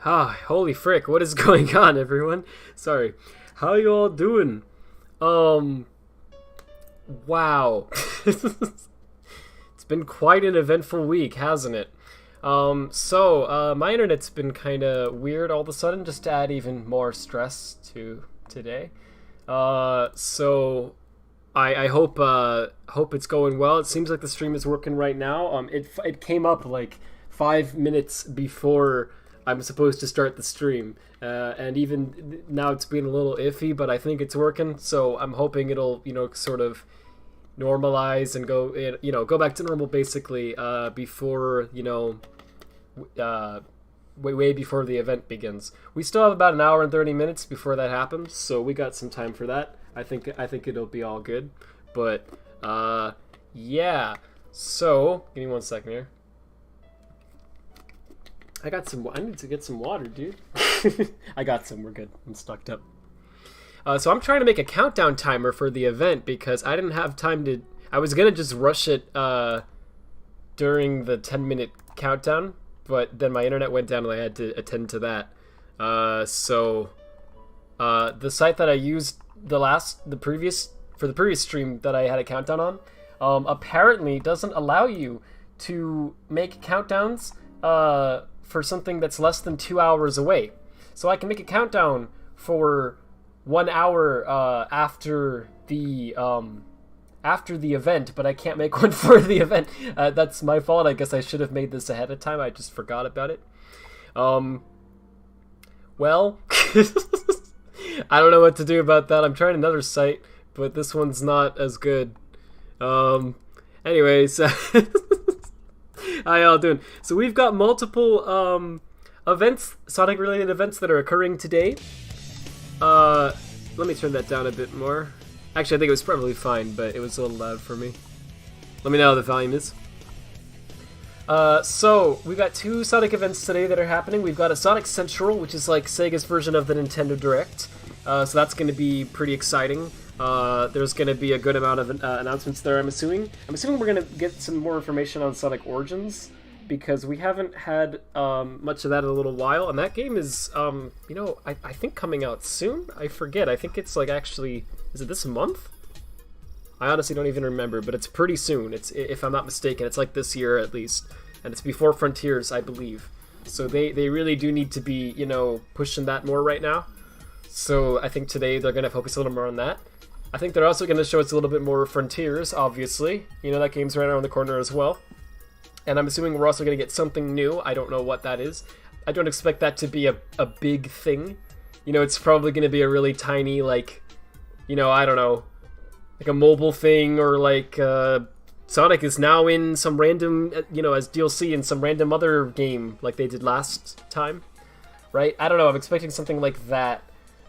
Ah, holy frick, what is going on, everyone? Sorry. How you all doing? Um, wow. It's been quite an eventful week, hasn't it? My internet's been kind of weird all of a sudden, just to add even more stress to today. I hope it's going well. It seems like the stream is working right now. It came up like 5 minutes before I'm supposed to start the stream, and even now it's been a little iffy, but I think it's working. So I'm hoping it'll sort of normalize and go back to normal basically before way before the event begins. We still have about an hour and 30 minutes before that happens, so we got some time for that. I think it'll be all good. But yeah. So give me 1 second here. I need to get some water, dude. I got some. We're good. I'm stocked up. So I'm trying to make a countdown timer for the event because I didn't have time to. I was gonna just rush it during the 10-minute countdown, but then my internet went down and I had to attend to that. The site that I used the previous stream that I had a countdown on, apparently doesn't allow you to make countdowns for something that's less than 2 hours away. So I can make a countdown for 1 hour after the event, but I can't make one for the event. That's my fault. I guess I should have made this ahead of time. I just forgot about it. Well, I don't know what to do about that. I'm trying another site, but this one's not as good. Anyways, how y'all doing? So we've got multiple events, Sonic-related events that are occurring today. Let me turn that down a bit more. Actually, I think it was probably fine, but it was a little loud for me. Let me know how the volume is. So we've got two Sonic events today that are happening. We've got a Sonic Central, which is like Sega's version of the Nintendo Direct. So that's going to be pretty exciting. There's going to be a good amount of announcements there, I'm assuming. I'm assuming we're going to get some more information on Sonic Origins, because we haven't had much of that in a little while. And that game is, I think coming out soon? I forget. I think it's like actually, is it this month? I honestly don't even remember, but it's pretty soon. It's, if I'm not mistaken, it's like this year at least. And it's before Frontiers, I believe. So they really do need to be, pushing that more right now. So I think today they're going to focus a little more on that. I think they're also going to show us a little bit more Frontiers, obviously. That game's right around the corner as well. And I'm assuming we're also going to get something new. I don't know what that is. I don't expect that to be a big thing. It's probably going to be a really tiny, like, I don't know, like a mobile thing, or like Sonic is now in some random, as DLC in some random other game like they did last time, right? I don't know. I'm expecting something like that.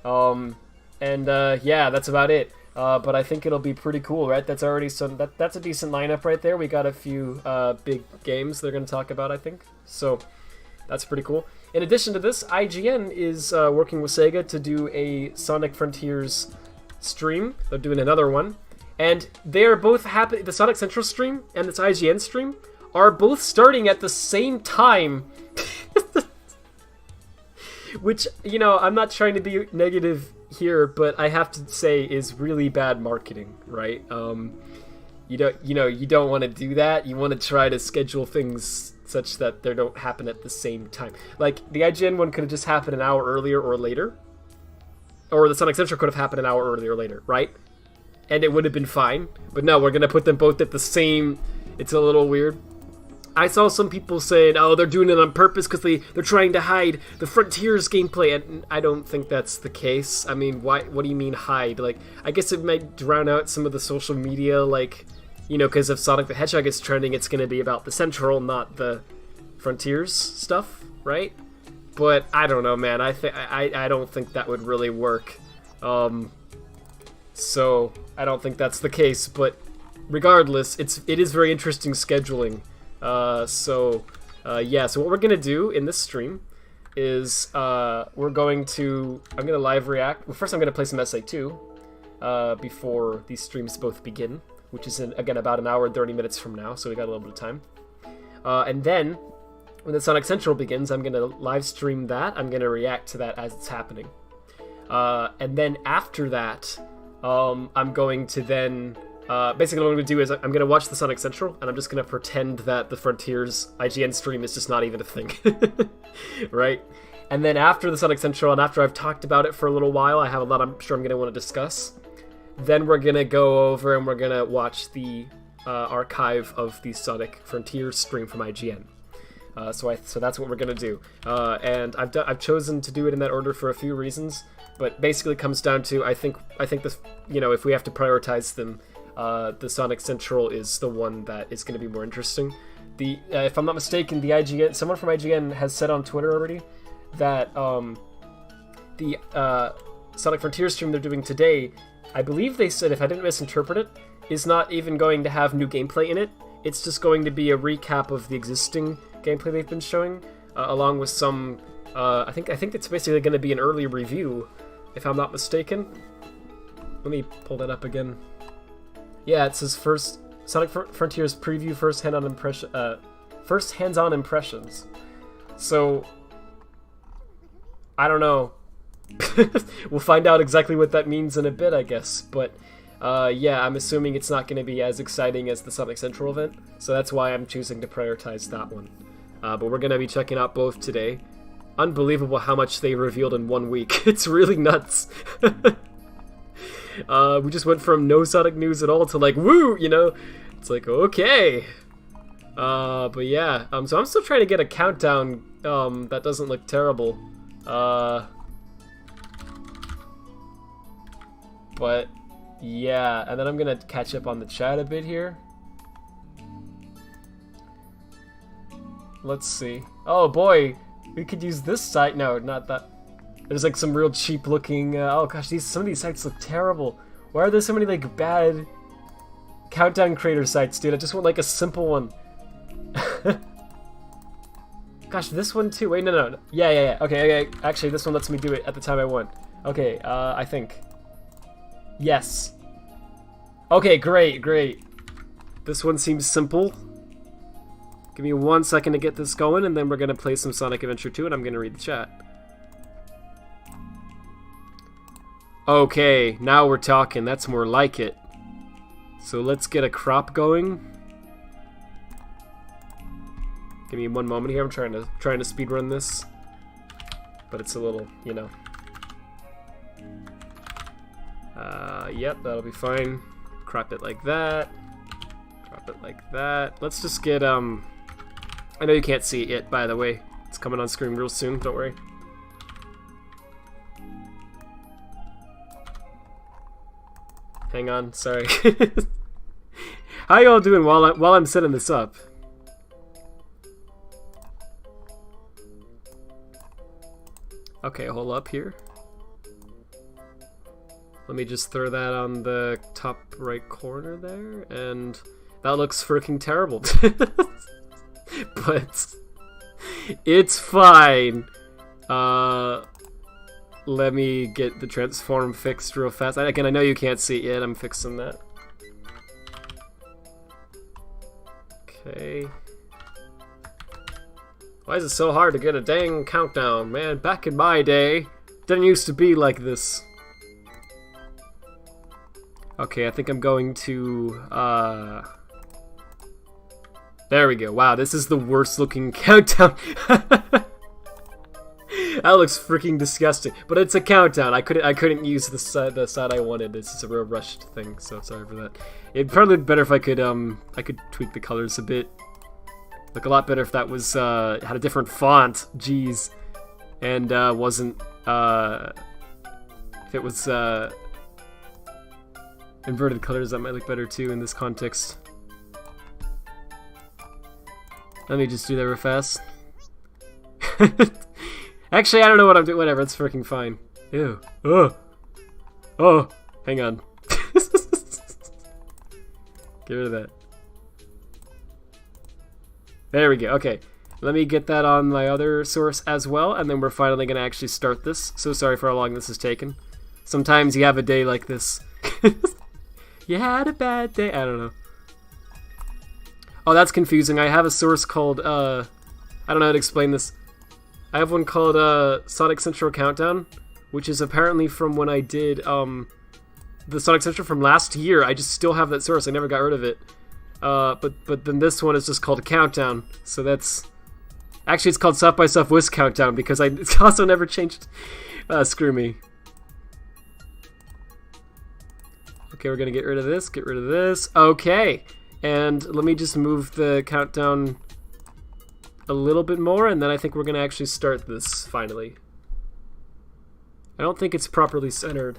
Yeah, that's about it. But I think it'll be pretty cool, right? That's already that's a decent lineup right there. We got a few big games they're going to talk about, I think. So that's pretty cool. In addition to this, IGN is working with Sega to do a Sonic Frontiers stream. They're doing another one. And they are both happening. The Sonic Central stream and this IGN stream are both starting at the same time. Which, I'm not trying to be negative here, but I have to say is really bad marketing, right? You don't want to do that. You want to try to schedule things such that they don't happen at the same time. Like, the IGN one could have just happened an hour earlier or later. Or the Sonic Central could have happened an hour earlier or later, right? And it would have been fine. But no, we're going to put them both at the same... It's a little weird. I saw some people saying, oh, they're doing it on purpose because they're trying to hide the Frontiers gameplay, and I don't think that's the case. I mean, why? What do you mean hide? Like, I guess it might drown out some of the social media, like, because if Sonic the Hedgehog is trending, it's going to be about the Central, not the Frontiers stuff, right? But I don't know, man. I don't think that would really work. So I don't think that's the case. But regardless, it is very interesting scheduling. So what we're gonna do in this stream is I'm gonna live react. Well, first I'm gonna play some SA2 before these streams both begin, which is again about an hour and 30 minutes from now, so we got a little bit of time. And then when the Sonic Central begins, I'm going to live stream that. I'm going to react to that as it's happening. And then after that, I'm going to then... basically what I'm going to do is I'm going to watch the Sonic Central, and I'm just going to pretend that the Frontiers IGN stream is just not even a thing. Right? And then after the Sonic Central, and after I've talked about it for a little while, I have a lot I'm sure I'm going to want to discuss. Then we're going to go over and we're going to watch the archive of the Sonic Frontiers stream from IGN. So that's what we're going to do. And I've chosen to do it in that order for a few reasons, but basically it comes down to I think this, if we have to prioritize them, the Sonic Central is the one that is going to be more interesting. If I'm not mistaken, someone from IGN has said on Twitter already that the Sonic Frontiers stream they're doing today, I believe they said, if I didn't misinterpret it, is not even going to have new gameplay in it. It's just going to be a recap of the existing gameplay they've been showing, along with some, I think it's basically going to be an early review, if I'm not mistaken. Let me pull that up again. Yeah, it says first Sonic Frontiers preview, first hands-on impressions. So I don't know. We'll find out exactly what that means in a bit, I guess. But yeah, I'm assuming it's not going to be as exciting as the Sonic Central event, so that's why I'm choosing to prioritize that one. But we're going to be checking out both today. Unbelievable how much they revealed in 1 week. It's really nuts. We just went from no Sonic news at all to like, woo, It's like, okay. But yeah, so I'm still trying to get a countdown that doesn't look terrible. But yeah, and then I'm gonna catch up on the chat a bit here. Let's see. Oh boy, we could use this site. No, not that. There's like some real cheap looking. Oh gosh, some of these sites look terrible. Why are there so many like bad countdown creator sites, dude? I just want like a simple one. Gosh, this one too. Wait, no. Yeah. Okay. Actually, this one lets me do it at the time I want. Okay, I think. Yes. Okay, great. This one seems simple. Give me 1 second to get this going, and then we're gonna play some Sonic Adventure 2, and I'm gonna read the chat. Okay, now we're talking. That's more like it. So let's get a crop going. Give me 1 moment here. I'm trying to speedrun this, but it's a little, Yep, that'll be fine. Crop it like that. Crop it like that. Let's just get I know you can't see it yet, by the way. It's coming on screen real soon. Don't worry. Hang on, sorry. How y'all doing while I'm setting this up? Okay, hold up here. Let me just throw that on the top right corner there, and that looks freaking terrible. But it's fine. Let me get the transform fixed real fast. Again, I know you can't see it yet. I'm fixing that. Okay. Why is it so hard to get a dang countdown, man? Back in my day, didn't used to be like this. Okay, I think I'm going to, there we go. Wow, this is the worst looking countdown. That looks freaking disgusting. But it's a countdown. I couldn't use the side I wanted. This is a real rushed thing, so sorry for that. It'd probably be better if I could tweak the colors a bit. Look a lot better if that was had a different font. Jeez. And wasn't if it was inverted colors, that might look better too in this context. Let me just do that real fast. Actually, I don't know what I'm doing. Whatever, it's freaking fine. Ew. Oh, hang on. Get rid of that. There we go. Okay, let me get that on my other source as well, and then we're finally going to actually start this. So sorry for how long this has taken. Sometimes you have a day like this. You had a bad day. I don't know. Oh, that's confusing. I have a source called, I I don't know how to explain this. I have one called Sonic Central Countdown, which is apparently from when I did the Sonic Central from last year. I just still have that source. I never got rid of it. But then this one is just called a Countdown. So that's... Actually, it's called South by Southwest Countdown because it's also never changed. Screw me. Okay, we're gonna get rid of this, get rid of this. Okay, and let me just move the countdown a little bit more, and then I think we're gonna actually start this, finally. I don't think it's properly centered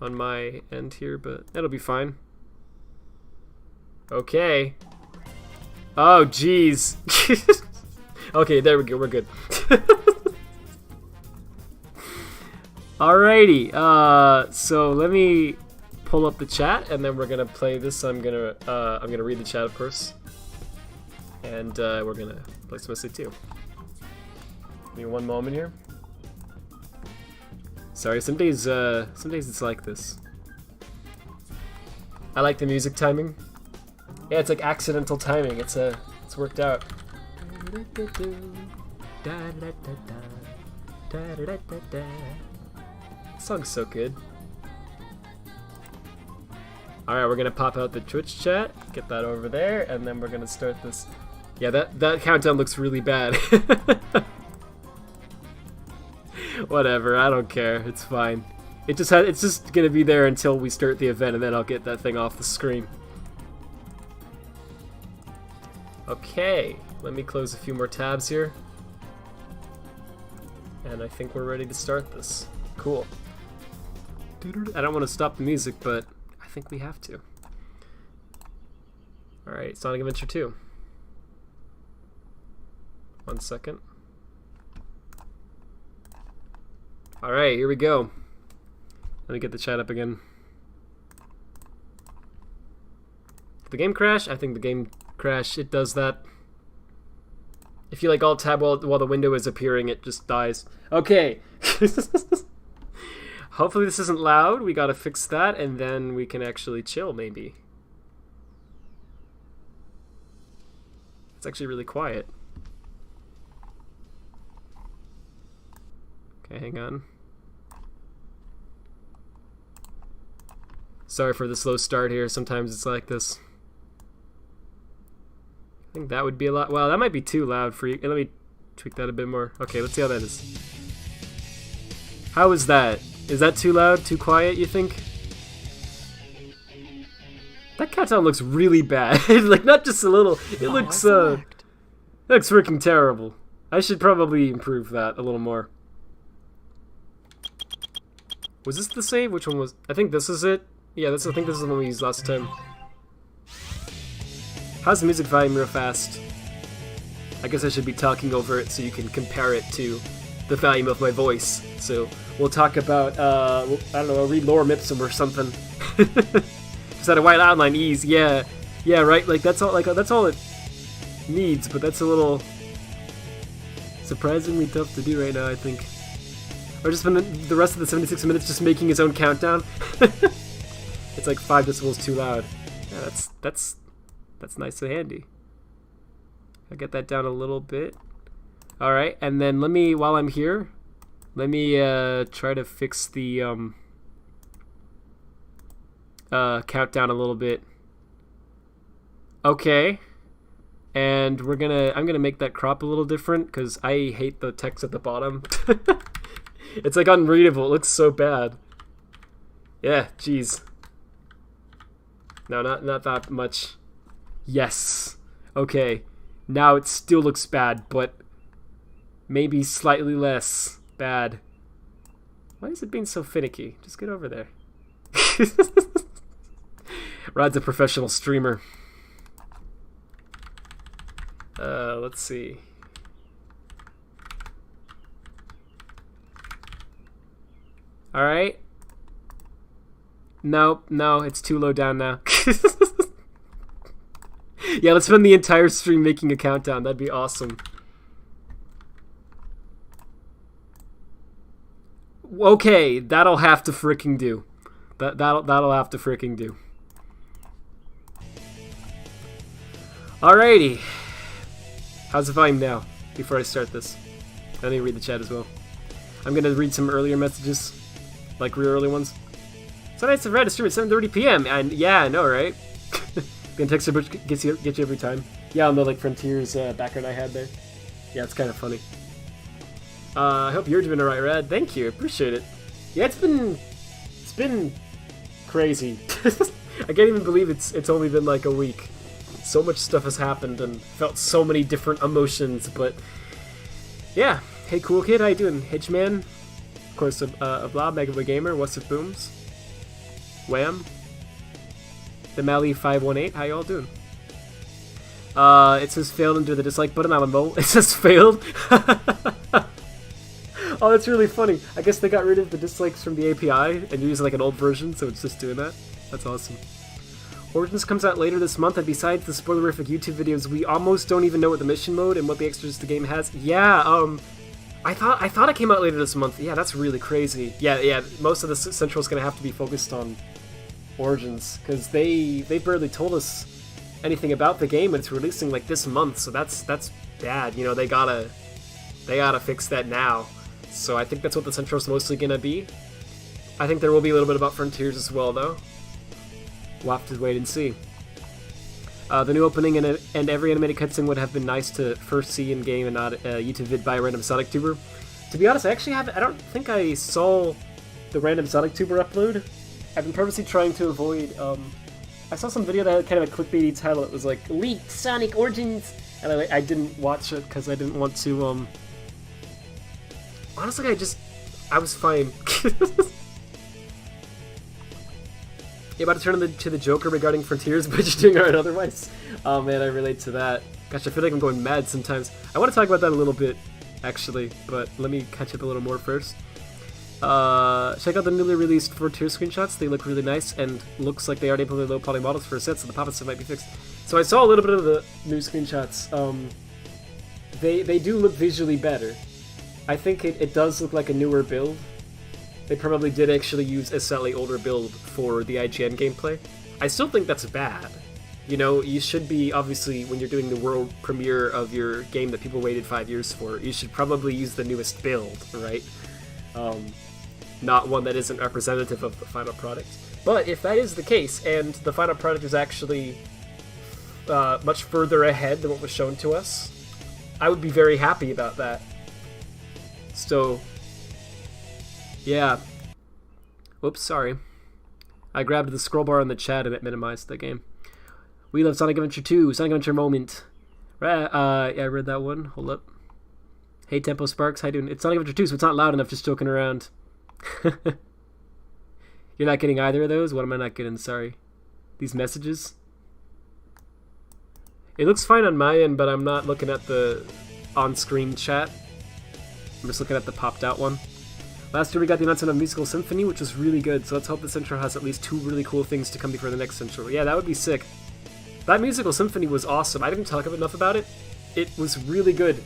on my end here, but that'll be fine. Okay. Oh, jeez. Okay, there we go, we're good. Alrighty, so let me pull up the chat, and then we're gonna play this. I'm gonna read the chat, of course, and we're gonna play some SC2. Give me one moment here. Sorry, some days it's like this. I like the music timing. Yeah, it's like accidental timing. It's worked out. This song's so good. Alright, we're gonna pop out the Twitch chat, get that over there, and then we're gonna start this. Yeah, that countdown looks really bad. Whatever, I don't care, it's fine. It's just gonna be there until we start the event, and then I'll get that thing off the screen. Okay, let me close a few more tabs here. And I think we're ready to start this. Cool. I don't want to stop the music, but I think we have to. Alright, Sonic Adventure 2. 1 second. Alright, here we go. Let me get the chat up again. The game crash? I think the game crash, it does that. If you like alt tab while the window is appearing, it just dies. Okay. Hopefully this isn't loud. We gotta fix that, and then we can actually chill, maybe. It's actually really quiet. Okay, hang on. Sorry for the slow start here. Sometimes it's like this. I think that would be a lot. Well, that might be too loud for you. Let me tweak that a bit more. Okay, let's see how that is. How is that? Is that too loud? Too quiet, you think? That countdown looks really bad. Like, not just a little. It looks freaking terrible. I should probably improve that a little more. Was this the save? Which one was? I think this is it. Yeah, I think this is the one we used last time. How's the music volume real fast? I guess I should be talking over it so you can compare it to the volume of my voice. So we'll talk about, I don't know, I'll read Lorem Ipsum or something. Just had a white outline, ease, yeah, right. Like that's all it needs. But that's a little surprisingly tough to do right now, I think. Or just spend the rest of the 76 minutes just making his own countdown. It's like 5 decibels too loud. Yeah, that's nice and handy. I'll get that down a little bit. Alright, and then while I'm here, let me try to fix the countdown a little bit. Okay. And I'm gonna make that crop a little different because I hate the text at the bottom. It's like unreadable, it looks so bad. Yeah, jeez. No, not that much. Yes. Okay. Now it still looks bad, but maybe slightly less bad. Why is it being so finicky? Just get over there. Rod's a professional streamer. Let's see. Alright. No, it's too low down now. Yeah, let's spend the entire stream making a countdown. That'd be awesome. Okay, that'll have to fricking do. That'll have to fricking do. Alrighty. How's the volume now? before I start this. I need to read the chat as well. I'm gonna read some earlier messages, like real early ones. Sunday Red is stream at 7:30 p.m. And yeah, I know, right? Being texted gets you every time. Yeah, on the like Frontiers background I had there. Yeah, it's kind of funny. I hope you're doing alright, Rad. Thank you, appreciate it. Yeah, it's been crazy. I can't even believe it's only been like a week. So much stuff has happened and felt so many different emotions, but yeah. Hey, cool kid, how you doing? Hitchman, of course, Blah, Megaboy Gamer, What's Up Booms, Wham, the Mally518, how y'all doing? It says failed under the dislike button on a mole. It says failed. Oh, that's really funny. I guess they got rid of the dislikes from the API and you're using like an old version, so it's just doing that. That's awesome. Origins comes out later this month, and besides the spoilerific YouTube videos, we almost don't even know what the mission mode and what the extras the game has. Yeah, I thought it came out later this month. Yeah, that's really crazy. Yeah, most of the Central is gonna have to be focused on Origins, because they barely told us anything about the game, and it's releasing like this month, so that's bad. You know, they gotta fix that now. So I think that's what the Central's mostly gonna be. I think there will be a little bit about Frontiers as well, though. We'll have to wait and see. The new opening and every animated cutscene would have been nice to first see in game and not a YouTube vid by a random Sonic tuber. To be honest, I don't think I saw the random Sonic tuber upload. I've been purposely trying to avoid. I saw some video that had kind of a clickbaity title. It was like leaked Sonic Origins, and I didn't watch it because I didn't want to. Honestly, I was fine. You're about to turn to the Joker regarding Frontiers, but you're doing alright otherwise. Oh man, I relate to that. Gosh, I feel like I'm going mad sometimes. I want to talk about that a little bit, actually, but let me catch up a little more first. Check out the newly released Frontiers screenshots. They look really nice, and looks like they already put low poly models for a set, so the pop-up stuff might be fixed. So I saw a little bit of the new screenshots. They do look visually better. I think it does look like a newer build. They probably did actually use a slightly older build for the IGN gameplay. I still think that's bad. You know, you should be, obviously, when you're doing the world premiere of your game that people waited 5 years for, you should probably use the newest build, right? Not one that isn't representative of the final product. But if that is the case, and the final product is actually much further ahead than what was shown to us, I would be very happy about that. So, yeah. Whoops, sorry. I grabbed the scroll bar on the chat and it minimized the game. We love Sonic Adventure 2, Sonic Adventure Moment. Yeah, I read that one. Hold up. Hey, Tempo Sparks, how you doing? It's Sonic Adventure 2, so it's not loud enough, just joking around. You're not getting either of those? What am I not getting? Sorry. These messages? It looks fine on my end, but I'm not looking at the on-screen chat. I'm just looking at the popped out one. Last year we got the announcement of Musical Symphony, which was really good, so let's hope the Central has at least 2 really cool things to come before the next Central. Yeah, that would be sick. That Musical Symphony was awesome. I didn't talk enough about it. It was really good,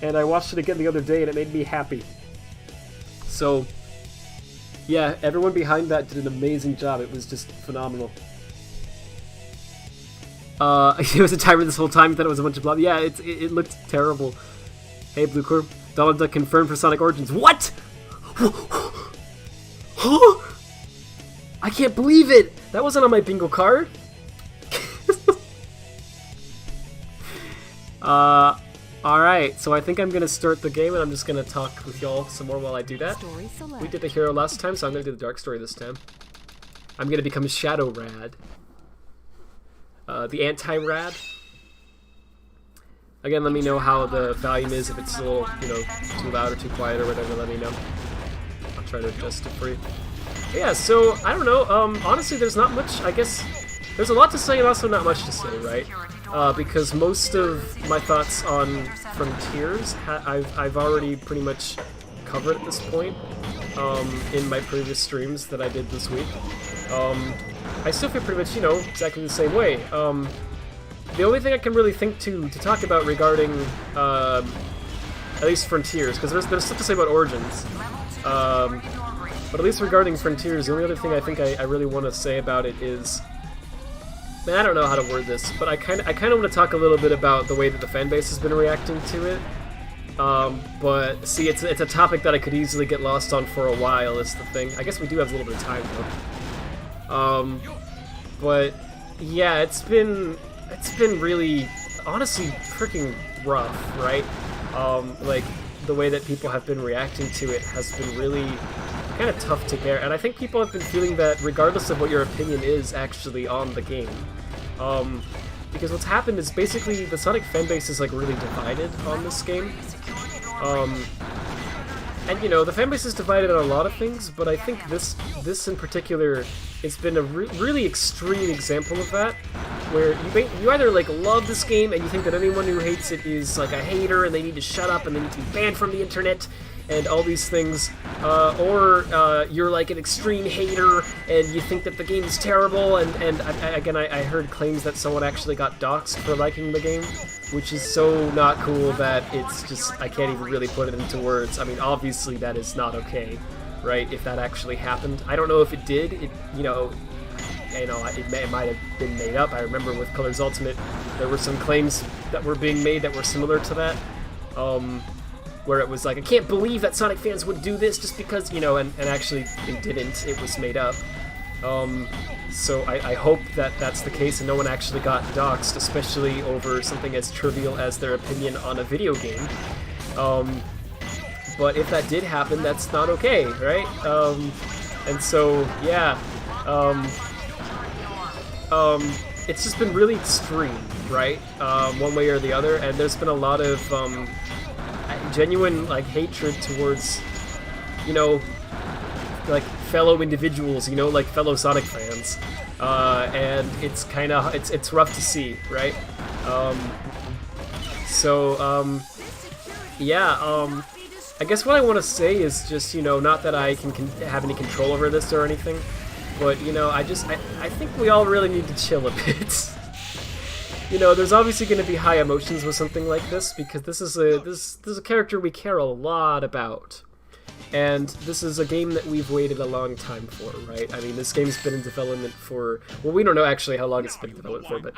and I watched it again the other day, and it made me happy. So, yeah, everyone behind that did an amazing job. It was just phenomenal. It was a timer this whole time. Thought it was a bunch of blah. Yeah, it looked terrible. Hey, Blue Corp. Donald Duck confirmed for Sonic Origins. What? Huh? I can't believe it! That wasn't on my bingo card. Alright, so I think I'm gonna start the game and I'm just gonna talk with y'all some more while I do that. We did the hero last time, so I'm gonna do the dark story this time. I'm gonna become Shadow Rad. The anti-Rad. Again, let me know how the volume is, if it's a little, you know, too loud or too quiet or whatever, let me know. I'll try to adjust it for you. But yeah, so, I don't know, honestly, there's not much, I guess, there's a lot to say and also not much to say, right? Because most of my thoughts on Frontiers, I've already pretty much covered at this point, in my previous streams that I did this week. I still feel pretty much, you know, exactly the same way. The only thing I can really think to talk about regarding, at least Frontiers, because there's stuff to say about Origins, but at least regarding Frontiers, the only other thing I think I really want to say about it is, man, I don't know how to word this, but I kind of want to talk a little bit about the way that the fan base has been reacting to it, But see, it's a topic that I could easily get lost on for a while. Is the thing. I guess we do have a little bit of time though. But yeah, it's been really, honestly, freaking rough, right? Like the way that people have been reacting to it has been really kind of tough to bear, and I think people have been feeling that regardless of what your opinion is actually on the game. Because what's happened is basically the Sonic fanbase is like really divided on this game. And you know, the fanbase is divided on a lot of things, but I think this in particular, it's been a really extreme example of that, where you either like love this game and you think that anyone who hates it is like a hater and they need to shut up and they need to be banned from the internet and all these things, or you're like an extreme hater and you think that the game is terrible, and I heard claims that someone actually got doxxed for liking the game, which is so not cool that it's just, I can't even really put it into words. I mean, obviously that is not okay, right, if that actually happened. I don't know if it did, it might have been made up. I remember with Colors Ultimate, there were some claims that were being made that were similar to that, where it was like, I can't believe that Sonic fans would do this just because, you know, and actually it didn't, it was made up. So I hope that that's the case and no one actually got doxxed, especially over something as trivial as their opinion on a video game. But if that did happen, that's not okay, right? And so, yeah, it's just been really extreme, right? One way or the other, and there's been a lot of genuine like hatred towards, you know, like fellow individuals, you know, like fellow Sonic fans, and it's kind of it's rough to see, right? Yeah. I guess what I want to say is just, you know, not that I can have any control over this or anything, but, you know, I think we all really need to chill a bit. You know, there's obviously going to be high emotions with something like this, because this is a character we care a lot about. And this is a game that we've waited a long time for, right? I mean, this game's been in development for, well, we don't know actually how long it's been in development for, but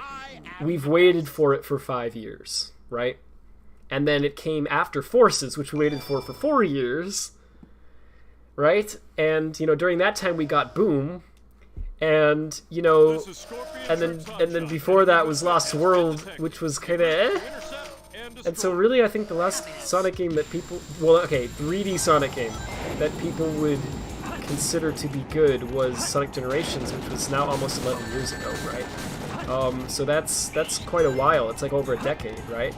we've waited for it for 5 years, right? And then it came after Forces, which we waited for 4 years, right? And, you know, during that time we got Boom, and, you know, and then before that was Lost World, which was kind of eh. And so really I think the last Sonic game that people, well, okay, 3D Sonic game that people would consider to be good was Sonic Generations, which was now almost 11 years ago, right? So that's quite a while. It's like over a decade, right?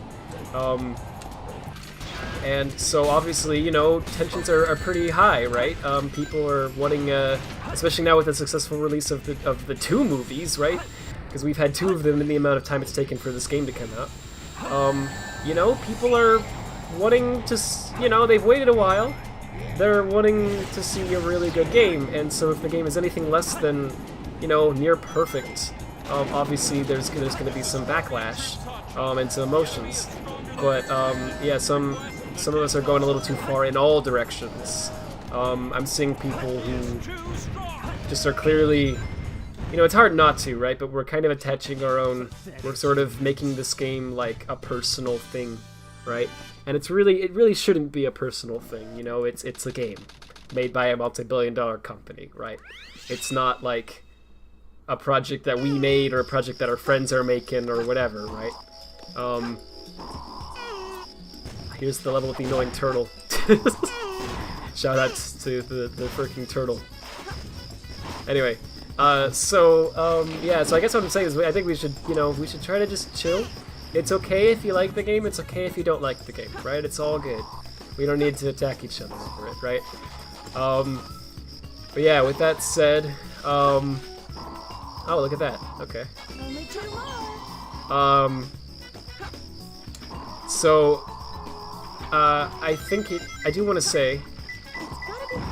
And so obviously, you know, tensions are pretty high, right? People are wanting, especially now with the successful release of the 2 movies, right? Because we've had 2 of them in the amount of time it's taken for this game to come out. You know, people are wanting to, you know, they've waited a while. They're wanting to see a really good game, and so if the game is anything less than, you know, near perfect, obviously there's going to be some backlash and some emotions. But yeah, some of us are going a little too far in all directions. I'm seeing people who just are clearly, you know, it's hard not to, right? But we're kind of attaching our own, we're sort of making this game like a personal thing, right? And it really shouldn't be a personal thing, you know? It's a game made by a multi-billion-dollar company, right? It's not like a project that we made or a project that our friends are making or whatever, right? Here's the level with the annoying turtle. Shout out to the freaking turtle. Anyway, yeah, so I guess what I'm saying is I think we should try to just chill. It's okay if you like the game, it's okay if you don't like the game, right? It's all good. We don't need to attack each other over it, right? But yeah, with that said, oh, look at that. Okay. So, I do want to say,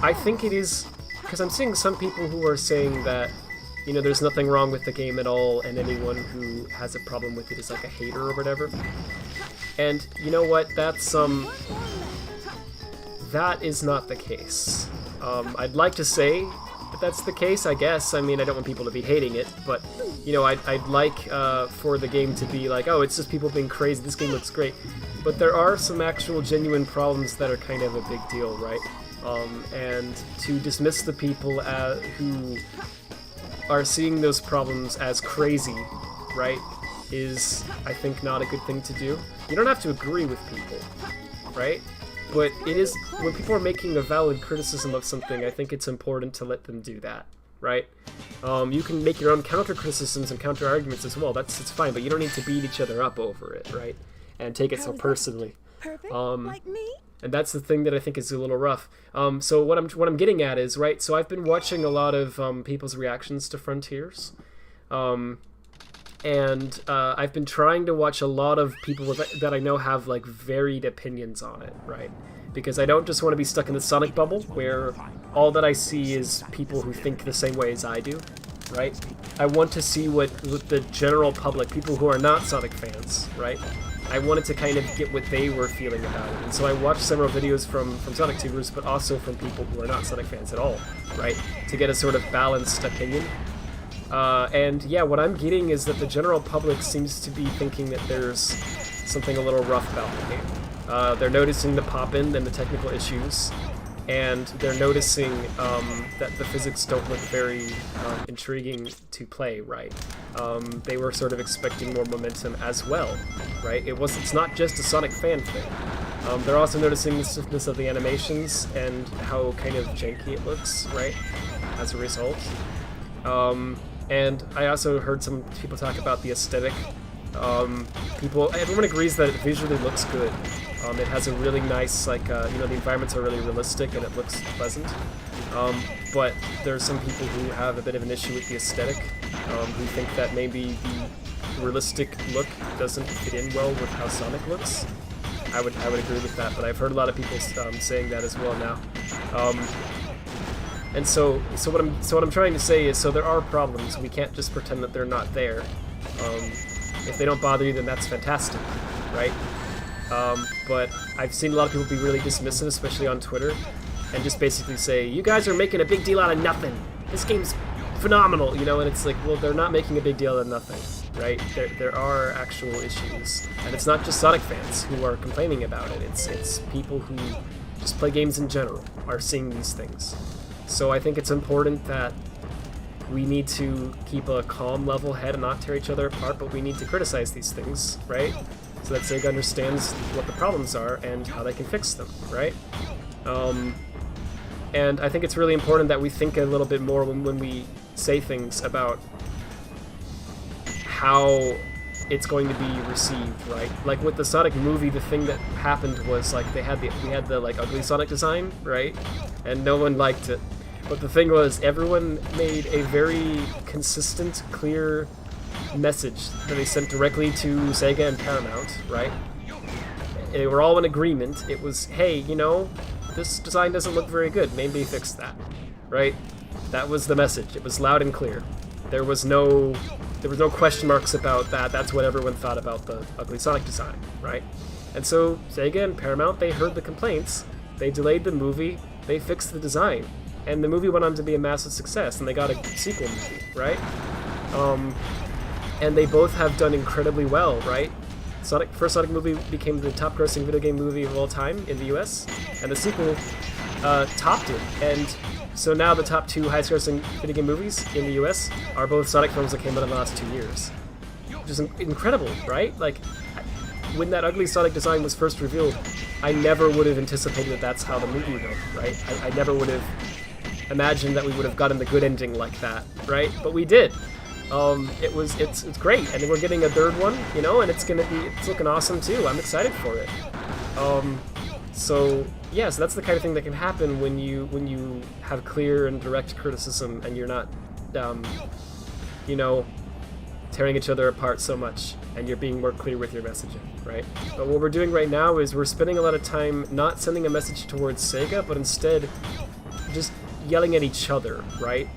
I think it is, because I'm seeing some people who are saying that, you know, there's nothing wrong with the game at all, and anyone who has a problem with it is like a hater or whatever. And you know what? That is not the case. I'd like to say that that's the case, I guess. I mean, I don't want people to be hating it, but, you know, I'd like for the game to be like, oh, it's just people being crazy, this game looks great. but there are some actual genuine problems that are kind of a big deal, right? And to dismiss the people who are seeing those problems as crazy, right, is, I think, not a good thing to do. You don't have to agree with people, right? But it is, when people are making a valid criticism of something, I think it's important to let them do that, right? You can make your own counter-criticisms and counter-arguments as well, it's fine, but you don't need to beat each other up over it, right? And take it so personally. Perfect, like me? And that's the thing that I think is a little rough. So what I'm getting at is, right, so I've been watching a lot of people's reactions to Frontiers. And I've been trying to watch a lot of people that I know have, like, varied opinions on it, right? Because I don't just want to be stuck in the Sonic bubble, where all that I see is people who think the same way as I do, right? I want to see what the general public, people who are not Sonic fans, right? I wanted to kind of get what they were feeling about it. And so I watched several videos from Sonic tubers, but also from people who are not Sonic fans at all, right? To get a sort of balanced opinion. And yeah, what I'm getting is that the general public seems to be thinking that there's something a little rough about the game. They're noticing the pop-in and the technical issues, and they're noticing that the physics don't look very intriguing to play, right? They were sort of expecting more momentum as well, right? It's not just a Sonic fan thing. They're also noticing the stiffness of the animations and how kind of janky it looks, right? As a result. And I also heard some people talk about the aesthetic. Everyone agrees that it visually looks good. It has a really nice, like, the environments are really realistic and it looks pleasant. But there's some people who have a bit of an issue with the aesthetic, who think that maybe the realistic look doesn't fit in well with how Sonic looks. I would agree with that, but I've heard a lot of people saying that as well now. And so what I'm trying to say is, so there are problems. We can't just pretend that they're not there. If they don't bother you, then that's fantastic, right? But I've seen a lot of people be really dismissive, especially on Twitter, and just basically say, you guys are making a big deal out of nothing. This game's phenomenal, you know, and it's like, well, they're not making a big deal out of nothing, right? There are actual issues, and it's not just Sonic fans who are complaining about it. It's people who just play games in general are seeing these things. So I think it's important that we need to keep a calm, level head and not tear each other apart, but we need to criticize these things, right? So that Sega understands what the problems are and how they can fix them, right? And I think it's really important that we think a little bit more when we say things about how it's going to be received, right? Like with the Sonic movie, the thing that happened was, like, we had the like ugly Sonic design, right? And no one liked it. But the thing was, everyone made a very consistent, clear message that they sent directly to Sega and Paramount, right? They were all in agreement. It was, hey, you know, this design doesn't look very good. Maybe fix that, right? That was the message. It was loud and clear. There was no question marks about that. That's what everyone thought about the ugly Sonic design, right? And so Sega and Paramount, they heard the complaints. They delayed the movie. They fixed the design. And the movie went on to be a massive success, and they got a sequel movie, right? And they both have done incredibly well, right? First Sonic movie became the top-grossing video game movie of all time in the US, and the sequel topped it. And so now the top two highest-grossing video game movies in the US are both Sonic films that came out in the last 2 years. Which is incredible, right? Like, when that ugly Sonic design was first revealed, I never would have anticipated that that's how the movie would go, right? I never would have imagined that we would have gotten the good ending like that, right? But we did. It's great, and we're getting a third one, you know, and it's looking awesome too. I'm excited for it. So that's the kind of thing that can happen when you have clear and direct criticism, and you're not, tearing each other apart so much, and you're being more clear with your messaging, right? But what we're doing right now is we're spending a lot of time not sending a message towards Sega, but instead just yelling at each other, right?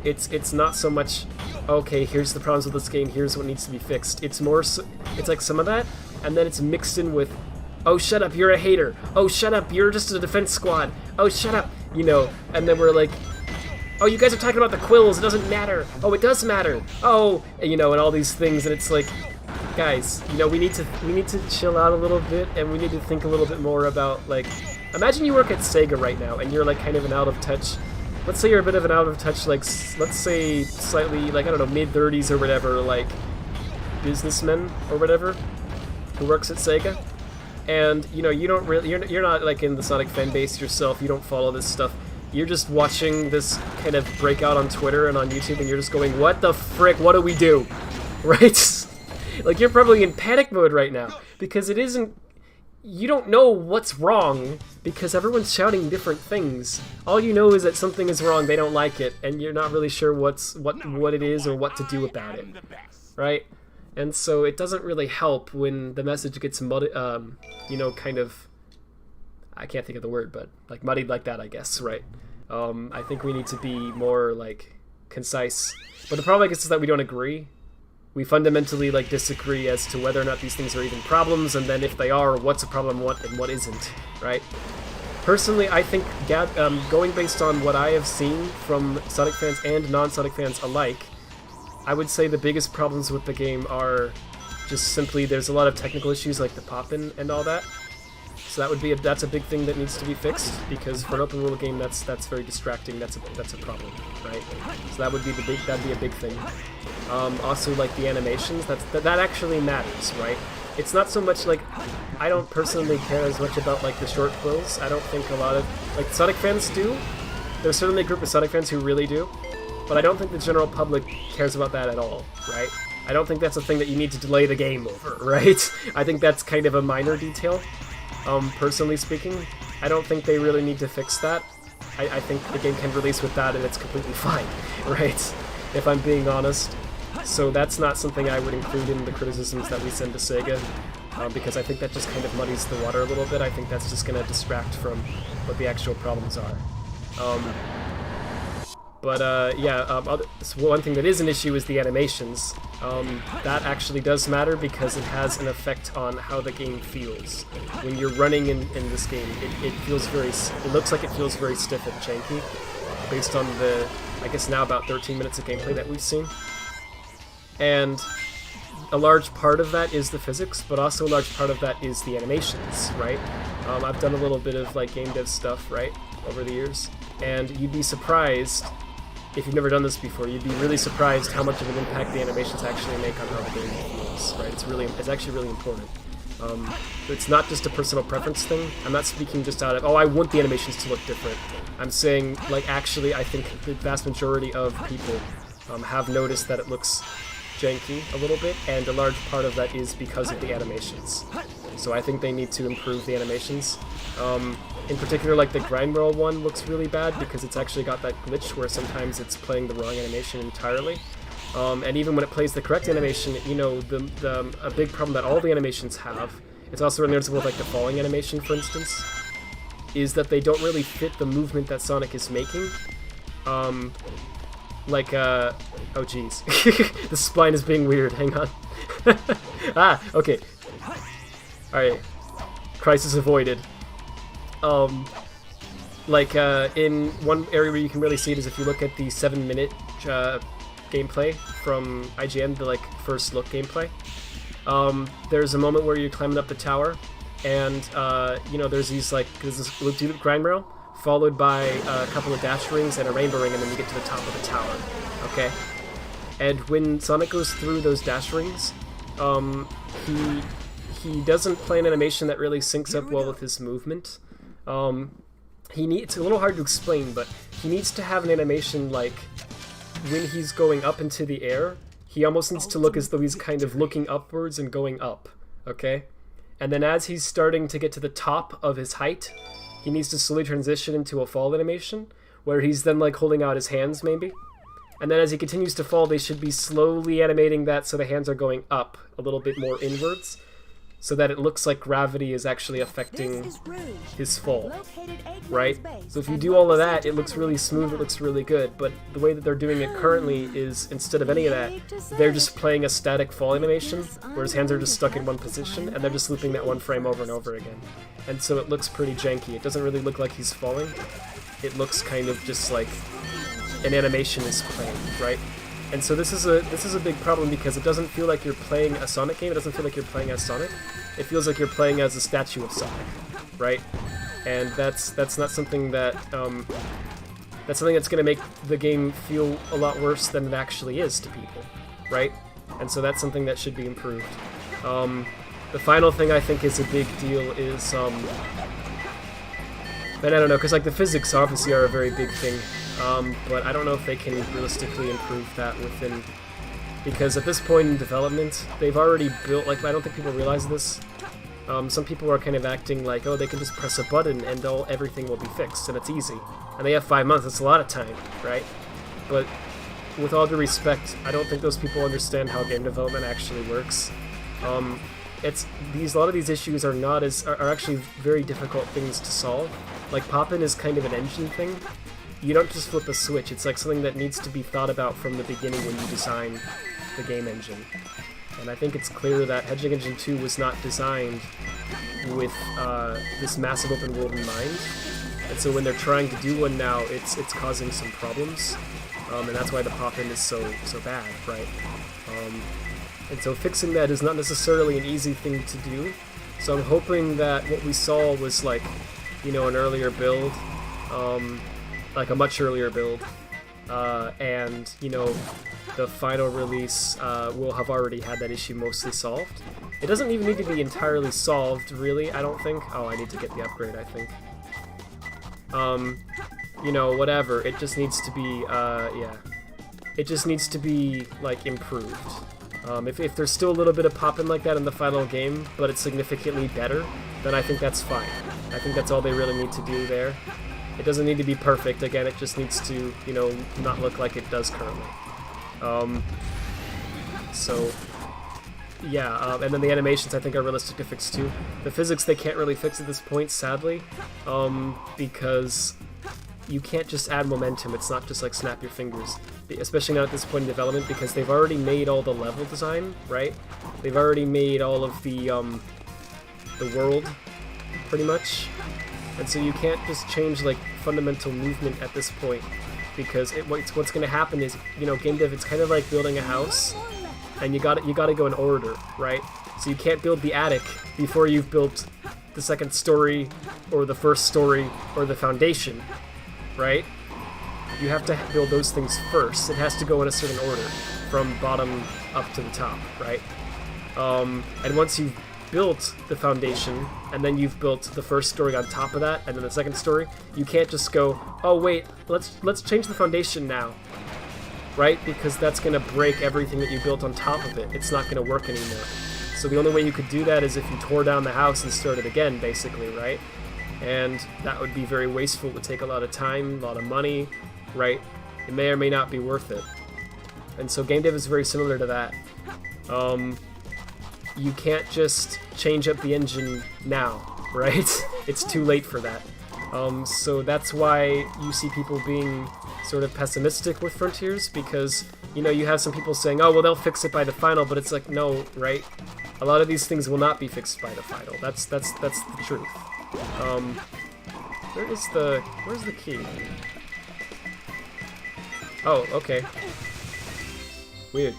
It's not so much, okay, here's the problems with this game, here's what needs to be fixed. It's more, it's like some of that, and then it's mixed in with, oh, shut up, you're a hater. Oh, shut up, you're just a defense squad. Oh, shut up, and then we're like, oh, you guys are talking about the quills, it doesn't matter. Oh, it does matter. Oh, and all these things, and it's like, guys, you know, we need to chill out a little bit, and we need to think a little bit more about, like, imagine you work at Sega right now, and you're like kind of an out of touch. Let's say you're a bit of an out of touch, like, let's say slightly, like, I don't know, mid-30s or whatever, like, businessman or whatever, who works at Sega, and you know, you don't really, you're not like in the Sonic fan base yourself. You don't follow this stuff. You're just watching this kind of breakout on Twitter and on YouTube, and you're just going, "What the frick? What do we do?" Right? Like, you're probably in panic mode right now because it isn't. You don't know what's wrong because everyone's shouting different things. All you know is that something is wrong. They don't like it, and you're not really sure what it is or what to do about it, right? And so it doesn't really help when the message gets muddied, you know, kind of, I can't think of the word, but like muddied like that, I guess, right? I think we need to be more like concise. But the problem, I guess, is that we don't agree. We fundamentally like disagree as to whether or not these things are even problems, and then if they are, what's a problem, and what isn't, right? Personally, I think going based on what I have seen from Sonic fans and non-Sonic fans alike, I would say the biggest problems with the game are just simply there's a lot of technical issues like the pop-in and all that. So that would be that's a big thing that needs to be fixed, because for an open world game that's very distracting. That's a problem, right? So that'd be a big thing. Also, like the animations, that actually matters, right? It's not so much like, I don't personally care as much about like the short quills. I don't think a lot of like Sonic fans do. There's certainly a group of Sonic fans who really do. But I don't think the general public cares about that at all, right? I don't think that's a thing that you need to delay the game over, right? I think that's kind of a minor detail, personally speaking. I don't think they really need to fix that. I think the game can release with that and it's completely fine, right? If I'm being honest. So that's not something I would include in the criticisms that we send to Sega, because I think that just kind of muddies the water a little bit. I think that's just going to distract from what the actual problems are. One thing that is an issue is the animations. That actually does matter because it has an effect on how the game feels. When you're running in this game, it looks like it feels very stiff and janky, based on the, I guess now about 13 minutes of gameplay that we've seen. And a large part of that is the physics, but also a large part of that is the animations, right? I've done a little bit of like game dev stuff, right, over the years, and you'd be surprised, if you've never done this before, you'd be really surprised how much of an impact the animations actually make on how the game feels, right? It's actually really important. It's not just a personal preference thing. I'm not speaking just out of, oh, I want the animations to look different. I'm saying, like, actually, I think the vast majority of people have noticed that it looks janky a little bit, and a large part of that is because of the animations. So I think they need to improve the animations. In particular, like the grind roll one looks really bad because it's actually got that glitch where sometimes it's playing the wrong animation entirely. And even when it plays the correct animation, you know, a big problem that all the animations have, it's also really noticeable with like the falling animation, for instance, is that they don't really fit the movement that Sonic is making. Oh geez. The spline is being weird, hang on. Okay. Alright. Crisis avoided. In one area where you can really see it is if you look at the 7-minute gameplay from IGN, the like first look gameplay. There's a moment where you're climbing up the tower, and you know, there's this loop-de-loop grind rail, followed by a couple of dash rings and a rainbow ring, and then you get to the top of the tower. Okay, and when Sonic goes through those dash rings, he doesn't play an animation that really syncs up well with his movement. It's a little hard to explain, but he needs to have an animation like when he's going up into the air, he almost needs to look as though he's kind of looking upwards and going up, okay? And then as he's starting to get to the top of his height, he needs to slowly transition into a fall animation, where he's then like holding out his hands maybe. And then as he continues to fall, they should be slowly animating that so the hands are going up a little bit more inwards, so that it looks like gravity is actually affecting his fall, right? So if you do all of that, it looks really smooth, it looks really good, but the way that they're doing it currently is, instead of any of that, they're just playing a static fall animation, where his hands are just stuck in one position, and they're just looping that one frame over and over again. And so it looks pretty janky. It doesn't really look like he's falling. It looks kind of just like an animation is playing, right? And so this is a big problem because it doesn't feel like you're playing a Sonic game. It doesn't feel like you're playing as Sonic. It feels like you're playing as a statue of Sonic, right? And that's not something that that's something that's going to make the game feel a lot worse than it actually is to people, right? And so that's something that should be improved. The final thing I think is a big deal is, and I don't know, because like the physics obviously are a very big thing, but I don't know if they can realistically improve that within, because at this point in development, they've already built, like, I don't think people realize this. Some people are kind of acting like, oh, they can just press a button and everything will be fixed, and it's easy. And they have 5 months, it's a lot of time, right? But with all due respect, I don't think those people understand how game development actually works. A lot of these issues are actually very difficult things to solve. Like pop-in is kind of an engine thing. You don't just flip a switch, it's like something that needs to be thought about from the beginning when you design the game engine. And I think it's clear that Hedgehog Engine 2 was not designed with this massive open world in mind. And so when they're trying to do one now, it's causing some problems. And that's why the pop-in is so bad, right? And so fixing that is not necessarily an easy thing to do. So I'm hoping that what we saw was like, you know, an earlier build, like a much earlier build, and, you know, the final release will have already had that issue mostly solved. It doesn't even need to be entirely solved, really, I don't think. Oh, I need to get the upgrade, I think. You know, whatever, it just needs to be, yeah. It just needs to be, like, improved. If there's still a little bit of pop-in like that in the final game, but it's significantly better, then I think that's fine. I think that's all they really need to do there. It doesn't need to be perfect, again, it just needs to, you know, not look like it does currently. So, yeah, and then the animations I think are realistic to fix too. The physics they can't really fix at this point, sadly, because you can't just add momentum, it's not just like snap your fingers. Especially not at this point in development, because they've already made all the level design, right? They've already made all of the world, pretty much. And so you can't just change like fundamental movement at this point, because what's going to happen is, you know, game dev, it's kind of like building a house, and you got to go in order, right? So you can't build the attic before you've built the second story, or the first story, or the foundation, right? You have to build those things first. It has to go in a certain order, from bottom up to the top, right? And once you've built the foundation, and then you've built the first story on top of that, and then the second story, you can't just go, oh wait, let's change the foundation now, right? Because that's going to break everything that you built on top of it. It's not going to work anymore. So the only way you could do that is if you tore down the house and started again, basically, right? And that would be very wasteful. It would take a lot of time, a lot of money, right? It may or may not be worth it. And so game dev is very similar to that. You can't just change up the engine now, right? It's too late for that. So that's why you see people being sort of pessimistic with Frontiers, because, you know, you have some people saying, oh, well, they'll fix it by the final, but it's like, no, right? A lot of these things will not be fixed by the final. That's the truth. Where's the key? Oh, okay. Weird.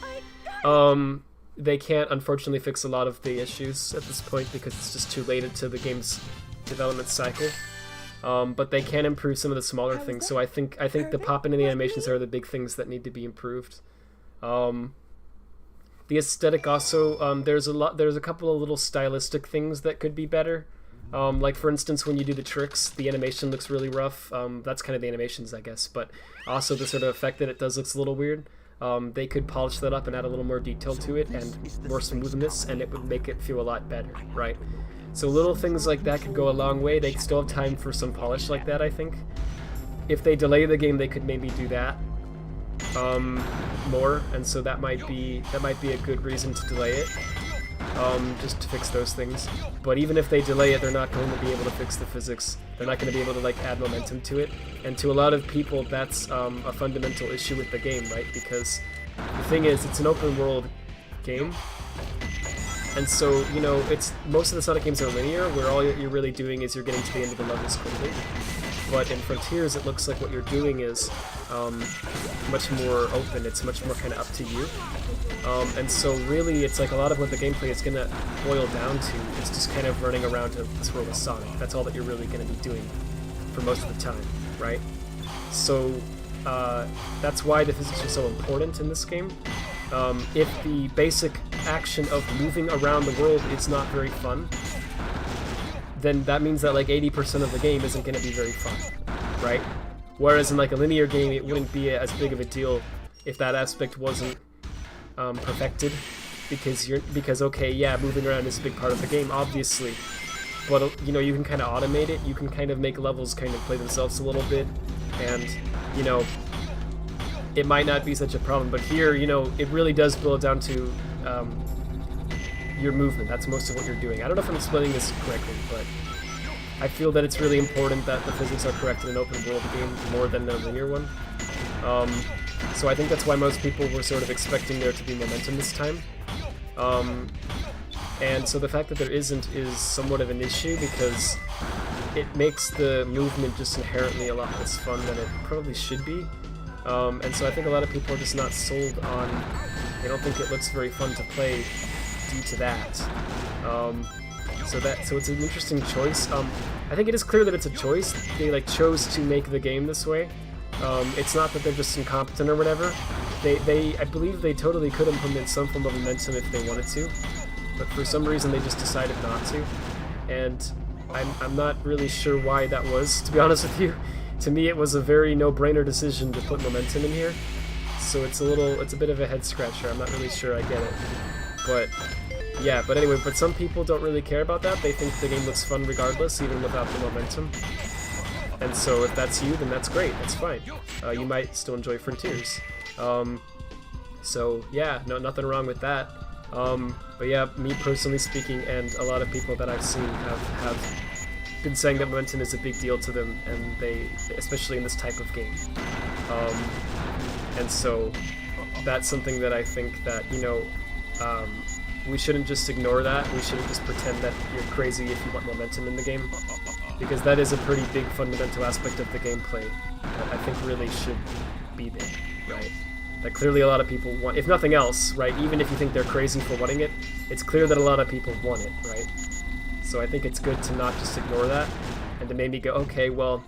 They can't, unfortunately, fix a lot of the issues at this point because it's just too late into the game's development cycle. But they can improve some of the smaller things. So I think the pop-in and the animations are the big things that need to be improved. The aesthetic also, there's a couple of little stylistic things that could be better. Like for instance, when you do the tricks, the animation looks really rough. That's kind of the animations, I guess, but also the sort of effect that it does looks a little weird. They could polish that up and add a little more detail to it and more smoothness, and it would make it feel a lot better, right? So little things like that could go a long way. They still have time for some polish like that, I think. If they delay the game, they could maybe do that more, and so that might be a good reason to delay it. Just to fix those things. But even if they delay it, they're not going to be able to fix the physics. They're not going to be able to like add momentum to it. And to a lot of people, that's a fundamental issue with the game, right? Because the thing is, it's an open world game, And so, you know, it's most of the Sonic games are linear, where all you're really doing is you're getting to the end of the levels quickly. But in Frontiers, it looks like what you're doing is much more open. It's much more kind of up to you. And so really, it's like a lot of what the gameplay is going to boil down to is just kind of running around to this world with Sonic. That's all that you're really going to be doing for most of the time, right? So that's why the physics are so important in this game. If the basic action of moving around the world is not very fun, then that means that like 80% of the game isn't going to be very fun, right? Whereas in like a linear game, it wouldn't be as big of a deal if that aspect wasn't perfected, because okay, yeah, moving around is a big part of the game, obviously, but you know, you can kind of automate it. You can kind of make levels kind of play themselves a little bit, and you know, it might not be such a problem. But here, you know, it really does boil down to your movement. That's most of what you're doing. I don't know if I'm explaining this correctly, but I feel that it's really important that the physics are correct in an open world game more than a linear one. So I think that's why most people were sort of expecting there to be momentum this time. And so the fact that there isn't is somewhat of an issue, because it makes the movement just inherently a lot less fun than it probably should be. And so I think a lot of people are just not sold on, they don't think it looks very fun to play due to that. So it's an interesting choice. I think it is clear that it's a choice. They like chose to make the game this way. It's not that they're just incompetent or whatever. I believe they totally could implement some form of momentum if they wanted to, but for some reason they just decided not to. And I'm not really sure why that was, to be honest with you. To me, it was a very no-brainer decision to put momentum in here. So it's a bit of a head-scratcher. I'm not really sure I get it. But yeah, but anyway, but some people don't really care about that. They think the game looks fun regardless, even without the momentum. And so if that's you, then that's great. That's fine. You might still enjoy Frontiers. So yeah, no, nothing wrong with that. But yeah, me personally speaking, and a lot of people that I've seen have been saying that momentum is a big deal to them, and especially in this type of game. And so that's something that I think that, you know, we shouldn't just ignore that. We shouldn't just pretend that you're crazy if you want momentum in the game, because that is a pretty big fundamental aspect of the gameplay that I think really should be there, right? That clearly a lot of people want, if nothing else, right? Even if you think they're crazy for wanting it, it's clear that a lot of people want it, right? So I think it's good to not just ignore that, and to maybe go, okay, well,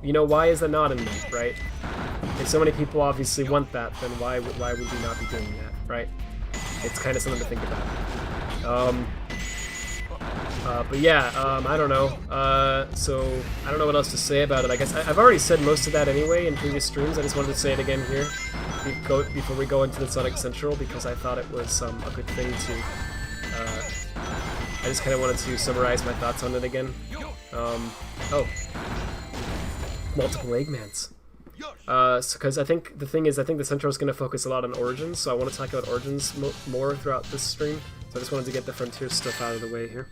you know, why is that not in there, right? If so many people obviously want that, then why would we not be doing that, right? It's kind of something to think about. But yeah, I don't know. So I don't know what else to say about it. I guess I've already said most of that anyway in previous streams. I just wanted to say it again here before we go into the Sonic Central, because I thought it was a good thing to. I just kind of wanted to summarize my thoughts on it again. Oh, multiple Eggmans. Because I think the thing is, I think the Central is going to focus a lot on Origins, so I want to talk about Origins more throughout this stream. So I just wanted to get the Frontier stuff out of the way here.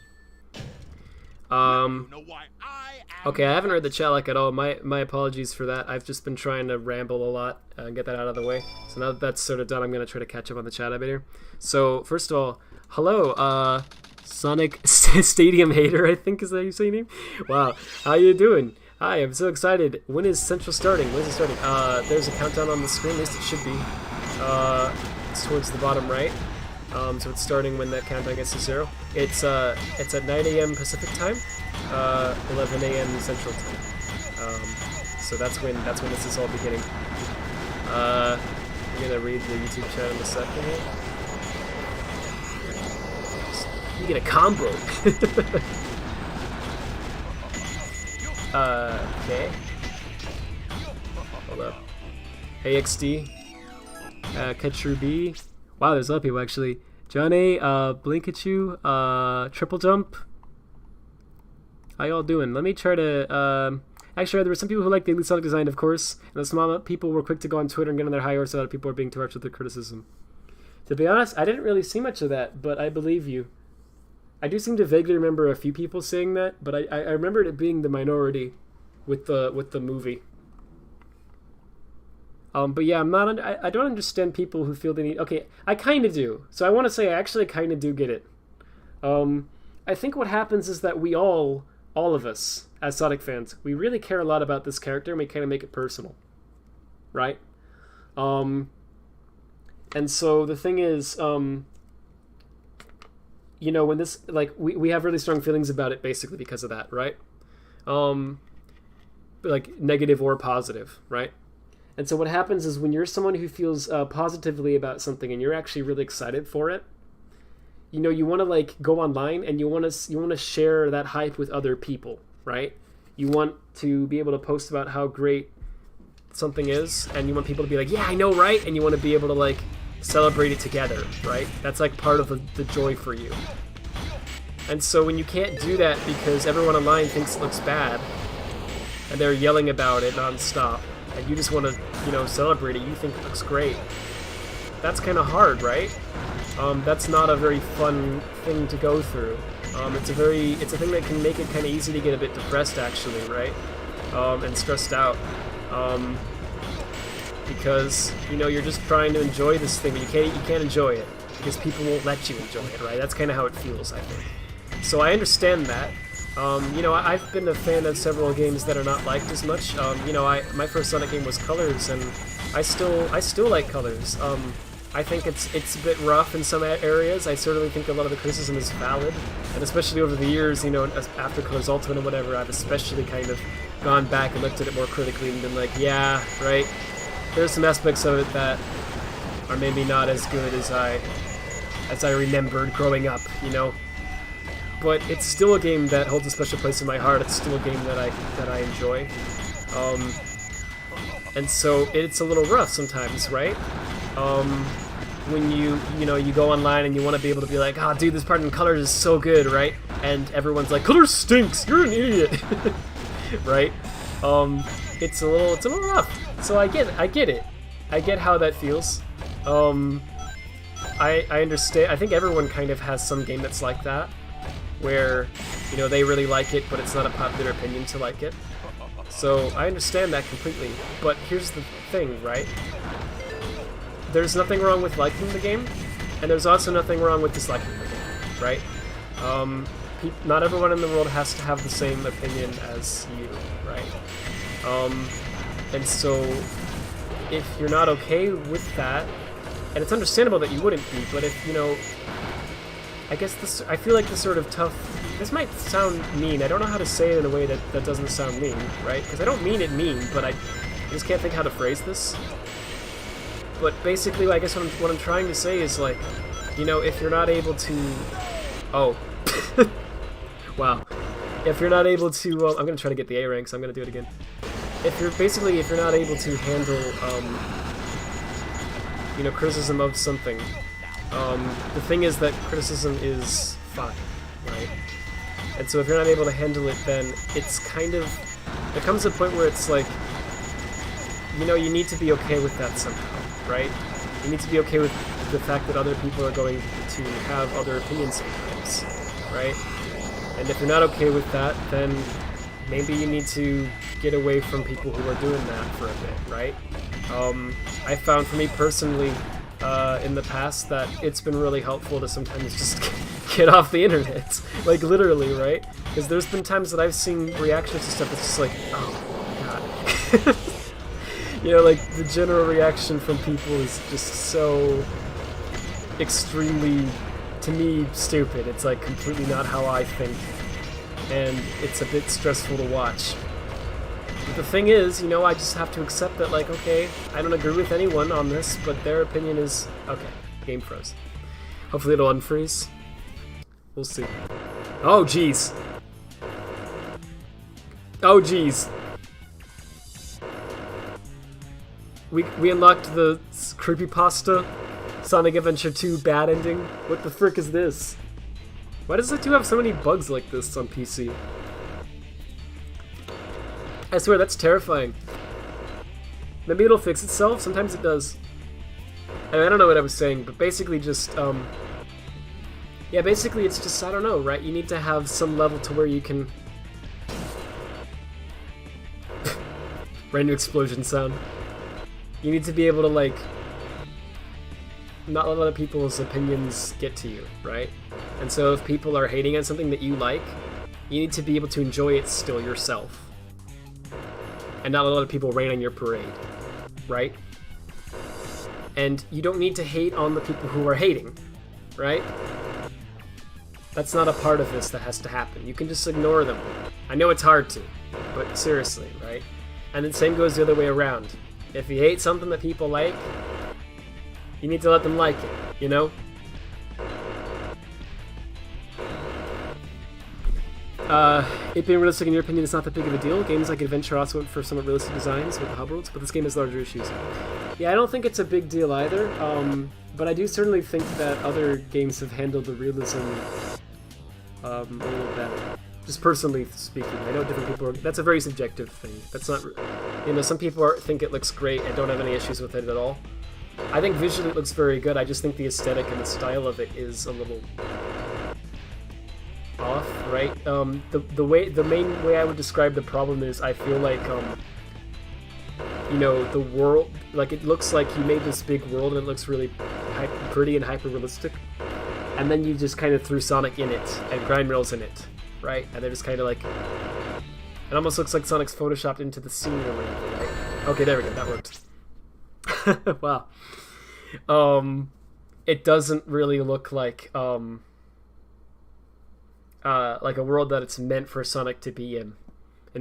Okay, I haven't read the chat like at all. My apologies for that. I've just been trying to ramble a lot and get that out of the way. So now that that's sort of done, I'm going to try to catch up on the chat a bit here. So first of all, hello, Sonic Stadium Hater, I think is that you say your name? Wow, how you doing? Hi, I'm so excited. When is Central starting? When is it starting? There's a countdown on the screen, at least it should be. It's towards the bottom right. So it's starting when that countdown gets to 0. It's at 9 a.m. Pacific time, 11 a.m. Central time. So that's when this is all beginning. I'm gonna read the YouTube chat in a second here. You get a combo. Okay. Hold up. AXD. Ketru B. Wow, there's a lot of people actually. John A, Blinkachu, Triple Jump. How y'all doing? Let me try to, actually, there were some people who liked the Sonic design, of course, and the small people were quick to go on Twitter and get on their high horse, so that people were being too harsh with their criticism. To be honest, I didn't really see much of that, but I believe you. I do seem to vaguely remember a few people saying that, but I remembered it being the minority with the movie. But yeah, I don't understand people who feel they need. Okay, I kind of do. So I want to say I actually kind of do get it. I think what happens is that we all of us, as Sonic fans, we really care a lot about this character, and we kind of make it personal, right? And so the thing is, when this, like, we have really strong feelings about it basically because of that, right? Like, negative or positive, right? And so what happens is when you're someone who feels positively about something and you're actually really excited for it, you want to, like, go online and you want to share that hype with other people, right? You want to be able to post about how great something is, and you want people to be like, yeah, I know, right? And you want to be able to, like, celebrate it together, right? That's, like, part of the joy for you. And so when you can't do that because everyone online thinks it looks bad, and they're yelling about it nonstop, and you just want to, celebrate it, you think it looks great, that's kind of hard, right? That's not a very fun thing to go through. It's a thing that can make it kind of easy to get a bit depressed, actually, right? And stressed out. Because, you're just trying to enjoy this thing, but you can't enjoy it, because people won't let you enjoy it, right? That's kind of how it feels, I think. So I understand that. I've been a fan of several games that are not liked as much. My first Sonic game was Colors, and I still like Colors. I think it's a bit rough in some areas. I certainly think a lot of the criticism is valid, and especially over the years, after Colors Ultimate and whatever, I've especially kind of gone back and looked at it more critically and been like, yeah, right, there's some aspects of it that are maybe not as good as I remembered growing up, But it's still a game that holds a special place in my heart. It's still a game that I enjoy. And so it's a little rough sometimes, right? When you go online and you want to be able to be like, oh, dude, this part in Colors is so good, right? And everyone's like, Colors stinks, you're an idiot, right? It's a little rough. So I get it. I get how that feels. I understand. I think everyone kind of has some game that's like that, where, they really like it, but it's not a popular opinion to like it. So I understand that completely. But here's the thing, right? There's nothing wrong with liking the game, and there's also nothing wrong with disliking the game, right? Not everyone in the world has to have the same opinion as you, right? And so if you're not okay with that, and it's understandable that you wouldn't be, but if, I guess I feel like this sort of tough, this might sound mean, I don't know how to say it in a way that doesn't sound mean, right? Because I don't mean it mean, but I just can't think how to phrase this. But basically, I guess what I'm trying to say is, like, if you're not able to... Oh. Wow. If you're not able to... I'm going to try to get the A rank, so I'm going to do it again. If you're not able to handle, criticism of something, the thing is that criticism is fine, right? And so if you're not able to handle it, then it's kind of... There comes a point where it's like, you need to be okay with that somehow, right? You need to be okay with the fact that other people are going to have other opinions sometimes, right? And if you're not okay with that, then maybe you need to get away from people who are doing that for a bit, right? I found for me personally, in the past, that it's been really helpful to sometimes just get off the internet, like, literally, right? Because there's been times that I've seen reactions to stuff that's just like, oh, God. Like, the general reaction from people is just so extremely, to me, stupid. It's, like, completely not how I think, and it's a bit stressful to watch. But the thing is, I just have to accept that, like, okay, I don't agree with anyone on this, but their opinion is, okay, game froze. Hopefully it'll unfreeze. We'll see. Oh, jeez. Oh, jeez. We unlocked the creepypasta Sonic Adventure 2 bad ending. What the frick is this? Why does it have so many bugs like this on PC? I swear, that's terrifying. Maybe it'll fix itself. Sometimes it does. I don't know what I was saying, but basically just, yeah, basically it's just, I don't know, right? You need to have some level to where you can... Random explosion sound. You need to be able to, like, not let other people's opinions get to you, right? And so if people are hating on something that you like, you need to be able to enjoy it still yourself. And not let other people rain on your parade, right? And you don't need to hate on the people who are hating, right? That's not a part of this that has to happen. You can just ignore them. I know it's hard to, but seriously, right? And the same goes the other way around. If you hate something that people like, you need to let them like it, you know? It being realistic, in your opinion, is not that big of a deal. Games like Adventure also went for somewhat realistic designs with the hub worlds, but this game has larger issues. Yeah, I don't think it's a big deal either, but I do certainly think that other games have handled the realism a little better. Just personally speaking, I know different people that's a very subjective thing. That's not, some people think it looks great and don't have any issues with it at all. I think visually it looks very good. I just think the aesthetic and the style of it is a little off, right? The main way I would describe the problem is I feel like the world, like, it looks like you made this big world and it looks really pretty and hyper realistic, and then you just kind of threw Sonic in it and grind rails in it, right? And they're just kind of like, it almost looks like Sonic's photoshopped into the scene or whatever, right? Okay, there we go, that worked. Wow. It doesn't really look like a world that it's meant for Sonic to be in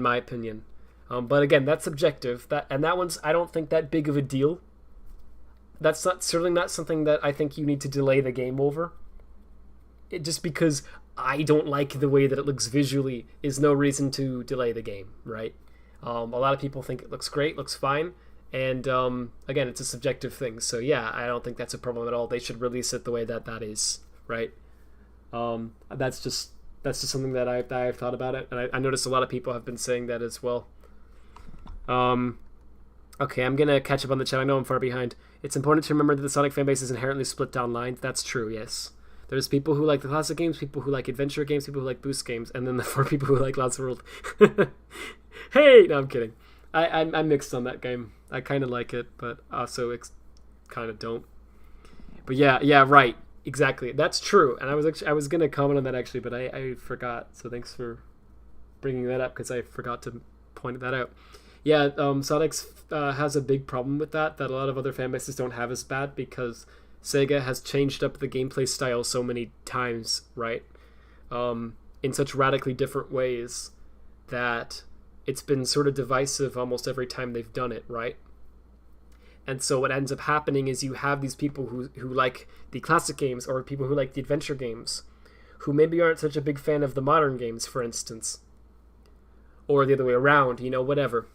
my opinion. But again, that's subjective. That one's, I don't think, that big of a deal. That's certainly not something that I think you need to delay the game over. Just because I don't like the way that it looks visually is no reason to delay the game, right? A lot of people think it looks great, looks fine, and again, it's a subjective thing. So yeah, I don't think that's a problem at all. They should release it the way that is, right? That's just something that I've thought about it, and I noticed a lot of people have been saying that as well. Okay, I'm gonna catch up on the chat. I know I'm far behind. It's important to remember that the Sonic fanbase is inherently split down lines. That's true, yes. There's people who like the classic games, people who like adventure games, people who like boost games, and then the 4 people who like Lost World. Hey! No, I'm kidding. I'm mixed on that game. I kind of like it, but also kind of don't. But yeah, right. Exactly. That's true. And I was gonna comment on that actually, but I forgot. So thanks for bringing that up, because I forgot to point that out. Yeah, Sonic's has a big problem with that a lot of other fan bases don't have as bad, because Sega has changed up the gameplay style so many times, right? In such radically different ways that it's been sort of divisive almost every time they've done it, right? And so what ends up happening is you have these people who like the classic games, or people who like the adventure games, who maybe aren't such a big fan of the modern games, for instance. Or the other way around, whatever.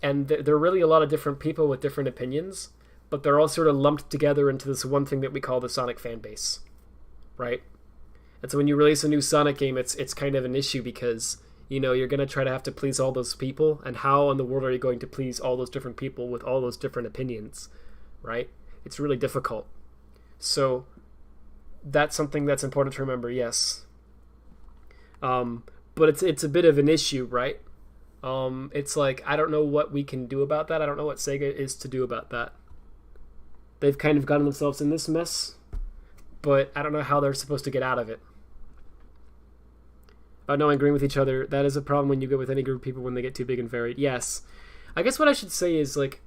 And there are really a lot of different people with different opinions, but they're all sort of lumped together into this one thing that we call the Sonic fan base, right? And so when you release a new Sonic game, it's kind of an issue, because you're going to try to have to please all those people, and how in the world are you going to please all those different people with all those different opinions, right? It's really difficult. So that's something that's important to remember, yes. But it's a bit of an issue, right? It's like, I don't know what we can do about that. I don't know what Sega is to do about that. They've kind of gotten themselves in this mess, but I don't know how they're supposed to get out of it. About not agreeing with each other, that is a problem when you go with any group of people when they get too big and varied. Yes. I guess what I should say is, like,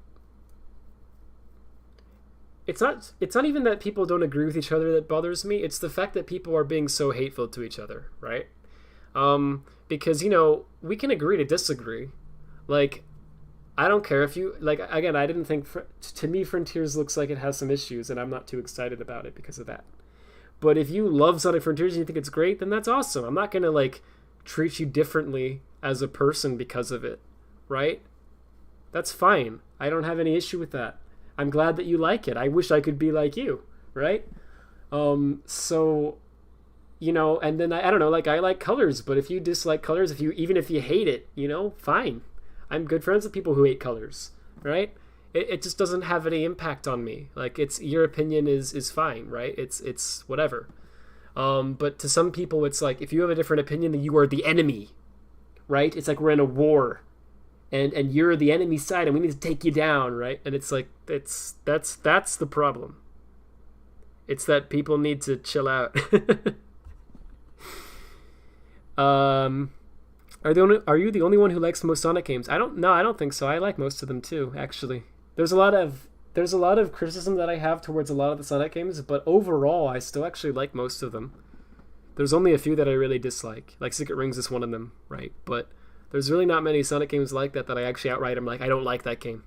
it's not even that people don't agree with each other that bothers me. It's the fact that people are being so hateful to each other, right? Because, we can agree to disagree. Like, I don't care if you, like, again, I didn't think, to me, Frontiers looks like it has some issues, and I'm not too excited about it because of that. But if you love Sonic Frontiers and you think it's great, then that's awesome. I'm not going to, like, treat you differently as a person because of it, right? That's fine. I don't have any issue with that. I'm glad that you like it. I wish I could be like you, right? So, and then I don't know, like, I like colors, but if you dislike colors, even if you hate it, fine. I'm good friends with people who hate colors, right? It just doesn't have any impact on me. Like, your opinion is fine, right? It's whatever. But to some people, it's like, if you have a different opinion, then you are the enemy, right? It's like we're in a war, and you're the enemy side, and we need to take you down, right? And it's like, that's the problem. It's that people need to chill out. Are you the only one who likes most Sonic games? I don't think so. I like most of them too, actually. There's a lot of criticism that I have towards a lot of the Sonic games, but overall I still actually like most of them. There's only a few that I really dislike. Like Secret Rings is one of them, right? But there's really not many Sonic games like that I actually outright am like, I don't like that game.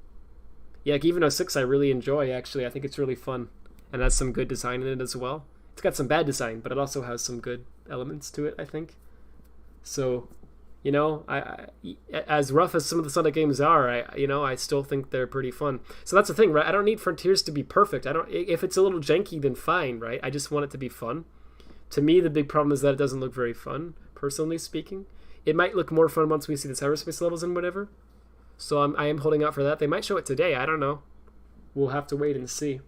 Yeah, like even 06 I really enjoy, actually. I think it's really fun. And has some good design in it as well. It's got some bad design, but it also has some good elements to it, I think. So, you know, I as rough as some of the Sonic games are, I still think they're pretty fun. So that's the thing, right? I don't need Frontiers to be perfect. If it's a little janky, then fine, right? I just want it to be fun. To me, the big problem is that it doesn't look very fun, personally speaking. It might look more fun once we see the cyberspace levels and whatever. So I am holding out for that. They might show it today. I don't know. We'll have to wait and see.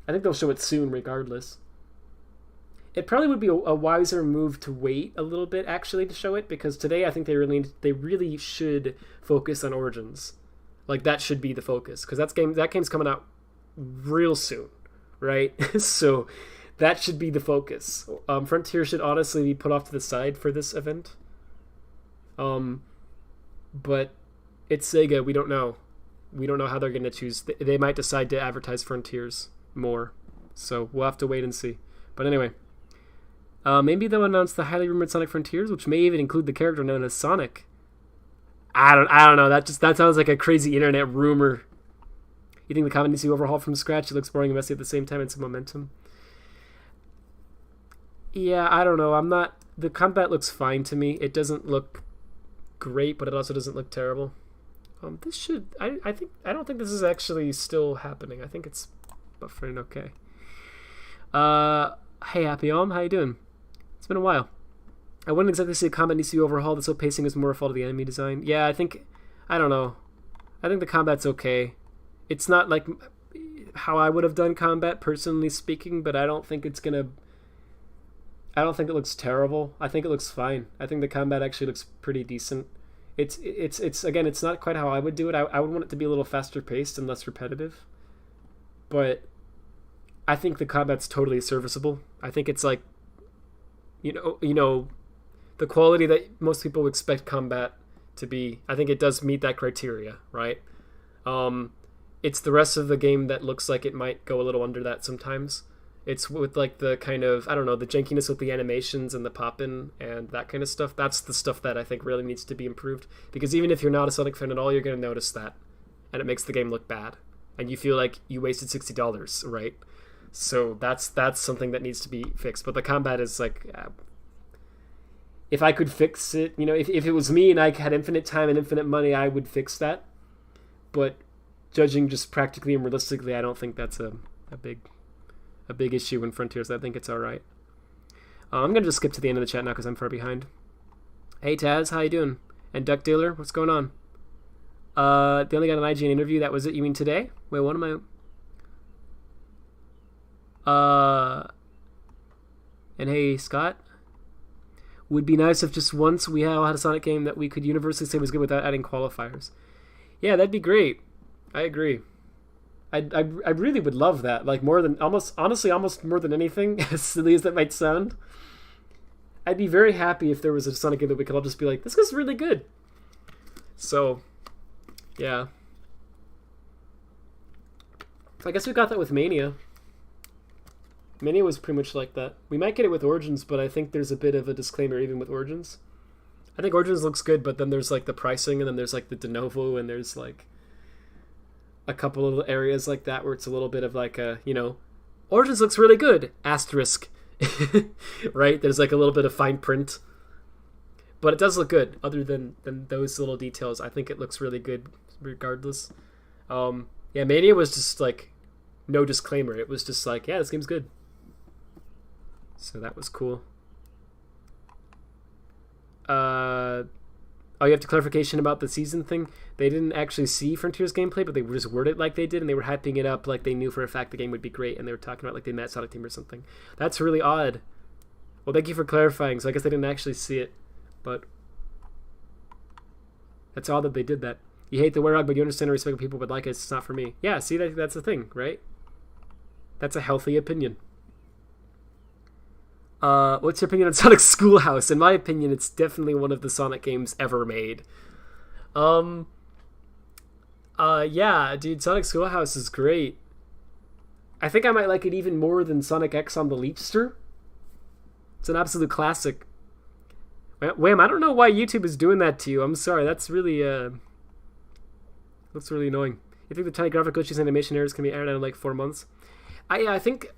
I think they'll show it soon, regardless. It probably would be a wiser move to wait a little bit, actually, to show it, because today I think they really should focus on Origins. Like, that should be the focus, because that game's coming out real soon, right? So that should be the focus. Frontier should honestly be put off to the side for this event. But it's Sega. We don't know. We don't know how they're going to choose. They might decide to advertise Frontiers more. So we'll have to wait and see. But anyway, maybe they'll announce the highly rumored Sonic Frontiers, which may even include the character known as Sonic. I don't know. That sounds like a crazy internet rumor. You think the combat needs to be overhauled from scratch? It looks boring and messy at the same time. It's some momentum. Yeah, I don't know. The combat looks fine to me. It doesn't look great, but it also doesn't look terrible. This should. I don't think this is actually still happening. I think it's buffering okay. Hey, Happy Om, how you doing? It's been a while. I wouldn't exactly say combat needs to be overhauled. The slow pacing is more a fault of the enemy design. Yeah, I don't know. I think the combat's okay. It's not like how I would have done combat, personally speaking, but I don't think it looks terrible. I think it looks fine. I think the combat actually looks pretty decent. It's again, it's not quite how I would do it. I would want it to be a little faster paced and less repetitive. But I think the combat's totally serviceable. I think it's like, you know, the quality that most people expect combat to be. I think it does meet that criteria, right? It's the rest of the game that looks like it might go a little under that sometimes. It's with like the kind of, I don't know, the jankiness with the animations and the pop-in and that kind of stuff. That's the stuff that I think really needs to be improved. Because even if you're not a Sonic fan at all, you're going to notice that. And it makes the game look bad. And you feel like you wasted $60, right? So that's something that needs to be fixed. But the combat is like, if I could fix it, you know, if it was me and I had infinite time and infinite money, I would fix that. But judging just practically and realistically, I don't think that's a big issue in Frontiers. I think it's all right. I'm gonna just skip to the end of the chat now because I'm far behind. Hey Taz, how you doing? And Duck Dealer, what's going on? They only got an IGN interview. That was it. You mean today? Wait, what am I? And hey Scott, would be nice if just once we all had a Sonic game that we could universally say was good without adding qualifiers. Yeah, that'd be great. I agree. I really would love that. Like almost more than anything, as silly as that might sound. I'd be very happy if there was a Sonic game that we could all just be like, this is really good. So, yeah. I guess we got that with Mania. Mania was pretty much like that. We might get it with Origins, but I think there's a bit of a disclaimer even with Origins. I think Origins looks good, but then there's like the pricing, and then there's like the de novo, and there's like a couple of areas like that where it's a little bit of like a, you know, Origins looks really good, asterisk. Right? There's like a little bit of fine print. But it does look good, other than those little details. I think it looks really good regardless. Yeah, Mania was just like no disclaimer. It was just like, yeah, this game's good. So that was cool. Oh, you have to clarification about the season thing. They didn't actually see Frontiers gameplay, but they just worded it like they did, and they were hyping it up like they knew for a fact the game would be great, and they were talking about like they met Sonic Team or something. That's really odd. Well, thank you for clarifying. So I guess they didn't actually see it, but that's odd that they did that. You hate the Werewolf, but you understand and respect people would like it. It's not for me. Yeah, see, that's the thing, right? That's a healthy opinion. What's your opinion on Sonic Schoolhouse? In my opinion, it's definitely one of the Sonic games ever made. Yeah, dude, Sonic Schoolhouse is great. I think I might like it even more than Sonic X on the Leapster. It's an absolute classic. Wham, I don't know why YouTube is doing that to you. I'm sorry, that's really annoying. You think the tiny graphic glitches and animation errors can be aired out in like 4 months? I think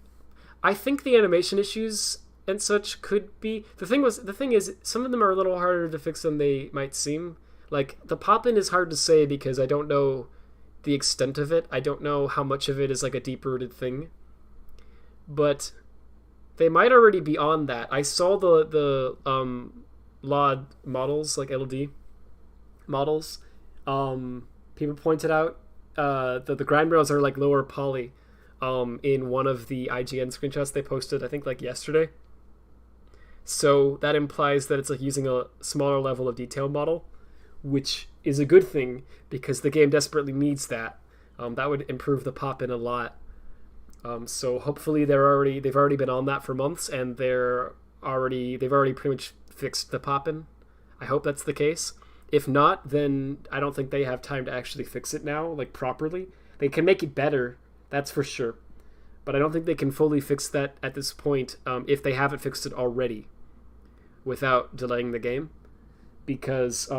the animation issues and such could be. The thing is, some of them are a little harder to fix than they might seem. Like, the pop-in is hard to say because I don't know the extent of it. I don't know how much of it is like a deep-rooted thing. But they might already be on that. I saw the LOD models, like LD models. People pointed out that the grind rails are like lower poly in one of the IGN screenshots they posted, I think like yesterday. So that implies that it's like using a smaller level of detail model, which is a good thing because the game desperately needs that. That would improve the pop-in a lot. So hopefully they've already been on that for months, and they've already pretty much fixed the pop-in. I hope that's the case. If not, then I don't think they have time to actually fix it now, like properly. They can make it better, that's for sure. But I don't think they can fully fix that at this point if they haven't fixed it already without delaying the game. Because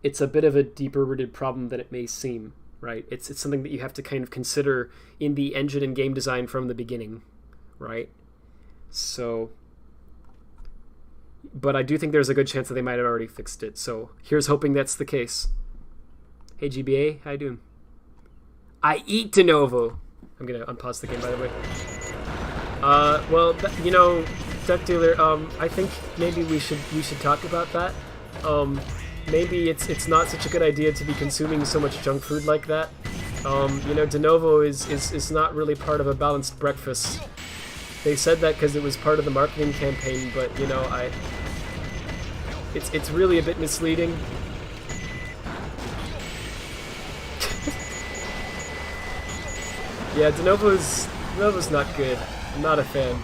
it's a bit of a deeper-rooted problem than it may seem, right? It's something that you have to kind of consider in the engine and game design from the beginning, right? So, but I do think there's a good chance that they might have already fixed it. So here's hoping that's the case. Hey GBA, how you doing? I eat de novo. I'm gonna unpause the game, by the way. Well, you know, Duck Dealer, I think maybe we should talk about that. Maybe it's not such a good idea to be consuming so much junk food like that. You know, de novo is not really part of a balanced breakfast. They said that because it was part of the marketing campaign, but you know, it's really a bit misleading. Yeah, de novo's not good. I'm not a fan.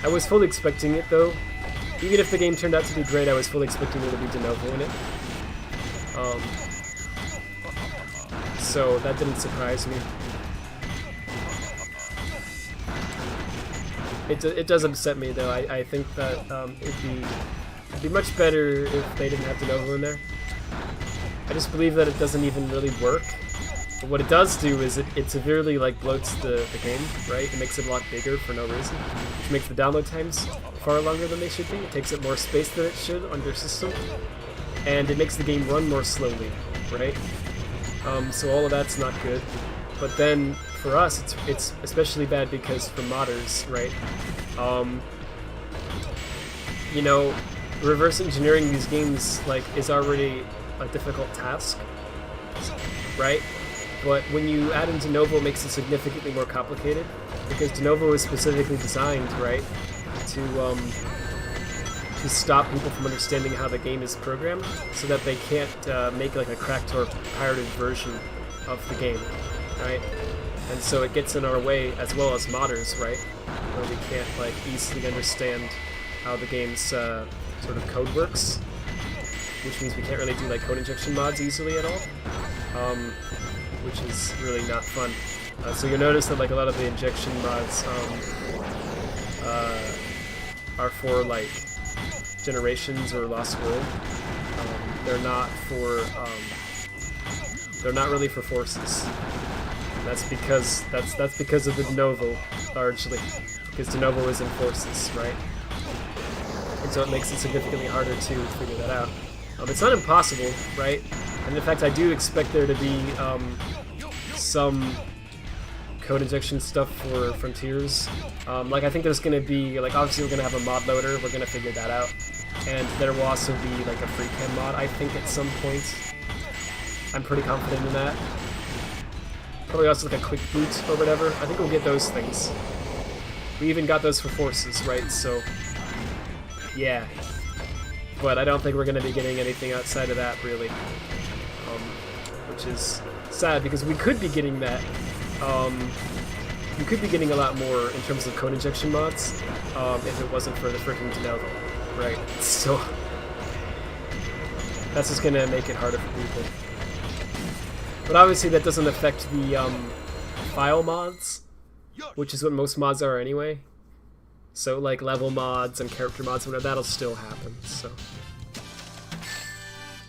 I was fully expecting it though. Even if the game turned out to be great, I was fully expecting there to be de novo in it. So that didn't surprise me. It does upset me though. I think that it'd be much better if they didn't have de novo in there. I just believe that it doesn't even really work. But what it does do is it severely like bloats the game, right? It makes it a lot bigger for no reason, which makes the download times far longer than they should be. It takes up more space than it should on your system, and it makes the game run more slowly, right? So all of that's not good. But then for us, it's especially bad because for modders, right? You know, reverse engineering these games like is already a difficult task, right? But when you add in de novo, it makes it significantly more complicated because de novo is specifically designed, right, to stop people from understanding how the game is programmed, so that they can't make like a cracked or pirated version of the game, right? And so it gets in our way as well as modders, right, where we can't like easily understand how the game's sort of code works, which means we can't really do like code injection mods easily at all. Which is really not fun. So you'll notice that like a lot of the injection mods are for like Generations or Lost World. They're not really for Forces. That's because of the de novo, largely, because de novo is in Forces, right? And so it makes it significantly harder to figure that out. It's not impossible, right? And in fact, I do expect there to be some code injection stuff for Frontiers. Like, I think there's going to be, like, obviously we're going to have a mod loader, we're going to figure that out. And there will also be, like, a free cam mod, I think, at some point. I'm pretty confident in that. Probably also, like, a quick boot or whatever. I think we'll get those things. We even got those for Forces, right? So, yeah. But I don't think we're going to be getting anything outside of that, really. Which is sad, because we could be getting that you could be getting a lot more in terms of code injection mods if it wasn't for the freaking de novo, right? So that's just gonna make it harder for people. But obviously that doesn't affect the file mods, which is what most mods are anyway. So like level mods and character mods, whatever, that'll still happen. So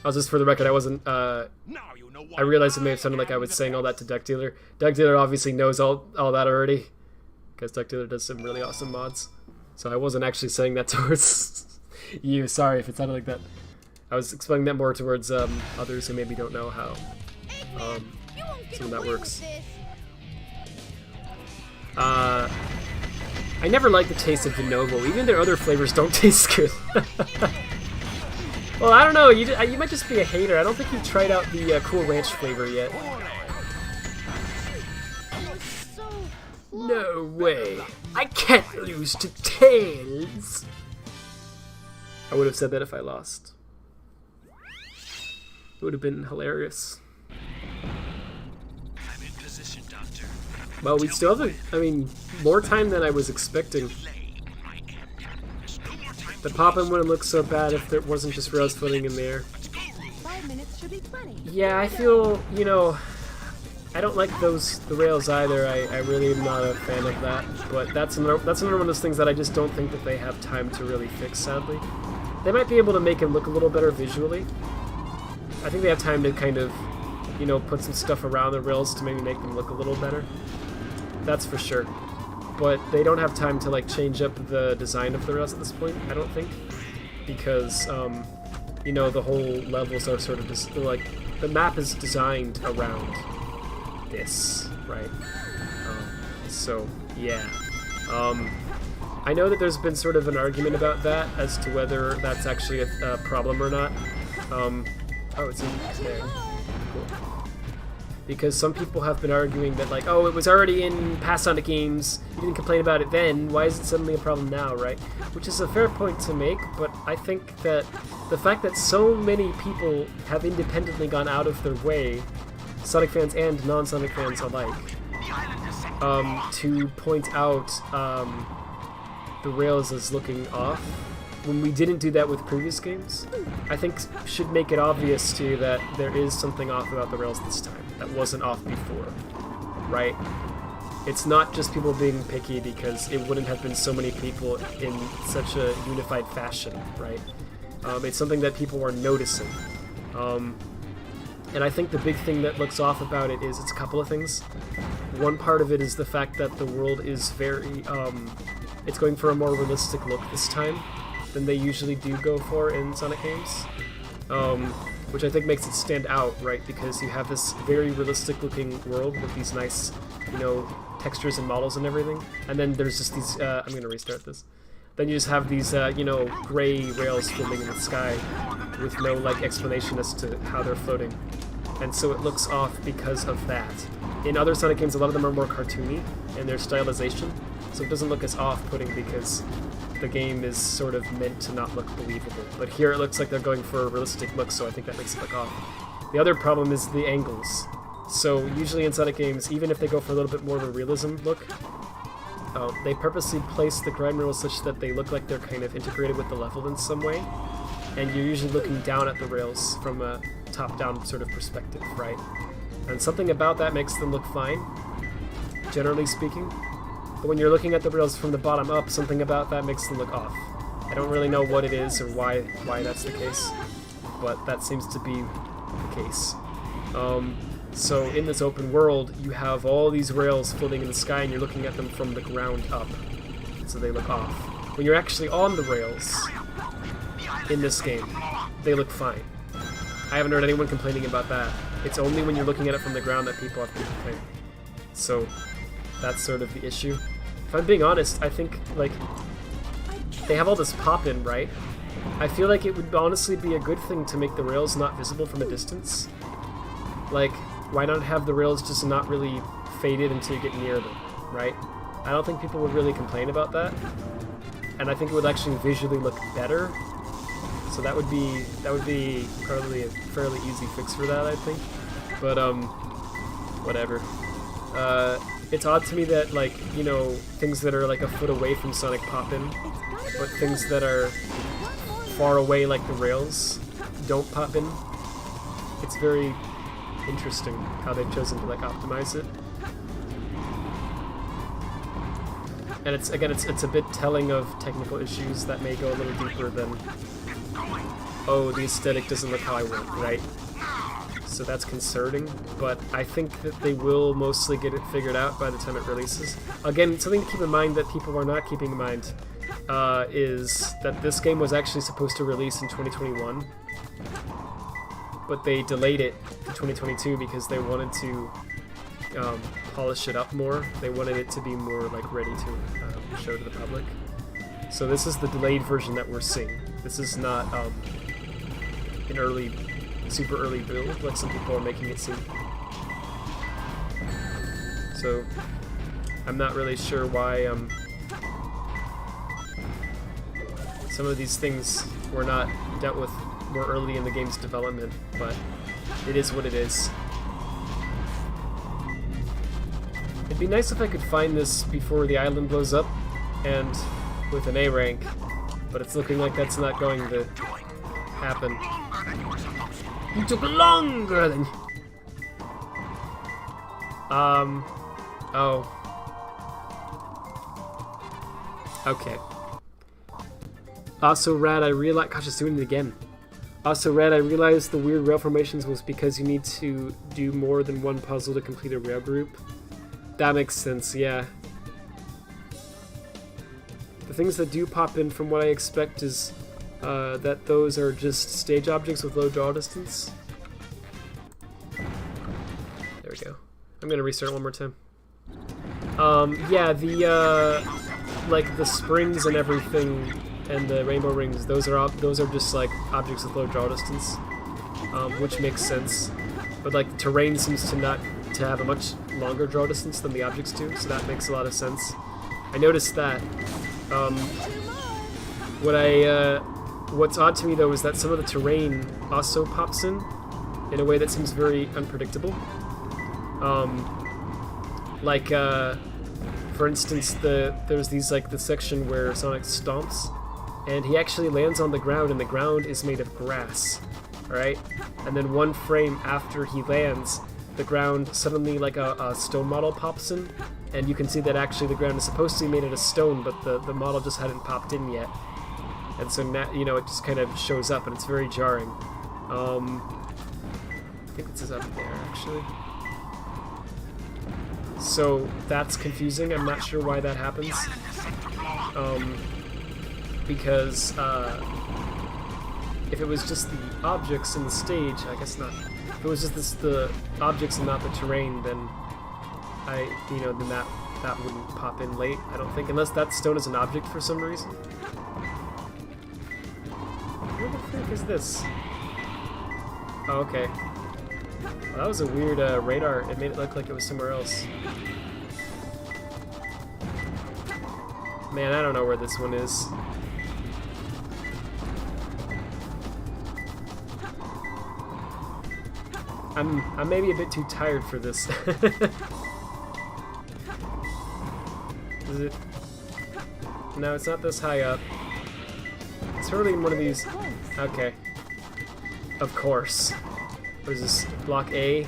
I was just, for the record, I wasn't. I realized it may have sounded like I was saying all that to Duck Dealer. Duck Dealer obviously knows all that already, because Duck Dealer does some really awesome mods. So I wasn't actually saying that towards you. Sorry if it sounded like that. I was explaining that more towards others who maybe don't know how some of that works. I never liked the taste of de novo. Even their other flavors don't taste good. Well, I don't know. You might just be a hater. I don't think you've tried out the Cool Ranch flavor yet. No way. I can't lose to Tails. I would have said that if I lost. It would have been hilarious. I'm in position, Doctor. Well, we still have, I mean, more time than I was expecting. The pop-in wouldn't look so bad if there wasn't just rails floating in the air. 5 minutes should be plenty. Yeah, I feel, you know, I don't like the rails either. I really am not a fan of that. But that's another one of those things that I just don't think that they have time to really fix, sadly. They might be able to make it look a little better visually. I think they have time to kind of, you know, put some stuff around the rails to maybe make them look a little better. That's for sure. But they don't have time to like change up the design of the rails at this point, I don't think, because you know, the whole levels are sort of just like, the map is designed around this, right? So yeah, I know that there's been sort of an argument about that as to whether that's actually a problem or not. Oh, it's in there. Cool. Because some people have been arguing that, like, oh, it was already in past Sonic games, you didn't complain about it then, why is it suddenly a problem now, right? Which is a fair point to make, but I think that the fact that so many people have independently gone out of their way, Sonic fans and non-Sonic fans alike, to point out the rails as looking off, when we didn't do that with previous games, I think should make it obvious to you that there is something off about the rails this time that wasn't off before, right? It's not just people being picky because it wouldn't have been so many people in such a unified fashion, right? It's something that people are noticing. And I think the big thing that looks off about it is, it's a couple of things. One part of it is the fact that the world is very, it's going for a more realistic look this time than they usually do go for in Sonic games, which I think makes it stand out, right? Because you have this very realistic-looking world with these nice, you know, textures and models and everything, and then there's just these. I'm gonna restart this. Then you just have these, you know, gray rails floating in the sky with no like explanation as to how they're floating, and so it looks off because of that. In other Sonic games, a lot of them are more cartoony in their stylization, so it doesn't look as off-putting because the game is sort of meant to not look believable. But here it looks like they're going for a realistic look, so I think that makes it look off. The other problem is the angles. So usually in Sonic games, even if they go for a little bit more of a realism look, they purposely place the grind rails such that they look like they're kind of integrated with the level in some way, and you're usually looking down at the rails from a top-down sort of perspective, right? And something about that makes them look fine, generally speaking. But when you're looking at the rails from the bottom up, something about that makes them look off. I don't really know what it is or why that's the case, but that seems to be the case. So in this open world, you have all these rails floating in the sky and you're looking at them from the ground up, so they look off. When you're actually on the rails in this game, they look fine. I haven't heard anyone complaining about that. It's only when you're looking at it from the ground that people have to complain. So that's sort of the issue. If I'm being honest, I think, like, they have all this pop-in, right? I feel like it would honestly be a good thing to make the rails not visible from a distance. Like, why not have the rails just not really faded until you get near them, right? I don't think people would really complain about that. And I think it would actually visually look better. So that would be probably a fairly easy fix for that, I think. But, whatever. it's odd to me that, like, you know, things that are like a foot away from Sonic pop in, but things that are far away, like the rails, don't pop in. It's very interesting how they've chosen to like optimize it. And it's a bit telling of technical issues that may go a little deeper than, oh, the aesthetic doesn't look how I want, right? So that's concerning, but I think that they will mostly get it figured out by the time it releases. Again, something to keep in mind that people are not keeping in mind is that this game was actually supposed to release in 2021, but they delayed it to 2022 because they wanted to polish it up more. They wanted it to be more like ready to show to the public. So this is the delayed version that we're seeing. This is not an early, super early build like some people are making it seem. So I'm not really sure why some of these things were not dealt with more early in the game's development, but it is what it is. It'd be nice if I could find this before the island blows up and with an A rank, but it's looking like that's not going to happen. You took longer than... Oh. Okay. Also, Rad, I realized... Gosh, it's doing it again. Also, Rad, I realized the weird rail formations was because you need to do more than one puzzle to complete a rail group. That makes sense, yeah. The things that do pop in from what I expect is that those are just stage objects with low draw distance. There we go. I'm gonna restart one more time. Yeah, the like the springs and everything and the rainbow rings, those are just like objects with low draw distance, which makes sense. But like the terrain seems to have a much longer draw distance than the objects do, so that makes a lot of sense. I noticed that. What's odd to me though is that some of the terrain also pops in a way that seems very unpredictable. For instance, there's the section where Sonic stomps, and he actually lands on the ground, and the ground is made of grass, alright? And then one frame after he lands, the ground suddenly, like a stone model pops in, and you can see that actually the ground is supposed to be made out of stone, but the model just hadn't popped in yet. And so now, you know, it just kind of shows up, and it's very jarring. I think this is up there, actually. So that's confusing. I'm not sure why that happens. Because if it was just the objects in the stage, I guess not. If it was just the objects and not the terrain, then then that wouldn't pop in late, I don't think, unless that stone is an object for some reason. Where the frick is this? Oh, okay. Well, that was a weird radar. It made it look like it was somewhere else. Man, I don't know where this one is. I'm maybe a bit too tired for this. Is it? No, it's not this high up. It's probably in one of these. Okay. Of course. What is this? Block A?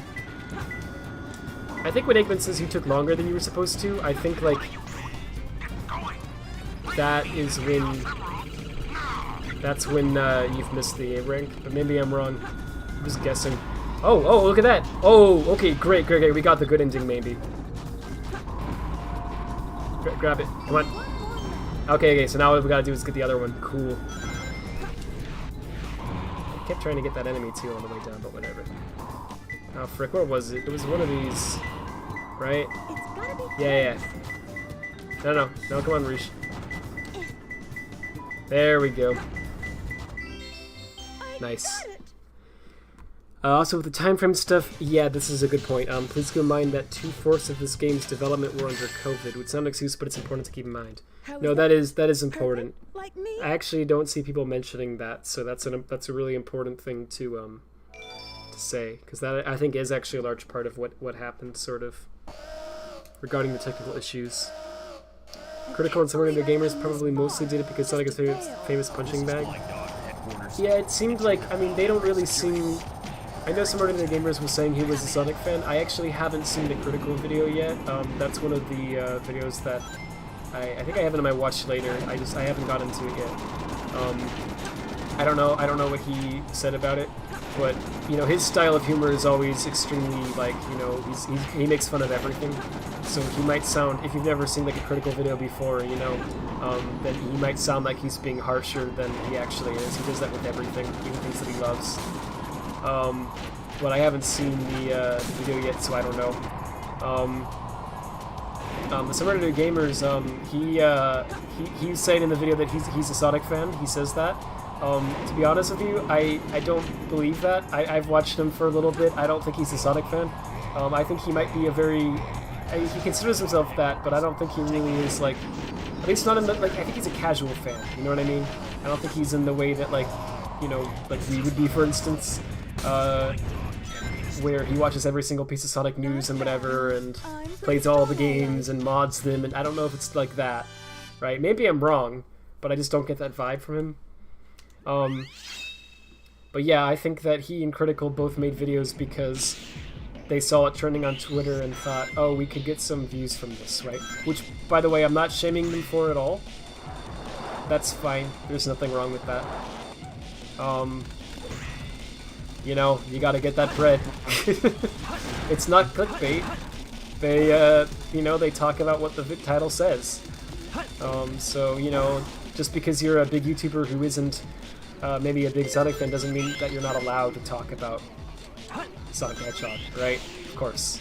I think when Eggman says you took longer than you were supposed to, I think, like, that is when... That's when you've missed the A rank. But maybe I'm wrong. I'm just guessing. Oh, look at that! Oh, okay, great. We got the good ending, maybe. Grab it. Come on. Okay, so now what we gotta do is get the other one. Cool. I kept trying to get that enemy, too, on the way down, but whatever. Oh, frick, where was it? It was one of these, right? Yeah. No, come on, Rish. There we go. Nice. Also, with the time frame stuff, yeah, this is a good point. Please keep in mind that 2/4 of this game's development were under COVID. It's not an excuse, but it's important to keep in mind. No, that is important. Like me? I actually don't see people mentioning that, so that's a really important thing to say, because that, I think, is actually a large part of what happened, sort of. regarding the technical issues. Critical and some of the gamers probably mostly did it because Sonic is famous punching bag. Yeah, it seemed like, I mean, they don't really seem... I know some of the gamers was saying he was a Sonic fan. I actually haven't seen the Critical video yet. That's one of the videos that I think I have it in my watch later. I haven't got into it yet. I don't know what he said about it, but you know, his style of humor is always extremely like, you know, he makes fun of everything. So he might sound, if you've never seen like a Critical video before, you know, then he might sound like he's being harsher than he actually is. He does that with everything, even things that he loves. But I haven't seen the video yet, so I don't know. The Subreddit Gamers, he's saying in the video that he's a Sonic fan. He says that. To be honest with you, I don't believe that. I've watched him for a little bit. I don't think he's a Sonic fan. I think he might be a very... he considers himself that, but I don't think he really is, like... At least not in the... Like, I think he's a casual fan, you know what I mean? I don't think he's in the way that, like, you know, like we would be, for instance, where he watches every single piece of Sonic news and whatever, and plays all the games and mods them, and I don't know if it's like that, right? Maybe I'm wrong, but I just don't get that vibe from him. But yeah, I think that he and Critical both made videos because they saw it trending on Twitter and thought, oh, we could get some views from this, right? Which, by the way, I'm not shaming them for at all. That's fine. There's nothing wrong with that. You know, you gotta get that bread. It's not clickbait. They, you know, they talk about what the title says. So, you know, just because you're a big YouTuber who isn't maybe a big Sonic fan doesn't mean that you're not allowed to talk about Sonic the Hedgehog, right? Of course.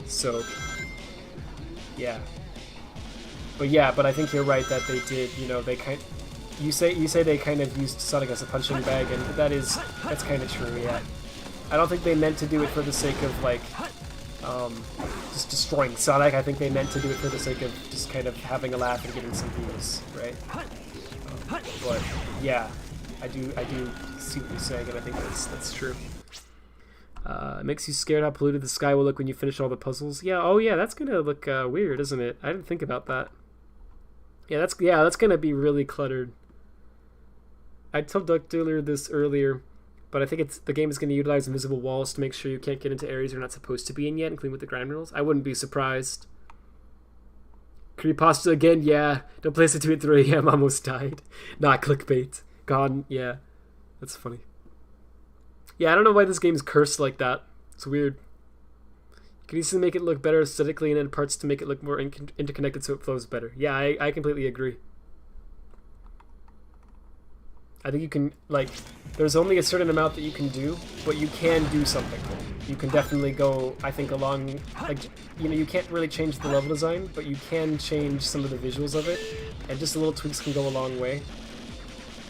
So, yeah. But I think you're right that they did, you know, they you say they kind of used Sonic as a punching bag, and that's kind of true, yeah. I don't think they meant to do it for the sake of, like, just destroying Sonic. I think they meant to do it for the sake of just kind of having a laugh and getting some views, right? But, yeah, I do see what you're saying, and I think that's true. It makes you scared how polluted the sky will look when you finish all the puzzles. Yeah, oh yeah, that's gonna look weird, isn't it? I didn't think about that. Yeah, that's gonna be really cluttered. I told Duck Dealer this earlier, but I think the game is going to utilize invisible walls to make sure you can't get into areas you're not supposed to be in yet, including with the grind rules. I wouldn't be surprised. Creepypasta again, yeah. Don't place it 2 at 3 a.m. Almost died. Not clickbait. Gone, yeah. That's funny. Yeah, I don't know why this game's cursed like that. It's weird. You can easily make it look better aesthetically and add parts to make it look more interconnected so it flows better. Yeah, I completely agree. I think you can, like, there's only a certain amount that you can do, but you can do something. You can definitely go, I think, along, like, you know, you can't really change the level design, but you can change some of the visuals of it, and just little tweaks can go a long way.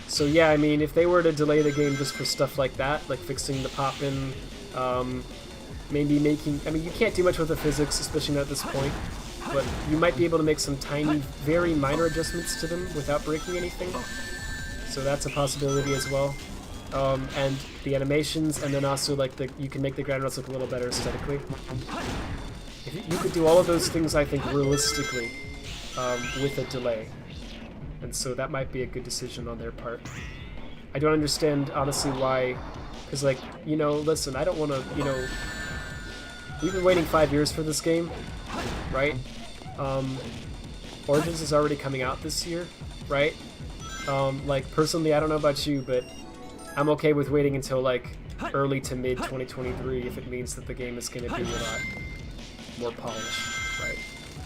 So yeah, I mean, if they were to delay the game just for stuff like that, like fixing the pop-in, maybe making, I mean, you can't do much with the physics, especially not at this point, but you might be able to make some tiny, very minor adjustments to them without breaking anything. So that's a possibility as well. And the animations, and then also like you can make the ground runs look a little better aesthetically. You could do all of those things, I think, realistically, with a delay. And so that might be a good decision on their part. I don't understand, honestly, why, because, like, you know, listen, I don't want to, you know, we've been waiting 5 years for this game, right? Origins is already coming out this year, right? Like, personally, I don't know about you, but I'm okay with waiting until, like, early to mid 2023 if it means that the game is going to be a lot more polished, right?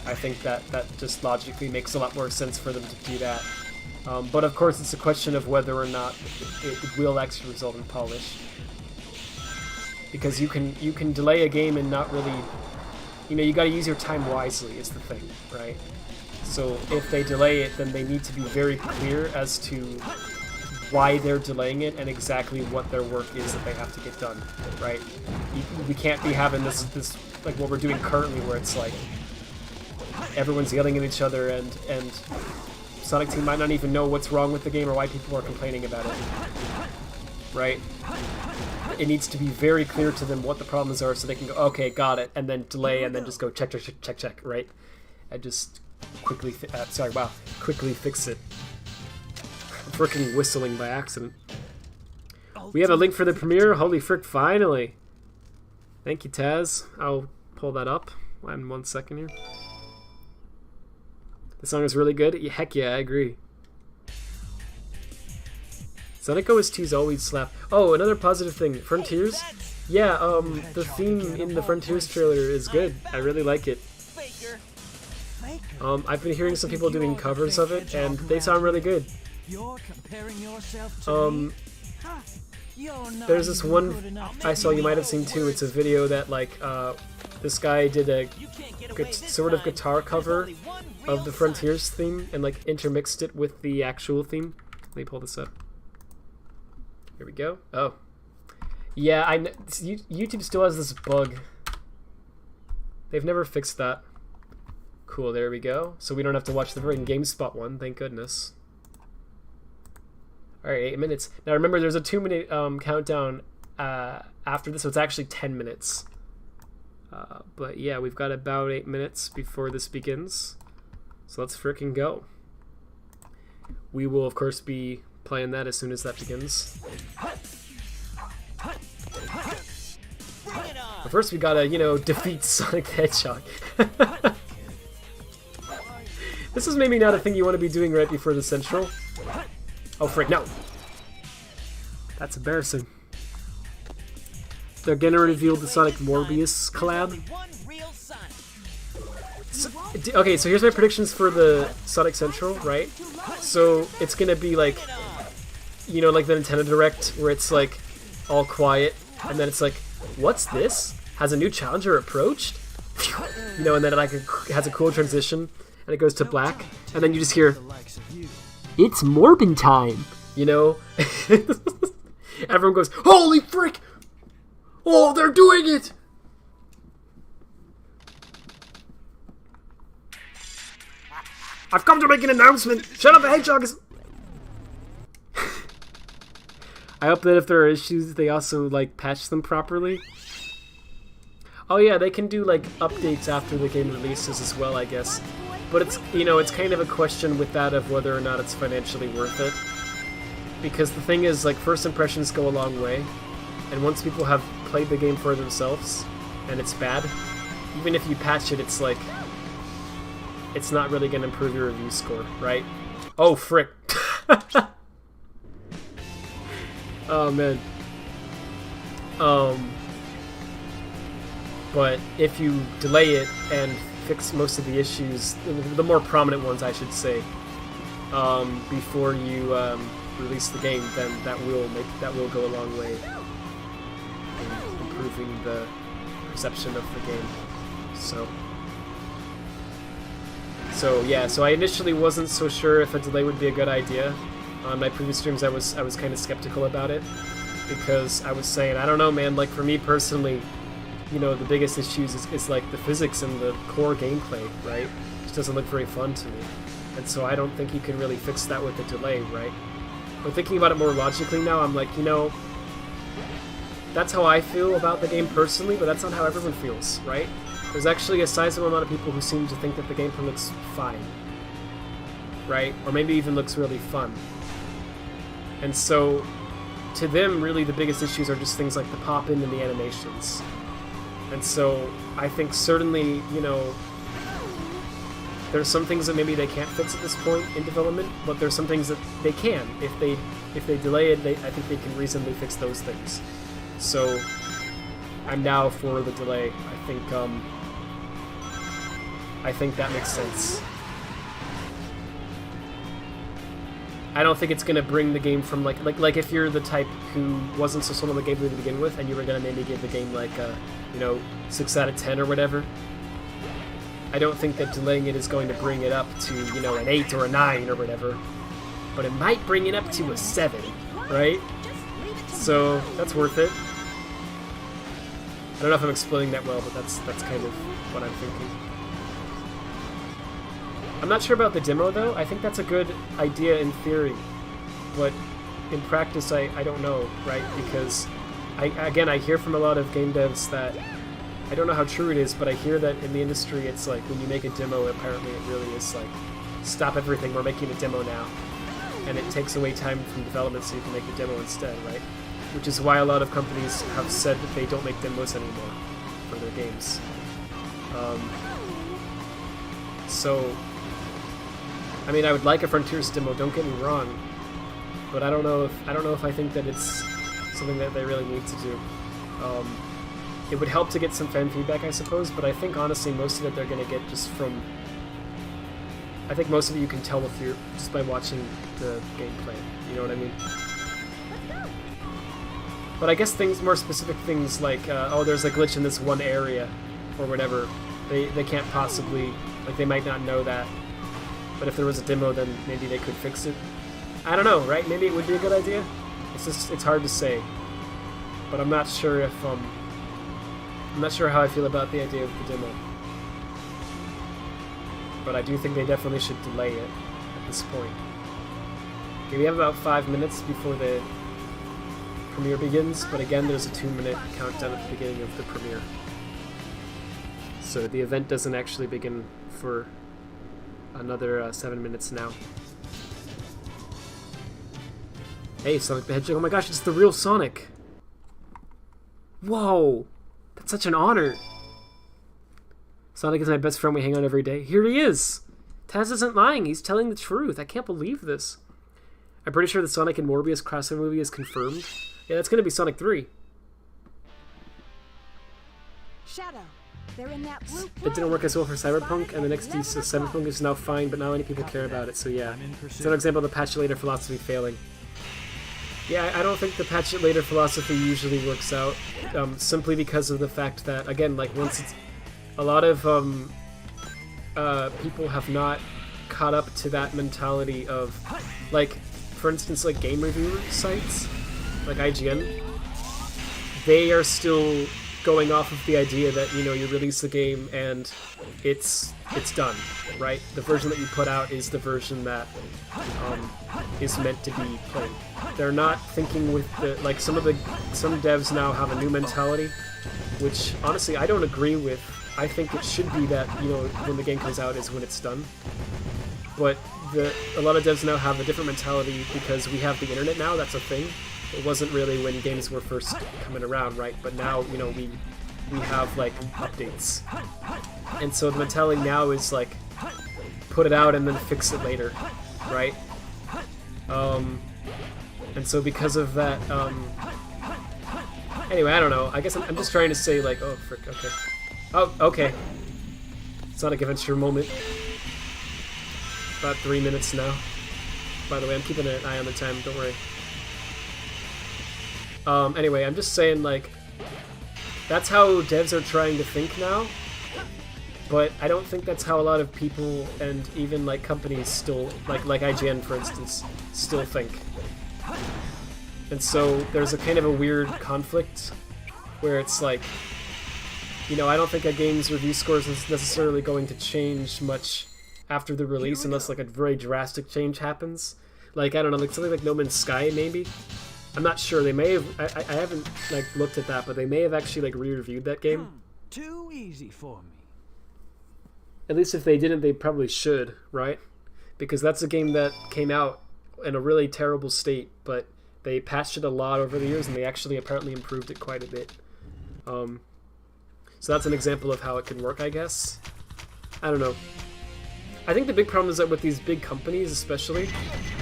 I think that just logically makes a lot more sense for them to do that. But of course, it's a question of whether or not it will actually result in polish. Because you can delay a game and not really, you know, you got to use your time wisely is the thing, right? So if they delay it, then they need to be very clear as to why they're delaying it and exactly what their work is that they have to get done, right? We can't be having this like what we're doing currently, where it's like everyone's yelling at each other and Sonic Team might not even know what's wrong with the game or why people are complaining about it, right? it needs to be very clear to them what the problems are so they can go, okay, got it, and then delay, and then just go check, check, check, check, check, right? And just quickly, quickly fix it. I'm freaking whistling by accident. We have a link for the premiere. Holy frick, finally. Thank you, Taz. I'll pull that up in 1 second here. The song is really good. Heck yeah, I agree. Sonic OSTs always slap. Oh, another positive thing. Frontiers? Yeah, the theme in the Frontiers trailer is good. I really like it. I've been hearing some people doing covers of it, and they sound really good. There's this one I saw you might have seen too. It's a video that, like, this guy did a sort of guitar cover of the Frontiers theme and, like, intermixed it with the actual theme. Let me pull this up. Here we go. Oh. Yeah, YouTube still has this bug. They've never fixed that. Cool, there we go. So we don't have to watch the freaking GameSpot one, thank goodness. Alright, 8 minutes. Now remember, there's a 2-minute countdown after this, so it's actually 10 minutes. But yeah, we've got about 8 minutes before this begins. So let's frickin' go. We will, of course, be playing that as soon as that begins. But first we gotta, you know, defeat Sonic the Hedgehog. This is maybe not a thing you want to be doing right before the Central. Oh frick, no! That's embarrassing. They're gonna reveal the Sonic Morbius collab. So, okay, so here's my predictions for the Sonic Central, right? So it's gonna be like, you know, like the Nintendo Direct, where it's like all quiet, and then it's like, what's this? Has a new challenger approached? You know, and then it like has a cool transition, and it goes to black, and then you just hear, it's Morbin time, you know? Everyone goes, holy frick! Oh, they're doing it! I've come to make an announcement! Shut up, the Hedgehog is... I hope that if there are issues, they also, like, patch them properly. Oh yeah, they can do, like, updates after the game releases as well, I guess. But it's, you know, it's kind of a question with that of whether or not it's financially worth it. Because the thing is, like, first impressions go a long way. And once people have played the game for themselves, and it's bad, even if you patch it, it's like... it's not really going to improve your review score, right? Oh, frick. Oh, man. But if you delay it and fix most of the issues, the more prominent ones, I should say, before you release the game, then that will go a long way in improving the perception of the game. So yeah, so I initially wasn't so sure if a delay would be a good idea. On my previous streams, I was kind of skeptical about it, because I was saying, I don't know, man, like, for me personally, you know, the biggest issues is like the physics and the core gameplay, right? It just doesn't look very fun to me. And so I don't think you can really fix that with a delay, right? But thinking about it more logically now, I'm like, you know, that's how I feel about the game personally, but that's not how everyone feels, right? There's actually a sizable amount of people who seem to think that the gameplay looks fine, right? Or maybe even looks really fun. And so, to them, really the biggest issues are just things like the pop-in and the animations. And so, I think certainly, you know, there's some things that maybe they can't fix at this point in development, but there's some things that they can. If they delay it, I think they can reasonably fix those things. So, I'm now for the delay. I think that makes sense. I don't think it's gonna bring the game from like if you're the type who wasn't so sold on the game to begin with, and you were gonna maybe give the game like a, you know, 6 out of 10 or whatever. I don't think that delaying it is going to bring it up to, you know, an 8 or a 9 or whatever, but it might bring it up to a 7, right? So that's worth it. I don't know if I'm explaining that well, but that's kind of what I'm thinking. I'm not sure about the demo, though. I think that's a good idea in theory, but in practice, I don't know, right? Because I hear from a lot of game devs that, I don't know how true it is, but I hear that in the industry it's like when you make a demo, apparently it really is like, stop everything, we're making a demo now. And it takes away time from development so you can make the demo instead, right? Which is why a lot of companies have said that they don't make demos anymore for their games. So, I mean, I would like a Frontiers demo, don't get me wrong, but I don't know if I think that it's something that they really need to do. It would help to get some fan feedback, I suppose, but I think honestly most of it they're gonna get just from. I think most of it you can tell with your just by watching the gameplay. You know what I mean? But I guess more specific things like, oh, there's a glitch in this one area, or whatever. They can't possibly, like, they might not know that. But if there was a demo, then maybe they could fix it. I don't know, right? Maybe it would be a good idea. It's hard to say. But I'm not sure if I'm not sure how I feel about the idea of the demo. But I do think they definitely should delay it at this point. Okay, we have about 5 minutes before the premiere begins, but again, there's a 2-minute countdown at the beginning of the premiere. So the event doesn't actually begin for another 7 minutes now. Hey, Sonic the Hedgehog. Oh my gosh, it's the real Sonic! Whoa! That's such an honor! Sonic is my best friend, we hang out every day. Here he is! Taz isn't lying, he's telling the truth. I can't believe this. I'm pretty sure the Sonic and Morbius crossover movie is confirmed. Yeah, that's gonna be Sonic 3. Shadow, they're in that blue It didn't work as well for Cyberpunk, and the next DC Cyberpunk is now fine, but not many people care about it, so yeah. It's an example of the patch it later philosophy failing. Yeah, I don't think the patch it later philosophy usually works out, simply because of the fact that, again, like, once it's... A lot of people have not caught up to that mentality of, like, for instance, like game review sites, like IGN, they are still going off of the idea that, you know, you release the game and it's done, right? The version that you put out is the version that is meant to be played. They're not thinking with the, like, some devs now have a new mentality, which honestly I don't agree with. I think it should be that, you know, when the game comes out is when it's done. But a lot of devs now have a different mentality because we have the internet now, that's a thing. It wasn't really when games were first coming around, right? But now, you know, we have, like, updates. And so the mentality now is, like, put it out and then fix it later, right? And so because of that, anyway, I don't know. I guess I'm just trying to say, like, oh, frick, okay. Oh, okay. Sonic Adventure moment. About 3 minutes now. By the way, I'm keeping an eye on the time, don't worry. Anyway, I'm just saying, like, that's how devs are trying to think now, but I don't think that's how a lot of people and even, like, companies still, like IGN, for instance, still think. And so there's a kind of a weird conflict where it's like, you know, I don't think a game's review scores is necessarily going to change much after the release unless, like, a very drastic change happens. Like, I don't know, like something like No Man's Sky, maybe? I'm not sure. They may have... I haven't, like, looked at that, but they may have actually, like, re-reviewed that game. Too easy for me. At least if they didn't, they probably should, right? Because that's a game that came out in a really terrible state, but they patched it a lot over the years, and they actually apparently improved it quite a bit. So that's an example of how it can work, I guess. I don't know. I think the big problem is that with these big companies, especially,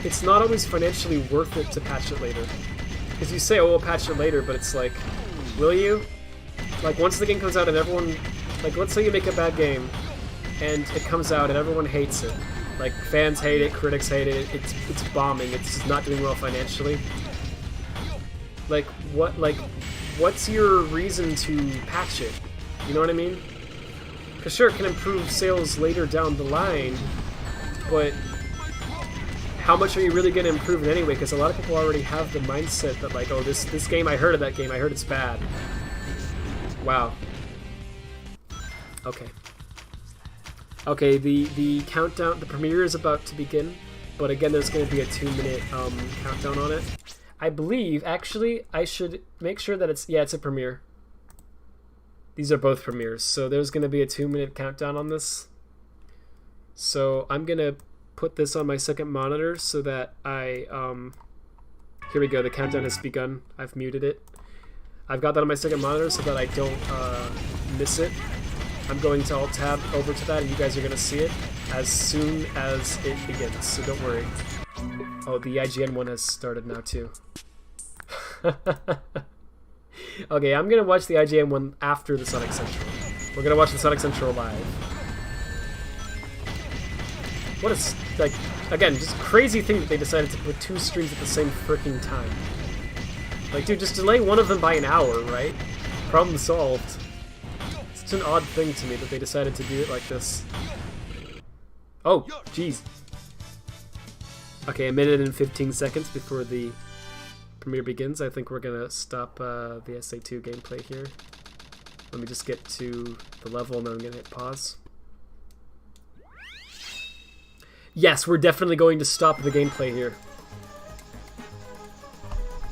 it's not always financially worth it to patch it later. Because you say, oh, we'll patch it later, but it's like, will you? Like, once the game comes out and everyone... Like, let's say you make a bad game, and it comes out and everyone hates it. Like, fans hate it, critics hate it, it's bombing, it's not doing well financially. Like, what's your reason to patch it? You know what I mean? Because sure, it can improve sales later down the line, but how much are you really going to improve it anyway? Because a lot of people already have the mindset that, like, oh, this game, I heard of that game, I heard it's bad. Wow. Okay. Okay, the countdown, the premiere is about to begin, but again, there's going to be a 2-minute countdown on it. I believe, actually, I should make sure that it's, yeah, it's a premiere. These are both premieres, so there's going to be a 2-minute countdown on this. So I'm going to put this on my second monitor so that I, here we go, the countdown has begun. I've muted it. I've got that on my second monitor so that I don't miss it. I'm going to Alt-Tab over to that, and you guys are going to see it as soon as it begins, so don't worry. Oh, the IGN one has started now, too. Okay, I'm going to watch the IGN one after the Sonic Central. We're going to watch the Sonic Central live. What a, like, again, just crazy thing that they decided to put 2 streams at the same freaking time. Like, dude, just delay one of them by an hour, right? Problem solved. It's an odd thing to me that they decided to do it like this. Oh, jeez. Okay, 1:15 seconds before the premiere begins. I think we're gonna stop the SA2 gameplay here. Let me just get to the level and then I'm gonna hit pause. Yes, we're definitely going to stop the gameplay here.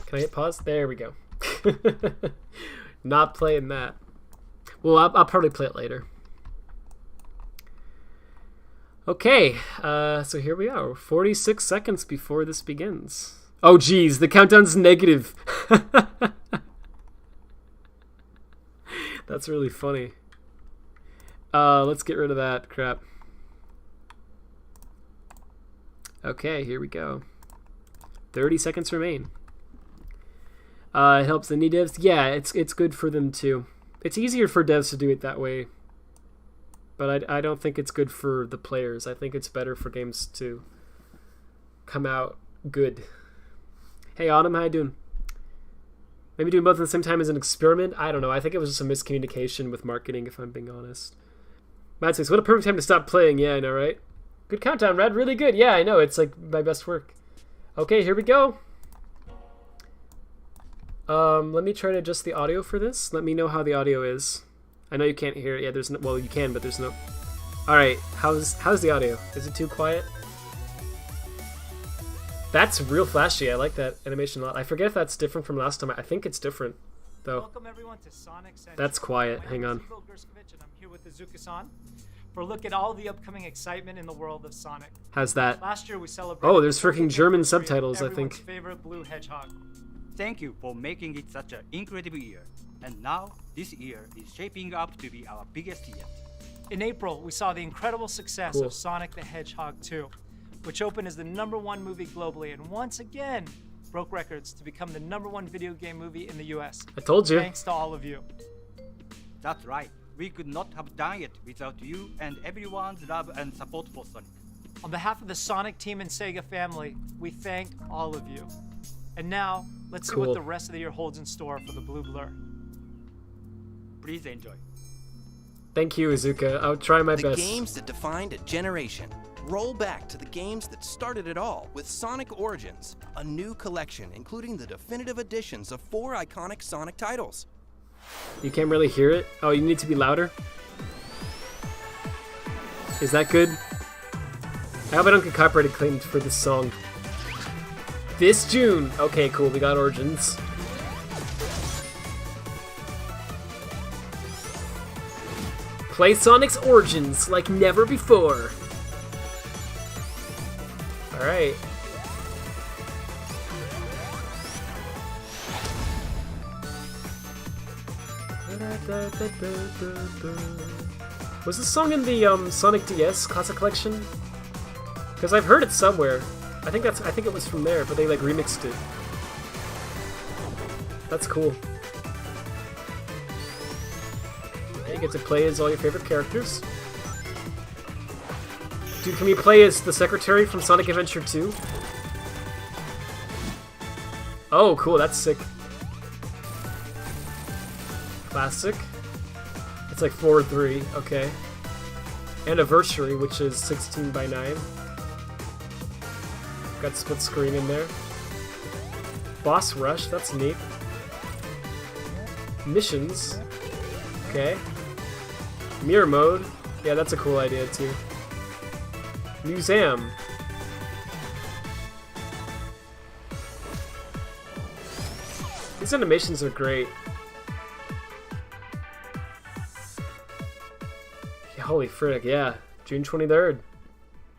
Can I hit pause? There we go. Not playing that. Well, I'll probably play it later. Okay, so here we are, 46 seconds before this begins. Oh geez, the countdown's negative. That's really funny. Let's get rid of that crap. Okay, here we go. 30 seconds remain. It helps the indie devs. Yeah, it's good for them too. It's easier for devs to do it that way. But I don't think it's good for the players. I think it's better for games to come out good. Hey Autumn, how you doing? Maybe doing both at the same time as an experiment? I don't know. I think it was just a miscommunication with marketing, if I'm being honest. Matt says, what a perfect time to stop playing. Yeah, I know, right? Good countdown, Rad. Really good. Yeah, I know. It's like my best work. Okay, here we go. Let me try to adjust the audio for this. Let me know how the audio is. I know you can't hear it. Yeah, there's no, well, you can, but there's no. All right, how's the audio? Is it too quiet? That's real flashy. I like that animation a lot. I forget if that's different from last time. I think it's different, though. Welcome everyone to Sonic Central. That's quiet. Hang on. And I'm here with Izuka-san for a look at all the upcoming excitement in the world of Sonic. How's that? Last year we celebrated. Oh, there's freaking German subtitles, I everyone's think. favorite blue hedgehog. Thank you for making it such an incredible year. And now, this year is shaping up to be our biggest yet. In April, we saw the incredible success Cool. of Sonic the Hedgehog 2, which opened as the #1 movie globally and once again broke records to become the #1 video game movie in the US. I told you. Thanks to all of you. That's right. We could not have done it without you and everyone's love and support for Sonic. On behalf of the Sonic team and Sega family, we thank all of you. And now, let's see Cool. what the rest of the year holds in store for the Blue Blur. Please enjoy. Thank you, Izuka. I'll try my The best. games that defined a generation. Roll back to the games that started it all with Sonic Origins, a new collection including the definitive editions of 4 iconic Sonic titles. You can't really hear it? Oh, you need to be louder? Is that good? I hope I don't get copyright claimed for this song. This June! Okay, cool, we got Origins. Play Sonic's Origins like never before. Alright. Was this song in the Sonic DS Classic Collection? Because I've heard it somewhere. I think it was from there, but they like remixed it. That's cool. Okay, you get to play as all your favorite characters. Dude, can we play as the secretary from Sonic Adventure 2? Oh, cool, that's sick. Classic. It's like 4-3, okay. Anniversary, which is 16:9. Got split screen in there. Boss Rush, that's neat. Missions. Okay. Mirror mode. Yeah, that's a cool idea too. Museum. These animations are great. Yeah, holy frick, yeah. June 23rd.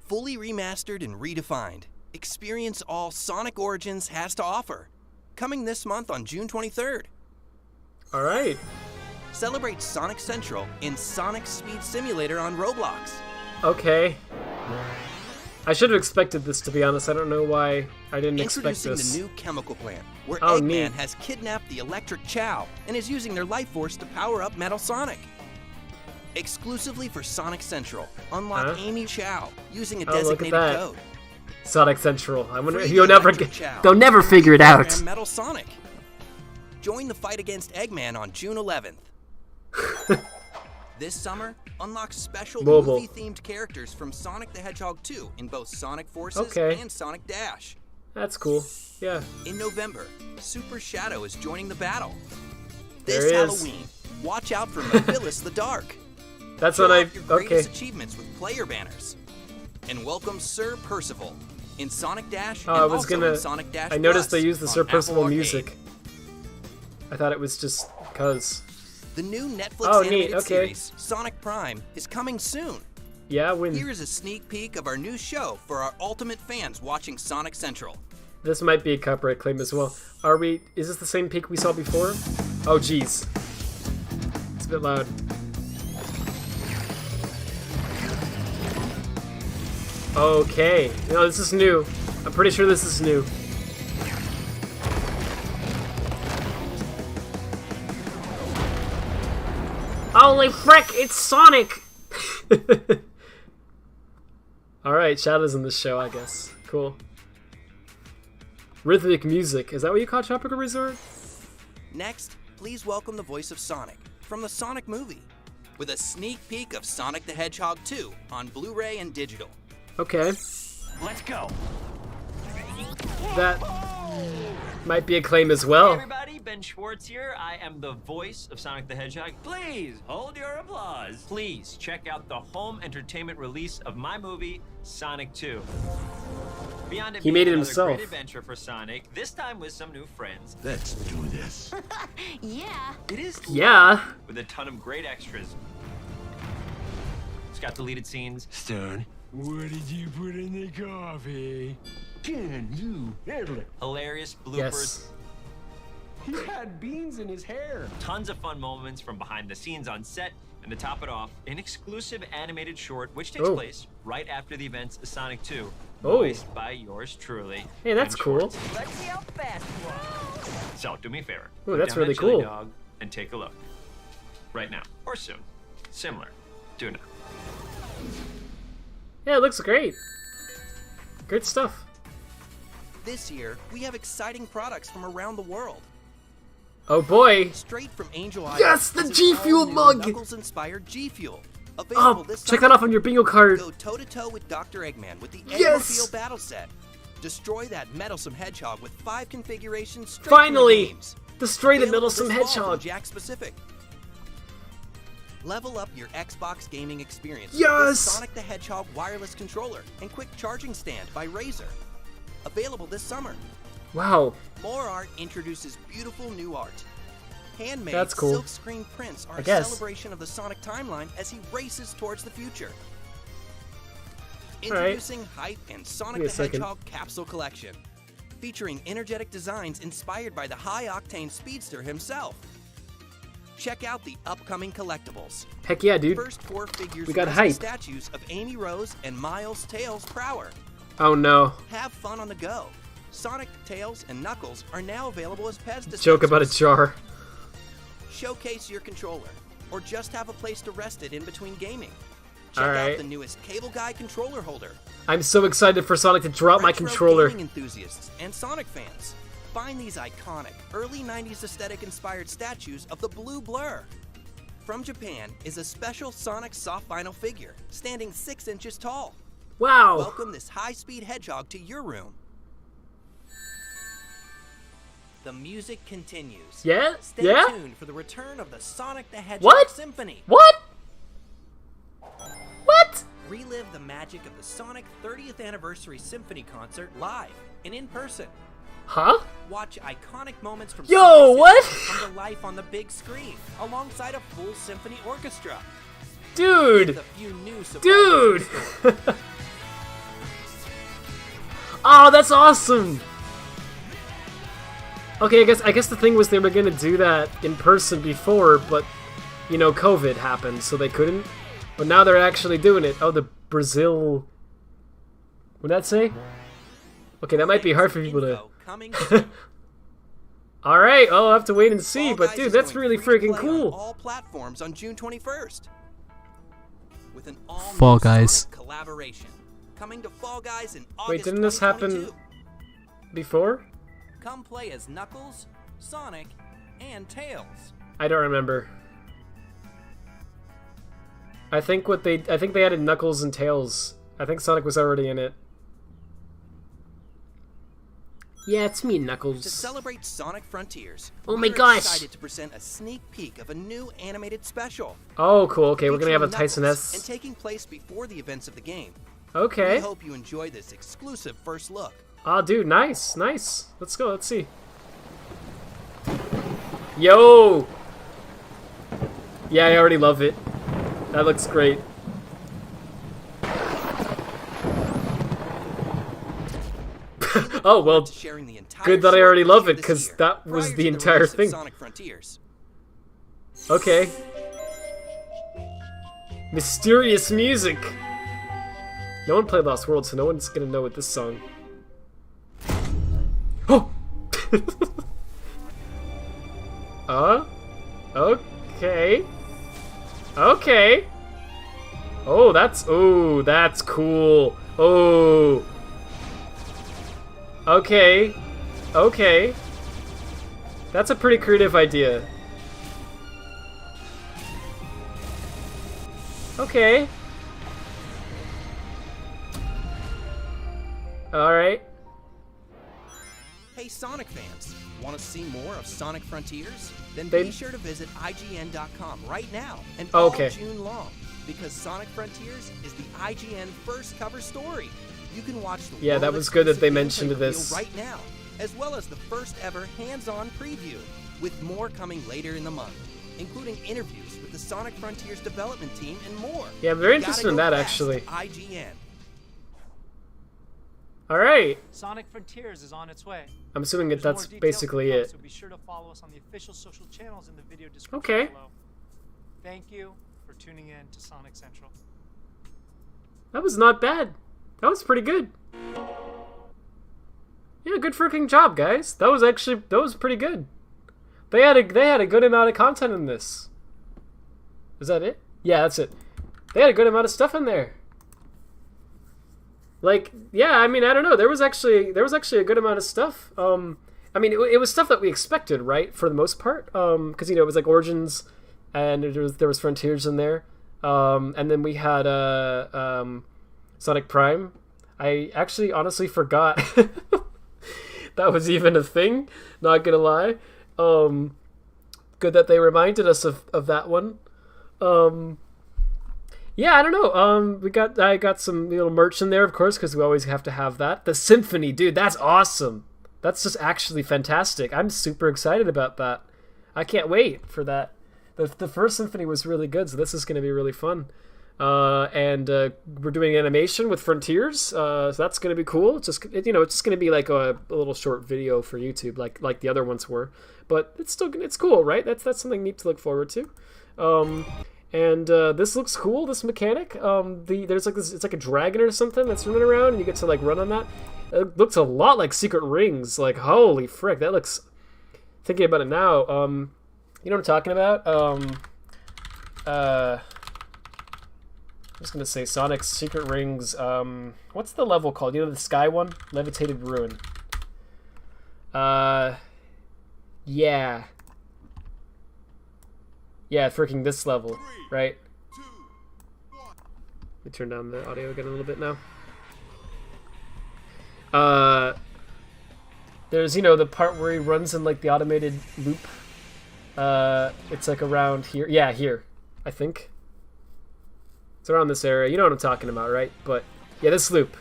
Fully remastered and redefined. Experience all Sonic Origins has to offer. Coming this month on June 23rd. Alright. Celebrate Sonic Central in Sonic Speed Simulator on Roblox. Okay. I should have expected this, to be honest. I don't know why I didn't expect Introducing this. the new chemical plant, where Oh, Eggman neat. has kidnapped the Electric Chow and is using their life force to power up Metal Sonic. Exclusively for Sonic Central, unlock Huh? Amy Chow using a Oh, look at designated that. code. Sonic Central. I wonder Free you'll never Electric get. Chow. They'll never figure it out. And Metal Sonic. Join the fight against Eggman on June 11th. This summer, unlock special Mobile. movie-themed characters from Sonic the Hedgehog 2 in both Sonic Forces Okay. and Sonic Dash. That's cool. Yeah. In November, Super Shadow is joining the battle. There This he is. Halloween, watch out for Mephilus the Dark. That's Show what I. off your greatest Okay. achievements with player banners. And welcome Sir Percival in Sonic Dash Oh, and I was also gonna. in Sonic Dash I noticed Plus they used the on Sir Apple Percival Arcade. music. I thought it was just cause. The new Netflix Oh, neat, animated okay. series, Sonic Prime, is coming soon. Yeah, when Here is a sneak peek of our new show for our ultimate fans watching Sonic Central. this might be a copyright claim as well. Are we? Is this the same peak we saw before? Oh, jeez. It's a bit loud. Okay. No, this is new. I'm pretty sure this is new. Holy frick! It's Sonic! Alright, Shadow's in this show, I guess. Cool. Rhythmic music. Is that what you call Tropical Resort? Next, please welcome the voice of Sonic from the Sonic movie with a sneak peek of Sonic the Hedgehog 2 on Blu-ray and digital. Okay. Let's go. That might be a claim as well. Hey everybody, Ben Schwartz here. I am the voice of Sonic the Hedgehog. Please hold your applause. Please check out the home entertainment release of my movie, Sonic 2. Beyond it He being made it another himself. great adventure for Sonic, this time with some new friends. Let's do this. Yeah. It is Yeah. with a ton of great extras. It's got deleted scenes, Stone, what did you put in the coffee? Can you handle it? hilarious bloopers, Yes. He had beans in his hair. tons of fun moments from behind the scenes on set, and to top it off, an exclusive animated short which takes Oh. place right after the events of Sonic 2, Oh. voiced by yours truly. Hey, that's Ben cool. Schwartz. Let's see how fast you are. So do me a favor. Ooh, put that's down really that chili cool. Dog and take a look. Right now, or soon. Similar. Do now. Yeah, it looks great. Great stuff. This year, we have exciting products from around the world. Oh boy. Straight from Angel Island. Yes, the is an G Fuel all-new mug! Knuckles-inspired G Fuel. Available Oh, this check summer. that off on your bingo card. Go toe-to-toe with Dr. Eggman with the Yes! Eggmobile Battle Set. Destroy that meddlesome hedgehog with 5 configurations straight Finally! from the games. Destroy the Available meddlesome this fall from hedgehog. Jack Specific. Level up your Xbox gaming experience Yes! with Sonic the Hedgehog wireless controller and quick charging stand by Razer. Available this summer. Wow. More Art introduces beautiful new art. Handmade That's cool. silkscreen prints are I a guess. celebration of the Sonic timeline as he races towards the future. All right. Introducing Hype and Sonic Give me a the second. Hedgehog Capsule Collection, featuring energetic designs inspired by the high-octane speedster himself. Check out the upcoming collectibles. Heck yeah, dude. First 4 figures We got resin Hype. statues of Amy Rose and Miles Tails Prower. Oh no. Have fun on the go. Sonic, Tails, and Knuckles are now available as Pez dispensers. Joke about a jar. Showcase your controller, or just have a place to rest it in between gaming. Check Alright. out the newest Cable Guy controller holder. I'm so excited for Sonic to drop my Retro controller. gaming enthusiasts and Sonic fans, find these iconic, early 90s aesthetic-inspired statues of the Blue Blur. From Japan is a special Sonic soft vinyl figure, standing 6 inches tall. Wow. Welcome this high-speed hedgehog to your room. The music continues. Yeah? Stay Yeah? tuned for the return of the Sonic the Hedgehog What? Symphony. What? What? Relive the magic of the Sonic 30th Anniversary Symphony Concert live and in person. Huh? Watch iconic moments from Yo, Sonic what? come to life on the big screen, alongside a full symphony orchestra. Dude! With a few new surprises Dude! in store. Oh, that's awesome! Okay, I guess the thing was they were gonna do that in person before, but, you know, COVID happened, so they couldn't. But now they're actually doing it. Oh, the Brazil... What'd that say? Okay, that might be hard for people to... Info coming soon. Alright, I'll have to wait and see, Fall but Guys dude, is that's going really free to freaking play on cool. all platforms on June 21st. With an all-new Fall Guys. Sonic collaboration coming to Fall Guys in August Wait, didn't this happen 2022. before? Come play as Knuckles, Sonic, and Tails. I don't remember. I think they added Knuckles and Tails. I think Sonic was already in it. Yeah, it's me, To Knuckles. celebrate Sonic Frontiers, Oh my we're gosh. excited to present a sneak peek of a new animated special. Oh, cool. Okay, we're gonna have a featuring Tyson Knuckles And S. taking place before the events of the game. We Okay. hope you enjoy this exclusive first look. Oh, dude, nice, nice. Let's go. Let's see. Yo. Yeah, I already love it. That looks great. Oh well. To sharing the entire Good that I short already love video it, this 'cause year, that was prior the to entire release of thing. Sonic Frontiers. Okay. Mysterious music. No one played Lost World, so no one's gonna know what this song. Oh. Okay. Okay. Oh, that's cool. Oh. Okay. Okay. That's a pretty creative idea. Okay. Alright. Hey Sonic fans, want to see more of Sonic Frontiers? Then They- be sure to visit IGN.com right now and Okay. all June long, because Sonic Frontiers is the IGN first cover story. You can watch the Yeah, that world was good that they exclusive mentioned gameplay reveal this. right now, as well as the first ever hands-on preview, with more coming later in the month, including interviews with the Sonic Frontiers development team and more. Yeah, I'm very You gotta interested in go that, fast actually. to IGN. Alright. Sonic Frontiers is on its way. I'm assuming that There's that's more details basically to come, it. So be sure to follow us on the official social channels in the video description Okay. below. Thank you for tuning in to Sonic Central. That was not bad. That was pretty good. Yeah, good freaking job, guys. That was pretty good. They had a good amount of content in this. Is that it? Yeah, that's it. They had a good amount of stuff in there. Like, yeah, I mean, I don't know. There was actually a good amount of stuff. I mean, it was stuff that we expected, right, for the most part. Because you know, it was like Origins, and there was Frontiers in there. And then we had Sonic Prime. I actually honestly forgot that was even a thing. Not gonna lie. Good that they reminded us of that one. Yeah, I don't know. I got some little merch in there, of course, because we always have to have that. The Symphony, dude, that's awesome. That's just actually fantastic. I'm super excited about that. I can't wait for that. The first Symphony was really good, so this is going to be really fun. And we're doing animation with Frontiers, so that's going to be cool. It's just it's just going to be like a little short video for YouTube, like the other ones were. But it's cool, right? That's something neat to look forward to. And this looks cool. This mechanic. There's like this. It's like a dragon or something that's running around, and you get to like run on that. It looks a lot like Secret Rings. Like holy frick, that looks. Thinking about it now, you know what I'm talking about? I'm just gonna say Sonic's Secret Rings. What's the level called? You know the sky one, Levitated Ruin. Yeah. Yeah, freaking this level, right? Let me turn down the audio again a little bit now. There's, the part where he runs in, like, the automated loop. It's, like, around here. Yeah, here, I think. It's around this area. You know what I'm talking about, right? But, yeah, this loop.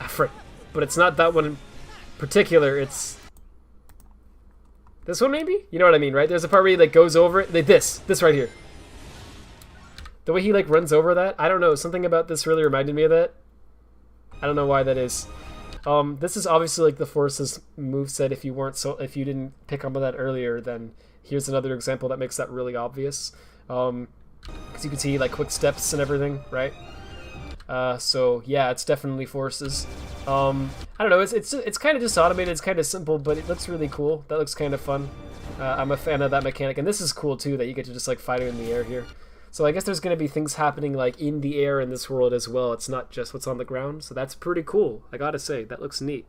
Ah, frick. But it's not that one. particular, it's this one maybe? You know what I mean, right? There's a part where he like goes over it. Like this right here. The way he like runs over that, I don't know, something about this really reminded me of that. I don't know why that is. This is obviously like the Force's moveset. If you didn't pick up on that earlier, then here's another example that makes that really obvious. Because you can see like quick steps and everything, right? So yeah, it's definitely Force's. I don't know, it's kind of just automated, it's kind of simple, but it looks really cool. That looks kind of fun. I'm a fan of that mechanic, and this is cool too, that you get to just like fight it in the air here. So I guess there's going to be things happening like in the air in this world as well. It's not just what's on the ground, so that's pretty cool. I gotta say, that looks neat.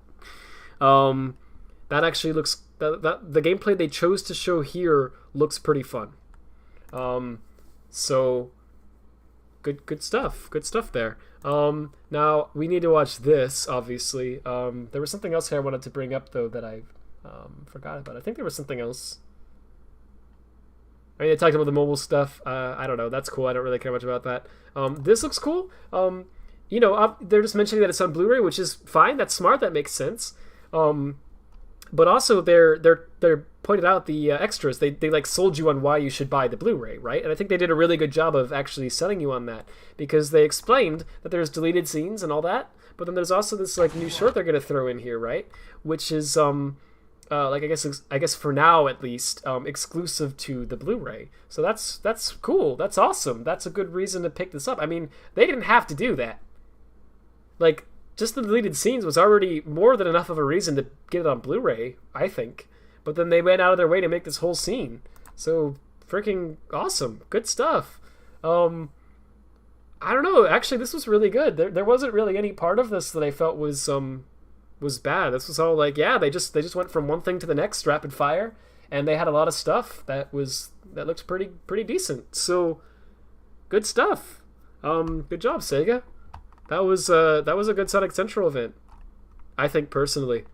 That actually looks the gameplay they chose to show here looks pretty fun. So good stuff. Good stuff there. Now we need to watch this. Obviously, there was something else here I wanted to bring up though that I forgot about. I think there was something else. I mean, they talked about the mobile stuff. I don't know. That's cool. I don't really care much about that. This looks cool. You know, they're just mentioning that it's on Blu-ray, which is fine. That's smart. That makes sense. But also, they're pointed out the extras. They like sold you on why you should buy the Blu-ray, right? And I think they did a really good job of actually selling you on that, because they explained that there's deleted scenes and all that. But then there's also this like new short they're gonna throw in here, right? Which is like I guess for now at least, exclusive to the Blu-ray. So that's cool. That's awesome. That's a good reason to pick this up. I mean, they didn't have to do that. Like, just the deleted scenes was already more than enough of a reason to get it on Blu-ray, I think. But then they went out of their way to make this whole scene. So freaking awesome. Good stuff. I don't know. Actually, this was really good. There wasn't really any part of this that I felt was bad. This was all like, yeah, they just went from one thing to the next rapid fire, and they had a lot of stuff that looked pretty decent. So good stuff. Good job, Sega. That was a good Sonic Central event, I think, personally.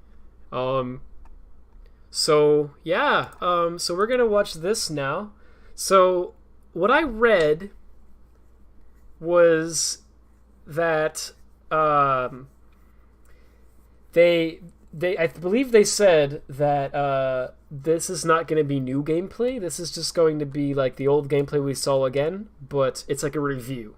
So yeah, so we're gonna watch this now. So what I read was that I believe they said that this is not going to be new gameplay. This is just going to be like the old gameplay we saw again, but it's like a review.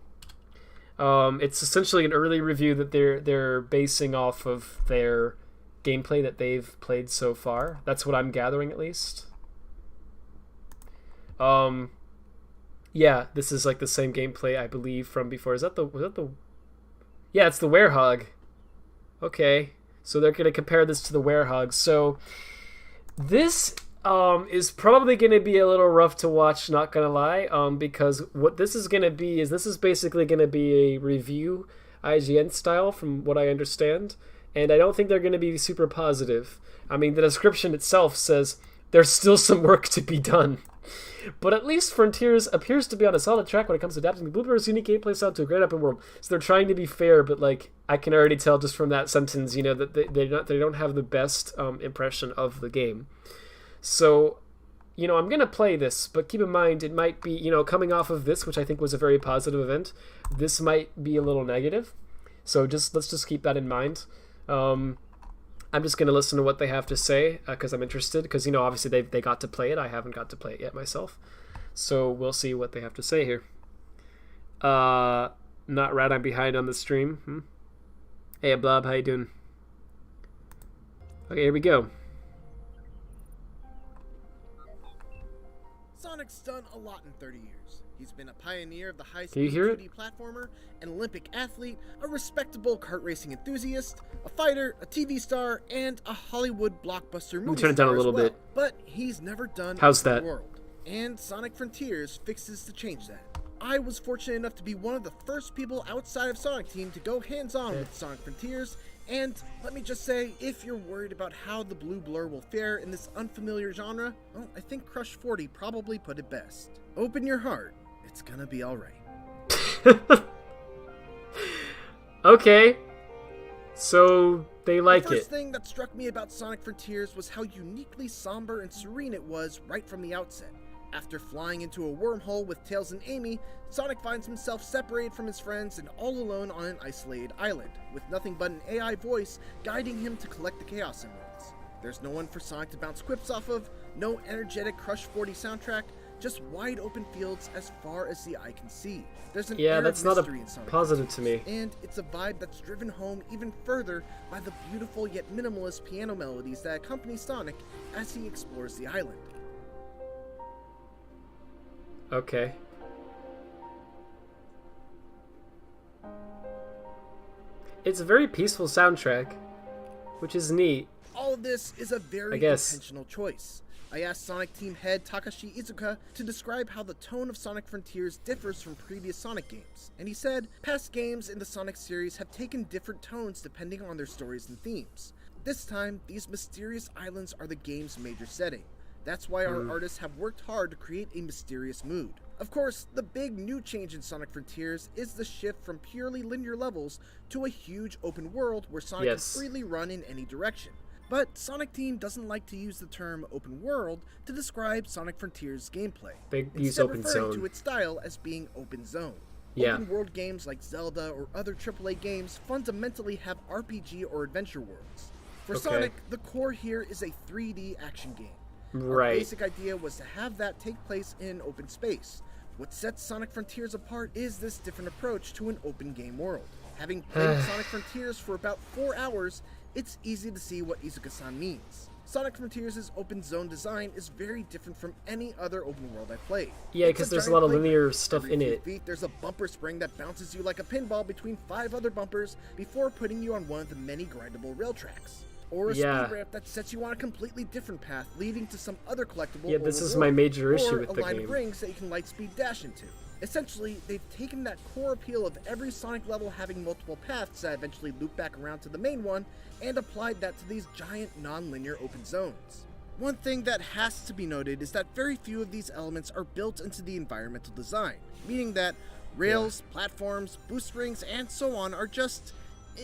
It's essentially an early review that they're basing off of their gameplay that they've played so far. That's what I'm gathering, at least. Yeah, this is like the same gameplay, I believe, from before. Was that the? Yeah, it's the Werehog. Okay. So they're going to compare this to the Werehog. So this is probably going to be a little rough to watch, not going to lie, because what this is going to be is this is basically going to be a review, IGN style, from what I understand, and I don't think they're going to be super positive. I mean, the description itself says there's still some work to be done. But at least Frontiers appears to be on a solid track when it comes to adapting the Bluebird's unique gameplay style to a great open world. So they're trying to be fair, but like I can already tell just from that sentence, you know, that they don't have the best impression of the game. So, you know, I'm gonna play this, but keep in mind it might be, you know, coming off of this, which I think was a very positive event, this might be a little negative. So let's just keep that in mind. I'm just going to listen to what they have to say because I'm interested. Because, you know, obviously they got to play it. I haven't got to play it yet myself. So we'll see what they have to say here. Not Rad, I'm behind on the stream. Hey, Blob, how you doing? Okay, here we go. Sonic's done a lot in 30 years. He's been a pioneer of the high-speed 2D platformer, an Olympic athlete, a respectable kart racing enthusiast, a fighter, a TV star, and a Hollywood blockbuster movie turn it down a star little as well. bit. But he's never done How's open that? world. And Sonic Frontiers fixes to change that. I was fortunate enough to be one of the first people outside of Sonic Team to go hands-on with Sonic Frontiers, and let me just say, if you're worried about how the Blue Blur will fare in this unfamiliar genre, well, I think Crush 40 probably put it best. Open your heart. It's gonna be alright. Okay. So they like it. The first thing that struck me about Sonic Frontiers was how uniquely somber and serene it was right from the outset. After flying into a wormhole with Tails and Amy, Sonic finds himself separated from his friends and all alone on an isolated island, with nothing but an AI voice guiding him to collect the Chaos Emeralds. There's no one for Sonic to bounce quips off of, no energetic Crush 40 soundtrack, just wide open fields as far as the eye can see. There's an air of that's not a mystery in Sonic positive to Frontiers, me. and it's a vibe that's driven home even further by the beautiful yet minimalist piano melodies that accompany Sonic as he explores the island. Okay. It's a very peaceful soundtrack, which is neat. All of this is a very intentional choice. I asked Sonic Team head Takashi Izuka to describe how the tone of Sonic Frontiers differs from previous Sonic games, and he said, past games in the Sonic series have taken different tones depending on their stories and themes. This time, these mysterious islands are the game's major setting. That's why our artists have worked hard to create a mysterious mood. Of course, the big new change in Sonic Frontiers is the shift from purely linear levels to a huge open world where Sonic can freely run in any direction. But Sonic Team doesn't like to use the term open world to describe Sonic Frontiers' gameplay. They use Instead open referring zone. to its style as being open zone. Yeah. Open world games like Zelda or other AAA games fundamentally have RPG or adventure worlds. For Sonic, the core here is a 3D action game. Right. Our basic idea was to have that take place in open space. What sets Sonic Frontiers apart is this different approach to an open game world. Having played Sonic Frontiers for about 4 hours, it's easy to see what Izuka-san means. Sonic Frontiers' open zone design is very different from any other open world I've played. Yeah, because there's a lot of linear stuff in it. Feet, there's a bumper spring that bounces you like a pinball between 5 other bumpers before putting you on one of the many grindable rail tracks. Or a speed ramp that sets you on a completely different path leading to some other collectible Yeah, this is my major issue with the or a line game. of rings that you can lightspeed dash into. Essentially, they've taken that core appeal of every Sonic level having multiple paths that eventually loop back around to the main one and applied that to these giant non-linear open zones. One thing that has to be noted is that very few of these elements are built into the environmental design, meaning that rails, platforms, boost rings, and so on are just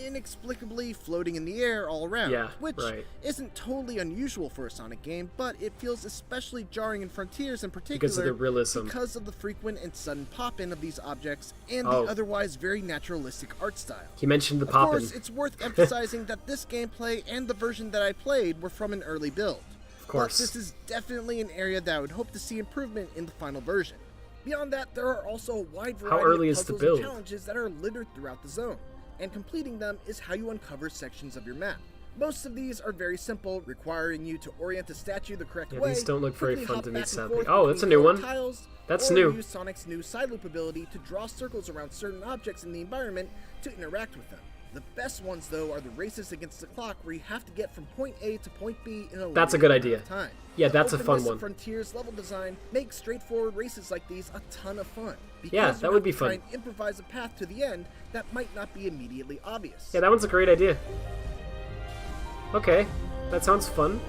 inexplicably floating in the air all around, which isn't totally unusual for a Sonic game, but it feels especially jarring in Frontiers in particular because of the realism. Because of the frequent and sudden pop-in of these objects and the otherwise very naturalistic art style. He mentioned the pop-in. Of course, it's worth emphasizing that this gameplay and the version that I played were from an early build. Of course. But this is definitely an area that I would hope to see improvement in the final version. Beyond that, there are also a wide variety of puzzles and challenges that are littered throughout the zone, and completing them is how you uncover sections of your map. Most of these are very simple, requiring you to orient the statue the correct way. These don't look very fun to me, sadly. Oh, that's a new one. That's new. Use Sonic's new side loop ability to draw circles around certain objects in the environment to interact with them. The best ones, though, are the races against the clock, where you have to get from point A to point B in a That's a good limited idea. amount of time. Yeah, that's a fun Openness one. of Frontiers level design makes straightforward races like these a ton of fun. Yeah, Because that you would have be to try fun. and improvise a path to the end that might not be immediately obvious. Yeah, that one's a great idea. Okay, that sounds fun.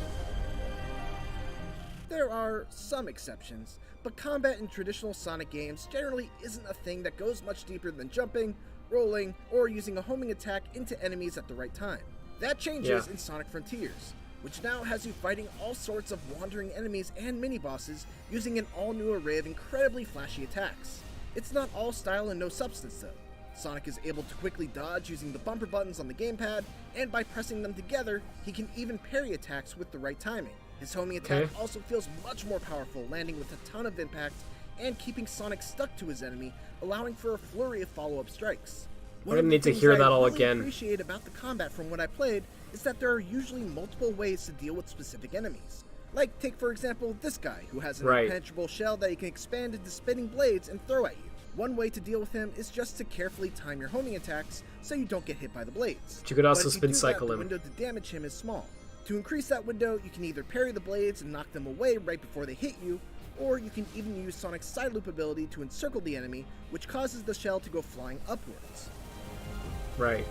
There are some exceptions, but combat in traditional Sonic games generally isn't a thing that goes much deeper than jumping, rolling, or using a homing attack into enemies at the right time. That changes in Sonic Frontiers, which now has you fighting all sorts of wandering enemies and mini-bosses using an all-new array of incredibly flashy attacks. It's not all style and no substance though. Sonic is able to quickly dodge using the bumper buttons on the gamepad, and by pressing them together, he can even parry attacks with the right timing. His homing attack also feels much more powerful, landing with a ton of impact and keeping Sonic stuck to his enemy, allowing for a flurry of follow-up strikes. We're gonna need to hear that all again. What I appreciate about the combat from what I played is that there are usually multiple ways to deal with specific enemies. Like, take for example this guy, who has an impenetrable shell that he can expand into spinning blades and throw at you. One way to deal with him is just to carefully time your homing attacks so you don't get hit by the blades. But you could also if you spin do cycle that, him. The window to damage him is small. To increase that window, you can either parry the blades and knock them away right before they hit you, or you can even use Sonic's side loop ability to encircle the enemy, which causes the shell to go flying upwards. Right.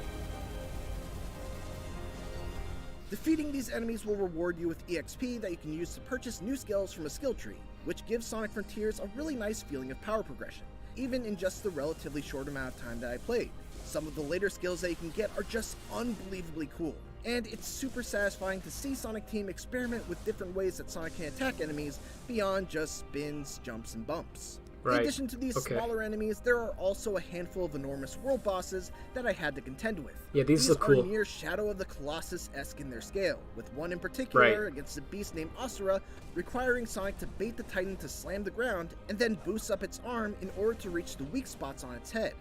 Defeating these enemies will reward you with EXP that you can use to purchase new skills from a skill tree, which gives Sonic Frontiers a really nice feeling of power progression, even in just the relatively short amount of time that I played. Some of the later skills that you can get are just unbelievably cool. and it's super satisfying to see Sonic Team experiment with different ways that Sonic can attack enemies beyond just spins, jumps, and bumps. Right. In addition to these Okay. smaller enemies, there are also a handful of enormous world bosses that I had to contend with. Yeah, these look cool. are near Shadow of the Colossus-esque in their scale, with one in particular Right. against a beast named Asura, requiring Sonic to bait the Titan to slam the ground and then boost up its arm in order to reach the weak spots on its head.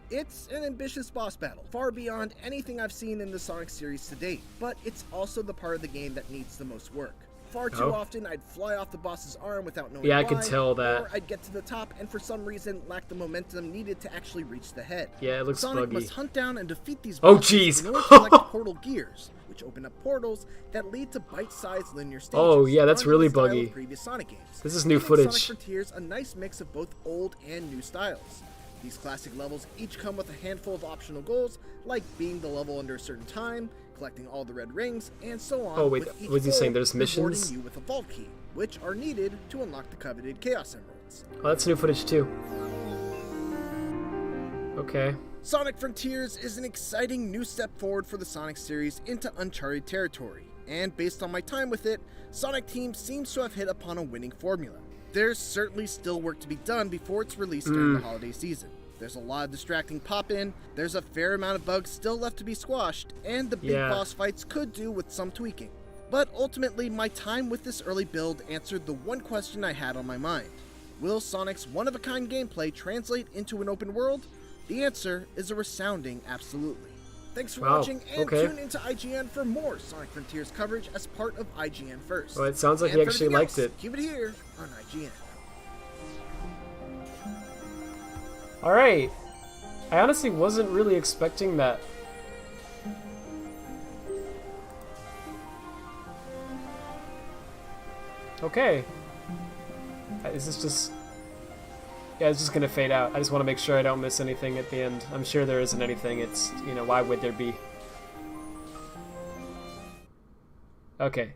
It's an ambitious boss battle, far beyond anything I've seen in the Sonic series to date, but it's also the part of the game that needs the most work. Far too often, I'd fly off the boss's arm without knowing Yeah, why, I could tell that. or I'd get to the top and for some reason lack the momentum needed to actually reach the head. Yeah, it looks Sonic buggy. must hunt down and defeat these Oh, bosses jeez. in order to collect portal gears, which open up portals that lead to bite-sized linear stages. Oh, yeah, that's following really the style of buggy. previous Sonic games. This is new Giving footage. Sonic Frontiers a nice mix of both old and new styles. These classic levels each come with a handful of optional goals, like beating the level under a certain time, collecting all the red rings, and so on. Oh, wait, with each was he goal saying there's rewarding missions? you with a vault key, which are needed to unlock the coveted Chaos Emeralds. Oh, that's new footage too. Okay. Sonic Frontiers is an exciting new step forward for the Sonic series into uncharted territory, and based on my time with it, Sonic Team seems to have hit upon a winning formula. There's certainly still work to be done before it's released during the holiday season. There's a lot of distracting pop-in, there's a fair amount of bugs still left to be squashed, and the big Yeah. boss fights could do with some tweaking. But ultimately, my time with this early build answered the one question I had on my mind. Will Sonic's one-of-a-kind gameplay translate into an open world? The answer is a resounding absolutely. Thanks for Wow, watching, and okay. tune into IGN for more Sonic Frontiers coverage as part of IGN First. Well, it sounds like And he for actually everything liked else, it. Keep it here on IGN. Alright. I honestly wasn't really expecting that. Okay. Is this just... Yeah, it's just gonna fade out. I just want to make sure I don't miss anything at the end. I'm sure there isn't anything. It's, you know, why would there be? Okay.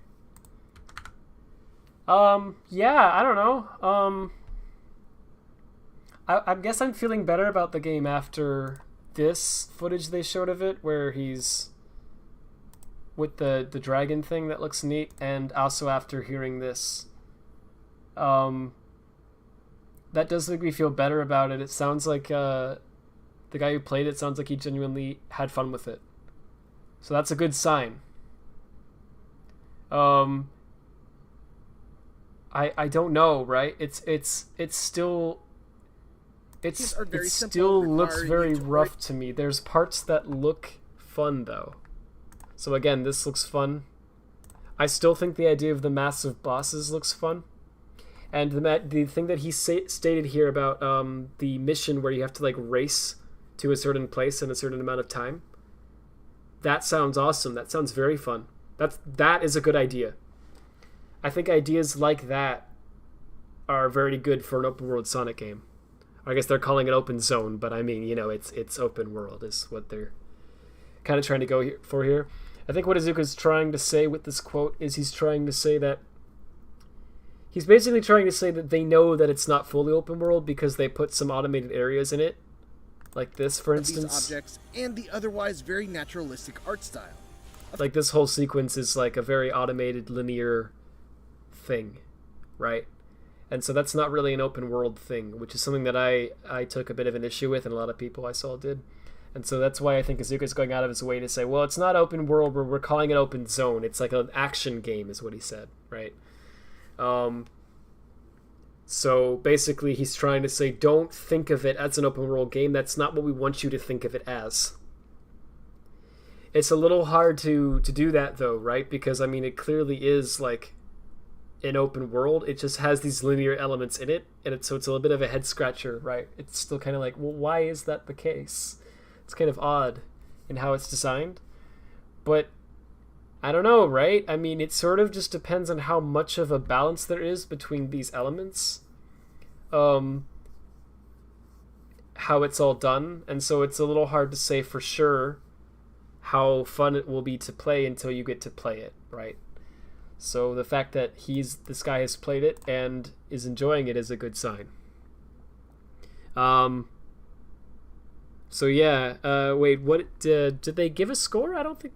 Yeah, I don't know. I guess I'm feeling better about the game after this footage they showed of it, where he's with the dragon thing that looks neat, and also after hearing this. That does make me feel better about it. It sounds like the guy who played it sounds like he genuinely had fun with it. So that's a good sign. I don't know, right? It still These are very it simple, still looks requiring very you to rough to me. There's parts that look fun though. So again, this looks fun. I still think the idea of the massive bosses looks fun. And the thing that he stated here about the mission where you have to like race to a certain place in a certain amount of time, that sounds awesome. That sounds very fun. That is a good idea. I think ideas like that are very good for an open world Sonic game. I guess they're calling it open zone, but I mean, you know, it's open world is what they're kind of trying to go for here. I think what Izuka's trying to say with this quote is he's basically trying to say that they know that it's not fully open world because they put some automated areas in it, like this, for instance. These objects and the otherwise very naturalistic art style. Like this whole sequence is like a very automated linear thing, right? And so that's not really an open world thing, which is something that I took a bit of an issue with, and a lot of people I saw did. And so that's why I think Izuka's going out of his way to say, well, it's not open world, we're calling it open zone. It's like an action game is what he said, right? So basically he's trying to say, don't think of it as an open world game. That's not what we want you to think of it as. It's a little hard to do that though, right? Because I mean, it clearly is like an open world. It just has these linear elements in it, and so it's a little bit of a head scratcher, right? It's still kind of like, well, why is that the case? It's kind of odd in how it's designed, but I don't know, right? I mean, it sort of just depends on how much of a balance there is between these elements, how it's all done, and so it's a little hard to say for sure how fun it will be to play until you get to play it, right? So the fact that this guy has played it and is enjoying it is a good sign. So yeah, wait, what did they give a score? I don't think.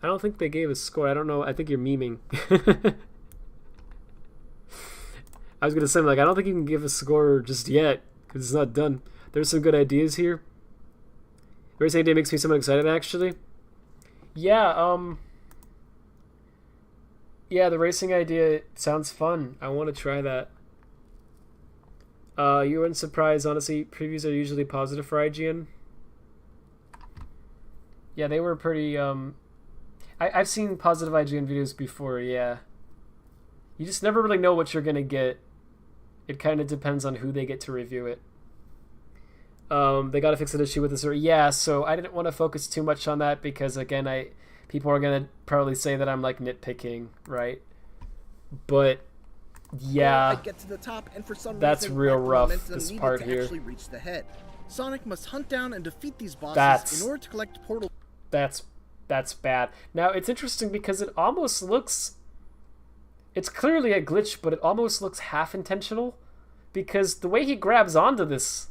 I don't think they gave a score. I don't know. I think you're memeing. I was gonna say, like, I don't think you can give a score just yet because it's not done. There's some good ideas here. Racing idea makes me somewhat excited, actually. Yeah, yeah, the racing idea sounds fun. I want to try that. You weren't surprised, honestly. Previews are usually positive for IGN. Yeah, they were pretty, I've seen positive IGN videos before, yeah. You just never really know what you're gonna get. It kind of depends on who they get to review it. They gotta fix an issue with this. Yeah, so I didn't want to focus too much on that because, again, people are gonna probably say that I'm, like, nitpicking, right? But, yeah, I get to the top, and for some that's reason, real lack of rough, momentum this needed part to here. actually reach the head. Sonic must hunt down and defeat these bosses That's- in order to collect portal. That's bad. Now, it's interesting because it almost looks... It's clearly a glitch, but it almost looks half-intentional. Because the way he grabs onto this...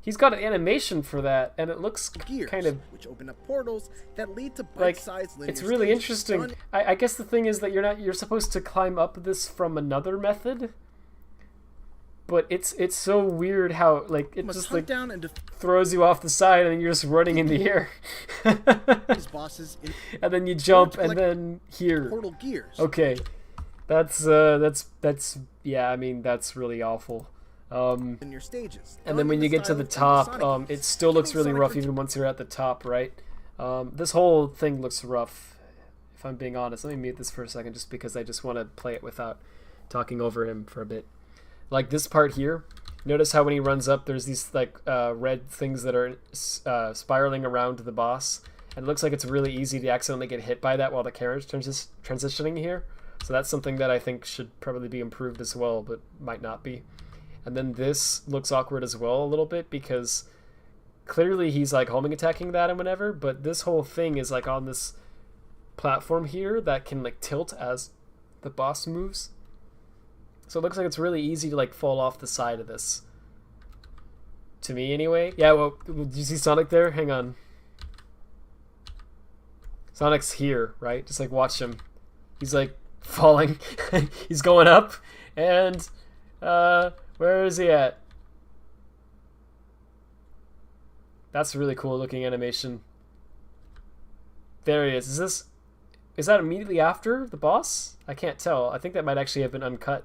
He's got an animation for that, and it looks gears, kind of... which open up portals that lead to Like, bite-sized linear it's really stages. interesting. I guess the thing is that you're supposed to climb up this from another method. But it's so weird how, like, it Must just, hunt like, down and defeat throws you off the side, and then you're just running in the air. these bosses in And then you jump, collect and then here. portal gears. Okay, that's yeah. I mean, that's really awful. In your stages. And then when you get to the top, it still looks really rough even once you're at the top, right? This whole thing looks rough, if I'm being honest. Let me mute this for a second, just because I just want to play it without talking over him for a bit. Like this part here. Notice how when he runs up, there's these like red things that are spiraling around the boss, and it looks like it's really easy to accidentally get hit by that while the camera's transitioning here. So that's something that I think should probably be improved as well, but might not be. And then this looks awkward as well a little bit because clearly he's like homing attacking that and whatever, but this whole thing is like on this platform here that can like tilt as the boss moves. So it looks like it's really easy to like fall off the side of this. To me anyway. Yeah, well, do you see Sonic there? Hang on. Sonic's here, right? Just like watch him. He's like falling. He's going up and where is he at? That's a really cool looking animation. There he is. Is that immediately after the boss? I can't tell. I think that might actually have been uncut.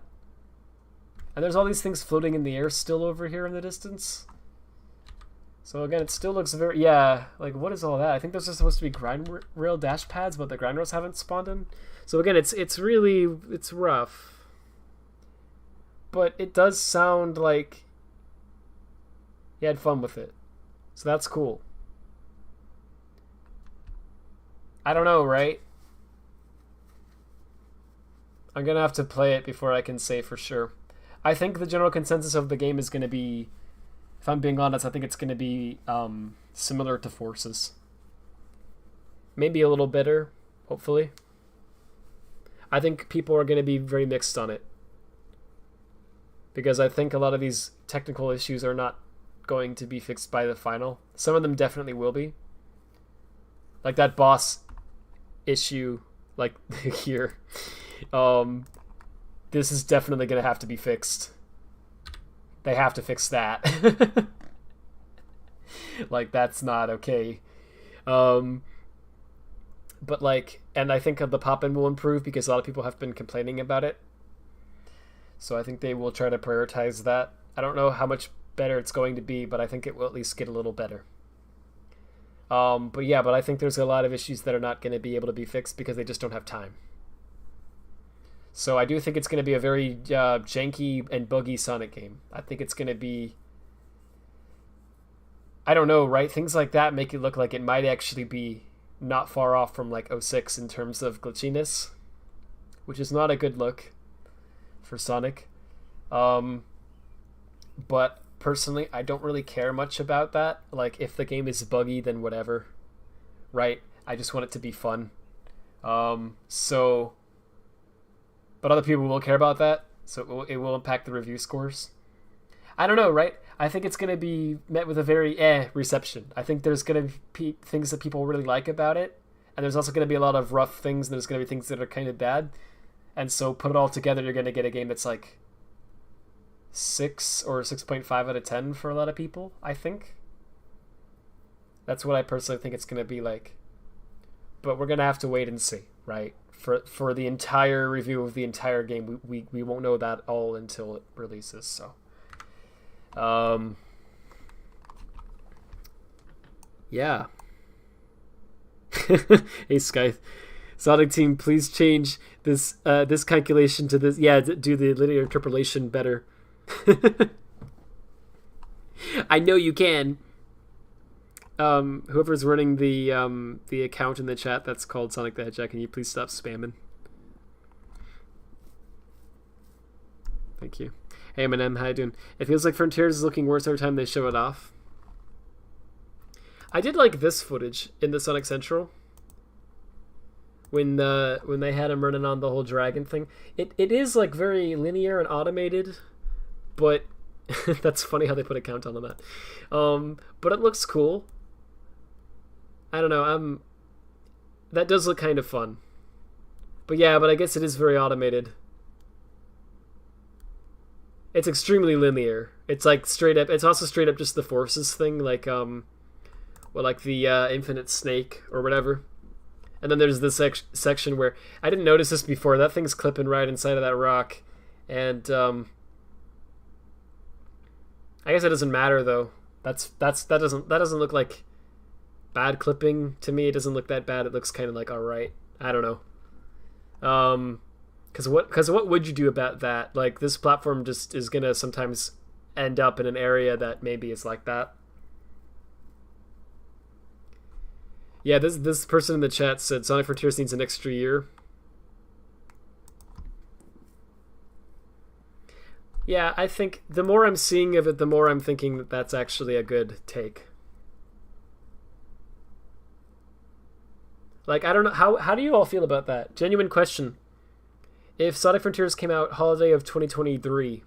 And there's all these things floating in the air still over here in the distance. So again, it still looks very... Yeah, like what is all that? I think those are supposed to be grind rail dash pads, but the grind rails haven't spawned in. So again, it's really... It's rough. But it does sound like he had fun with it. So that's cool. I don't know, right? I'm gonna have to play it before I can say for sure. I think the general consensus of the game is gonna be, if I'm being honest, I think it's gonna be similar to Forces. Maybe a little better, hopefully. I think people are gonna be very mixed on it. Because I think a lot of these technical issues are not going to be fixed by the final. Some of them definitely will be. Like that boss issue, like here. This is definitely going to have to be fixed. They have to fix that. Like, that's not okay. But like, and I think the pop-in will improve because a lot of people have been complaining about it. So I think they will try to prioritize that. I don't know how much better it's going to be, but I think it will at least get a little better. But yeah, but I think there's a lot of issues that are not going to be able to be fixed because they just don't have time. So I do think it's going to be a very janky and buggy Sonic game. I think it's going to be... I don't know, right? Things like that make it look like it might actually be not far off from like 06 in terms of glitchiness, which is not a good look for Sonic. But personally, I don't really care much about that. Like, if the game is buggy, then whatever, right? I just want it to be fun. But other people will care about that, so it will impact the review scores. I don't know, right? I think it's going to be met with a very reception. I think there's going to be things that people really like about it, and there's also going to be a lot of rough things, and there's going to be things that are kind of bad. And so put it all together, you're going to get a game that's like 6 or 6.5 out of 10 for a lot of people, I think. That's what I personally think it's going to be like. But we're going to have to wait and see, right? For the entire review of the entire game, we won't know that all until it releases, so. Yeah. Hey, Sky. Sonic Team, please change this this calculation to this. Yeah, do the linear interpolation better. I know you can. Whoever's running the account in the chat that's called Sonic the Hedgehog, can you please stop spamming? Thank you. Hey Eminem, how you doing? It feels like Frontiers is looking worse every time they show it off. I did like this footage in the Sonic Central when they had him running on the whole dragon thing. It is like very linear and automated, but that's funny how they put a countdown on that. But it looks cool. I don't know. That does look kind of fun. But yeah, but I guess it is very automated. It's extremely linear. It's like straight up. It's also straight up just the forces thing, like like the infinite snake or whatever. And then there's this section where I didn't notice this before. That thing's clipping right inside of that rock, and I guess it doesn't matter though. That doesn't look like bad clipping to me. It doesn't look that bad. It looks kind of like all right. I don't know. Because what would you do about that? Like, this platform just is gonna sometimes end up in an area that maybe is like that. Yeah, this person in the chat said Sonic Frontiers needs an extra year. Yeah, I think the more I'm seeing of it, the more I'm thinking that that's actually a good take. Like, I don't know, how do you all feel about that? Genuine question. If Sonic Frontiers came out holiday of 2023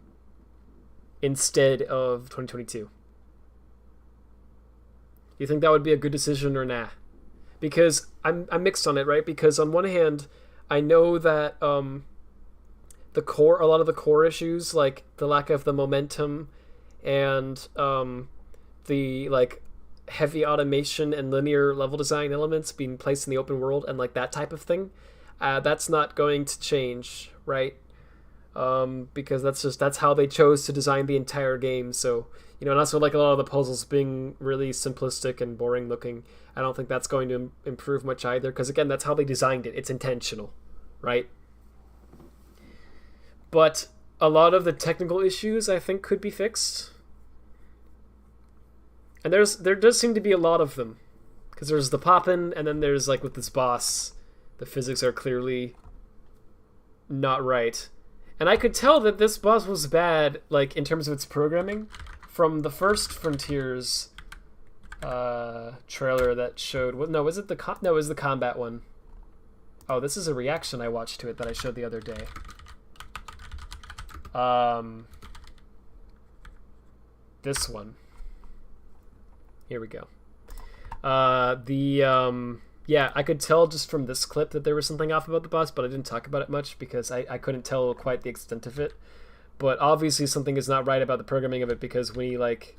instead of 2022, do you think that would be a good decision or nah? Because I'm mixed on it, right? Because on one hand, I know that a lot of the core issues, like the lack of the momentum and the like heavy automation and linear level design elements being placed in the open world and like that type of thing, that's not going to change, right? Because that's how they chose to design the entire game. So, you know, and also like a lot of the puzzles being really simplistic and boring looking, I don't think that's going to improve much either, because again, that's how they designed it. It's intentional, right? But a lot of the technical issues I think could be fixed. And there does seem to be a lot of them, because there's the poppin', and then there's like with this boss, the physics are clearly not right. And I could tell that this boss was bad, like in terms of its programming, from the first Frontiers trailer that showed. No, was it the combat one? Oh, this is a reaction I watched to it that I showed the other day. This one. Here we go. Yeah, I could tell just from this clip that there was something off about the boss, but I didn't talk about it much because I couldn't tell quite the extent of it. But obviously something is not right about the programming of it, because when he like...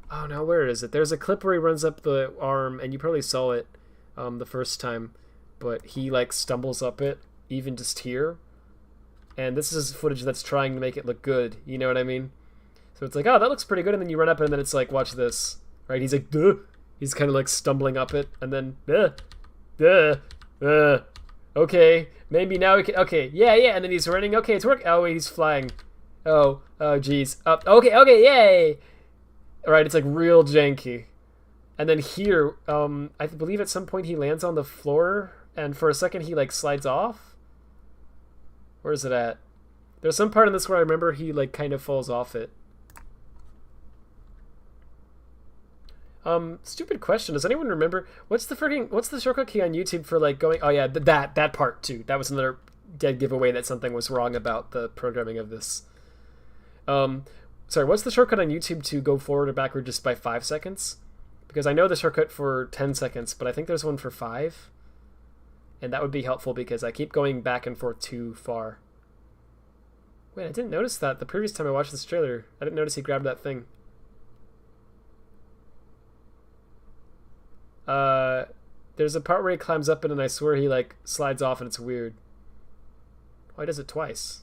Oh no, where is it? There's a clip where he runs up the arm, and you probably saw it the first time, but he like stumbles up it, even just here. And this is footage that's trying to make it look good, you know what I mean? So it's like, oh, that looks pretty good, and then you run up, and then it's like, watch this. Right? He's like, duh. He's kind of like stumbling up it, and then, okay, maybe now we can, okay, yeah, and then he's running, okay, it's working, oh, wait, he's flying, oh, geez, up, okay, yay! Alright, it's like real janky. And then here, I believe at some point he lands on the floor, and for a second he like slides off? Where is it at? There's some part in this where I remember he like kind of falls off it. Stupid question. Does anyone remember what's the shortcut key on YouTube for like going? Oh yeah, that part too. That was another dead giveaway that something was wrong about the programming of this. Sorry, what's the shortcut on YouTube to go forward or backward just by 5 seconds? Because I know the shortcut for 10 seconds, but I think there's one for 5. And that would be helpful because I keep going back and forth too far. Wait, I didn't notice that the previous time I watched this trailer. I didn't notice he grabbed that thing. There's a part where he climbs up it and I swear he like slides off and it's weird. Why does it twice?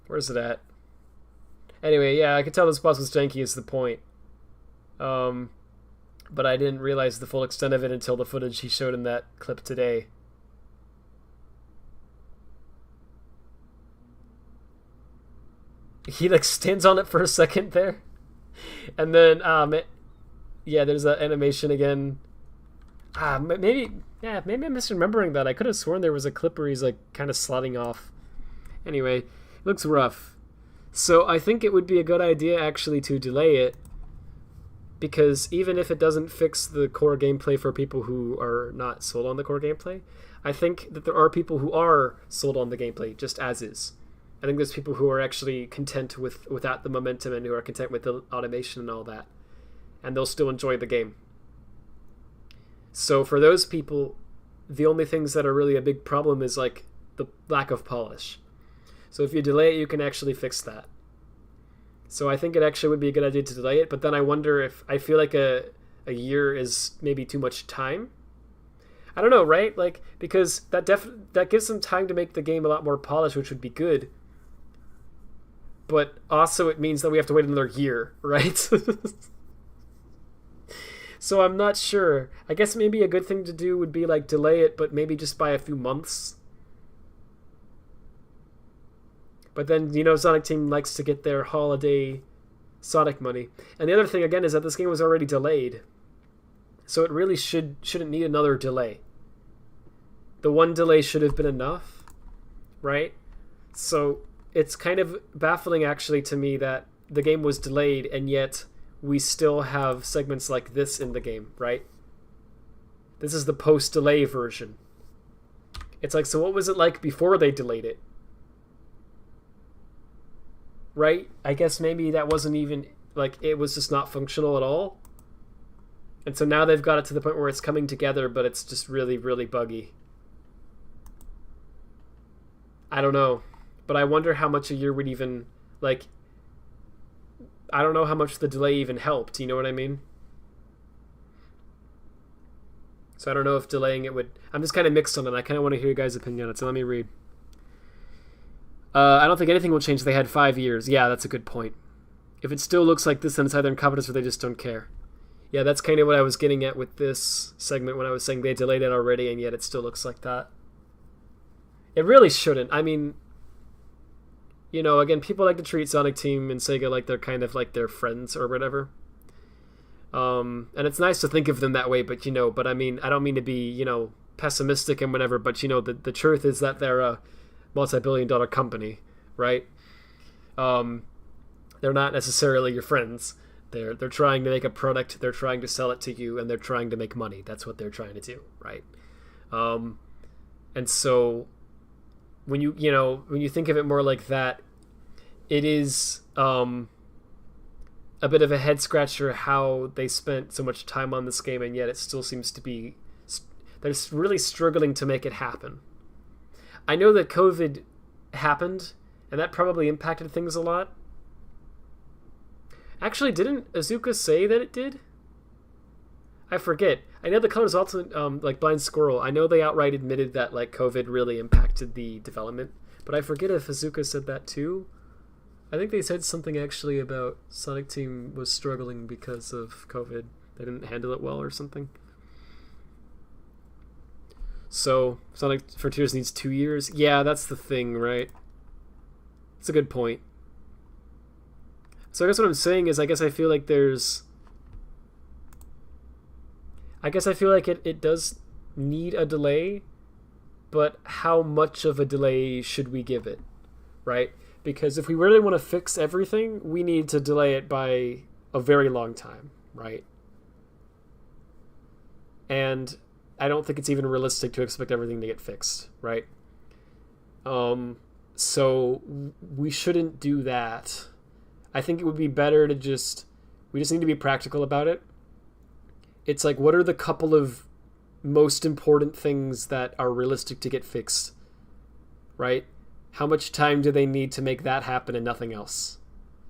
Where's it at? Anyway, yeah, I could tell this boss was janky is the point. But I didn't realize the full extent of it until the footage he showed in that clip today. He like stands on it for a second there. And then, yeah, there's that animation again. Maybe I'm misremembering that. I could have sworn there was a clip where he's like kind of sliding off. Anyway, it looks rough. So I think it would be a good idea actually to delay it, because even if it doesn't fix the core gameplay for people who are not sold on the core gameplay, I think that there are people who are sold on the gameplay just as is. I think there's people who are actually content without the momentum and who are content with the automation and all that, and they'll still enjoy the game. So for those people, the only things that are really a big problem is like the lack of polish. So if you delay it, you can actually fix that. So I think it actually would be a good idea to delay it, but then I wonder if I feel like a year is maybe too much time. I don't know, right? Like, because that gives them time to make the game a lot more polished, which would be good. But also it means that we have to wait another year, right? So I'm not sure. I guess maybe a good thing to do would be like delay it, but maybe just by a few months. But then, you know, Sonic Team likes to get their holiday Sonic money. And the other thing, again, is that this game was already delayed. So it really shouldn't need another delay. The one delay should have been enough, right? So it's kind of baffling, actually, to me that the game was delayed, and yet we still have segments like this in the game, right? This is the post-delay version. It's like, so what was it like before they delayed it? Right? I guess maybe that wasn't even, like, it was just not functional at all. And so now they've got it to the point where it's coming together, but it's just really, really buggy. I don't know. But I wonder how much a year would even, like, I don't know how much the delay even helped, you know what I mean? So I don't know if delaying it would... I'm just kind of mixed on it. I kind of want to hear your guys' opinion on it, so let me read. I don't think anything will change. They had 5 years. Yeah, that's a good point. If it still looks like this, then it's either incompetence or they just don't care. Yeah, that's kind of what I was getting at with this segment when I was saying they delayed it already, and yet it still looks like that. It really shouldn't. I mean, you know, again, people like to treat Sonic Team and Sega like they're kind of like their friends or whatever. And it's nice to think of them that way, but, you know, but I mean, I don't mean to be, you know, pessimistic and whatever, but, you know, the truth is that they're a multi-billion-dollar company, right? They're not necessarily your friends. They're trying to make a product, they're trying to sell it to you, and they're trying to make money. That's what they're trying to do, right? And so when you think of it more like that, it is a bit of a head scratcher how they spent so much time on this game, and yet it still seems to be they're really struggling to make it happen. I know that COVID happened, and that probably impacted things a lot. Actually, didn't Azuka say that it did? I forget. I know the Colors Ultimate, like Blind Squirrel, I know they outright admitted that like COVID really impacted the development, but I forget if Azuka said that too. I think they said something actually about Sonic Team was struggling because of COVID. They didn't handle it well or something. So, Sonic Frontiers needs 2 years? Yeah, that's the thing, right? It's a good point. So I guess what I'm saying is I guess I feel like it does need a delay, but how much of a delay should we give it, right? Because if we really want to fix everything, we need to delay it by a very long time, right? And I don't think it's even realistic to expect everything to get fixed, right? So we shouldn't do that. I think it would be better to we just need to be practical about it. It's like, what are the couple of most important things that are realistic to get fixed, right? How much time do they need to make that happen and nothing else?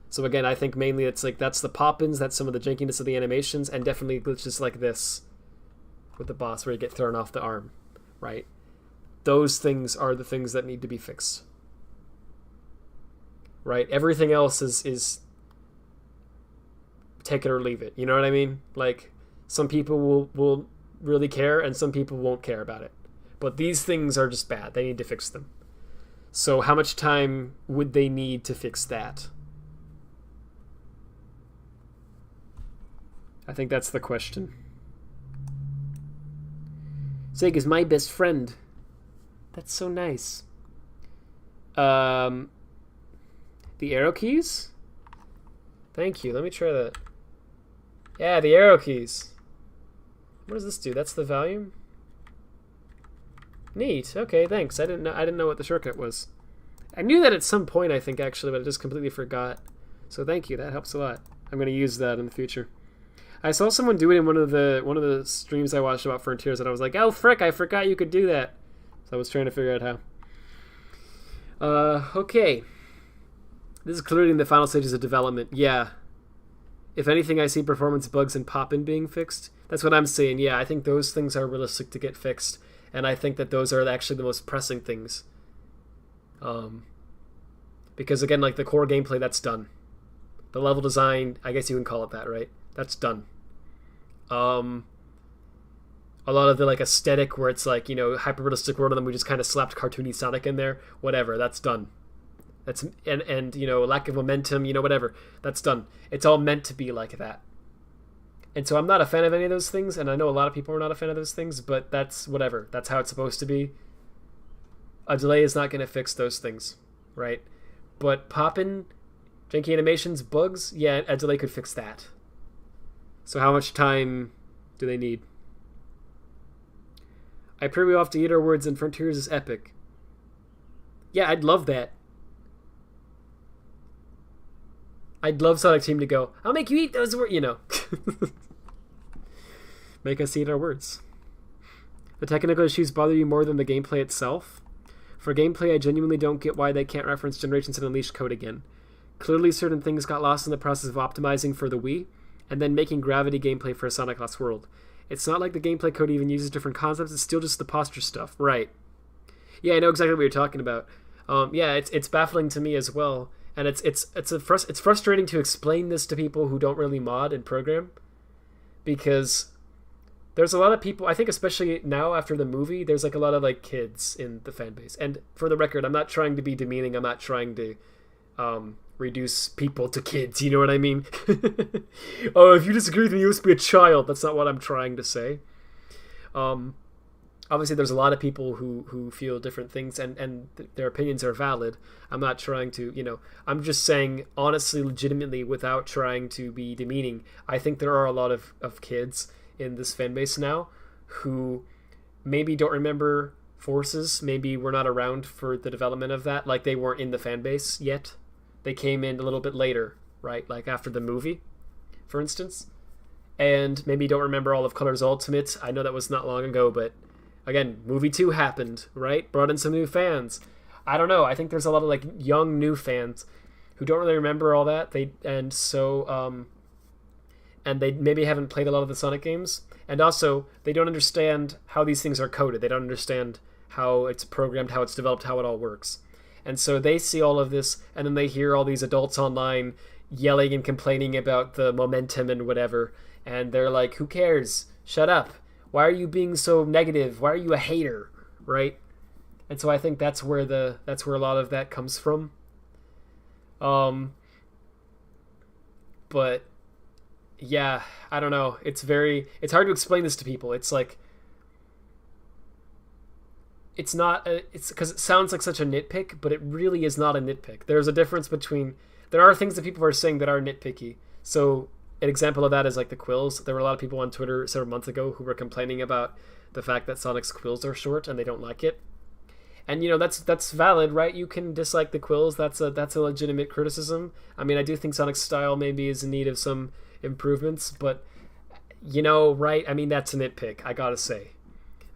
So again, I think mainly it's like that's the pop-ins, that's some of the jankiness of the animations, and definitely glitches like this with the boss where you get thrown off the arm, right? Those things are the things that need to be fixed, right? Everything else is take it or leave it. You know what I mean? Like, some people will really care and some people won't care about it. But these things are just bad. They need to fix them. So how much time would they need to fix that? I think that's the question. Sega's my best friend. That's so nice. The arrow keys? Thank you. Let me try that. Yeah, the arrow keys. What does this do? That's the volume? Neat. Okay, thanks. I didn't know what the shortcut was. I knew that at some point, I think, actually, but I just completely forgot. So thank you. That helps a lot. I'm going to use that in the future. I saw someone do it in one of the streams I watched about Frontiers, and I was like, oh, frick, I forgot you could do that. So I was trying to figure out how. Okay. This is clearly in the final stages of development. Yeah. If anything, I see performance bugs and pop-in being fixed. That's what I'm saying. Yeah, I think those things are realistic to get fixed. And I think that those are actually the most pressing things. Because, again, like the core gameplay, that's done. The level design, I guess you can call it that, right? That's done. A lot of the like aesthetic where it's like, you know, hyper-realistic world, and then we just kind of slapped cartoony Sonic in there. Whatever, that's done. That's and you know, lack of momentum, you know, whatever. That's done. It's all meant to be like that. And so I'm not a fan of any of those things, and I know a lot of people are not a fan of those things, but that's whatever. That's how it's supposed to be. A delay is not going to fix those things, right? But poppin', janky animations, bugs, yeah, a delay could fix that. So how much time do they need? I pray we all have to eat our words, and Frontiers is epic. Yeah, I'd love that. I'd love Sonic Team to go, I'll make you eat those words, you know. Make us eat our words. The technical issues bother you more than the gameplay itself? For gameplay, I genuinely don't get why they can't reference Generations and Unleashed code again. Clearly certain things got lost in the process of optimizing for the Wii, and then making gravity gameplay for a Sonic Lost World. It's not like the gameplay code even uses different concepts, it's still just the posture stuff. Right. Yeah, I know exactly what you're talking about. Yeah, it's baffling to me as well. And it's frustrating to explain this to people who don't really mod and program, because there's a lot of people, I think especially now after the movie, there's like a lot of like kids in the fan base. And for the record, I'm not trying to be demeaning, I'm not trying to reduce people to kids, you know what I mean? Oh, if you disagree with me, you must be a child. That's not what I'm trying to say. Obviously there's a lot of people who feel different things, and their opinions are valid. I'm not trying to, you know, I'm just saying honestly, legitimately, without trying to be demeaning, I think there are a lot of kids in this fan base now who maybe don't remember Forces, maybe were not around for the development of that, like they weren't in the fan base yet. They came in a little bit later, right? Like after the movie, for instance. And maybe don't remember all of Color's Ultimate. I know that was not long ago, but again, movie 2 happened, right? Brought in some new fans. I don't know. I think there's a lot of like young new fans who don't really remember all that. And they maybe haven't played a lot of the Sonic games. And also, they don't understand how these things are coded. They don't understand how it's programmed, how it's developed, how it all works. And so they see all of this, and then they hear all these adults online yelling and complaining about the momentum and whatever. And they're like, who cares? Shut up. Why are you being so negative? Why are you a hater? Right? And so I think that's where a lot of that comes from. But yeah, I don't know. It's hard to explain this to people. It's like, it's because it sounds like such a nitpick, but it really is not a nitpick. There's a difference between, there are things that people are saying that are nitpicky. So an example of that is like the quills. There were a lot of people on Twitter several months ago who were complaining about the fact that Sonic's quills are short and they don't like it. And you know, that's valid, right? You can dislike the quills. That's a legitimate criticism. I mean, I do think Sonic's style maybe is in need of some improvements, but you know, right? I mean, that's a nitpick, I gotta say.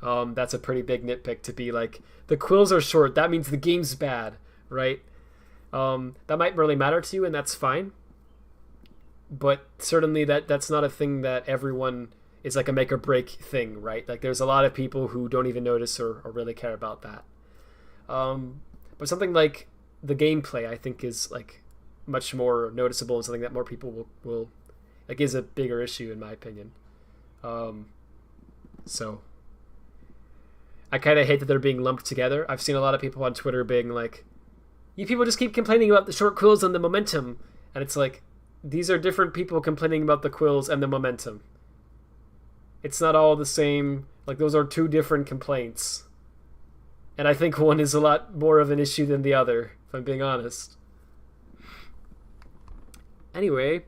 That's a pretty big nitpick to be like, the quills are short, that means the game's bad, right? That might really matter to you, and that's fine. But certainly that's not a thing that everyone is like a make or break thing, right? Like there's a lot of people who don't even notice or really care about that. But something like the gameplay, I think, is like much more noticeable and something that more people will like is a bigger issue in my opinion. So I kind of hate that they're being lumped together. I've seen a lot of people on Twitter being like, you people just keep complaining about the short quills and the momentum. And it's like, these are different people complaining about the quills and the momentum. It's not all the same. Like, those are two different complaints. And I think one is a lot more of an issue than the other, if I'm being honest. Anyway,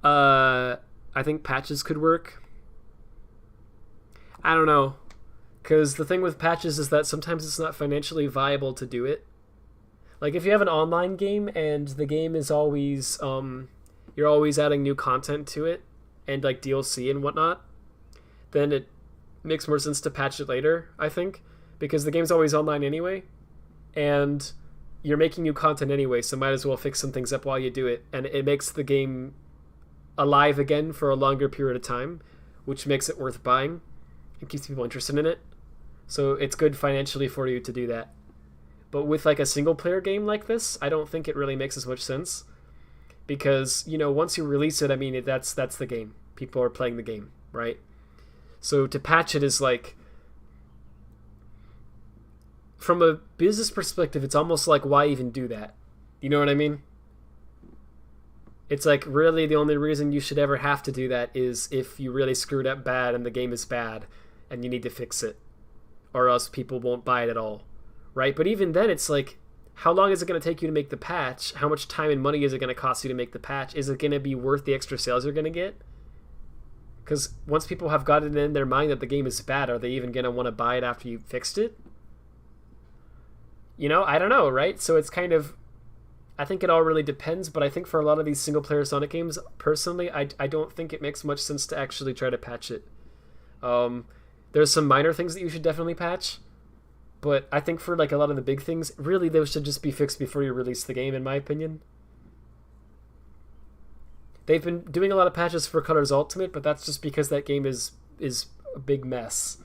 I think patches could work. I don't know. Because the thing with patches is that sometimes it's not financially viable to do it. Like, if you have an online game and the game is always, you're always adding new content to it, and, like, DLC and whatnot, then it makes more sense to patch it later, I think. Because the game's always online anyway, and you're making new content anyway, so might as well fix some things up while you do it. And it makes the game alive again for a longer period of time, which makes it worth buying and keeps people interested in it. So it's good financially for you to do that. But with like a single player game like this, I don't think it really makes as much sense. Because, you know, once you release it, I mean, that's the game. People are playing the game, right? So to patch it is like, from a business perspective, it's almost like, why even do that? You know what I mean? It's like, really the only reason you should ever have to do that is if you really screwed up bad and the game is bad and you need to fix it. Or else people won't buy it at all. Right? But even then, it's like, how long is it going to take you to make the patch? How much time and money is it going to cost you to make the patch? Is it going to be worth the extra sales you're going to get? Because once people have got it in their mind that the game is bad, are they even going to want to buy it after you fixed it? You know, I don't know, right? So it's kind of, I think it all really depends, but I think for a lot of these single-player Sonic games, personally, I don't think it makes much sense to actually try to patch it. There's some minor things that you should definitely patch, but I think for like a lot of the big things, really those should just be fixed before you release the game, in my opinion. They've been doing a lot of patches for Colors Ultimate, but that's just because that game is a big mess.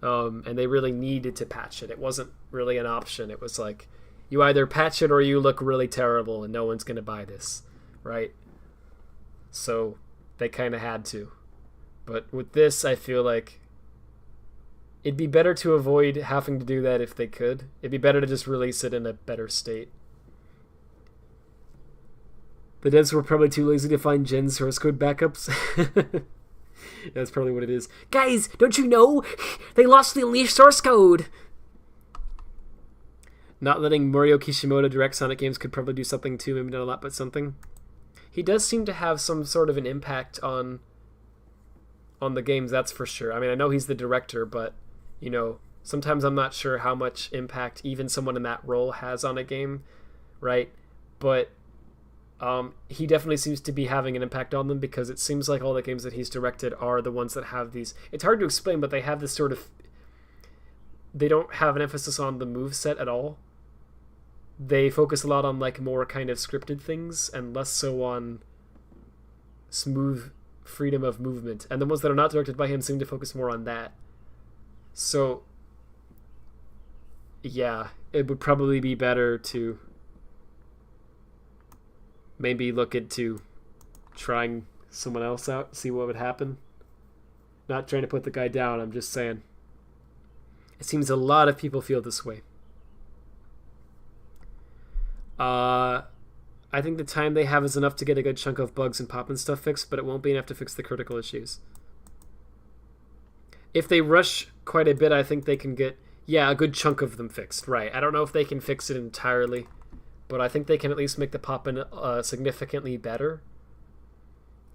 And they really needed to patch it. It wasn't really an option. It was like, you either patch it or you look really terrible and no one's going to buy this, right? So they kind of had to. But with this, I feel like it'd be better to avoid having to do that if they could. It'd be better to just release it in a better state. The devs were probably too lazy to find gen source code backups. That's probably what it is. Guys, don't you know? They lost the Unleashed source code! Not letting Mario Kishimoto direct Sonic games could probably do something too, maybe not a lot, but something. He does seem to have some sort of an impact on the games, that's for sure. I mean, I know he's the director, but, you know, sometimes I'm not sure how much impact even someone in that role has on a game, right? But he definitely seems to be having an impact on them, because it seems like all the games that he's directed are the ones that have these... It's hard to explain, but they have this sort of... They don't have an emphasis on the moveset at all. They focus a lot on like more kind of scripted things and less so on smooth freedom of movement. And the ones that are not directed by him seem to focus more on that. So, yeah, it would probably be better to maybe look into trying someone else out, see what would happen. Not trying to put the guy down, I'm just saying. It seems a lot of people feel this way. I think the time they have is enough to get a good chunk of bugs and pop and stuff fixed, but it won't be enough to fix the critical issues. If they rush quite a bit, I think they can get, a good chunk of them fixed. Right. I don't know if they can fix it entirely, but I think they can at least make the pop-in significantly better.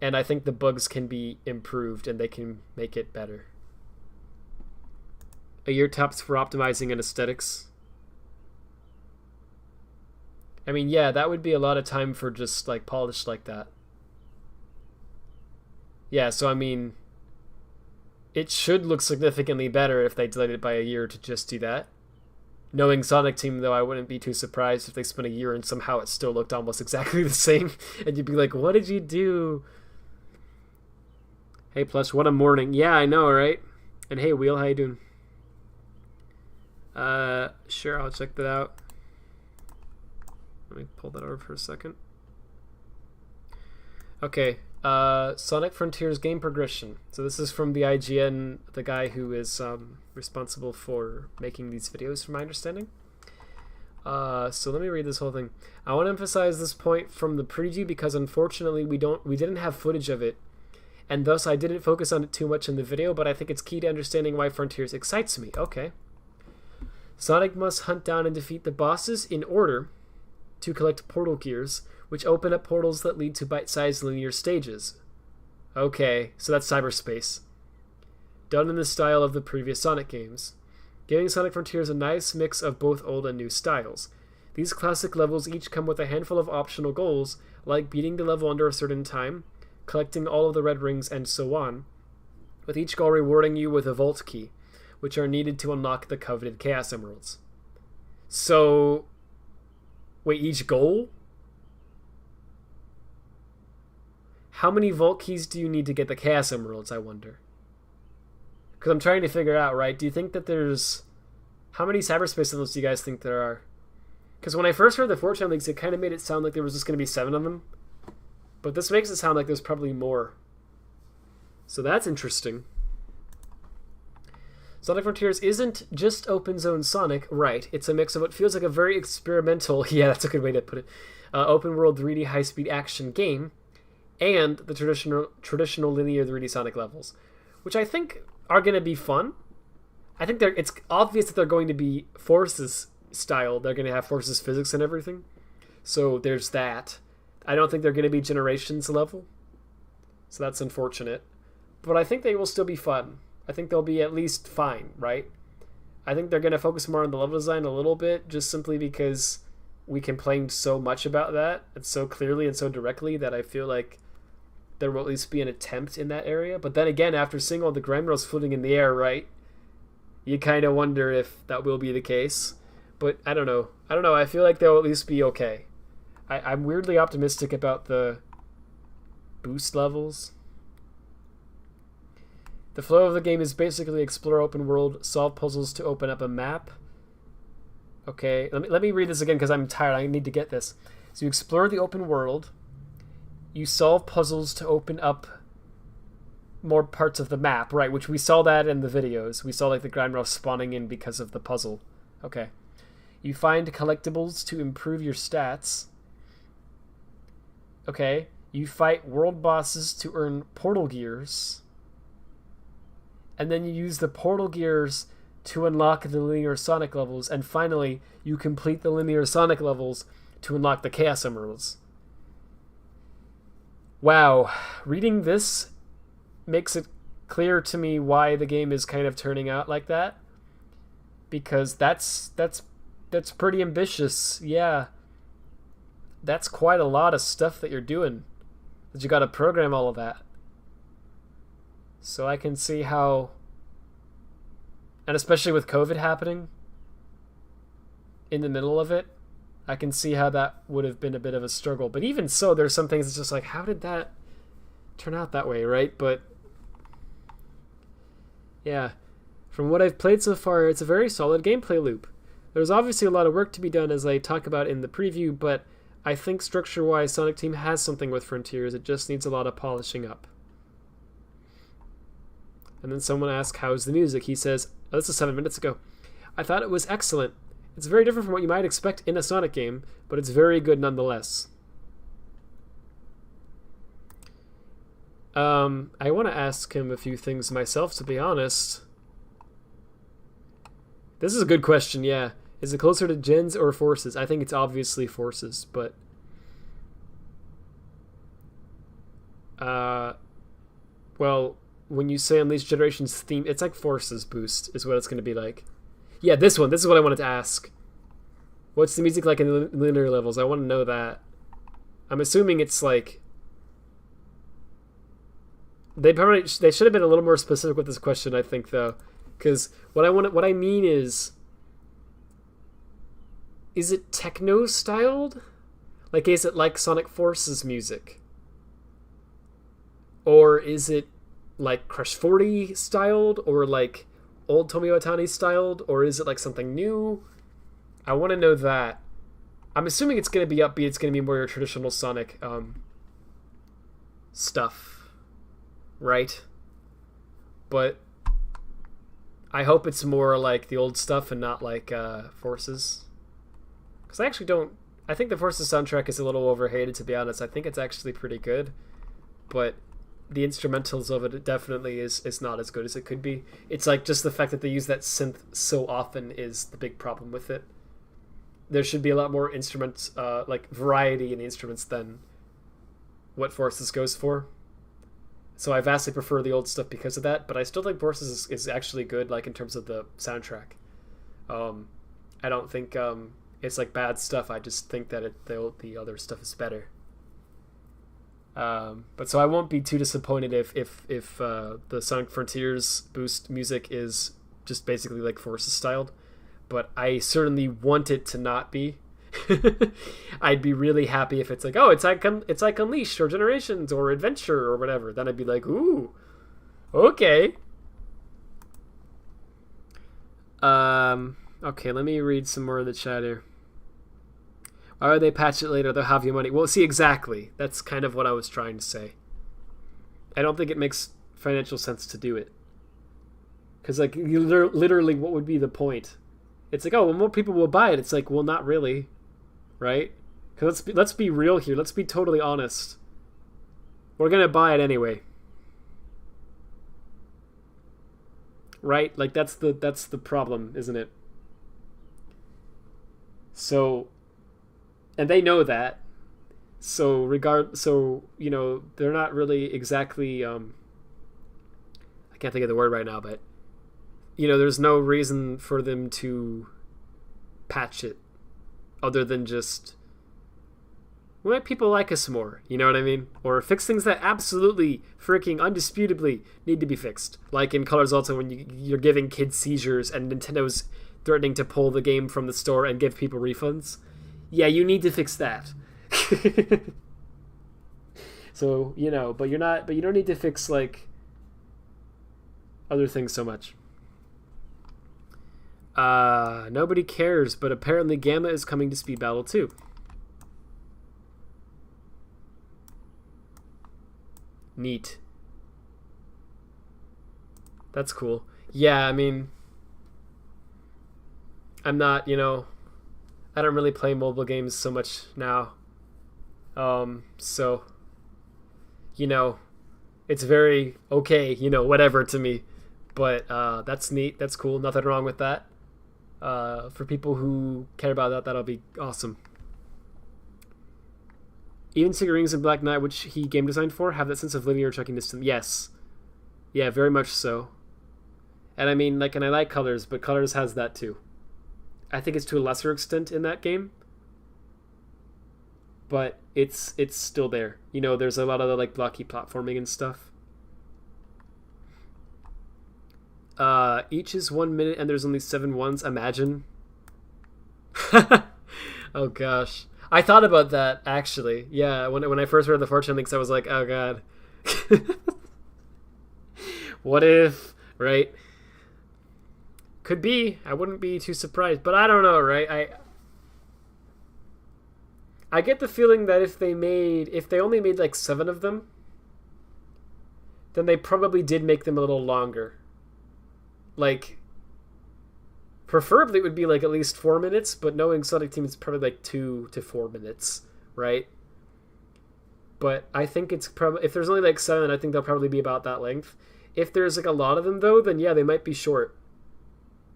And I think the bugs can be improved and they can make it better. A year tops for optimizing and aesthetics. I mean, yeah, that would be a lot of time for just like polish like that. Yeah, so I mean, it should look significantly better if they delayed it by a year to just do that. Knowing Sonic Team, though, I wouldn't be too surprised if they spent a year and somehow it still looked almost exactly the same. And you'd be like, what did you do? Hey, Plush, what a morning. Yeah, I know, right? And hey, Wheel, how you doing? Sure, I'll check that out. Let me pull that over for a second. Okay, Sonic Frontiers game progression. So this is from the IGN, the guy who is responsible for making these videos, from my understanding. So let me read this whole thing. I want to emphasize this point from the preview because unfortunately we didn't have footage of it, and thus I didn't focus on it too much in the video, but I think it's key to understanding why Frontiers excites me. Okay. Sonic must hunt down and defeat the bosses in order to collect portal gears, which open up portals that lead to bite-sized linear stages. Okay, so that's cyberspace. Done in the style of the previous Sonic games, giving Sonic Frontiers a nice mix of both old and new styles. These classic levels each come with a handful of optional goals, like beating the level under a certain time, collecting all of the red rings, and so on, with each goal rewarding you with a vault key, which are needed to unlock the coveted Chaos Emeralds. So, wait, each goal? How many vault keys do you need to get the Chaos Emeralds, I wonder? Because I'm trying to figure out, right? Do you think that there's... How many cyberspace levels do you guys think there are? Because when I first heard the 4chan leaks, it kind of made it sound like there was just going to be 7 of them. But this makes it sound like there's probably more. So that's interesting. Sonic Frontiers isn't just open zone Sonic, right? It's a mix of what feels like a very experimental, yeah, that's a good way to put it, open world 3D high-speed action game, and the traditional linear 3D Sonic levels, which I think are going to be fun. I think it's obvious that they're going to be Forces style. They're going to have Forces physics and everything. So there's that. I don't think they're going to be Generations level. So that's unfortunate. But I think they will still be fun. I think they'll be at least fine, right? I think they're going to focus more on the level design a little bit, just simply because we complained so much about that, and so clearly and so directly, that I feel like there will at least be an attempt in that area. But then again, after seeing all the Grandros floating in the air, right, you kind of wonder if that will be the case. But I don't know. I feel like they'll at least be okay. I'm weirdly optimistic about the boost levels. The flow of the game is basically explore open world, solve puzzles to open up a map. Okay, let me read this again because I'm tired. I need to get this. So you explore the open world. You solve puzzles to open up more parts of the map, right? Which we saw that in the videos. We saw like the Grandros spawning in because of the puzzle. Okay. You find collectibles to improve your stats. Okay. You fight world bosses to earn portal gears. And then you use the portal gears to unlock the linear Sonic levels. And finally, you complete the linear Sonic levels to unlock the Chaos Emeralds. Wow. Reading this makes it clear to me why the game is kind of turning out like that. Because that's pretty ambitious. Yeah. That's quite a lot of stuff that you're doing. That you got to program all of that. So I can see how, and especially with COVID happening in the middle of it, I can see how that would have been a bit of a struggle. But even so, there's some things that's just like, how did that turn out that way, right? But yeah, from what I've played so far, it's a very solid gameplay loop. There's obviously a lot of work to be done, as I talk about in the preview, but I think structure-wise, Sonic Team has something with Frontiers. It just needs a lot of polishing up. And then someone asked, how's the music? He says, oh, this is 7 minutes ago. I thought it was excellent. It's very different from what you might expect in a Sonic game, but it's very good nonetheless. I want to ask him a few things myself, to be honest. This is a good question, yeah. Is it closer to Gens or Forces? I think it's obviously Forces, but... well, when you say Unleashed Generations theme, it's like Forces boost is what it's going to be like. Yeah, this one. This is what I wanted to ask. What's the music like in the linear levels? I want to know that. I'm assuming it's like they should have been a little more specific with this question, I think, though, because what I mean is it techno styled? Like, is it like Sonic Forces music? Or is it like Crush 40 styled? Or like old Tomio Atani styled? Or is it like something new? I want to know that. I'm assuming it's going to be upbeat. It's going to be more your traditional Sonic stuff, right? But I hope it's more like the old stuff and not like Forces. Because I actually don't... I think the Forces soundtrack is a little overhated, to be honest. I think it's actually pretty good. But the instrumentals of it definitely is not as good as it could be. It's like just the fact that they use that synth so often is the big problem with it. There should be a lot more instruments, like variety in the instruments than what Forces goes for. So I vastly prefer the old stuff because of that, but I still think Forces is actually good, like in terms of the soundtrack. I don't think it's like bad stuff. I just think that the other stuff is better. But so I won't be too disappointed if the Sonic Frontiers boost music is just basically like Forces styled. But I certainly want it to not be. I'd be really happy if it's like, oh, it's like Unleashed or Generations or Adventure or whatever. Then I'd be like, ooh, okay. Okay, let me read some more of the chat here. Why would they patch it later? They'll have your money. Well, see, exactly. That's kind of what I was trying to say. I don't think it makes financial sense to do it. Because, like, literally, what would be the point? It's like, oh, well, more people will buy it. It's like, well, not really. Right? Because let's be real here. Let's be totally honest. We're going to buy it anyway. Right? Like, that's the problem, isn't it? So... And they know that. So, you know, they're not really exactly, I can't think of the word right now, but, you know, there's no reason for them to patch it other than just, we make people like us more, you know what I mean? Or fix things that absolutely, freaking, undisputably need to be fixed. Like in Colors Ultra when you're giving kids seizures and Nintendo's threatening to pull the game from the store and give people refunds. Yeah, you need to fix that. So, you know, but you don't need to fix, like, other things so much. Nobody cares, but apparently Gamma is coming to Speed Battle too. Neat. That's cool. Yeah, I mean, I'm not, you know, I don't really play mobile games so much now. So, you know, it's very okay, you know, whatever to me. But that's neat. That's cool. Nothing wrong with that. For people who care about that, that'll be awesome. Even Cigarines and Black Knight, which he game designed for, have that sense of linear checking distance. Yes. Yeah, very much so. And I mean, like, and I like Colors, but Colors has that too. I think it's to a lesser extent in that game, but it's still there. You know, there's a lot of the, like, blocky platforming and stuff. Each is 1 minute and there's only 7 ones. Imagine. Oh gosh, I thought about that actually. Yeah, when I first heard the fortune links, I was like, oh god. What if, right? Could be. I wouldn't be too surprised, but I don't know, right? I get the feeling that if they only made like 7 of them, then they probably did make them a little longer. Like, preferably it would be like at least 4 minutes, but knowing Sonic Team, it's probably like 2 to 4 minutes, right? But I think it's probably, if there's only like 7, I think they'll probably be about that length. If there's like a lot of them though, then yeah, they might be short.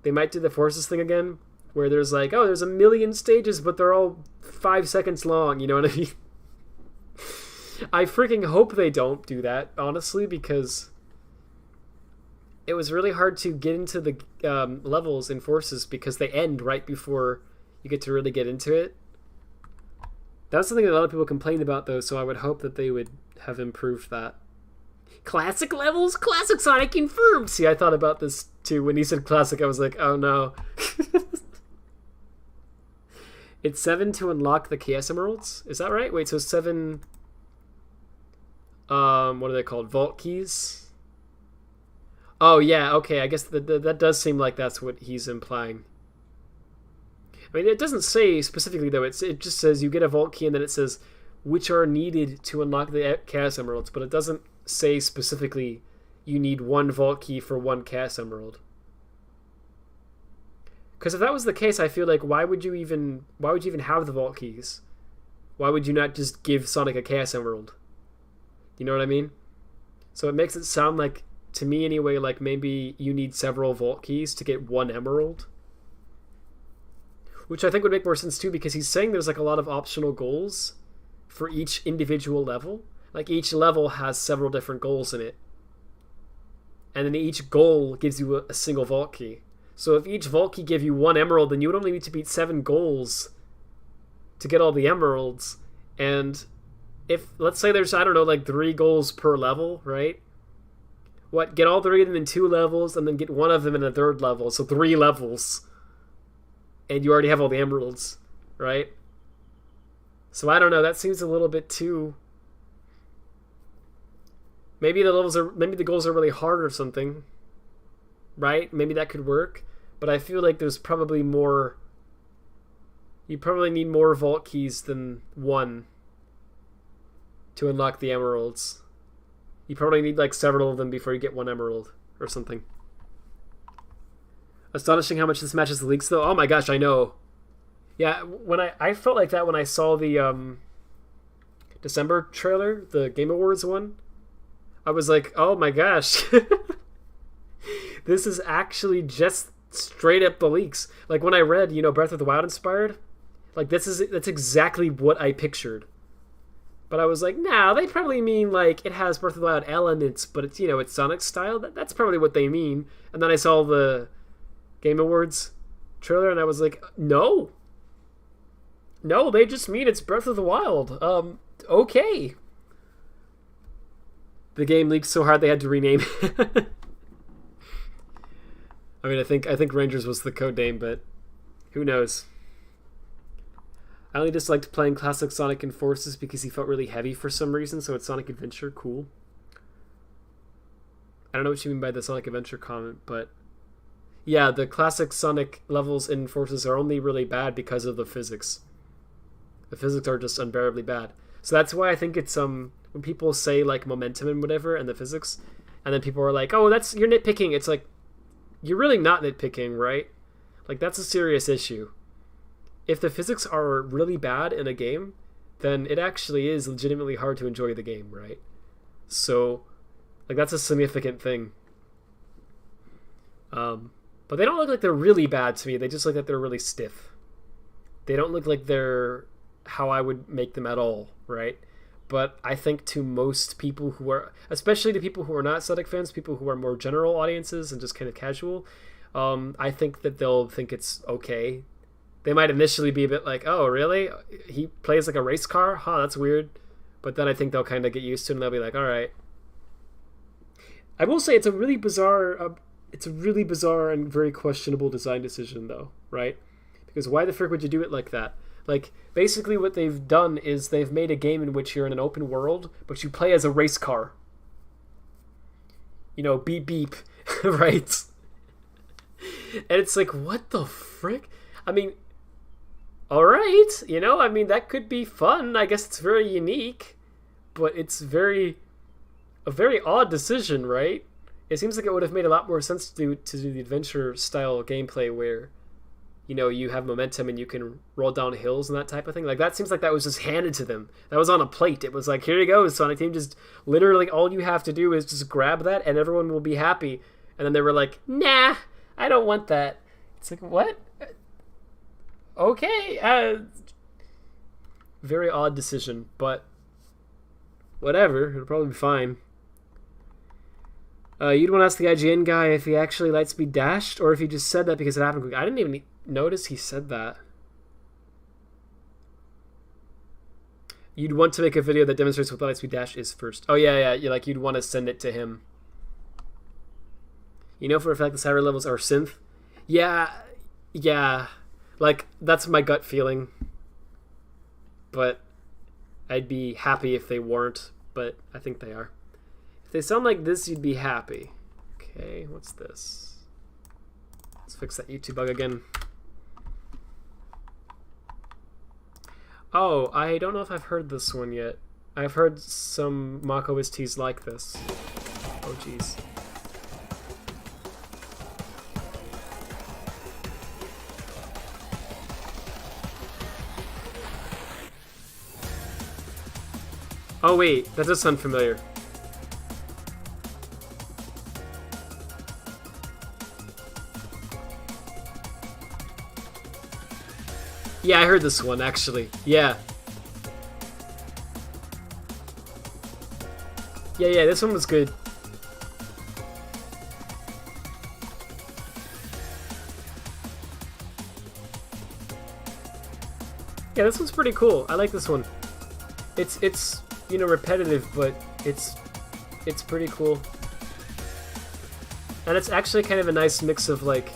They might do the Forces thing again, where there's like, oh, there's 1 million stages, but they're all 5 seconds long, you know what I mean? I freaking hope they don't do that, honestly, because it was really hard to get into the levels in Forces because they end right before you get to really get into it. That's something that a lot of people complained about, though, so I would hope that they would have improved that. Classic levels? Classic Sonic confirmed! See, I thought about this too. When he said classic, I was like, oh no. It's 7 to unlock the Chaos Emeralds? Is that right? Wait, so 7... what are they called? Vault keys? Oh, yeah, okay. I guess that does seem like that's what he's implying. I mean, it doesn't say specifically, though. It just says you get a vault key, and then it says which are needed to unlock the Chaos Emeralds, but it doesn't say specifically you need one vault key for one Chaos Emerald. Because if that was the case, I feel like why would you even have the vault keys? Why would you not just give Sonic a Chaos Emerald? You know what I mean? So it makes it sound like, to me anyway, like maybe you need several vault keys to get one emerald. Which I think would make more sense too, because he's saying there's like a lot of optional goals for each individual level. Like each level has several different goals in it. And then each goal gives you a single vault key. So if each vault key gave you one emerald, then you would only need to beat 7 goals to get all the emeralds. And if, let's say there's, I don't know, like 3 goals per level, right? What, get all 3 of them in 2 levels, and then get 1 of them in a 3rd level. So 3 levels. And you already have all the emeralds, right? So I don't know, that seems a little bit too... Maybe the goals are really hard or something. Right? Maybe that could work. But I feel like there's probably more... You probably need more vault keys than 1 to unlock the emeralds. You probably need like several of them before you get 1 emerald or something. Astonishing how much this matches the leaks though. Oh my gosh, I know. Yeah, when I felt like that when I saw the December trailer, the Game Awards one. I was like, oh my gosh. This is actually just straight up the leaks. Like when I read, Breath of the Wild inspired, like that's exactly what I pictured. But I was like, nah, they probably mean like it has Breath of the Wild elements, but it's it's Sonic style. That's probably what they mean. And then I saw the Game Awards trailer and I was like, no, they just mean it's Breath of the Wild. Okay. The game leaked so hard they had to rename it. I mean, I think Rangers was the code name, but who knows? I only disliked playing classic Sonic and Forces because he felt really heavy for some reason, so it's Sonic Adventure, cool. I don't know what you mean by the Sonic Adventure comment, but yeah, the classic Sonic levels in Forces are only really bad because of the physics. The physics are just unbearably bad. So that's why I think it's when people say like momentum and whatever and the physics, and then people are like, "Oh, you're nitpicking." It's like, you're really not nitpicking, right? Like that's a serious issue. If the physics are really bad in a game, then it actually is legitimately hard to enjoy the game, right? So, like that's a significant thing. But they don't look like they're really bad to me. They just look like they're really stiff. They don't look like they're how I would make them at all, right? But I think to most people who are, especially to people who are not Sonic fans, people who are more general audiences and just kind of casual, I think that they'll think it's okay. They might initially be a bit like, oh, really? He plays like a race car? Huh, that's weird. But then I think they'll kind of get used to it and they'll be like, all right. I will say it's a really bizarre and very questionable design decision, though, right? Because why the frick would you do it like that? Like, basically what they've done is they've made a game in which you're in an open world, but you play as a race car. Beep beep, right? And it's like, what the frick? I mean, alright, that could be fun. I guess it's very unique, but it's a very odd decision, right? It seems like it would have made a lot more sense to do the adventure style gameplay where you have momentum and you can roll down hills and that type of thing. Like, that seems like that was just handed to them. That was on a plate. It was like, here you go, Sonic Team. Just literally all you have to do is just grab that and everyone will be happy. And then they were like, nah, I don't want that. It's like, what? Okay. Very odd decision, but whatever. It'll probably be fine. You'd want to ask the IGN guy if he actually Lightspeed dashed or if he just said that because it happened quick. I didn't even notice he said that. You'd want to make a video that demonstrates what Lightspeed Dash is first. Oh yeah, yeah. You'd want to send it to him. You know for a fact the cyber levels are synth? Yeah. Like, that's my gut feeling. But I'd be happy if they weren't, but I think they are. If they sound like this, you'd be happy. Okay, what's this? Let's fix that YouTube bug again. Oh, I don't know if I've heard this one yet. I've heard some mock OSTs like this. Oh, jeez. Oh wait, that does sound familiar. Yeah, I heard this one, actually. Yeah. Yeah, this one was good. Yeah, this one's pretty cool. I like this one. It's you know, repetitive, but it's pretty cool. And it's actually kind of a nice mix of like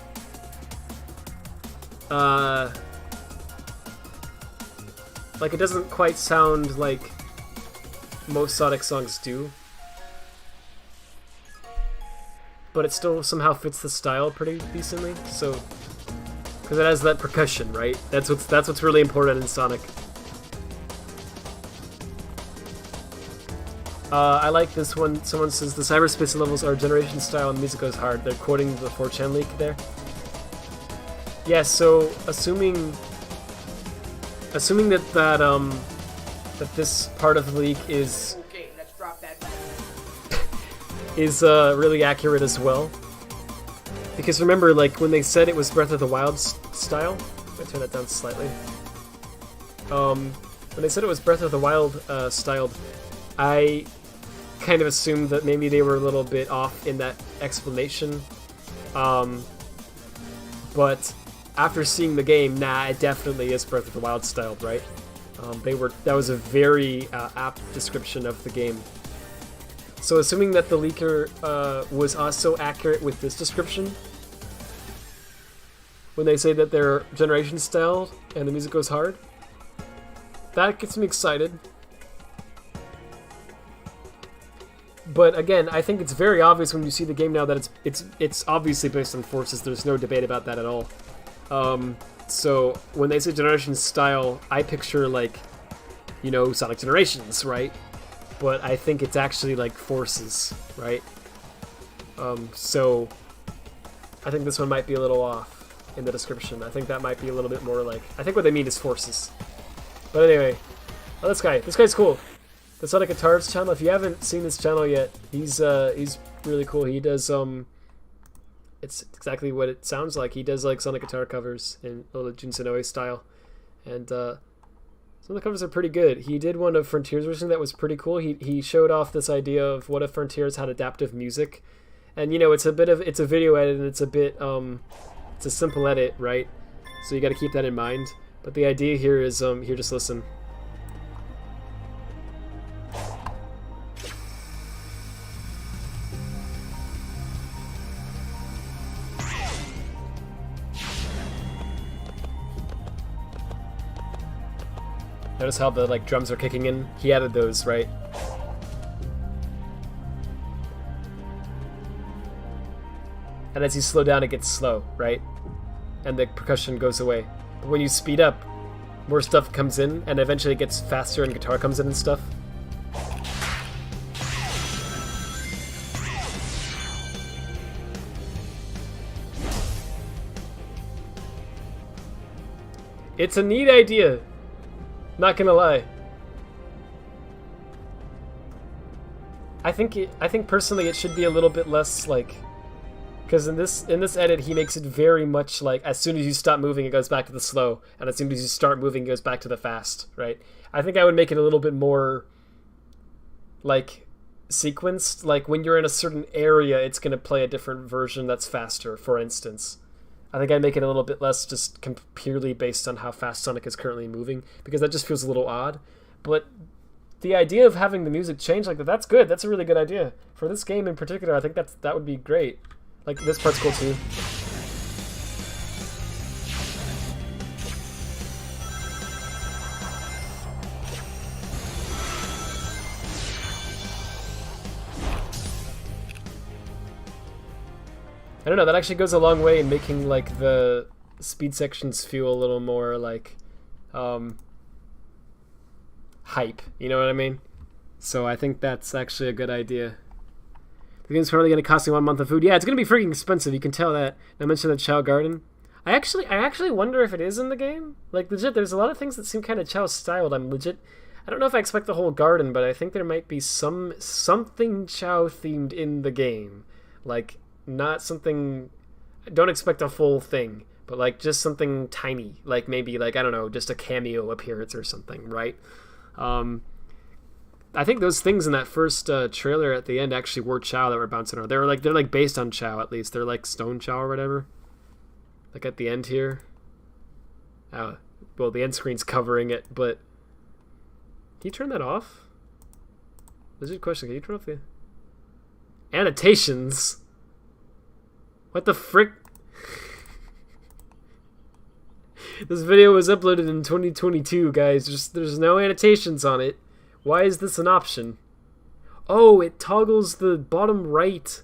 it doesn't quite sound like most Sonic songs do, but it still somehow fits the style pretty decently. So, because it has that percussion, right? That's what's really important in Sonic. I like this one. Someone says the cyberspace levels are generation style and music goes hard. They're quoting the 4chan leak there. Yeah, so assuming that this part of the leak is Okay, let's drop that. is really accurate as well. Because remember, like when they said it was Breath of the Wild style, I'm gonna turn that down slightly. When they said it was Breath of the Wild styled, I kind of assumed that maybe they were a little bit off in that explanation. But after seeing the game, nah, it definitely is Breath of the Wild styled, right? That was a very apt description of the game. So assuming that the leaker was also accurate with this description, when they say that they're generation styled and the music goes hard, that gets me excited. But again, I think it's very obvious when you see the game now that it's obviously based on forces. There's no debate about that at all. So when they say generation style, I picture like, you know, Sonic Generations, right? But I think it's actually like forces, right? So I think this one might be a little off in the description. I think that might be a little bit more like, I think what they mean is forces. But anyway, oh, this guy's cool. The Sonic Guitars channel. If you haven't seen this channel yet, he's really cool. He does it's exactly what it sounds like. He does like Sonic guitar covers in a little Jun Sonoe style, and some of the covers are pretty good. He did one of Frontiers version that was pretty cool. He showed off this idea of what if Frontiers had adaptive music, and you know it's a video edit and it's a simple edit, right? So you got to keep that in mind. But the idea here is here, just listen. Notice how the like drums are kicking in? He added those, right? And as you slow down, it gets slow, right? And the percussion goes away. But when you speed up, more stuff comes in, and eventually it gets faster and guitar comes in and stuff. It's a neat idea. Not gonna lie. I think personally it should be a little bit less like, because in this edit he makes it very much like as soon as you stop moving it goes back to the slow, and as soon as you start moving it goes back to the fast, right? I think I would make it a little bit more like sequenced, like when you're in a certain area it's gonna play a different version that's faster, for instance. I think I'd make it a little bit less just purely based on how fast Sonic is currently moving, because that just feels a little odd. but the idea of having the music change like that, that's good. That's a really good idea. For this game in particular, I think that would be great. Like, this part's cool too. I don't know, that actually goes a long way in making, like, the speed sections feel a little more, like, hype, you know what I mean? So I think that's actually a good idea. The game's probably going to cost you 1 month of food. Yeah, it's going to be freaking expensive, you can tell that. I mentioned the Chow Garden. I actually wonder if it is in the game. Like, legit, there's a lot of things that seem kind of Chow-styled. I don't know if I expect the whole garden, but I think there might be something Chow-themed in the game. Like, not something... Don't expect a full thing, but, like, just something tiny. Like, maybe, like, I don't know, just a cameo appearance or something, right? I think those things in that first trailer at the end actually were Chow that were bouncing around. They're like based on Chow, at least. They're like Stone Chow or whatever. Like at the end here. Well, the end screen's covering it, but... Can you turn that off? Legit question, can you turn off the... Annotations? What the frick? This video was uploaded in 2022, guys. There's no annotations on it. Why is this an option? Oh, it toggles the bottom right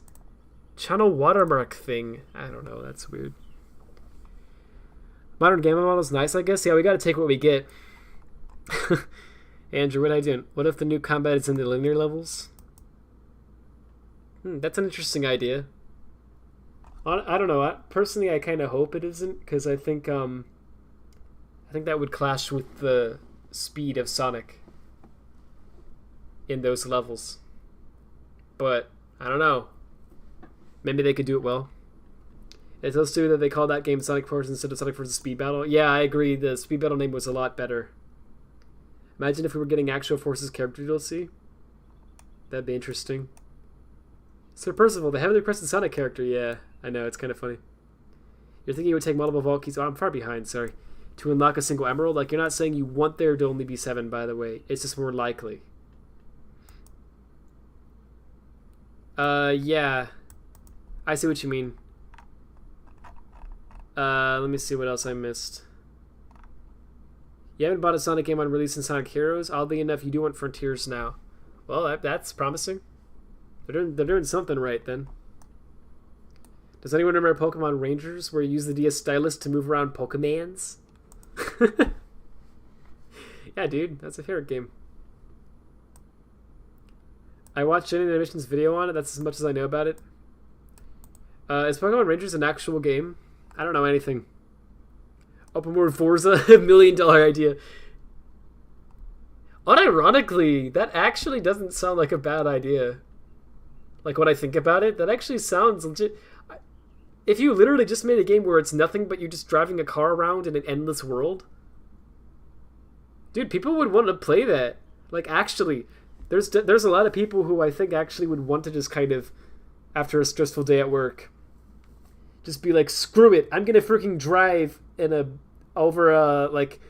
channel watermark thing. I don't know, that's weird. Modern gamma model's nice, I guess. Yeah, we gotta take what we get. Andrew, what are you doing? What if the new combat is in the linear levels? That's an interesting idea. I don't know. Personally, I kind of hope it isn't, because I think that would clash with the speed of Sonic in those levels. But I don't know. Maybe they could do it well. It's also true that they call that game Sonic Force instead of Sonic Forces Speed Battle. Yeah, I agree. The Speed Battle name was a lot better. Imagine if we were getting actual Forces character DLC. That'd be interesting. Sir Percival, the heavily pressed Sonic character. Yeah, I know, it's kind of funny. You're thinking it would take multiple vault keys. Oh, I'm far behind, sorry. To unlock a single emerald? Like, you're not saying you want there to only be 7, by the way. It's just more likely. Yeah. I see what you mean. Let me see what else I missed. You haven't bought a Sonic game on release in Sonic Heroes? Oddly enough, you do want Frontiers now. Well, that's promising. They're doing something right, then. Does anyone remember Pokemon Rangers, where you use the DS stylus to move around Pokemans? Yeah, dude, that's a favorite game. I watched Jenny Animation's video on it. That's as much as I know about it. Is Pokemon Rangers an actual game? I don't know anything. Open World Forza, $1 million idea. Unironically, that actually doesn't sound like a bad idea. Like, when I think about it, that actually sounds legit. If you literally just made a game where it's nothing but you just driving a car around in an endless world, dude, people would want to play that. Like, actually, there's a lot of people who I think actually would want to just kind of, after a stressful day at work, just be like, screw it, I'm gonna freaking drive over a like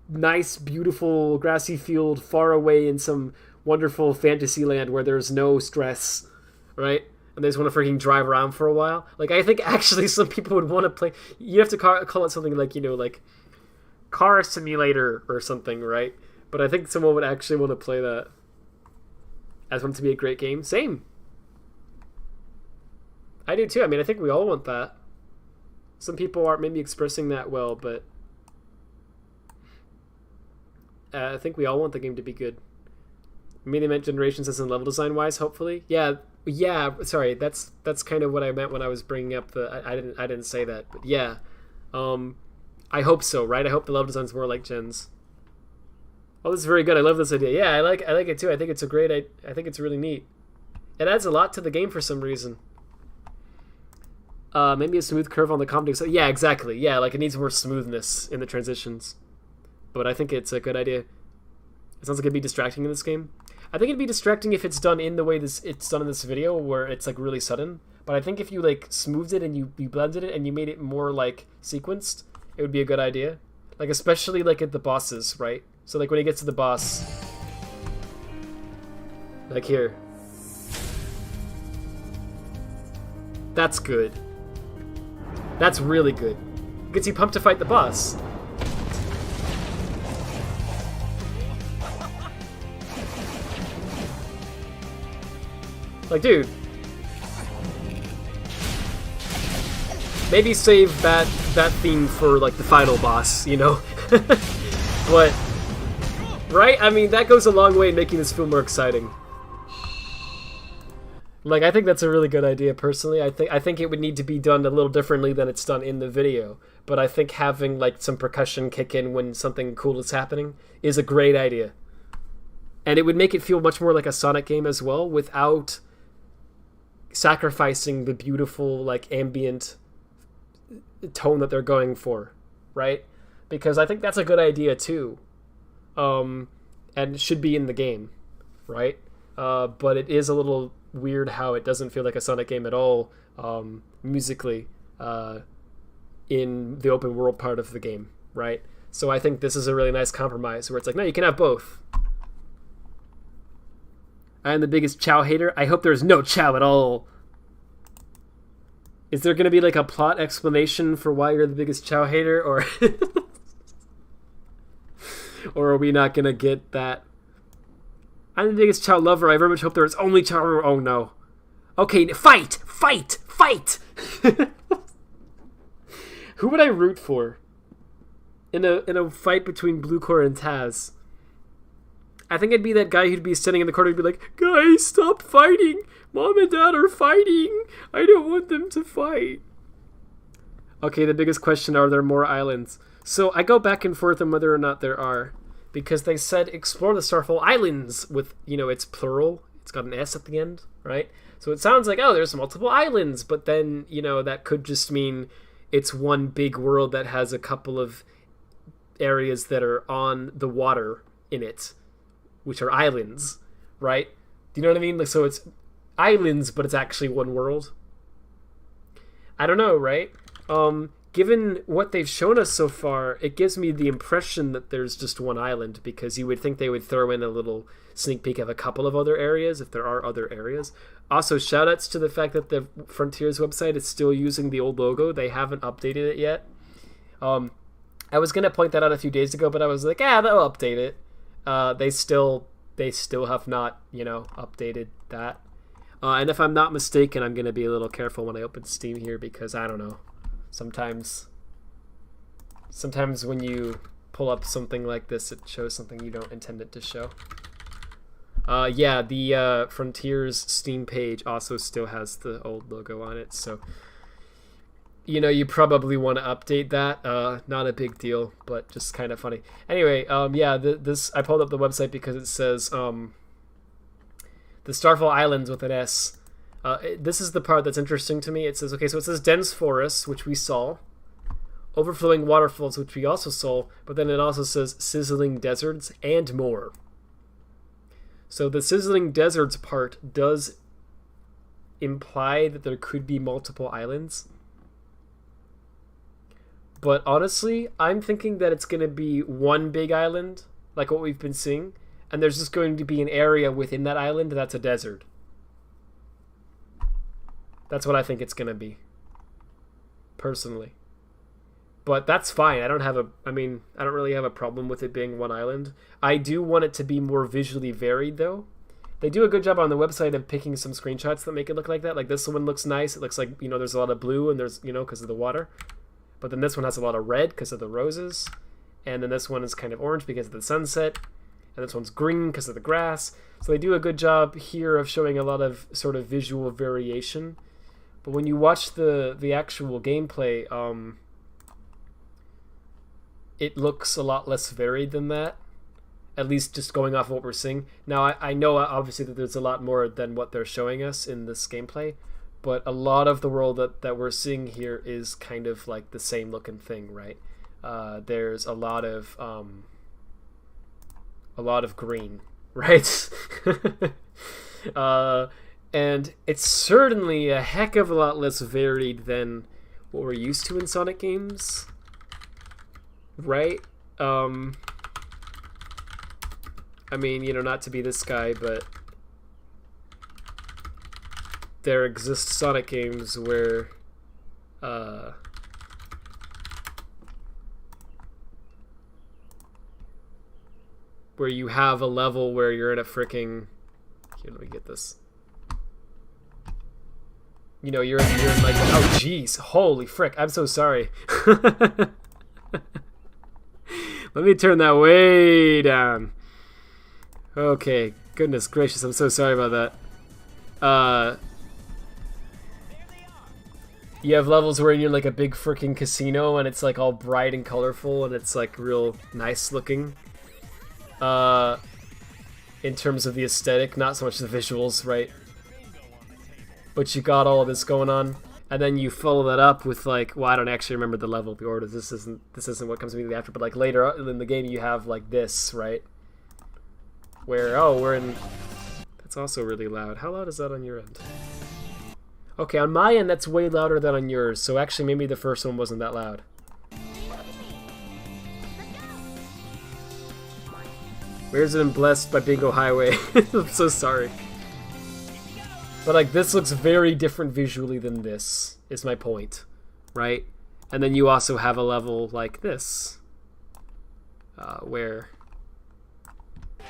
nice, beautiful grassy field far away in some wonderful fantasy land where there's no stress, right? And they just want to freaking drive around for a while. Like, I think actually some people would want to play. You have to call it something like, you know, like Car Simulator or something, right? But I think someone would actually want to play that. I just want it to be a great game. Same. I do too. I mean, I think we all want that. Some people aren't maybe expressing that well, but I think we all want the game to be good. I mean, they meant generations as in level design wise, hopefully. Yeah. Sorry, that's kind of what I meant when I was bringing up the. I didn't say that, but yeah. I hope so, right? I hope the level design's more like Jen's. Oh, this is very good. I love this idea. Yeah, I like it too. I think it's a great. I think it's really neat. It adds a lot to the game for some reason. Maybe a smooth curve on the comedy. So yeah, exactly. Yeah, like it needs more smoothness in the transitions. But I think it's a good idea. It sounds like it'd be distracting in this game. I think it'd be distracting if it's done in the way it's done in this video, where it's like really sudden. But I think if you like smoothed it and you blended it and you made it more like sequenced, it would be a good idea. Like especially like at the bosses, right? So like when he gets to the boss, like here. That's good. That's really good. Gets you pumped to fight the boss. Like, dude. Maybe save that theme for like the final boss, you know? But right? I mean, that goes a long way in making this film more exciting. Like, I think that's a really good idea, personally. I think it would need to be done a little differently than it's done in the video. But I think having, like, some percussion kick in when something cool is happening is a great idea. And it would make it feel much more like a Sonic game as well, without sacrificing the beautiful, like, ambient tone that they're going for, right? Because I think that's a good idea, too. And should be in the game, right? But it is a little weird how it doesn't feel like a Sonic game at all, musically, in the open world part of the game, right? So I think this is a really nice compromise where it's like, no, you can have both. I am the biggest Chow hater. I hope there's no Chow at all. Is there going to be like a plot explanation for why you're the biggest Chow hater, or or are we not going to get that? I'm the biggest Chow lover. I very much hope there is only Chow. Oh no. Okay, fight! Fight! Fight! Who would I root for in a fight between Bluecore and Taz? I think it'd be that guy who'd be sitting in the corner and be like, guys, stop fighting! Mom and Dad are fighting! I don't want them to fight. Okay, the biggest question, are there more islands? So I go back and forth on whether or not there are, because they said explore the Starfall Islands with, you know, it's plural. It's got an S at the end, right? So it sounds like, oh, there's multiple islands, but then, you know, that could just mean it's one big world that has a couple of areas that are on the water in it, which are islands, right? Do you know what I mean? Like, so it's islands, but it's actually one world. I don't know, right? Given what they've shown us so far, it gives me the impression that there's just one island, because you would think they would throw in a little sneak peek of a couple of other areas if there are other areas. Also, shoutouts to the fact that the Frontiers website is still using the old logo. They haven't updated it yet. I was gonna point that out a few days ago, but I was like, they'll update it. They still have not, you know, updated that. And if I'm not mistaken, I'm gonna be a little careful when I open Steam here, because I don't know. Sometimes when you pull up something like this, it shows something you don't intend it to show. Yeah, the Frontiers Steam page also still has the old logo on it, so you know, you probably want to update that. Not a big deal, but just kind of funny. Anyway, yeah, this I pulled up the website because it says the Starfall Islands with an S. This is the part that's interesting to me. It says, okay, so it says dense forests, which we saw, overflowing waterfalls, which we also saw, but then it also says sizzling deserts and more. So the sizzling deserts part does imply that there could be multiple islands. But honestly, I'm thinking that it's going to be one big island, like what we've been seeing, and there's just going to be an area within that island that's a desert. That's what I think it's going to be, personally. But that's fine. I don't really have a problem with it being one island. I do want it to be more visually varied, though. They do a good job on the website of picking some screenshots that make it look like that. Like, this one looks nice. It looks like, you know, there's a lot of blue, and there's, you know, because of the water. But then this one has a lot of red because of the roses. And then this one is kind of orange because of the sunset. And this one's green because of the grass. So they do a good job here of showing a lot of sort of visual variation. But when you watch the actual gameplay, it looks a lot less varied than that. At least just going off of what we're seeing. Now, I know obviously that there's a lot more than what they're showing us in this gameplay. But a lot of the world that we're seeing here is kind of like the same looking thing, right? There's a lot of green, right? And it's certainly a heck of a lot less varied than what we're used to in Sonic games, right? I mean, you know, not to be this guy, but there exist Sonic games where you have a level where you're in a freaking... Here, let me get this. You know, you're in like... Oh, jeez. Holy frick. I'm so sorry. Let me turn that way down. Okay. Goodness gracious. I'm so sorry about that. You have levels where you're like a big freaking casino and it's like all bright and colorful and it's like real nice looking. In terms of the aesthetic, not so much the visuals, right? But you got all of this going on, and then you follow that up with like, well, I don't actually remember the level, the order. This isn't what comes immediately after, but like later in the game you have like this, right? Where we're in. That's also really loud. How loud is that on your end? Okay, on my end that's way louder than on yours. So actually, maybe the first one wasn't that loud. Where's it been blessed by Bingo Highway? I'm so sorry. But like this looks very different visually than this, is my point, right? And then you also have a level like this, where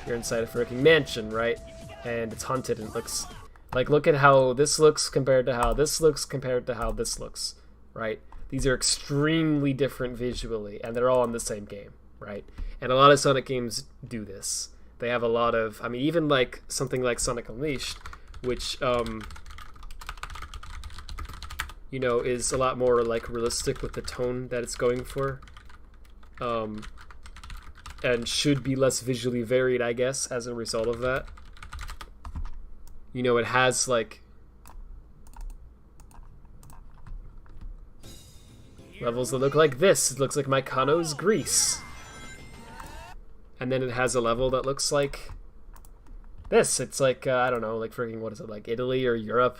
you're inside a freaking mansion, right? And it's haunted and it looks like, look at how this looks compared to how this looks compared to how this looks, right? These are extremely different visually, and they're all in the same game, right? And a lot of Sonic games do this. They have a lot of, I mean, even like something like Sonic Unleashed, which, you know, is a lot more like realistic with the tone that it's going for, and should be less visually varied, I guess, as a result of that. You know, it has like levels that look like this. It looks like Mykono's Greece. And then it has a level that looks like this. It's like, I don't know, like freaking, what is it, like Italy or Europe?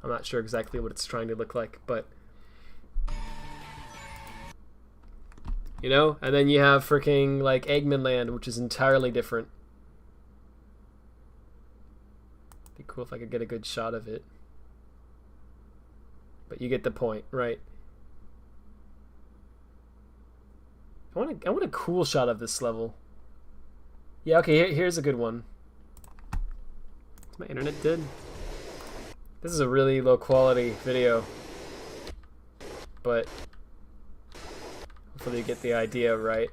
I'm not sure exactly what it's trying to look like, but... You know? And then you have freaking, like, Eggman Land, which is entirely different. Be cool if I could get a good shot of it. But you get the point, right? I want a cool shot of this level. Yeah, okay, here's a good one. Is my internet dead? This is a really low quality video. But hopefully you get the idea, right?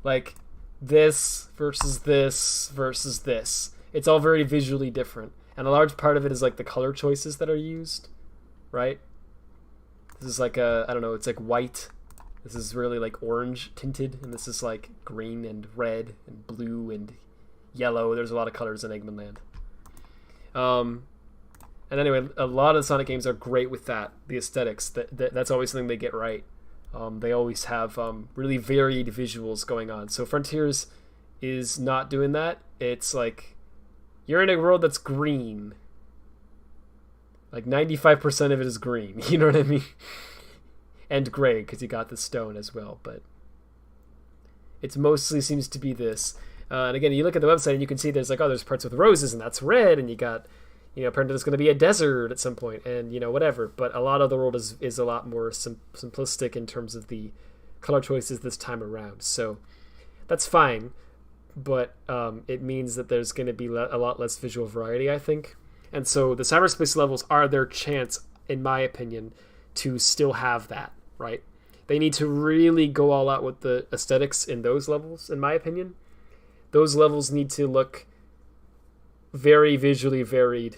Like, this versus this versus this. It's all very visually different. And a large part of it is like the color choices that are used, right? This is like a, I don't know, it's like white. This is really like orange tinted, and this is like green and red and blue and yellow. There's a lot of colors in Eggman Land. And anyway, a lot of the Sonic games are great with that, the aesthetics. That's always something they get right. They always have really varied visuals going on. So Frontiers is not doing that. It's like, you're in a world that's green. Like 95% of it is green, you know what I mean? And gray, because you got the stone as well, but it mostly seems to be this. And again, you look at the website and you can see there's like, oh, there's parts with roses and that's red, and you got, you know, apparently there's going to be a desert at some point, and, you know, whatever. But a lot of the world is a lot more simplistic in terms of the color choices this time around. So that's fine, but it means that there's going to be a lot less visual variety, I think. And so the cyberspace levels are their chance, in my opinion, to still have that, right? They need to really go all out with the aesthetics in those levels, in my opinion. Those levels need to look very visually varied.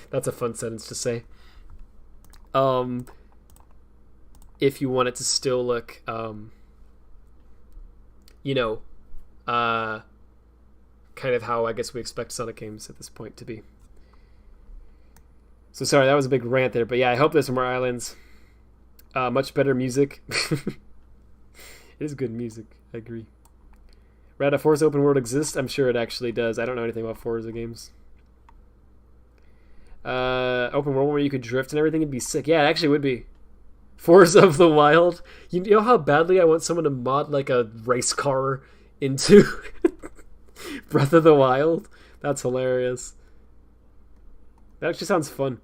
That's a fun sentence to say. If you want it to still look, you know, kind of how I guess we expect Sonic games at this point to be. So sorry, that was a big rant there, but yeah, I hope there's more islands. Much better music. It is good music, I agree. Rad, Forza open world exists? I'm sure it actually does. I don't know anything about Forza games. Open world where you could drift and everything would be sick. Yeah, it actually would be. Forza of the Wild. You know how badly I want someone to mod like a race car into Breath of the Wild. That's hilarious. That actually sounds fun.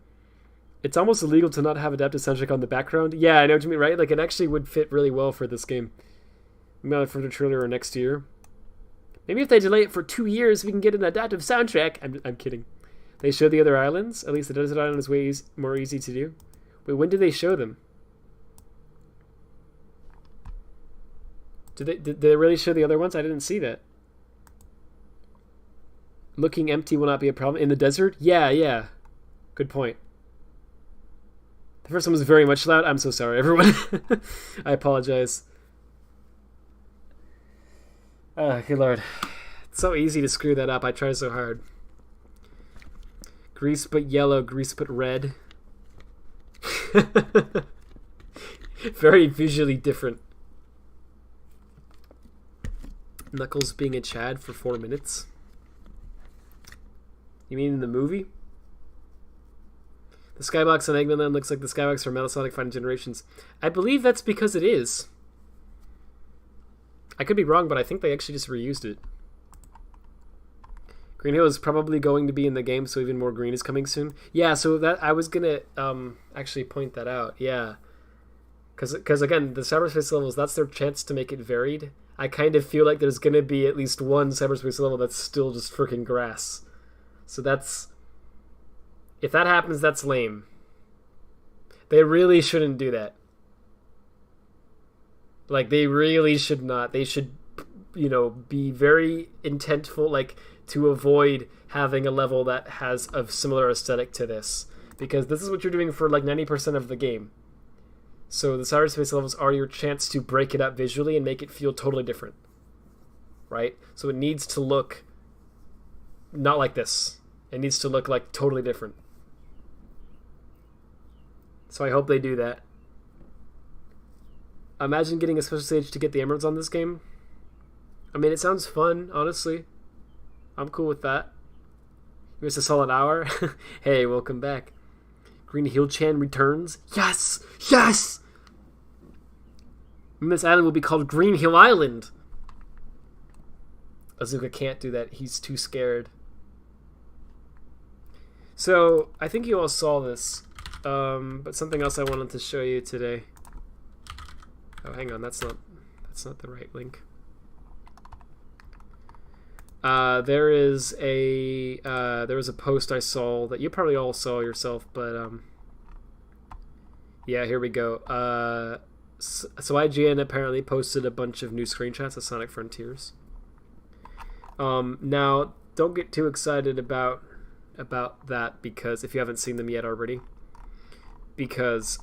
It's almost illegal to not have adaptive soundtrack on the background. Yeah, I know what you mean, right? Like, it actually would fit really well for this game. Maybe not for the trailer or next year. Maybe if they delay it for 2 years, we can get an adaptive soundtrack. I'm kidding. They show the other islands. At least the desert island is way more easy to do. Wait, when did they show them? Did they really show the other ones? I didn't see that. Looking empty will not be a problem. In the desert? Yeah. Good point. The first one was very much loud. I'm so sorry, everyone. I apologize. Oh, good lord. It's so easy to screw that up. I try so hard. Grease but yellow, grease but red. Very visually different. Knuckles being a Chad for 4 minutes. You mean in the movie? The skybox on Eggman Land looks like the skybox from Metal Sonic Final Generations. I believe that's because it is. I could be wrong, but I think they actually just reused it. Green Hill is probably going to be in the game, so even more green is coming soon. Yeah, so that I was gonna actually point that out. Yeah, because again, the cyberspace levels, that's their chance to make it varied. I kind of feel like there's gonna be at least one cyberspace level that's still just freaking grass. So that's, if that happens, that's lame. They really shouldn't do that. Like, they really should not. They should, you know, be very intentful, like, to avoid having a level that has a similar aesthetic to this. Because this is what you're doing for, like, 90% of the game. So the cyberspace levels are your chance to break it up visually and make it feel totally different. Right? So it needs to look not like this. It needs to look, like, totally different. So I hope they do that. Imagine getting a special stage to get the emeralds on this game. I mean, it sounds fun, honestly. I'm cool with that. You missed a solid hour. Hey, welcome back. Green Hill Chan returns. Yes! Yes! And this island will be called Green Hill Island. Azuka can't do that. He's too scared. So, I think you all saw this. But something else I wanted to show you today. Oh, hang on, that's not the right link. There was a post I saw that you probably all saw yourself, but yeah, here we go. So IGN apparently posted a bunch of new screenshots of Sonic Frontiers. Now, don't get too excited about that, because if you haven't seen them yet already, because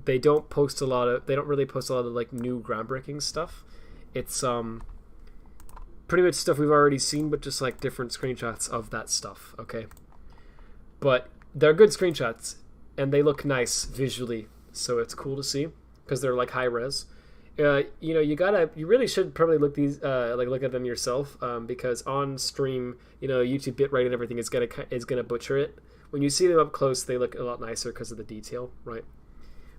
they don't really post a lot of like new groundbreaking stuff. It's pretty much stuff we've already seen, but just like different screenshots of that stuff. Okay, but they're good screenshots and they look nice visually, so it's cool to see because they're like high res. You know, you really should probably look at them yourself, because on stream, you know, YouTube bitrate and everything is gonna butcher it. When you see them up close, they look a lot nicer because of the detail, right?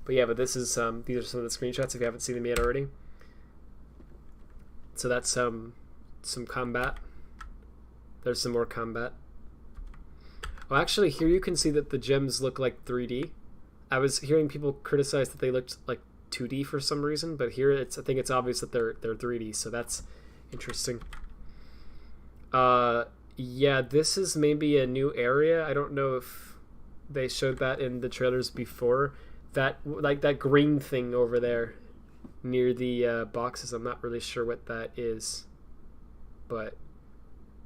But yeah, but this is these are some of the screenshots if you haven't seen them yet already. So that's some combat. There's some more combat. Oh, actually, here you can see that the gems look like 3D. I was hearing people criticize that they looked like 2D for some reason, but here I think it's obvious that they're 3D, so that's interesting. Yeah, this is maybe a new area. I don't know if they showed that in the trailers before. That, like, that green thing over there near the boxes, I'm not really sure what that is, but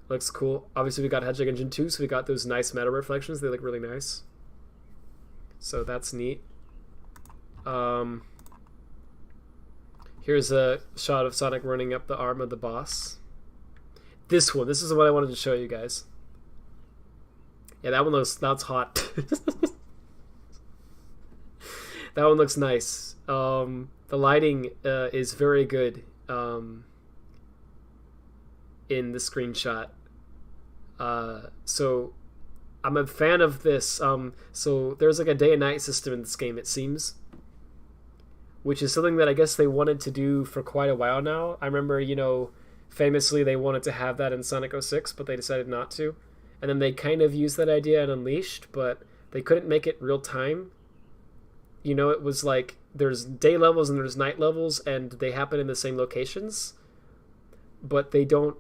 looks cool. Obviously we got Hedgehog Engine 2, so we got those nice meta reflections. They look really nice, so that's neat. Here's a shot of Sonic running up the arm of the boss. This is what I wanted to show you guys. Yeah, that's hot. That one looks nice. The lighting is very good in the screenshot. So I'm a fan of this. So there's like a day and night system in this game, it seems, which is something that I guess they wanted to do for quite a while now. I remember, you know, Famously, they wanted to have that in Sonic 06, but they decided not to. And then they kind of used that idea in Unleashed, but they couldn't make it real time. You know, it was like there's day levels and there's night levels, and they happen in the same locations, but they don't,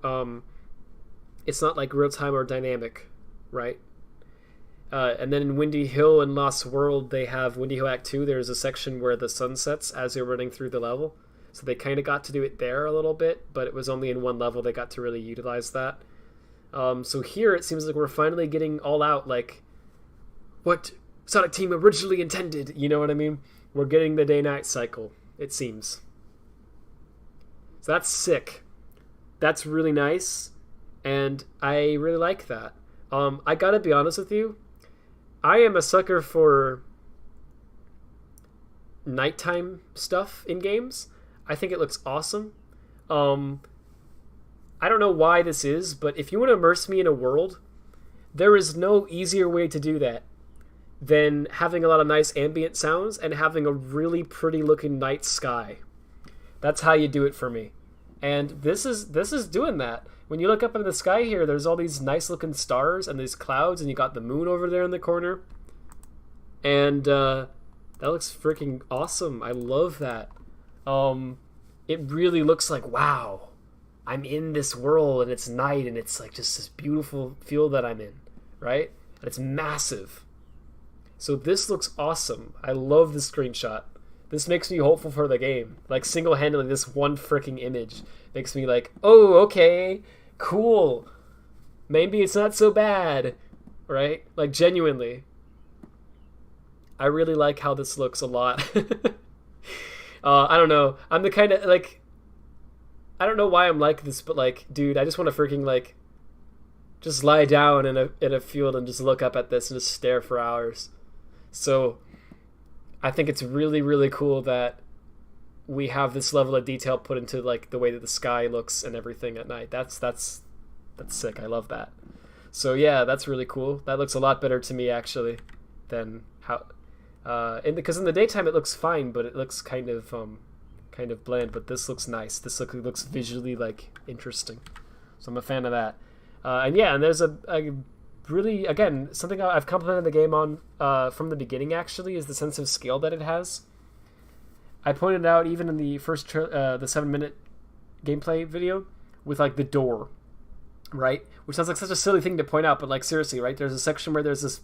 it's not like real time or dynamic, right? And then in Windy Hill and Lost World, they have Windy Hill Act 2, there's a section where the sun sets as you're running through the level. So they kind of got to do it there a little bit, but it was only in one level they got to really utilize that. So here it seems like we're finally getting all out, like what Sonic Team originally intended, you know what I mean? We're getting the day-night cycle, it seems. So that's sick. That's really nice, and I really like that. I gotta be honest with you, I am a sucker for nighttime stuff in games. I think it looks awesome. I don't know why this is, but if you want to immerse me in a world, there is no easier way to do that than having a lot of nice ambient sounds and having a really pretty looking night sky. That's how you do it for me. And this is doing that. When you look up in the sky here, there's all these nice looking stars and these clouds, and you got the moon over there in the corner. And that looks freaking awesome. I love that. It really looks like, wow, I'm in this world and it's night and it's like just this beautiful feel that I'm in, right? And it's massive. So this looks awesome. I love the screenshot. This makes me hopeful for the game. Like, single-handedly, this one freaking image makes me like, oh, okay, cool. Maybe it's not so bad, right? Like, genuinely. I really like how this looks a lot. I don't know. I'm the kind of, like, I don't know why I'm like this, but, like, dude, I just want to freaking, like, just lie down in a field and just look up at this and just stare for hours. So I think it's really, really cool that we have this level of detail put into, like, the way that the sky looks and everything at night. That's sick. I love that. So yeah, that's really cool. That looks a lot better to me, actually, than how because in the daytime it looks fine, but it looks kind of bland. But this looks nice. This looks visually, like, interesting. So I'm a fan of that. And yeah, and there's a really, again, something I've complimented the game on from the beginning, actually, is the sense of scale that it has. I pointed out even in the first the 7-minute gameplay video with, like, the door, right? Which sounds like such a silly thing to point out, but, like, seriously, right? There's a section where there's this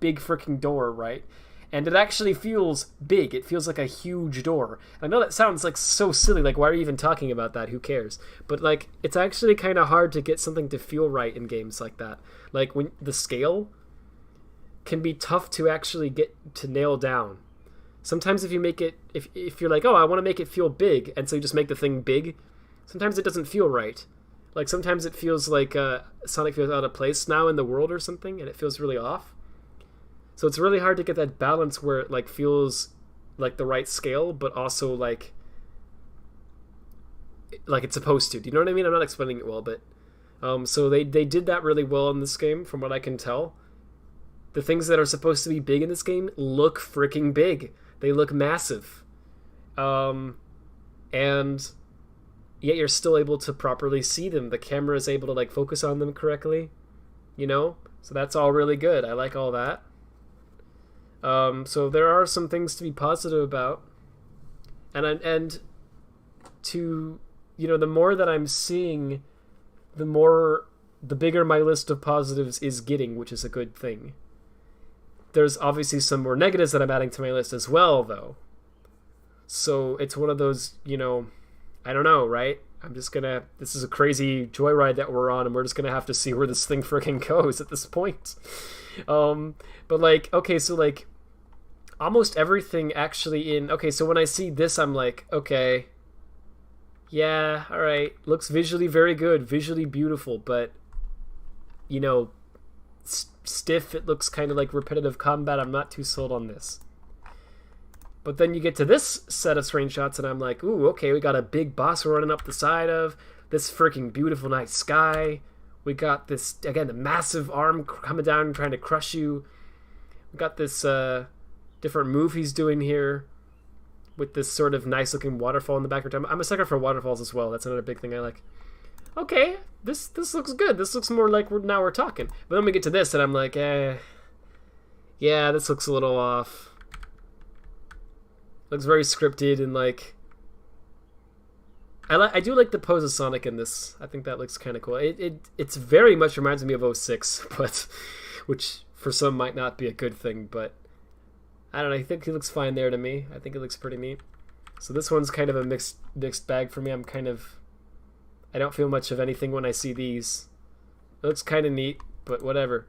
big freaking door, right? And it actually feels big. It feels like a huge door. I know that sounds, like, so silly. Like, why are you even talking about that? Who cares? But, like, it's actually kind of hard to get something to feel right in games like that. Like, when the scale can be tough to actually get to nail down. Sometimes if you make it, if you're like, oh, I want to make it feel big, and so you just make the thing big, sometimes it doesn't feel right. Like, sometimes it feels like Sonic feels out of place now in the world or something, and it feels really off. So it's really hard to get that balance where it, like, feels like the right scale, but also like it's supposed to. Do you know what I mean? I'm not explaining it well, but so they did that really well in this game, from what I can tell. The things that are supposed to be big in this game look freaking big. They look massive. And yet you're still able to properly see them. The camera is able to, like, focus on them correctly, you know? So that's all really good. I like all that. So there are some things to be positive about, and to, you know, the more that I'm seeing, the bigger my list of positives is getting, which is a good thing. There's obviously some more negatives that I'm adding to my list as well, though. So it's one of those, you know, I don't know, right? This is a crazy joyride that we're on, and we're just gonna have to see where this thing freaking goes at this point. But, like, okay, so, like, almost everything actually okay, so when I see this, I'm like, okay, yeah, alright, looks visually very good, visually beautiful, but, you know, stiff, it looks kind of like repetitive combat. I'm not too sold on this. But then you get to this set of screenshots, and I'm like, ooh, okay, we got a big boss we're running up the side of, this freaking beautiful night sky, we got this, again, the massive arm coming down and trying to crush you, we got this different move he's doing here, with this sort of nice looking waterfall in the background. I'm a sucker for waterfalls as well. That's another big thing I like. okay, this looks good. This looks more like now we're talking. But then we get to this, and I'm like, yeah, this looks a little off. Looks very scripted and like. I do like the pose of Sonic in this. I think that looks kind of cool. It's very much reminds me of 06, but which for some might not be a good thing. But I don't know. I think he looks fine there to me. I think it looks pretty neat. So this one's kind of a mixed bag for me. I don't feel much of anything when I see these. It looks kind of neat, but whatever.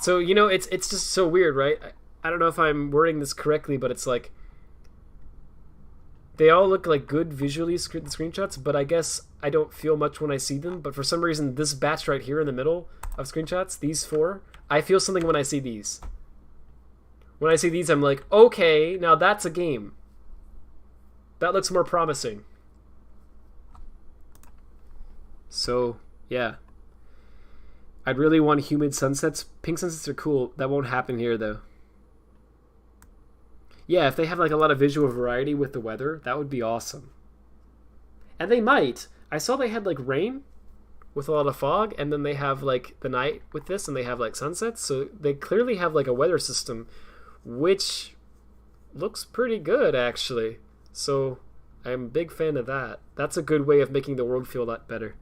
So, you know, it's just so weird, right? I don't know if I'm wording this correctly, but it's like they all look like good visually screenshots, but I guess I don't feel much when I see them. But for some reason, this batch right here in the middle of screenshots, these 4, I feel something when I see these. When I see these, I'm like, okay, now that's a game. That looks more promising. So, yeah. I'd really want humid sunsets. Pink sunsets are cool. That won't happen here, though. Yeah, if they have like a lot of visual variety with the weather, that would be awesome. And they might. I saw they had like rain with a lot of fog, and then they have like the night with this, and they have like sunsets. So they clearly have like a weather system, which looks pretty good, actually. So I'm a big fan of that. That's a good way of making the world feel a lot better.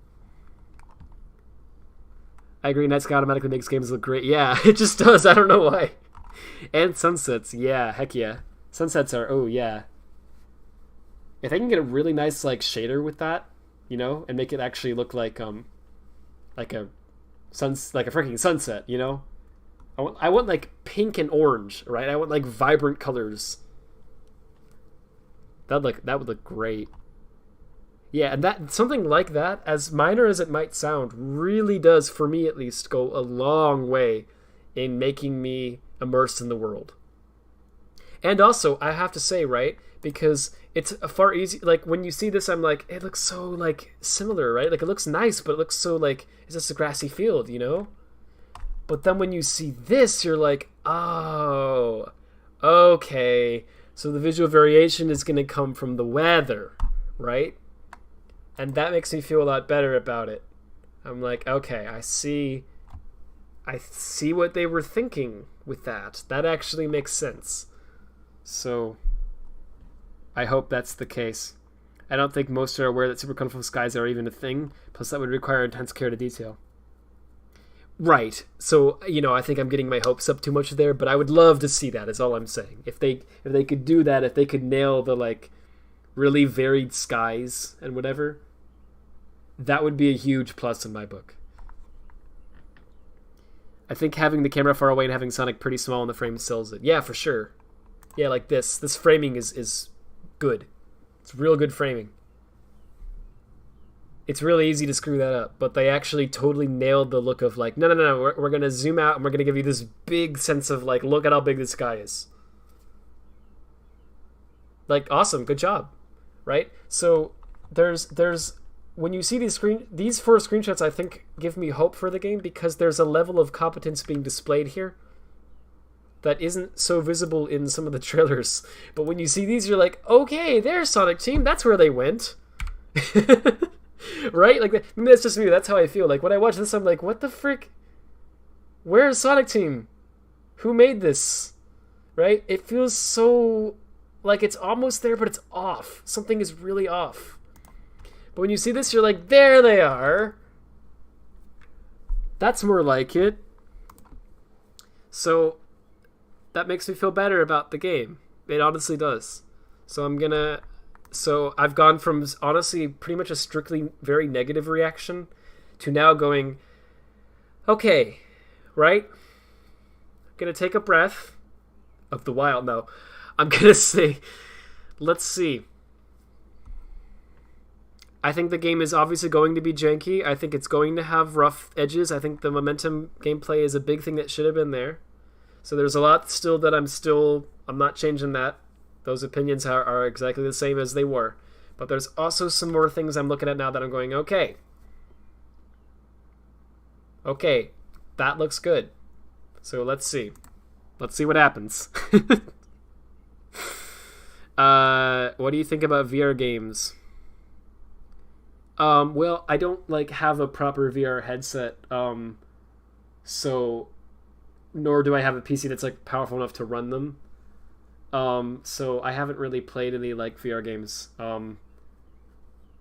I agree, night sky automatically makes games look great. Yeah, it just does. I don't know why. And sunsets. Yeah, heck yeah. Sunsets are, oh yeah. If they can get a really nice like shader with that, you know, and make it actually look like a freaking sunset, you know? I want like pink and orange, right? I want like vibrant colors. That would look great. Yeah, and that something like that, as minor as it might sound, really does, for me at least, go a long way in making me immersed in the world. And also, I have to say, right, because it's a far easier, like, when you see this, I'm like, it looks so, like, similar, right? Like, it looks nice, but it looks so, like, it's just a grassy field, you know? But then when you see this, you're like, oh, okay, so the visual variation is going to come from the weather, right? And that makes me feel a lot better about it. I'm like, okay, I see what they were thinking with that. That actually makes sense. So I hope that's the case. I don't think most are aware that super colorful skies are even a thing. Plus that would require intense care to detail. Right. So, you know, I think I'm getting my hopes up too much there, but I would love to see that, is all I'm saying. If they could do that, if they could nail the like really varied skies and whatever, that would be a huge plus in my book. I think having the camera far away and having Sonic pretty small in the frame sells it. Yeah, for sure. Yeah, like this. This framing is good. It's real good framing. It's really easy to screw that up, but they actually totally nailed the look of like, no, we're going to zoom out and we're going to give you this big sense of like, look at how big the sky is. Like, awesome, good job, right? So there's when you see these 4 screenshots, I think give me hope for the game because there's a level of competence being displayed here that isn't so visible in some of the trailers. But when you see these, you're like, okay, there's Sonic Team. That's where they went. Right? Like, maybe that's just me. That's how I feel. Like, when I watch this, I'm like, what the frick? Where's Sonic Team? Who made this? Right? It feels so like it's almost there, but it's off. Something is really off. But when you see this, you're like, there they are. That's more like it. So that makes me feel better about the game. It honestly does. So I've gone from honestly pretty much a strictly very negative reaction to now going, okay, right? I'm going to take a breath of the wild. No, I'm going to say, let's see. I think the game is obviously going to be janky. I think it's going to have rough edges. I think the momentum gameplay is a big thing that should have been there. So there's a lot still that I'm not changing that. Those opinions are exactly the same as they were. But there's also some more things I'm looking at now that I'm going, okay. Okay, that looks good. So let's see. Let's see what happens. What do you think about VR games? Well, I don't like have a proper VR headset, so nor do I have a PC that's like powerful enough to run them. So I haven't really played any like VR games.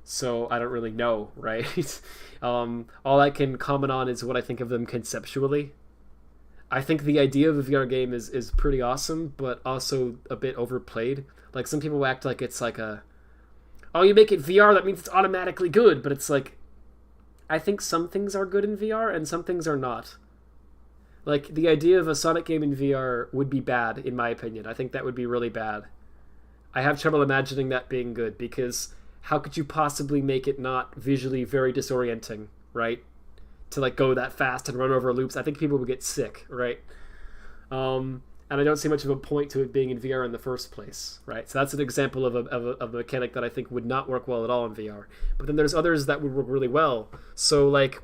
So I don't really know, right? All I can comment on is what I think of them conceptually. I think the idea of a VR game is pretty awesome, but also a bit overplayed. Like, some people act like it's like oh, you make it VR, that means it's automatically good, but it's like, I think some things are good in VR and some things are not. Like, the idea of a Sonic game in VR would be bad, in my opinion. I think that would be really bad. I have trouble imagining that being good, because how could you possibly make it not visually very disorienting, right? To like go that fast and run over loops. I think people would get sick, right? And I don't see much of a point to it being in VR in the first place, right? So that's an example of a mechanic that I think would not work well at all in VR. But then there's others that would work really well. So like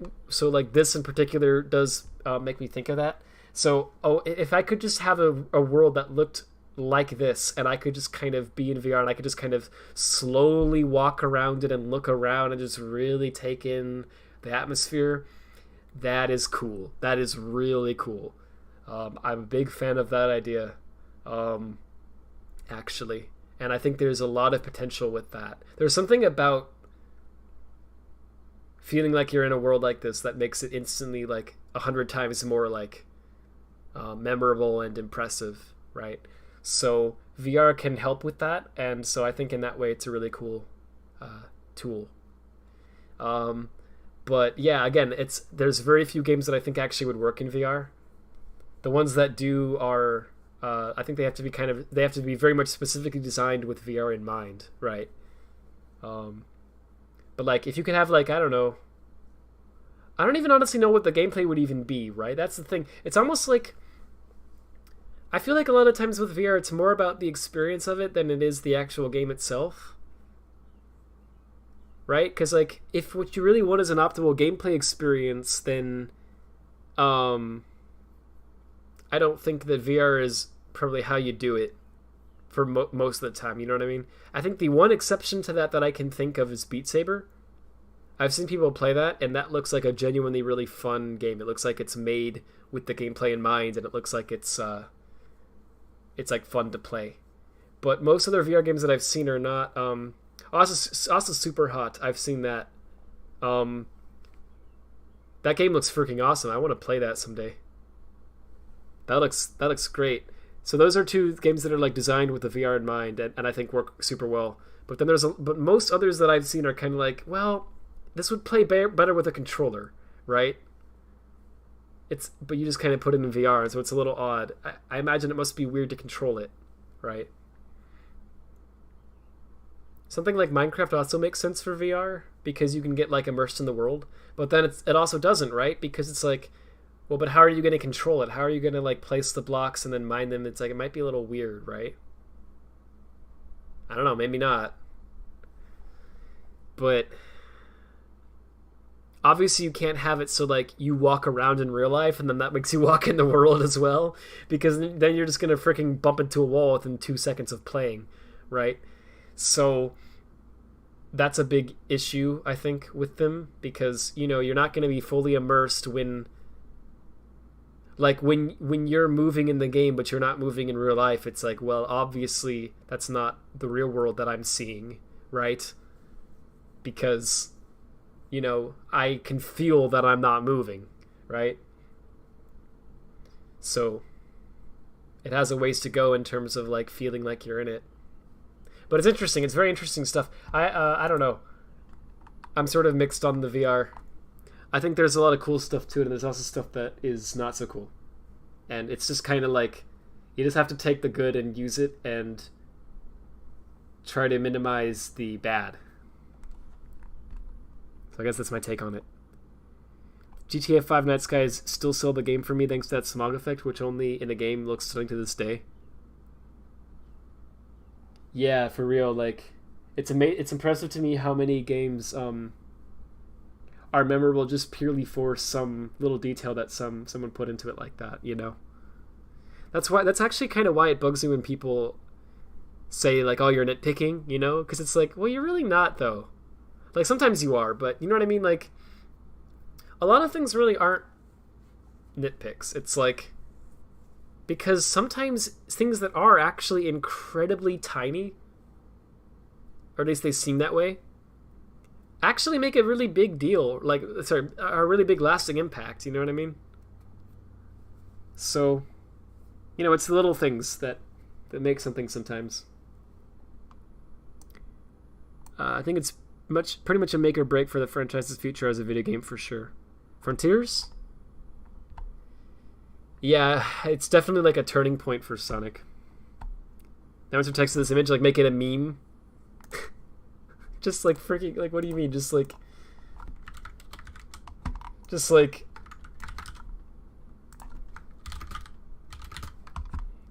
this in particular does make me think of that. So if I could just have a world that looked like this, and I could just kind of be in VR, and I could just kind of slowly walk around it and look around and just really take in the atmosphere, that is cool. That is really cool. I'm a big fan of that idea, actually. And I think there's a lot of potential with that. There's something about feeling like you're in a world like this that makes it instantly like 100 times more like memorable and impressive, right? So VR can help with that, and so I think in that way it's a really cool tool. But yeah, again, there's very few games that I think actually would work in VR. The ones that do are, I think they have to be very much specifically designed with VR in mind, right? But like, if you could have like, I don't know, I don't even honestly know what the gameplay would even be, right? That's the thing. It's almost like, I feel like a lot of times with VR, it's more about the experience of it than it is the actual game itself. Right? Because like, if what you really want is an optimal gameplay experience, then I don't think that VR is probably how you do it for most of the time, you know what I mean? I think the one exception to that I can think of is Beat Saber. I've seen people play that, and that looks like a genuinely really fun game. It looks like it's made with the gameplay in mind, and it looks like it's like fun to play. But most other VR games that I've seen are not. Also Super Hot. I've seen that. That game looks freaking awesome. I want to play that someday. That looks great. So those are two games that are like designed with the VR in mind, and I think work super well. But then but most others that I've seen are kind of like, well, this would play better with a controller, right? But you just kind of put it in VR, and so it's a little odd. I imagine it must be weird to control it, right? Something like Minecraft also makes sense for VR because you can get like immersed in the world, but then it also doesn't, right? Because it's like, well, but how are you going to control it? How are you going to like place the blocks and then mine them? It's like, it might be a little weird, right? I don't know, maybe not. But obviously you can't have it so like you walk around in real life and then that makes you walk in the world as well, because then you're just going to freaking bump into a wall within 2 seconds of playing, right? So that's a big issue, I think, with them, because, you know, you're not going to be fully immersed when you're moving in the game but you're not moving in real life. It's like, well, obviously that's not the real world that I'm seeing, right? Because, you know, I can feel that I'm not moving, right? So it has a ways to go in terms of like feeling like you're in it. But it's interesting. It's very interesting stuff. I don't know. I'm sort of mixed on the VR. I think there's a lot of cool stuff to it, and there's also stuff that is not so cool. And it's just kind of like, you just have to take the good and use it and try to minimize the bad. So I guess that's my take on it. GTA 5 Night Skies still sell the game for me thanks to that smog effect, which only in a game looks stunning to this day. Yeah, for real. Like, it's impressive to me how many games are memorable just purely for some little detail that someone put into it like that, you know? That's actually kind of why it bugs me when people say, like, oh, you're nitpicking, you know? Because it's like, well, you're really not, though. Like, sometimes you are, but you know what I mean? Like, a lot of things really aren't nitpicks. It's like, because sometimes things that are actually incredibly tiny, or at least they seem that way, actually make a really big deal, like, sorry, a really big lasting impact, you know what I mean? So, you know, it's the little things that make something sometimes. I think it's pretty much a make or break for the franchise's future as a video game for sure. Frontiers? Yeah, it's definitely like a turning point for Sonic. Now once we texted this image, like, make it a meme. Just like freaking, like, what do you mean? Just like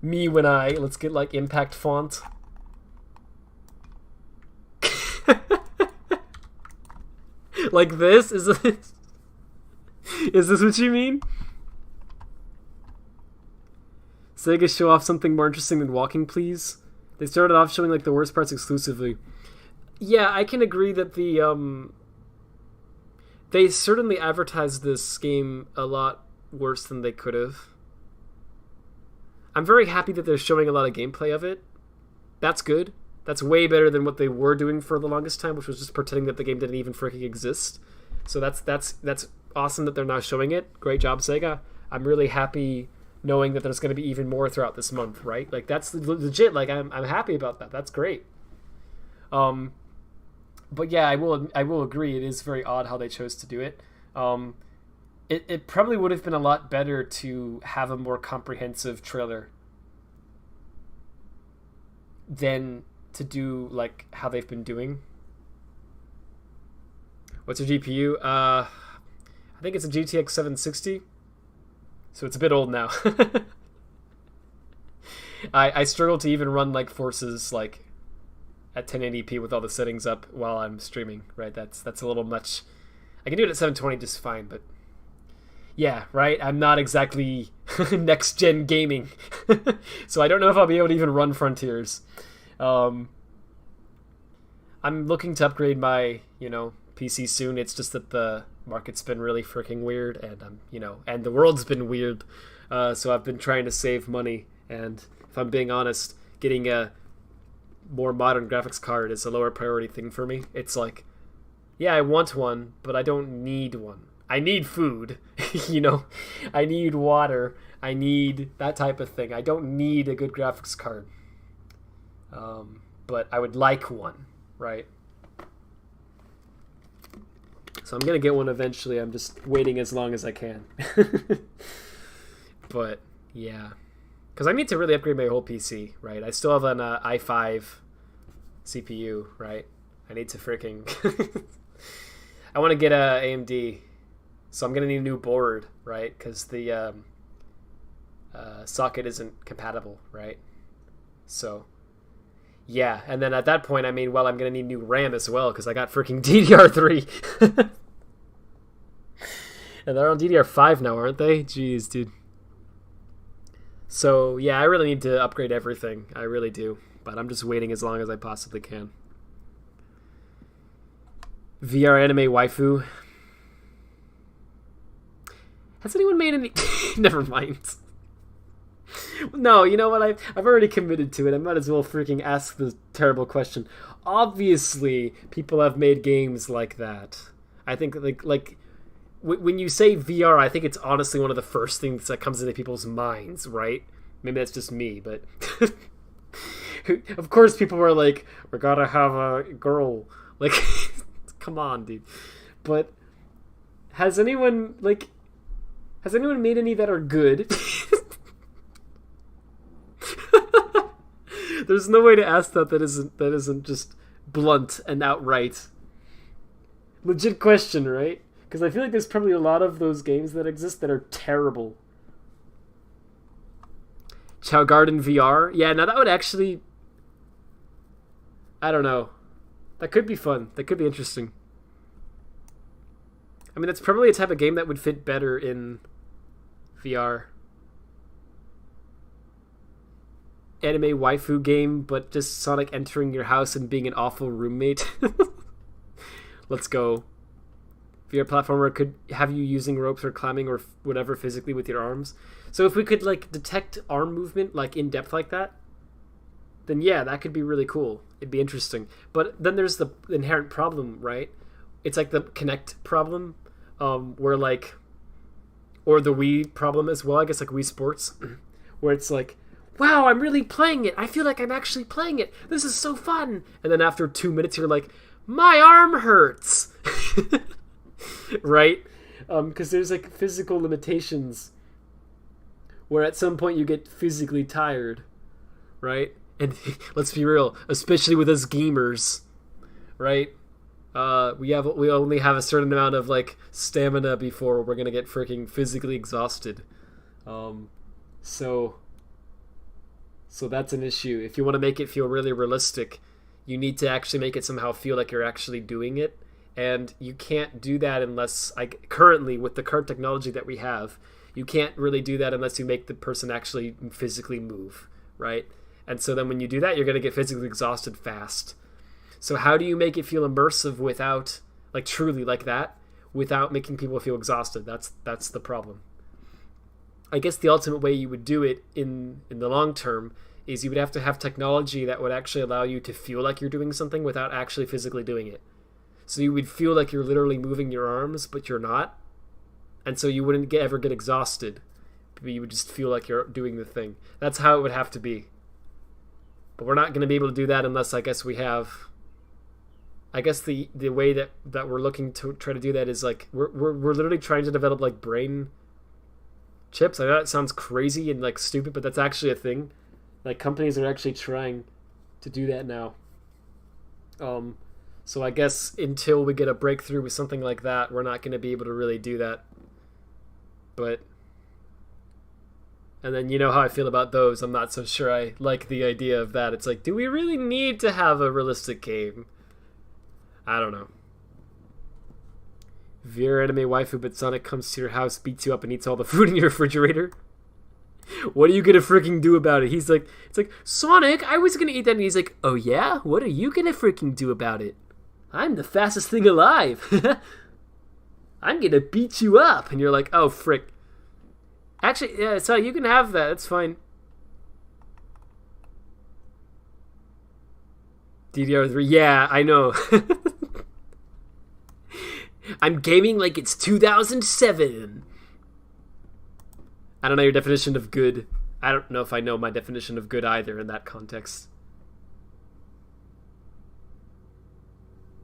me when let's get like impact font. Like this? Is this what you mean? Sega show off something more interesting than walking, please. They started off showing like the worst parts exclusively. Yeah, I can agree that they certainly advertised this game a lot worse than they could have. I'm very happy that they're showing a lot of gameplay of it. That's good. That's way better than what they were doing for the longest time, which was just pretending that the game didn't even freaking exist. So that's awesome that they're now showing it. Great job, Sega. I'm really happy knowing that there's going to be even more throughout this month, right? Like, that's legit. Like, I'm happy about that. That's great. But yeah, I will agree. It is very odd how they chose to do it. It probably would have been a lot better to have a more comprehensive trailer than to do like how they've been doing. What's your GPU? I think it's a GTX 760. So it's a bit old now. I struggle to even run like Forces like at 1080p with all the settings up while I'm streaming, right? That's a little much. I can do it at 720 just fine, but yeah, right? I'm not exactly next gen gaming. So I don't know if I'll be able to even run Frontiers. I'm looking to upgrade my, PC soon. It's just that the market's been really freaking weird, and and the world's been weird. So I've been trying to save money, and if I'm being honest, getting a more modern graphics card is a lower priority thing for me. It's like, yeah, I want one, but I don't need one. I need food, I need water, I need that type of thing. I don't need a good graphics card. But I would like one, right? So I'm going to get one eventually. I'm just waiting as long as I can. But, yeah. Because I need to really upgrade my whole PC, right? I still have an i5 CPU, right? I need to freaking... I want to get a AMD, so I'm going to need a new board, right? Because the socket isn't compatible, right? So... yeah, and then at that point, I'm going to need new RAM as well, because I got freaking DDR3. And they're on DDR5 now, aren't they? Jeez, dude. So, yeah, I really need to upgrade everything. I really do. But I'm just waiting as long as I possibly can. VR anime waifu. Has anyone made any... Never mind. No, you know what? I've already committed to it. I might as well freaking ask the terrible question. Obviously, people have made games like that. I think like when you say VR, I think it's honestly one of the first things that comes into people's minds, right? Maybe that's just me, but of course people were like, "We gotta have a girl." Like, come on, dude. But has anyone made any that are good? There's no way to ask that isn't just blunt and outright. Legit question, right? Because I feel like there's probably a lot of those games that exist that are terrible. Chow Garden VR? Yeah, now that would actually... I don't know. That could be fun. That could be interesting. I mean, that's probably a type of game that would fit better in VR. Anime waifu game, but just Sonic entering your house and being an awful roommate. Let's go. VR platformer could have you using ropes or climbing or whatever physically with your arms. So if we could like detect arm movement like in depth like that, then yeah, that could be really cool. It'd be interesting. But then there's the inherent problem, right? It's like the Kinect problem, where like, or the Wii problem as well. I guess like Wii Sports, where it's like, wow, I'm really playing it. I feel like I'm actually playing it. This is so fun. And then after 2 minutes, you're like, my arm hurts. Right? Because there's like physical limitations where at some point you get physically tired, right? And let's be real, especially with us gamers, right? We only have a certain amount of like stamina before we're gonna get freaking physically exhausted. So that's an issue. If you want to make it feel really realistic, you need to actually make it somehow feel like you're actually doing it. And you can't do that unless, currently, with the current technology that we have, you can't really do that unless you make the person actually physically move, right? And so then when you do that, you're going to get physically exhausted fast. So how do you make it feel immersive without, like truly like that, without making people feel exhausted? That's the problem. I guess the ultimate way you would do it in the long term is you would have to have technology that would actually allow you to feel like you're doing something without actually physically doing it. So you would feel like you're literally moving your arms, but you're not. And so you wouldn't ever get exhausted. But you would just feel like you're doing the thing. That's how it would have to be. But we're not going to be able to do that unless I guess we have... I guess the way that we're looking to try to do that is like... We're literally trying to develop like brain chips. I know that sounds crazy and like stupid, but that's actually a thing. Like companies are actually trying to do that now. So I guess until we get a breakthrough with something like that, we're not going to be able to really do that. But, and then you know how I feel about those. I'm not so sure I like the idea of that. It's like, do we really need to have a realistic game? I don't know. VR anime waifu, but Sonic comes to your house, beats you up, and eats all the food in your refrigerator. What are you gonna freaking do about it? He's like, it's like, Sonic, I was gonna eat that, and he's like, oh yeah? What are you gonna freaking do about it? I'm the fastest thing alive. I'm gonna beat you up. And you're like, oh, frick. Actually, yeah, so you can have that. It's fine. DDR3. Yeah, I know. I'm gaming like it's 2007. I don't know your definition of good. I don't know if I know my definition of good either in that context.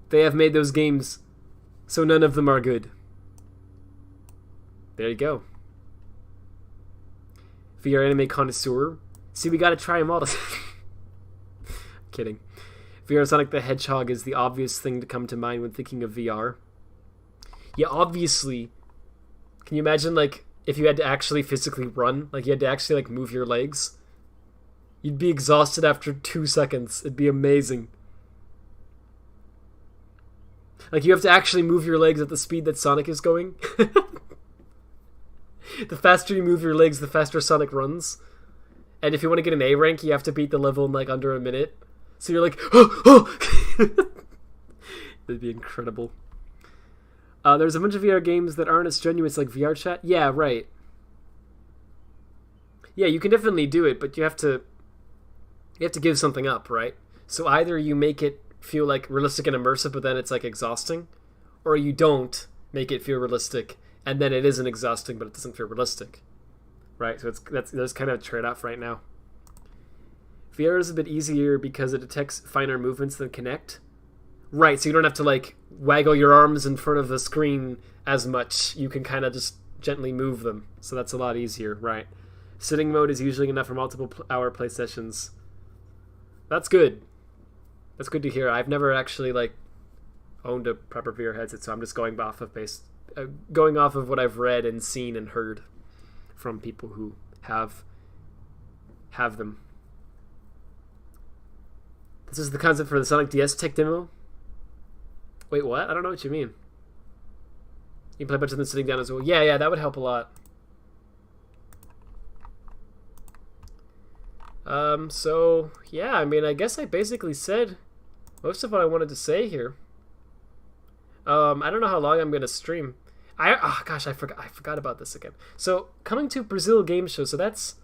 They have made those games, so none of them are good. There you go. VR anime connoisseur. See, we gotta try them all. Kidding. VR Sonic the Hedgehog is the obvious thing to come to mind when thinking of VR. Yeah, obviously. Can you imagine, like, if you had to actually physically run? Like, you had to actually, like, move your legs? You'd be exhausted after 2 seconds. It'd be amazing. Like, you have to actually move your legs at the speed that Sonic is going. The faster you move your legs, the faster Sonic runs. And if you want to get an A rank, you have to beat the level in, like, under a minute. So you're like, oh, oh! That'd be incredible. There's a bunch of VR games that aren't as strenuous like VR chat. Yeah, right. Yeah, you can definitely do it, but you have to give something up, right? So either you make it feel like realistic and immersive, but then it's like exhausting, or you don't make it feel realistic, and then it isn't exhausting, but it doesn't feel realistic, right? So there's kind of a trade-off right now. VR is a bit easier because it detects finer movements than Kinect. Right, so you don't have to like waggle your arms in front of the screen as much. You can kind of just gently move them, so that's a lot easier, right? Sitting mode is usually enough for multiple hour play sessions. That's good. That's good to hear. I've never actually like owned a proper VR headset, so I'm just going off of what I've read and seen and heard from people who have them. This is the concept for the Sonic DS tech demo. Wait, what? I don't know what you mean. You can play a bunch of them sitting down as well. Yeah, that would help a lot. So, yeah, I mean, I guess I basically said most of what I wanted to say here. I don't know how long I'm gonna stream. Gosh, I forgot about this again. So coming to Brazil Game Show. So that's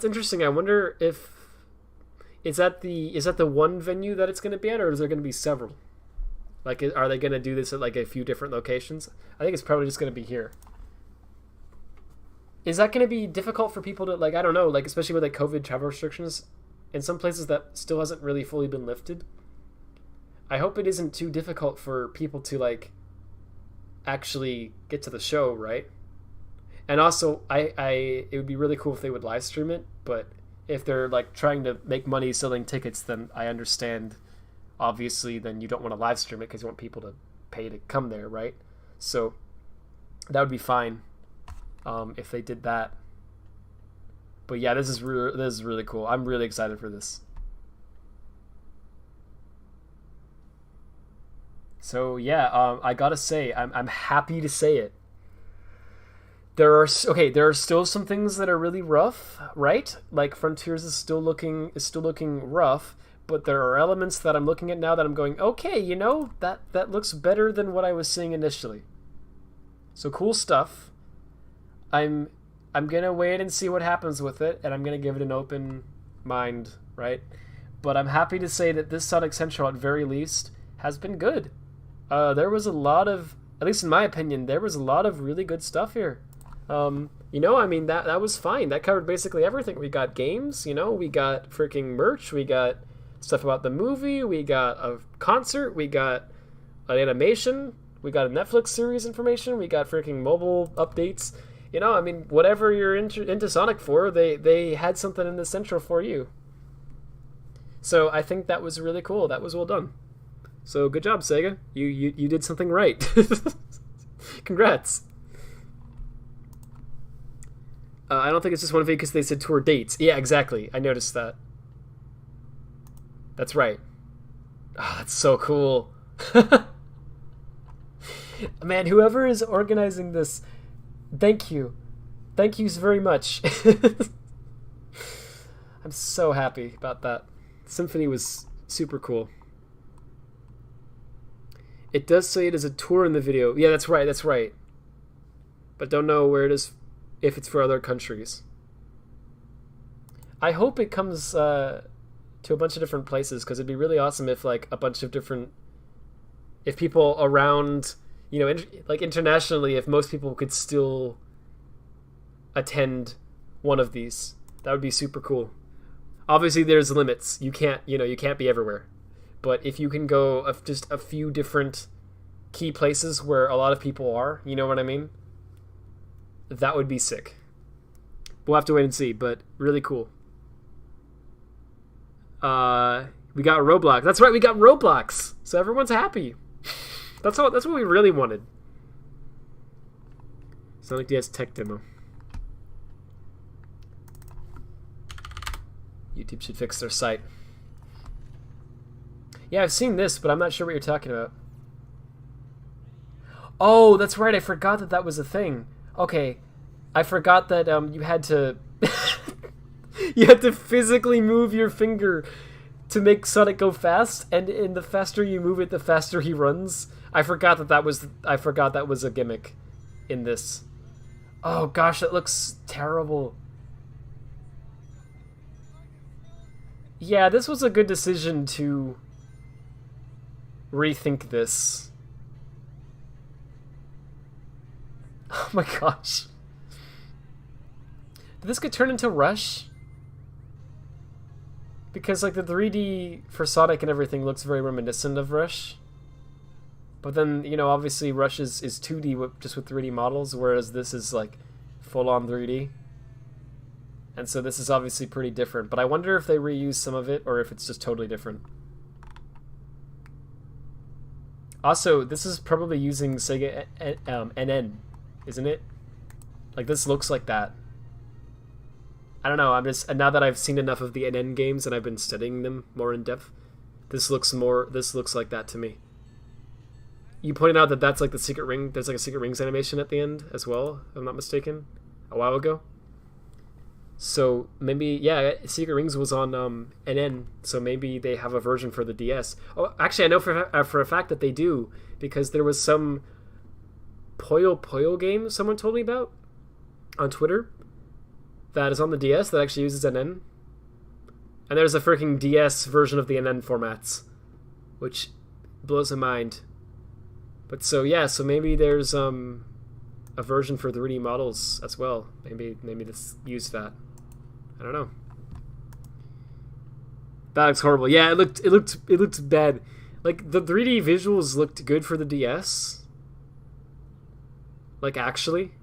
interesting. I wonder if is that the one venue that it's gonna be at, or is there gonna be several? Like, are they gonna do this at like a few different locations? I think it's probably just gonna be here. Is that gonna be difficult for people to, like, I don't know, like especially with like COVID travel restrictions in some places that still hasn't really fully been lifted? I hope it isn't too difficult for people to like actually get to the show, right? And also, it would be really cool if they would live stream it, but if they're like trying to make money selling tickets, then I understand. Obviously, then you don't want to live stream it because you want people to pay to come there, right? So that would be fine if they did that. But yeah, this is really cool. I'm really excited for this. So yeah, I gotta say, I'm happy to say it. There are still some things that are really rough, right? Like Frontiers is still looking rough, but there are elements that I'm looking at now that I'm going, okay, you know, that looks better than what I was seeing initially. So cool stuff. I'm gonna wait and see what happens with it, and I'm gonna give it an open mind, right? But I'm happy to say that this Sonic Central, at very least, has been good. There was a lot of, at least in my opinion, there was a lot of really good stuff here. You know, I mean, that was fine. That covered basically everything. We got games, you know, we got freaking merch, we got stuff about the movie, we got a concert, we got an animation, we got a Netflix series information, we got freaking mobile updates. You know, I mean, whatever you're into Sonic for, they had something in the Central for you. So I think that was really cool. That was well done. So good job, Sega. You did something right. Congrats. I don't think it's just one video because they said tour dates. Yeah, exactly. I noticed that. That's right. Oh, that's so cool. Man, whoever is organizing this, thank you. Thank you very much. I'm so happy about that. Symphony was super cool. It does say it is a tour in the video. Yeah, that's right. But don't know where it is, if it's for other countries. I hope it comes to a bunch of different places, because it'd be really awesome if like a bunch of different, if people around, you know, like internationally, if most people could still attend one of these, that would be super cool. Obviously there's limits. You can't be everywhere. But if you can go just a few different key places where a lot of people are, you know what I mean? That would be sick. We'll have to wait and see, but really cool. We got Roblox. That's right, we got Roblox. So everyone's happy. That's what we really wanted. Sonic DS tech demo. YouTube should fix their site. Yeah, I've seen this, but I'm not sure what you're talking about. Oh, that's right. I forgot that was a thing. Okay, I forgot that you had to you had to physically move your finger to make Sonic go fast, and the faster you move it, the faster he runs. I forgot that was a gimmick in this. Oh gosh, that looks terrible. Yeah, this was a good decision to rethink this. Oh my gosh. Did this get turned into Rush? Because like the 3D for Sonic and everything looks very reminiscent of Rush. But then, you know, obviously Rush is 2D just with 3D models, whereas this is like full-on 3D. And so this is obviously pretty different. But I wonder if they reuse some of it or if it's just totally different. Also, this is probably using Sega NN, isn't it? Like, this looks like that. I don't know, now that I've seen enough of the NN games and I've been studying them more in depth, this looks like that to me. You pointed out that that's like the secret ring, there's like a secret rings animation at the end as well, if I'm not mistaken, a while ago. So maybe, yeah, Secret Rings was on NN, so maybe they have a version for the DS. Oh, actually, I know for a fact that they do, because there was some Puyo Puyo game someone told me about on Twitter that is on the DS that actually uses NN. And there's a freaking DS version of the NN formats, which blows my mind. But so, yeah, so maybe there's a version for 3D models as well. Maybe let's use that. I don't know. That looks horrible. Yeah, it looked bad. Like the 3D visuals looked good for the DS. Like actually,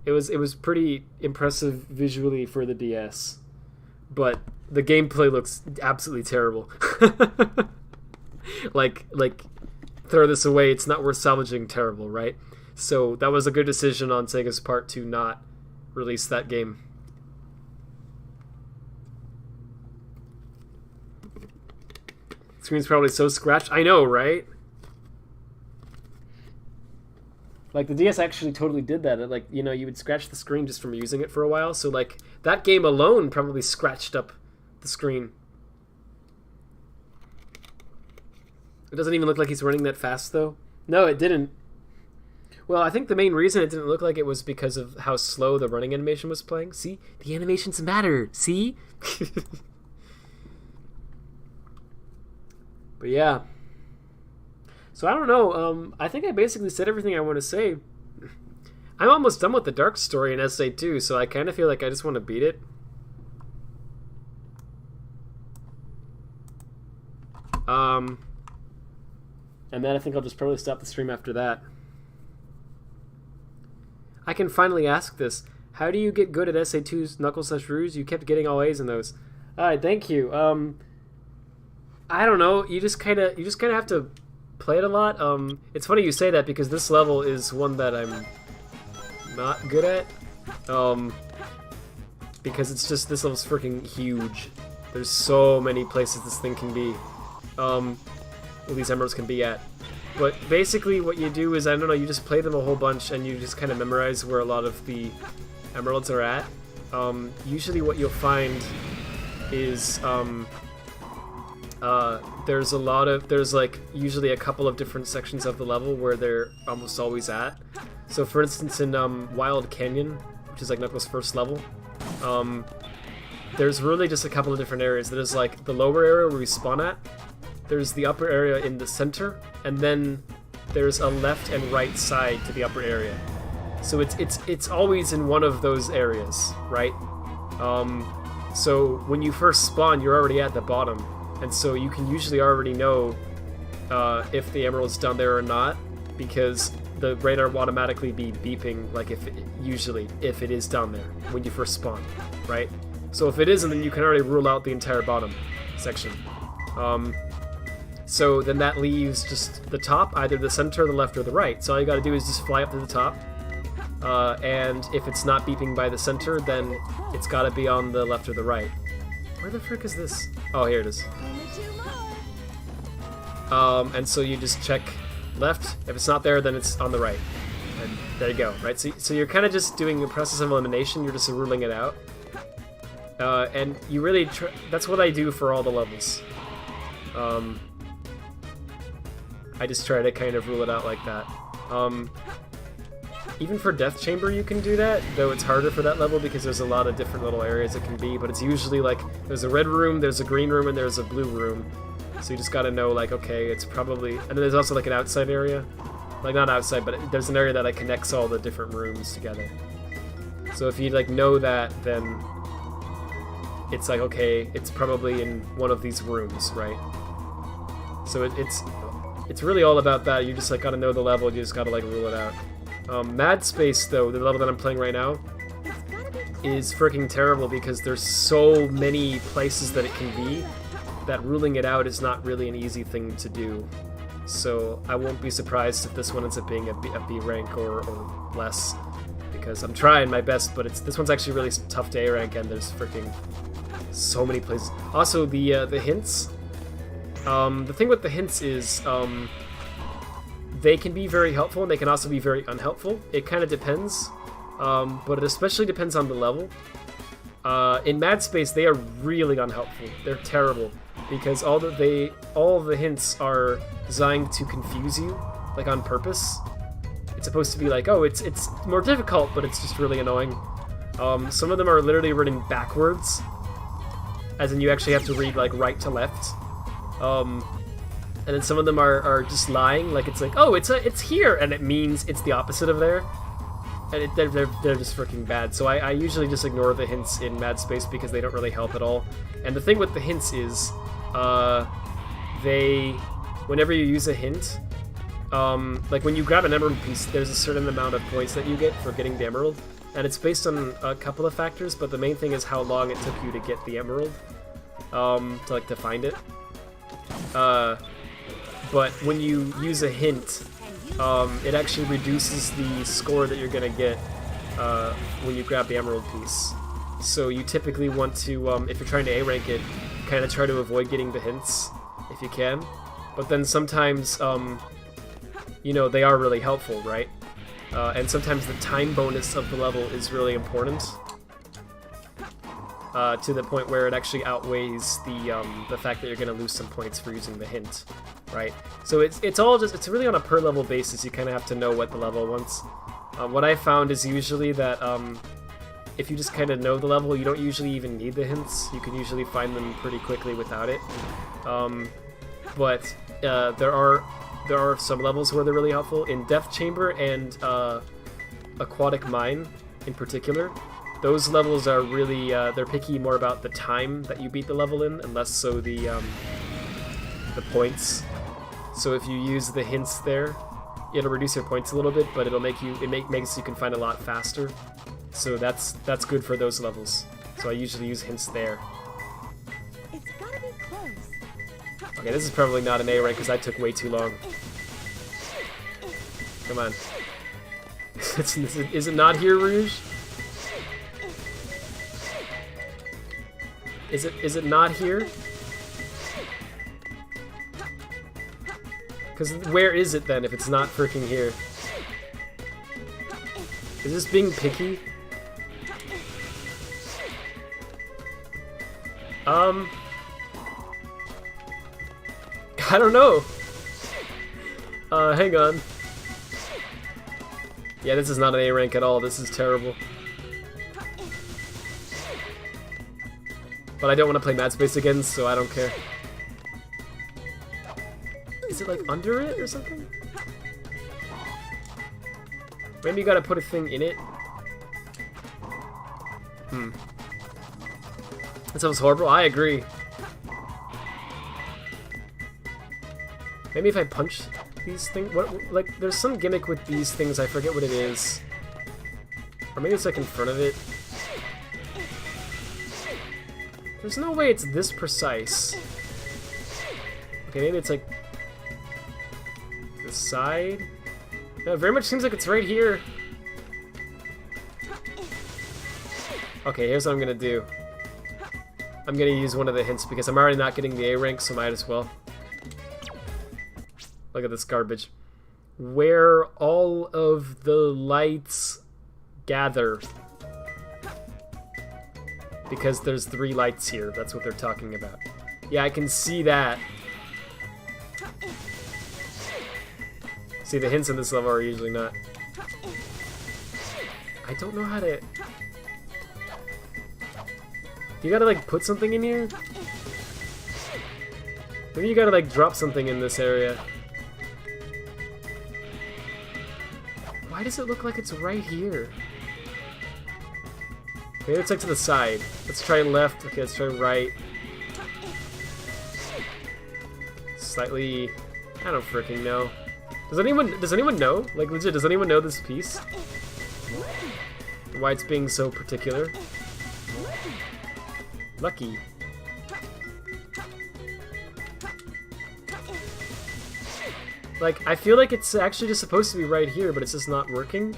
it was pretty impressive visually for the DS, but the gameplay looks absolutely terrible. like throw this away. It's not worth salvaging. Terrible, right? So that was a good decision on Sega's part to not release that game. Screen's probably so scratched. I know, right? Like, the DS actually totally did that. It, like, you know, you would scratch the screen just from using it for a while. So, like, that game alone probably scratched up the screen. It doesn't even look like he's running that fast, though. No, it didn't. Well, I think the main reason it didn't look like it was because of how slow the running animation was playing. See? The animations matter. See? But yeah. So I don't know. I think I basically said everything I want to say. I'm almost done with the Dark story in SA2, so I kind of feel like I just want to beat it. And then I think I'll just probably stop the stream after that. I can finally ask this. How do you get good at SA2's Knuckles/Rouge? You kept getting all A's in those. Alright, thank you. I don't know. You just kind of have to play it a lot. It's funny you say that because this level is one that I'm not good at. Because it's just, this level's freaking huge. There's so many places this thing can be. Well, these emeralds can be at. But basically what you do is, I don't know, you just play them a whole bunch and you just kind of memorize where a lot of the emeralds are at. Usually what you'll find is there's like usually a couple of different sections of the level where they're almost always at. So for instance in Wild Canyon, which is like Knuckles' first level, there's really just a couple of different areas. There's like the lower area where we spawn at, there's the upper area in the center, and then there's a left and right side to the upper area. So it's always in one of those areas, right? So when you first spawn, you're already at the bottom. And so you can usually already know if the emerald's down there or not, because the radar will automatically be beeping, like if it is down there when you first spawn, right? So if it isn't, then you can already rule out the entire bottom section. So then that leaves just the top, either the center, the left, or the right. So all you gotta do is just fly up to the top, and if it's not beeping by the center, then it's gotta be on the left or the right. Where the frick is this? Oh, here it is. And so you just check left. If it's not there, then it's on the right. And there you go, right? So you're kind of just doing a process of elimination. You're just ruling it out. And you really that's what I do for all the levels. I just try to kind of rule it out like that. Even for Death Chamber you can do that, though it's harder for that level because there's a lot of different little areas it can be, but it's usually like there's a red room, there's a green room, and there's a blue room. So you just gotta know, like, okay, it's probably... And then there's also like an outside area. Like, not outside, but there's an area that like connects all the different rooms together. So if you like know that, then it's like, okay, it's probably in one of these rooms, right? So it's really all about that. You just like gotta know the level, you just gotta like rule it out. Mad Space, though, the level that I'm playing right now, is freaking terrible because there's so many places that it can be that ruling it out is not really an easy thing to do. So I won't be surprised if this one ends up being a B rank or less, because I'm trying my best, but this one's actually really tough to A rank, and there's freaking so many places. Also, the hints. The thing with the hints is they can be very helpful and they can also be very unhelpful. It kind of depends, but it especially depends on the level. In Mad Space, they are really unhelpful. They're terrible because all of the hints are designed to confuse you, like on purpose. It's supposed to be like, oh, it's more difficult, but it's just really annoying. Some of them are literally written backwards, as in you actually have to read like right to left. And then some of them are just lying, like it's like, oh, it's here, and it means it's the opposite of there. And they're just freaking bad. So I usually just ignore the hints in Mad Space because they don't really help at all. And the thing with the hints is, whenever you use a hint, like when you grab an emerald piece, there's a certain amount of points that you get for getting the emerald. And it's based on a couple of factors, but the main thing is how long it took you to get the emerald, to find it. But when you use a hint, it actually reduces the score that you're gonna get when you grab the emerald piece. So you typically want to, if you're trying to A-rank it, kind of try to avoid getting the hints if you can. But then sometimes, you know, they are really helpful, right? And sometimes the time bonus of the level is really important, to the point where it actually outweighs the fact that you're going to lose some points for using the hint, right? So it's really on a per level basis. You kind of have to know what the level wants. What I found is usually that if you just kind of know the level, you don't usually even need the hints. You can usually find them pretty quickly without it. But there are some levels where they're really helpful. In Death Chamber and Aquatic Mine in particular, those levels are really, they're picky more about the time that you beat the level in, and less so the points. So if you use the hints there, it'll reduce your points a little bit, but it'll makes you can find a lot faster. So that's good for those levels. So I usually use hints there. It's gotta be close. Okay, this is probably not an A rank because I took way too long. Come on. Is it not here, Rouge? Is it not here? Because where is it then if it's not freaking here? Is this being picky? I don't know. Hang on. Yeah, this is not an A rank at all. This is terrible. But I don't want to play Mad Space again, so I don't care. Is it like under it or something? Maybe you gotta put a thing in it? That sounds horrible. I agree. Maybe if I punch these things? Like, there's some gimmick with these things, I forget what it is. Or maybe it's like in front of it. There's no way it's this precise. Okay, maybe it's like the side? No, it very much seems like it's right here. Okay, here's what I'm gonna do. I'm gonna use one of the hints because I'm already not getting the A rank, so might as well. Look at this garbage. Where all of the lights gather. Because there's 3 lights here. That's what they're talking about. Yeah, I can see that. See, the hints in this level are usually not. I don't know how to... You gotta, like, put something in here? Maybe you gotta, like, drop something in this area. Why does it look like it's right here? Maybe it's like to the side. Let's try left. Okay, let's try right. Slightly... I don't freaking know. Does anyone know? Like, legit, does anyone know this piece? Why it's being so particular? Lucky. Like, I feel like it's actually just supposed to be right here, but it's just not working.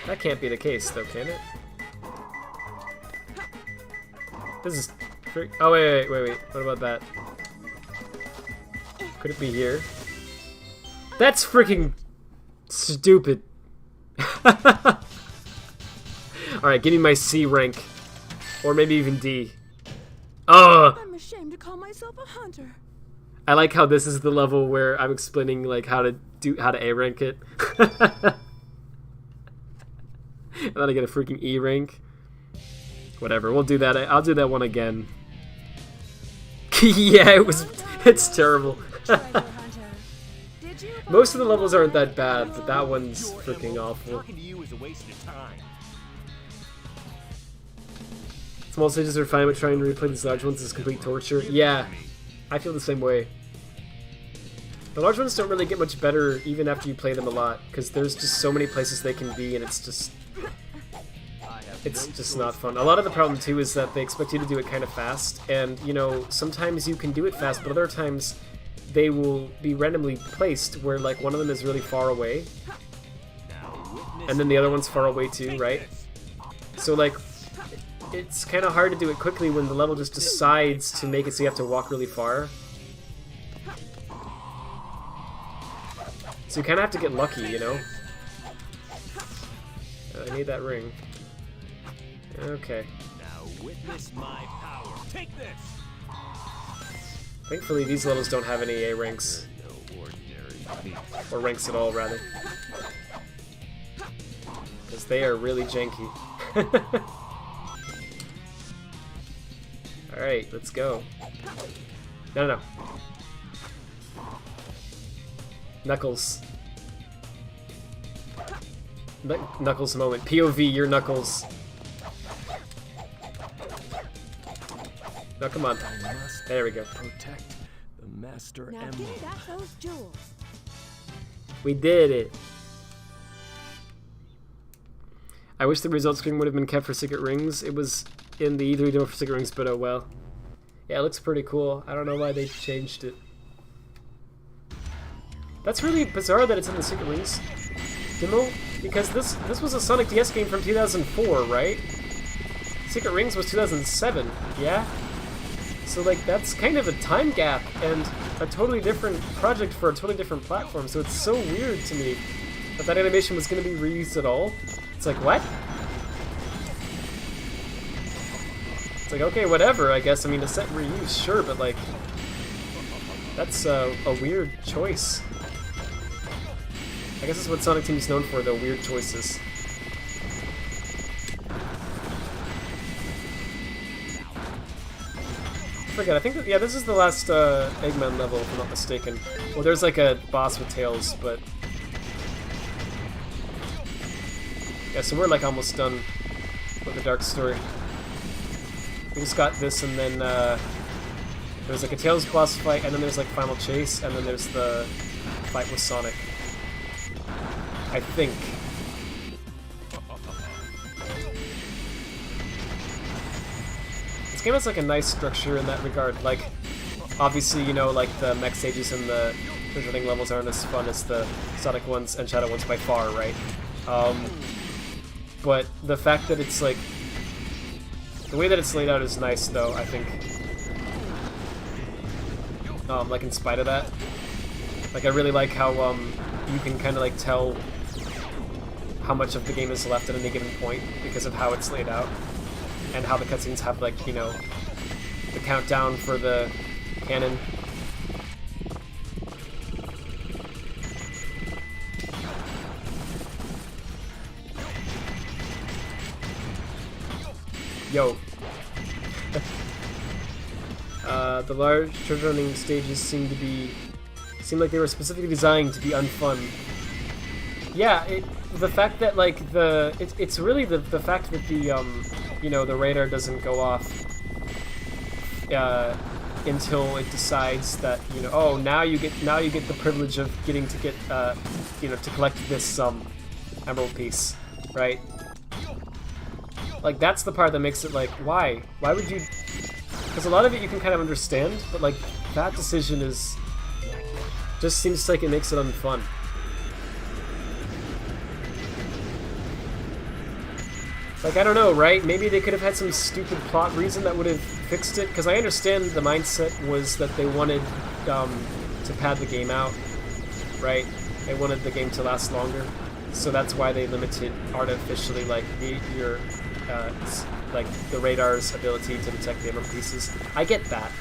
That can't be the case, though, can it? This is... Oh, wait. What about that? Could it be here? That's freaking stupid. Alright, give me my C rank. Or maybe even D. Oh! I'm ashamed to call myself a hunter. I like how this is the level where I'm explaining like how to A rank it. And then I get a freaking E rank. Whatever, we'll do that. I'll do that one again. Yeah, it's terrible. Most of the levels aren't that bad, but that one's freaking awful. Talking to you is a waste of time. Small stages are fine, but trying to replay these large ones is complete torture. Yeah, I feel the same way. The large ones don't really get much better even after you play them a lot, because there's just so many places they can be, and it's just not fun. A lot of the problem too is that they expect you to do it kind of fast, and you know, sometimes you can do it fast, but other times they will be randomly placed where like one of them is really far away, and then the other one's far away too, right? So like, it's kind of hard to do it quickly when the level just decides to make it so you have to walk really far. So you kind of have to get lucky, you know? I need that ring. Okay. Now witness my power. Take this. Thankfully, these levels don't have any A ranks. No ordinary feat. Or ranks at all, rather. Because they are really janky. Alright, let's go. No. Knuckles. Knuckles moment. POV, you're Knuckles. No, come on. There we go. Protect the master Now emerald. give me back those jewels. We did it. I wish the results screen would have been kept for Secret Rings. It was in the E3 demo for Secret Rings, but oh well. Yeah, it looks pretty cool. I don't know why they changed it. That's really bizarre that it's in the Secret Rings demo, because this was a Sonic DS game from 2004, right? Secret Rings was 2007, yeah? So like, that's kind of a time gap and a totally different project for a totally different platform, so it's so weird to me that that animation was going to be reused at all. It's like, what? It's like, okay, whatever, I guess. I mean, a set reuse, sure, but like, that's a weird choice. I guess that's what Sonic Team is known for, though, weird choices. I forget, I think that, yeah, this is the last Eggman level, if I'm not mistaken. Well, there's like a boss with tails, but... yeah, so we're like almost done with the Dark Story. We just got this, and then there's like a Tails boss fight, and then there's like Final Chase, and then there's the fight with Sonic. I think. This game has like a nice structure in that regard. Like, obviously, you know, like the mech stages and the running levels aren't as fun as the Sonic ones and Shadow ones by far, right? But the fact that it's like, the way that it's laid out is nice, though, I think. Like, in spite of that. Like, I really like how, you can kind of, like, tell how much of the game is left at any given point because of how it's laid out. And how the cutscenes have, like, you know, the countdown for the cannon. Yo. The large treasure hunting stages seem like they were specifically designed to be unfun. Yeah, the fact that like it's really the fact that the you know, the radar doesn't go off until it decides that, you know, oh, now you get the privilege of getting to get you know, to collect this emerald piece, right? Like, that's the part that makes it like, why would you? Because a lot of it you can kind of understand, but like that decision just seems like it makes it unfun. Like, I don't know, right? Maybe they could have had some stupid plot reason that would have fixed it, because I understand the mindset was that they wanted to pad the game out, right? They wanted the game to last longer, so that's why they limited artificially, like, your it's like the radar's ability to detect the armor pieces. I get that,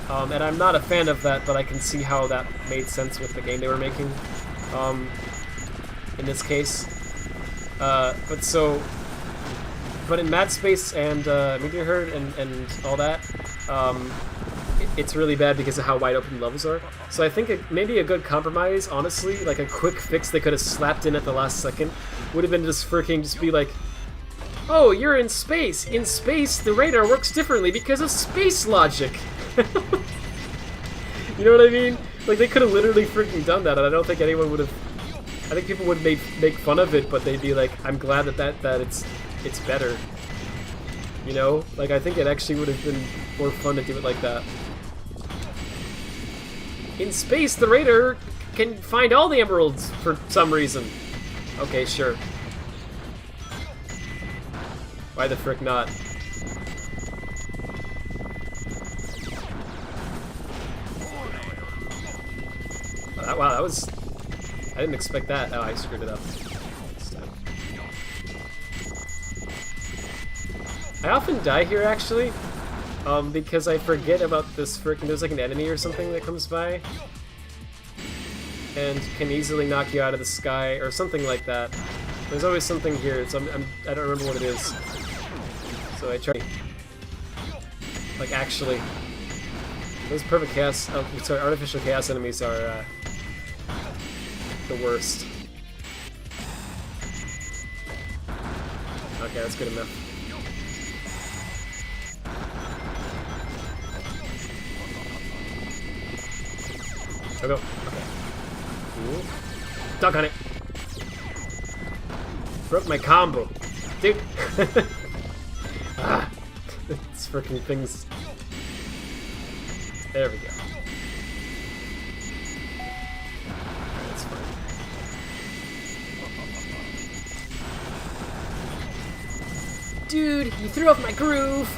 and I'm not a fan of that, but I can see how that made sense with the game they were making. In this case, but in Mad Space and Meteor Herd and all that, it's really bad because of how wide open levels are. So I think maybe a good compromise, honestly, like a quick fix they could have slapped in at the last second, would have been just be like, oh, you're in space. In space, the radar works differently because of space logic. You know what I mean? Like, they could have literally freaking done that, and I don't think anyone would have... I think people would make fun of it, but they'd be like, I'm glad that it's better. You know? Like, I think it actually would have been more fun to do it like that. In space, the radar can find all the emeralds for some reason. Okay, sure. Why the frick not? Wow, that was... I didn't expect that. Oh, I screwed it up. This time. I often die here, actually. Because I forget about this frickin'... There's like an enemy or something that comes by. And can easily knock you out of the sky, or something like that. There's always something here, so I don't remember what it is. So I try... Like, actually... Those perfect chaos... Oh, sorry, artificial chaos enemies are, the worst. Okay, that's good enough. Oh, go. Okay. Ooh. Dunk on it. Broke my combo. Dude. Ah. These freaking things. There we go. That's fine. Dude, you threw off my groove!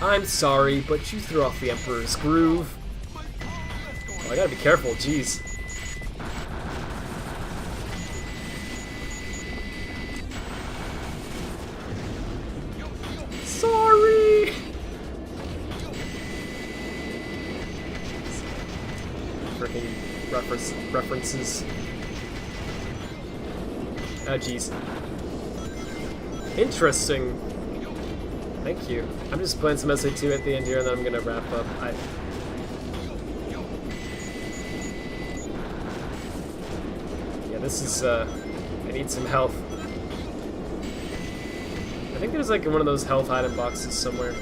I'm sorry, but you threw off the Emperor's groove. Oh, I gotta be careful, jeez. Sorry! Freaking references. Oh, jeez. Interesting. Thank you. I'm just playing some SA2 at the end here, and then I'm gonna wrap up. Yeah, this is, I need some health. I think there's like one of those health item boxes somewhere.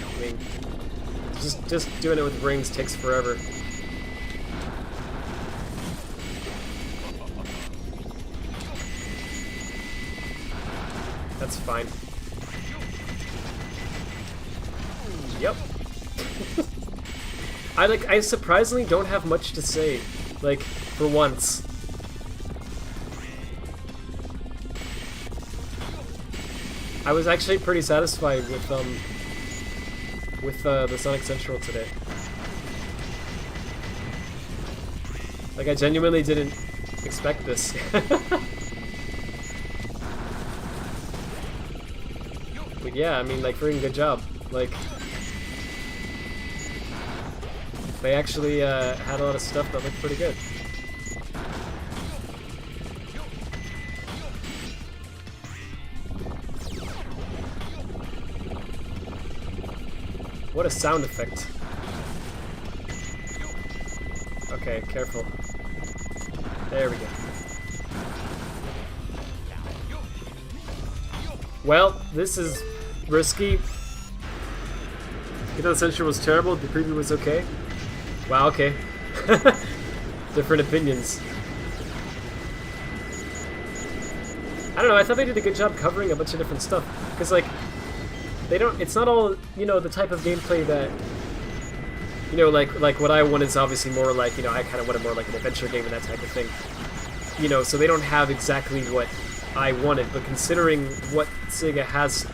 I mean, just doing it with rings takes forever. That's fine. Yep. I surprisingly don't have much to say, like, for once. I was actually pretty satisfied with the Sonic Central today. Like, I genuinely didn't expect this. But yeah, I mean, like, freaking good job. Like, they actually had a lot of stuff that looked pretty good. What a sound effect. Okay, careful. There we go. Well, this is risky. You know, the Central was terrible, the preview was okay. Wow, okay. Different opinions. I don't know, I thought they did a good job covering a bunch of different stuff. Because, like, they don't, it's not all, you know, the type of gameplay that, you know, like what I want is obviously more like, you know, I kind of wanted more like an adventure game and that type of thing. You know, so they don't have exactly what I wanted, but considering what Sega has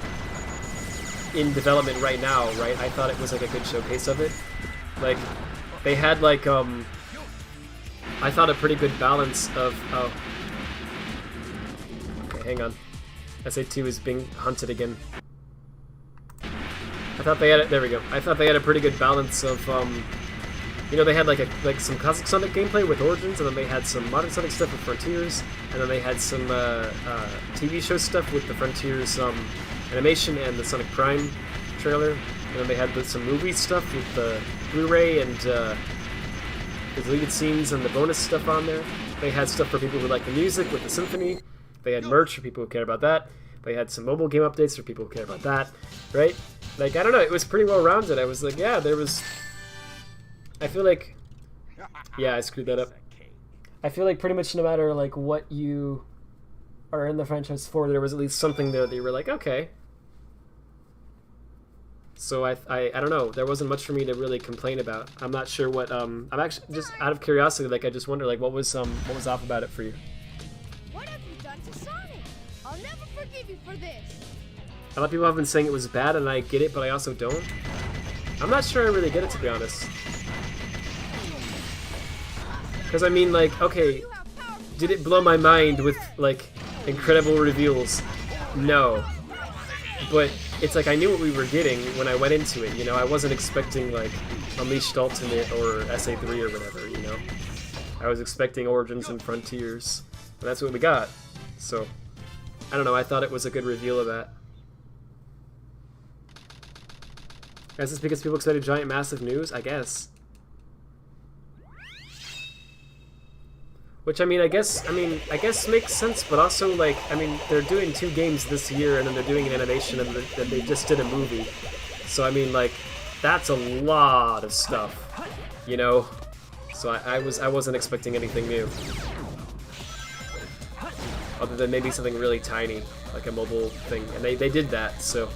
in development right now, right, I thought it was like a good showcase of it. Like, they had like, I thought a pretty good balance of... Oh. Okay, hang on. SA2 is being hunted again. I thought they had... There we go. I thought they had a pretty good balance of, you know, they had like some classic Sonic gameplay with Origins, and then they had some modern Sonic stuff with Frontiers, and then they had some TV show stuff with the Frontiers animation and the Sonic Prime trailer, and then they had some movie stuff with the Blu-ray and the deleted scenes and the bonus stuff on there. They had stuff for people who like the music with the Symphony. They had merch for people who care about that. They had some mobile game updates for people who care about that, right? Like, I don't know, it was pretty well rounded. I was like, yeah, there was... I feel like... Yeah, I screwed that up. I feel like pretty much no matter, like, what you are in the franchise for, there was at least something there that you were like, okay. So I don't know, there wasn't much for me to really complain about. I'm not sure what, I'm actually, just out of curiosity, like, I just wonder, like, what was off about it for you? What have you done to Sonic? I'll never forgive you for this. A lot of people have been saying it was bad, and I get it, but I also don't. I'm not sure I really get it, to be honest. Because, I mean, like, okay, did it blow my mind with, like, incredible reveals? No. But it's like I knew what we were getting when I went into it, you know? I wasn't expecting, like, Unleashed Ultimate or SA3 or whatever, you know? I was expecting Origins and Frontiers, and that's what we got. So, I don't know, I thought it was a good reveal of that. Is this because people expected giant, massive news? I guess. Which, I guess makes sense, but also, like, they're doing 2 games this year, and then they're doing an animation, and then they just did a movie. So, I mean, like, that's a lot of stuff, you know? So I wasn't expecting anything new. Other than maybe something really tiny, like a mobile thing, and they did that, so...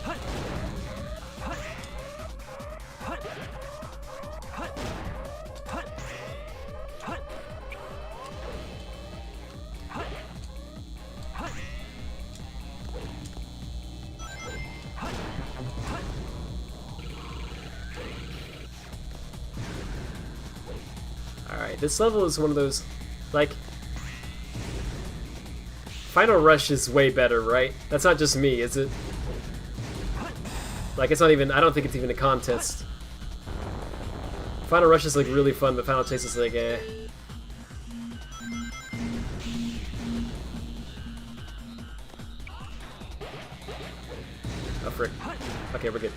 Alright, this level is one of those, like... Final Rush is way better, right? That's not just me, is it? Like, it's not even... I don't think it's even a contest. Final Rush is, like, really fun, but Final Chase is, like, eh. Oh, frick. Okay, we're good.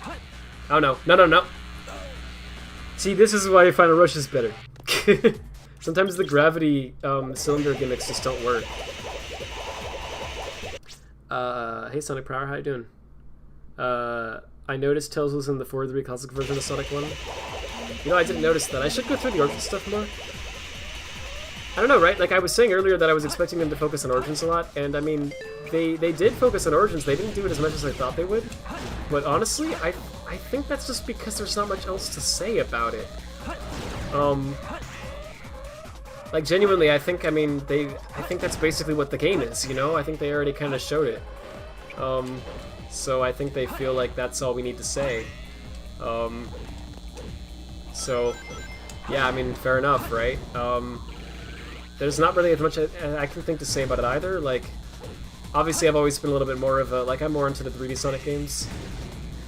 Oh, no. No, no, no! See, this is why Final Rush is better. Sometimes the gravity cylinder gimmicks just don't work. Hey Sonic Power, how you doing? I noticed Tails was in the 4-3 classic version of Sonic 1. You know, I didn't notice that. I should go through the Origins stuff more. I don't know, right? Like, I was saying earlier that I was expecting them to focus on Origins a lot, and I mean, they did focus on Origins. They didn't do it as much as I thought they would. But honestly, I think that's just because there's not much else to say about it. Like, genuinely, I think that's basically what the game is, you know? I think they already kind of showed it. So I think they feel like that's all we need to say. So, yeah, I mean, fair enough, right? There's not really as much I can think to say about it either. Like, obviously I've always been a little bit more of a, like, I'm more into the 3D Sonic games.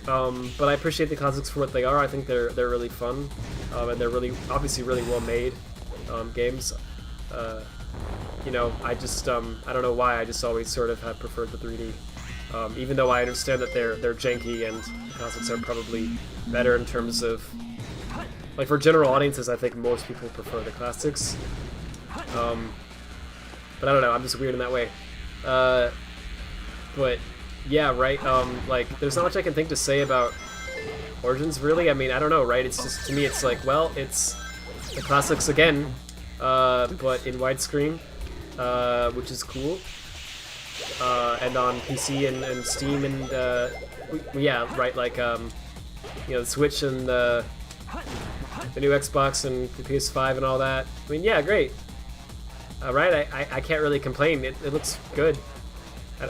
But I appreciate the classics for what they are. I think they're really fun. And they're obviously really well made. Games. You know, I just, I don't know why, I just always sort of have preferred the 3D. Even though I understand that they're janky and the classics are probably better in terms of, like, for general audiences, I think most people prefer the classics. But I don't know, I'm just weird in that way. But, yeah, right, like, there's not much I can think to say about Origins, really. I mean, I don't know, right? It's just, to me, it's like, well, it's the classics again, but in widescreen, which is cool, and on PC and Steam and, yeah, right, like, you know, the Switch and the new Xbox and the PS5 and all that. I mean, yeah, great. Right, I can't really complain. It looks good.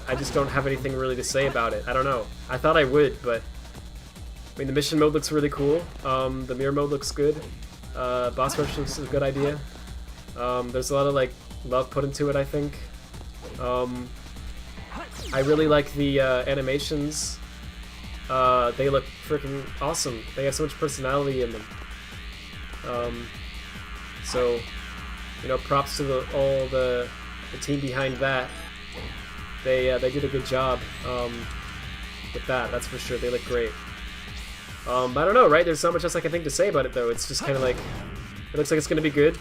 I just don't have anything really to say about it. I don't know. I thought I would, but I mean, the mission mode looks really cool. The mirror mode looks good. Boss rush looks a good idea. There's a lot of like love put into it, I think. I really like the animations. They look freaking awesome. They have so much personality in them. So, you know, props to all the team behind that. They did a good job with that. That's for sure. They look great. I don't know, right? There's not much else I can think to say about it, though. It's just kind of like, it looks like it's gonna be good.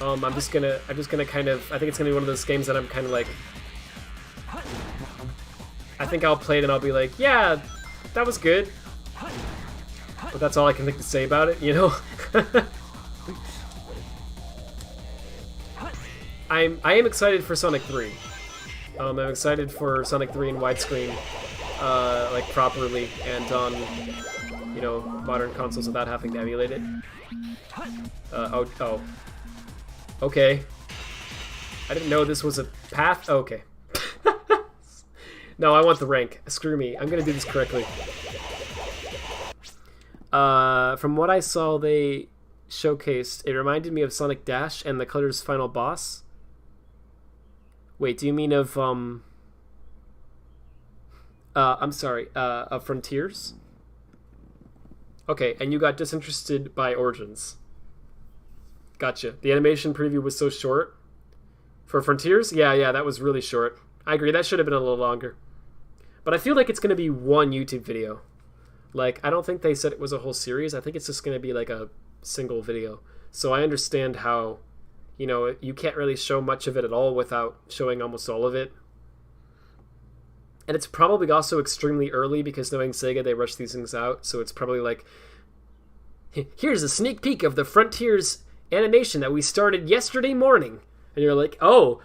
I'm just gonna kind of, I think it's gonna be one of those games that I'm kind of like, I think I'll play it and I'll be like, yeah, that was good. But that's all I can think to say about it, you know? I am excited for Sonic 3. I'm excited for Sonic 3 in widescreen, like properly and on, you know, modern consoles without having to emulate it. Oh. Okay. I didn't know this was a path. Oh, okay. No, I want the rank. Screw me. I'm gonna do this correctly. From what I saw they showcased, it reminded me of Sonic Dash and the Color's final boss. Wait, do you mean of, I'm sorry, of Frontiers? Okay, and you got disinterested by Origins. Gotcha. The animation preview was so short. For Frontiers? Yeah, that was really short. I agree, that should have been a little longer. But I feel like it's going to be one YouTube video. Like, I don't think they said it was a whole series. I think it's just going to be like a single video. So I understand how, you know, you can't really show much of it at all without showing almost all of it. And it's probably also extremely early because knowing Sega, they rush these things out. So it's probably like, here's a sneak peek of the Frontiers animation that we started yesterday morning. And you're like, oh.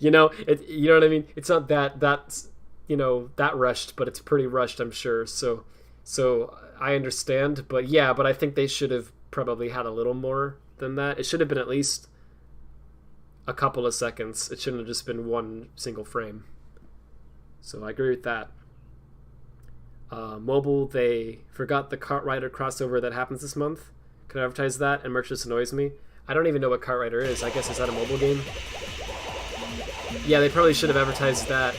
You know, you know what I mean? It's not that's you know, that rushed, but it's pretty rushed, I'm sure. So I understand, but I think they should have probably had a little more than that. It should have been at least a couple of seconds. It shouldn't have just been one single frame. So I agree with that. Mobile, they forgot the Kart Rider crossover that happens this month. Could I advertise that? And merch just annoys me. I don't even know what Kart Rider is. I guess is that a mobile game? Yeah, they probably should have advertised that.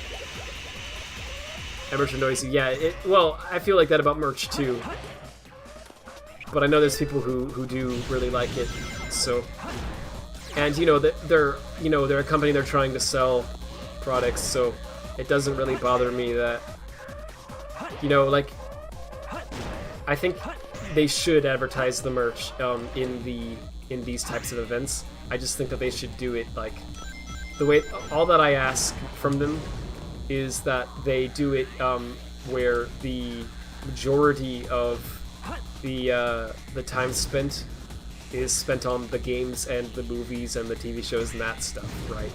And merch annoys you. Yeah, well, I feel like that about merch too. But I know there's people who do really like it. So, and you know they're a company, they're trying to sell products, so it doesn't really bother me that, you know, like, I think they should advertise the merch in these types of events. I just think that they should do it like the way. All that I ask from them is that they do it where the majority of the time spent is spent on the games and the movies and the TV shows and that stuff, right?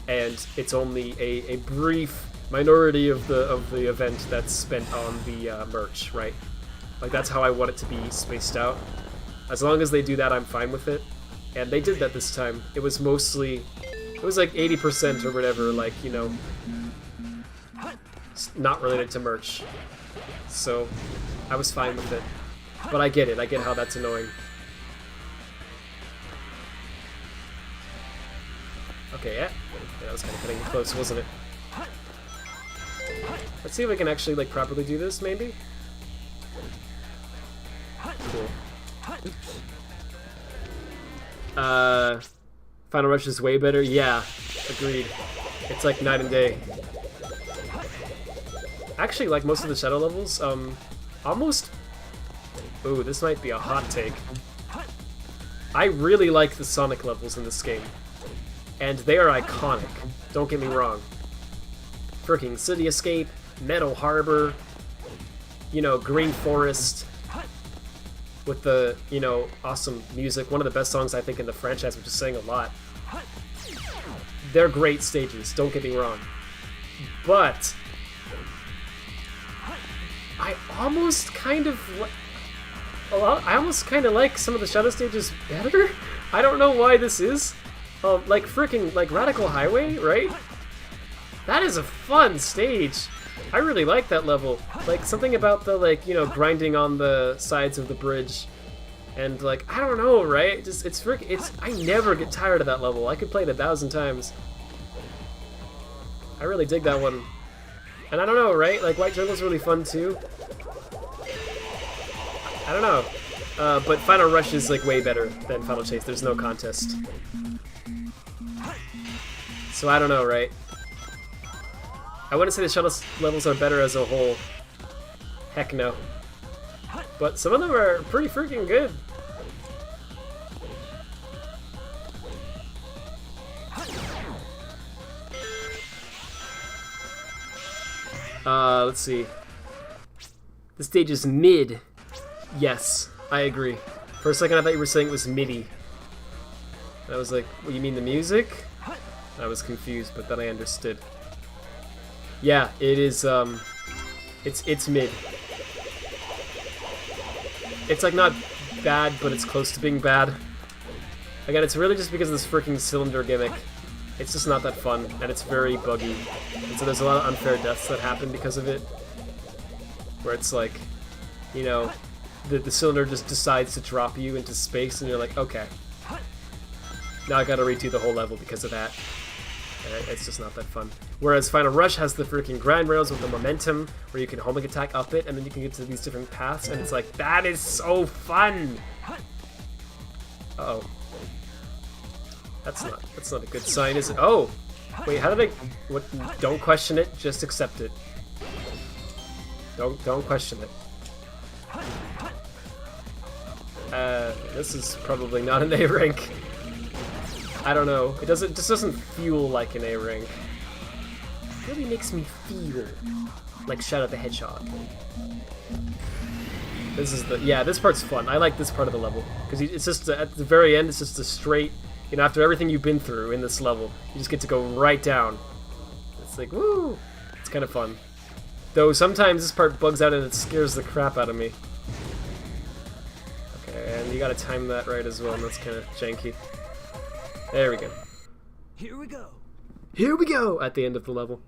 And it's only a brief minority of the event that's spent on the merch, right? Like, that's how I want it to be spaced out. As long as they do that, I'm fine with it. And they did that this time. It was mostly, it was like 80% or whatever, like, you know, not related to merch. So I was fine with it. But I get it. I get how that's annoying. Okay, yeah, that was kind of cutting close, wasn't it? Let's see if I can actually, like, properly do this, maybe? Cool. Final Rush is way better? Yeah, agreed. It's like night and day. Actually, like most of the Shadow levels, almost... Ooh, this might be a hot take. I really like the Sonic levels in this game. And they are iconic, don't get me wrong. Freaking City Escape, Meadow Harbor, you know, Green Forest, with the, you know, awesome music. One of the best songs, I think, in the franchise, which is saying a lot. They're great stages, don't get me wrong. But I almost kind of like some of the Shadow stages better. I don't know why this is. Like freaking, like Radical Highway, right? That is a fun stage. I really like that level. Like, something about the, like, you know, grinding on the sides of the bridge And like, I don't know, right? I never get tired of that level. I could play it 1,000 times. I really dig that one. And I don't know, right? Like, White Jungle's really fun too. I don't know. But Final Rush is like way better than Final Chase. There's no contest. So I don't know, right? I wouldn't say the shuttle levels are better as a whole. Heck no. But some of them are pretty freaking good. Let's see. The stage is mid. Yes, I agree. For a second I thought you were saying it was MIDI. And I was like, well, you mean the music? I was confused, but then I understood. Yeah, it is, it's mid. It's like not bad, but it's close to being bad. Again, it's really just because of this freaking cylinder gimmick. It's just not that fun, and it's very buggy. And so there's a lot of unfair deaths that happen because of it. Where it's like, you know, the cylinder just decides to drop you into space, and you're like, okay. Now I gotta redo the whole level because of that. And it's just not that fun. Whereas Final Rush has the freaking grind rails with the momentum, where you can homing attack up it, and then you can get to these different paths, and it's like, that is so fun! Uh-oh. That's not a good sign, is it? Oh! Wait, how did I... What? Don't question it, just accept it. Don't question it. This is probably not an A rank. I don't know. It just doesn't feel like an A rank. It really makes me feel like Shadow the Hedgehog. This part's fun. I like this part of the level because it's just at the very end. It's just a straight. You know, after everything you've been through in this level, you just get to go right down. It's like, woo! It's kind of fun. Though sometimes this part bugs out and it scares the crap out of me. Okay, and you gotta time that right as well, and that's kind of janky. There we go. Here we go. Here we go! At the end of the level.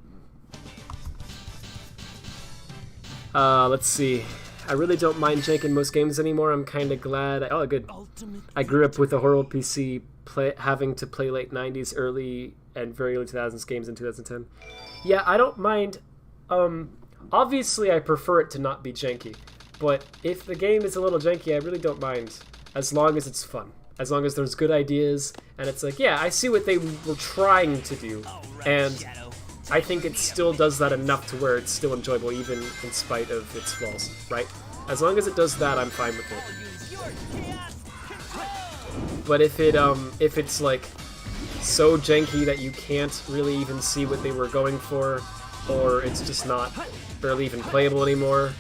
Let's see. I really don't mind jank in most games anymore. I'm kind of glad. Oh, good. I grew up with a horrible PC, having to play late 90s, early and very early 2000s games in 2010. Yeah, I don't mind. Obviously, I prefer it to not be janky. But if the game is a little janky, I really don't mind. As long as it's fun. As long as there's good ideas. And it's like, yeah, I see what they were trying to do. And I think it still does that enough to where it's still enjoyable, even in spite of its flaws, right? As long as it does that, I'm fine with it. But if it's like so janky that you can't really even see what they were going for, or it's just not barely even playable anymore,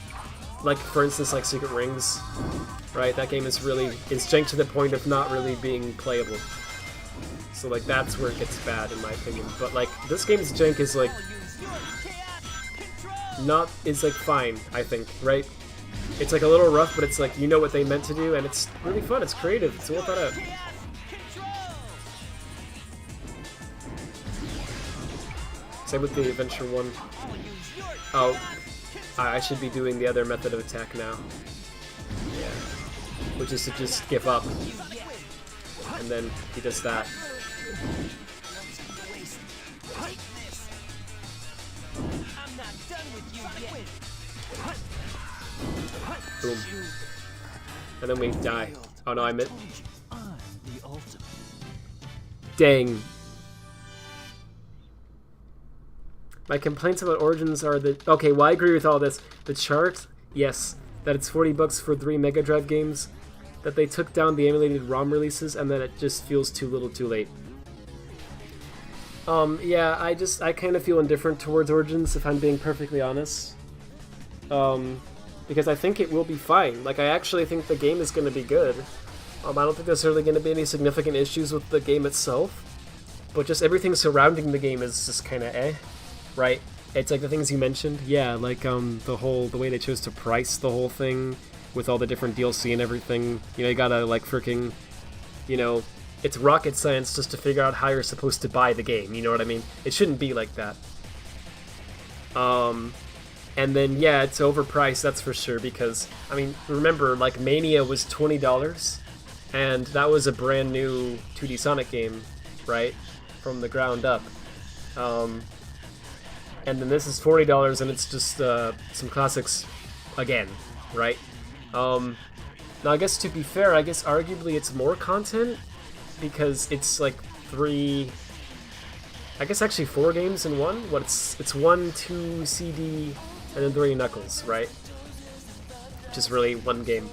like for instance like Secret Rings, right? That game is jank to the point of not really being playable. So like that's where it gets bad in my opinion. But like this game's jank is like fine, I think, right? It's like a little rough, but it's like you know what they meant to do, and it's really fun. It's creative. It's well thought out. Same with the adventure one. Oh, I should be doing the other method of attack now. Yeah, which is to just give up, and then he does that. Boom. And then we die. Oh no, I missed. Dang. My complaints about Origins are that... Okay, well I agree with all this. The chart, yes. That it's $40 for 3 Mega Drive games. That they took down the emulated ROM releases, and that it just feels too little too late. Yeah, I kind of feel indifferent towards Origins, if I'm being perfectly honest. Because I think it will be fine. Like, I actually think the game is going to be good. I don't think there's really going to be any significant issues with the game itself. But just everything surrounding the game is just kind of eh, right? It's like the things you mentioned. Yeah, like the way they chose to price the whole thing with all the different DLC and everything. You know, you gotta like freaking, you know, it's rocket science just to figure out how you're supposed to buy the game. You know what I mean? It shouldn't be like that. And then, yeah, it's overpriced, that's for sure, because, I mean, remember, like, Mania was $20, and that was a brand new 2D Sonic game, right, from the ground up. And then this is $40, and it's just some classics again, right? Now, I guess to be fair, I guess arguably it's more content because it's like I guess actually 4 games in one. It's 1, 2 CD, and then 3 Knuckles, right? Which is really one game.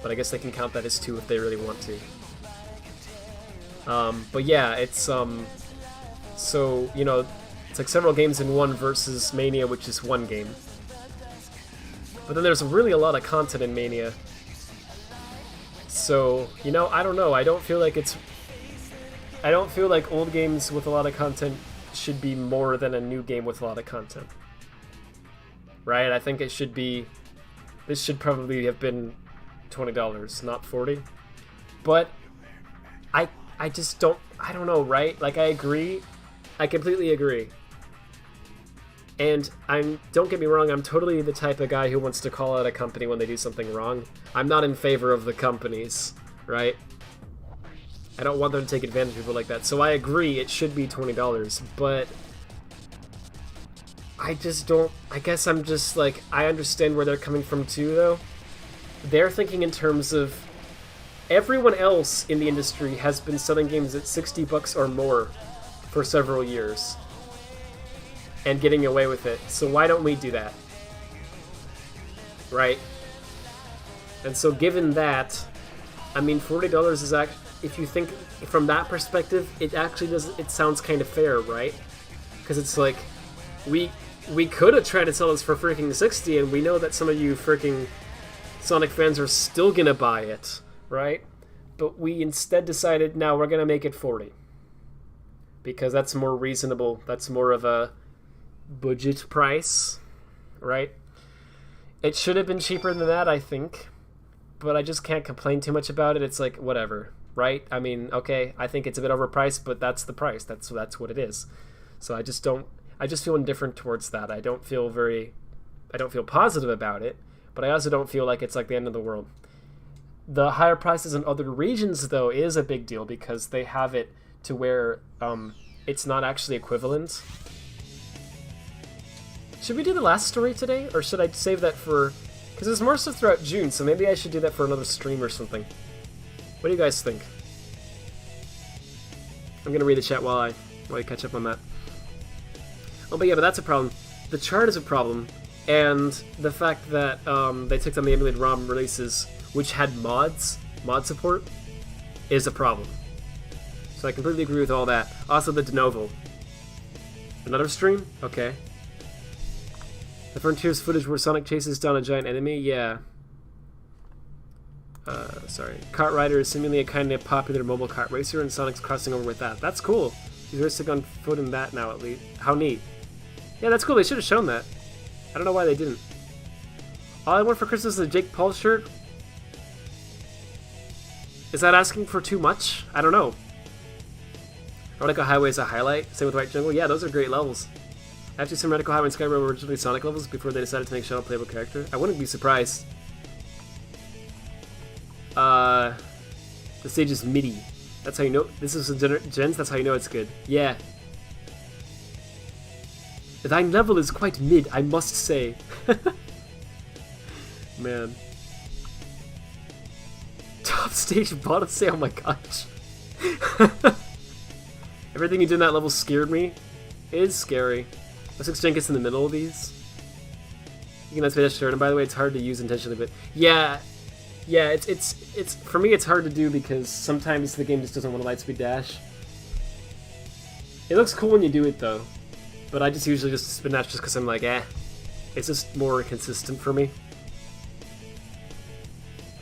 But I guess they can count that as 2 if they really want to. But yeah, it's so, you know, it's like several games in one versus Mania, which is one game. But then there's really a lot of content in Mania. So, you know, I don't know. I don't feel like old games with a lot of content should be more than a new game with a lot of content. Right? I think it should be... This should probably have been $20, not $40. But I just don't... I don't know, right? Like, I agree. I completely agree. And don't get me wrong, I'm totally the type of guy who wants to call out a company when they do something wrong. I'm not in favor of the companies, right? I don't want them to take advantage of people like that. So I agree, it should be $20, but I just don't... I guess I'm just like, I understand where they're coming from too, though. They're thinking in terms of everyone else in the industry has been selling games at $60 or more for several years and getting away with it. So why don't we do that? Right? And so given that, I mean, $40 is actually, if you think from that perspective, it actually does, it sounds kind of fair, right? Because it's like, we could have tried to sell this for freaking 60, and we know that some of you freaking Sonic fans are still gonna buy it, right? But we instead decided, now we're gonna make it 40. Because that's more reasonable, that's more of a budget price, right? It should have been cheaper than that, I think, but I just can't complain too much about it. It's like, whatever, right? I mean, okay, I think it's a bit overpriced, but that's the price. That's what it is. So I just feel indifferent towards that. I don't feel positive about it, but I also don't feel like it's like the end of the world. The higher prices in other regions, though, is a big deal because they have it to where it's not actually equivalent. Should we do the last story today, or should I save that for... Because there's more stuff throughout June, so maybe I should do that for another stream or something. What do you guys think? I'm gonna read the chat while I catch up on that. Oh, but yeah, but that's a problem. The chart is a problem, and the fact that they took down the emulated ROM releases, which had mod support, is a problem. So I completely agree with all that. Also, the de novo. Another stream? Okay. The Frontiers footage where Sonic chases down a giant enemy? Yeah. Sorry. Kart Rider is seemingly a kind of popular mobile kart racer, and Sonic's crossing over with that. That's cool. He's racing on foot in that now, at least. How neat. Yeah, that's cool. They should have shown that. I don't know why they didn't. All I want for Christmas is a Jake Paul shirt? Is that asking for too much? I don't know. Radical Highway is a highlight. Same with White Jungle. Yeah, those are great levels. Actually, some Radical Highway and Skyrim were originally Sonic levels before they decided to make Shadow a playable character. I wouldn't be surprised. The stage is MIDI. That's how you know. This is a gens. That's how you know it's good. Yeah. Thy level is quite mid, I must say. Man. Top stage, bottom stage. Oh my gosh. Everything you did in that level scared me. It is scary. Let's gets in the middle of these. You can let's dash turn. And by the way, it's hard to use intentionally, but yeah, it's for me it's hard to do because sometimes the game just doesn't want to lightspeed dash. It looks cool when you do it though, but I just usually just spin dash just because I'm like, it's just more consistent for me.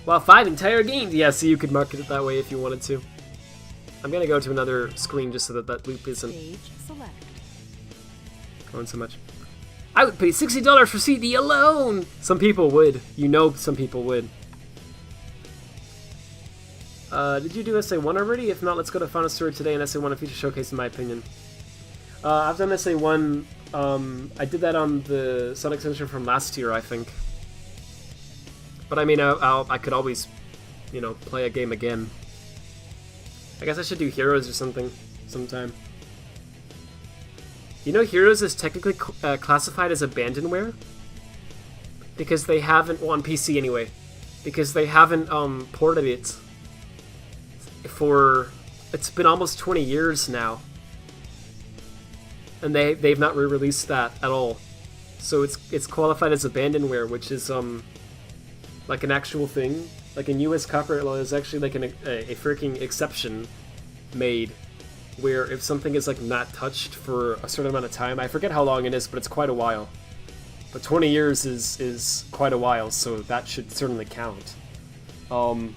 Wow, 5 entire games. Yeah, so you could market it that way if you wanted to. I'm gonna go to another screen just so that that loop isn't going so much. I would pay $60 for CD alone! Some people would. You know some people would. Did you do SA1 already? If not, let's go to Final Story today and SA1 a feature showcase in my opinion. I've done SA1, I did that on the Sonic Center from last year, I think. But I mean, I could always, you know, play a game again. I guess I should do Heroes or something sometime. You know, Heroes is technically classified as abandonware because they haven't, well, on PC anyway, because they haven't ported it for, it's been almost 20 years now, and they've not re-released that at all. So it's qualified as abandonware, which is like an actual thing. Like in U.S. copyright law, there's actually like a freaking exception made where if something is like not touched for a certain amount of time, I forget how long it is, but it's quite a while. But 20 years is quite a while, so that should certainly count. That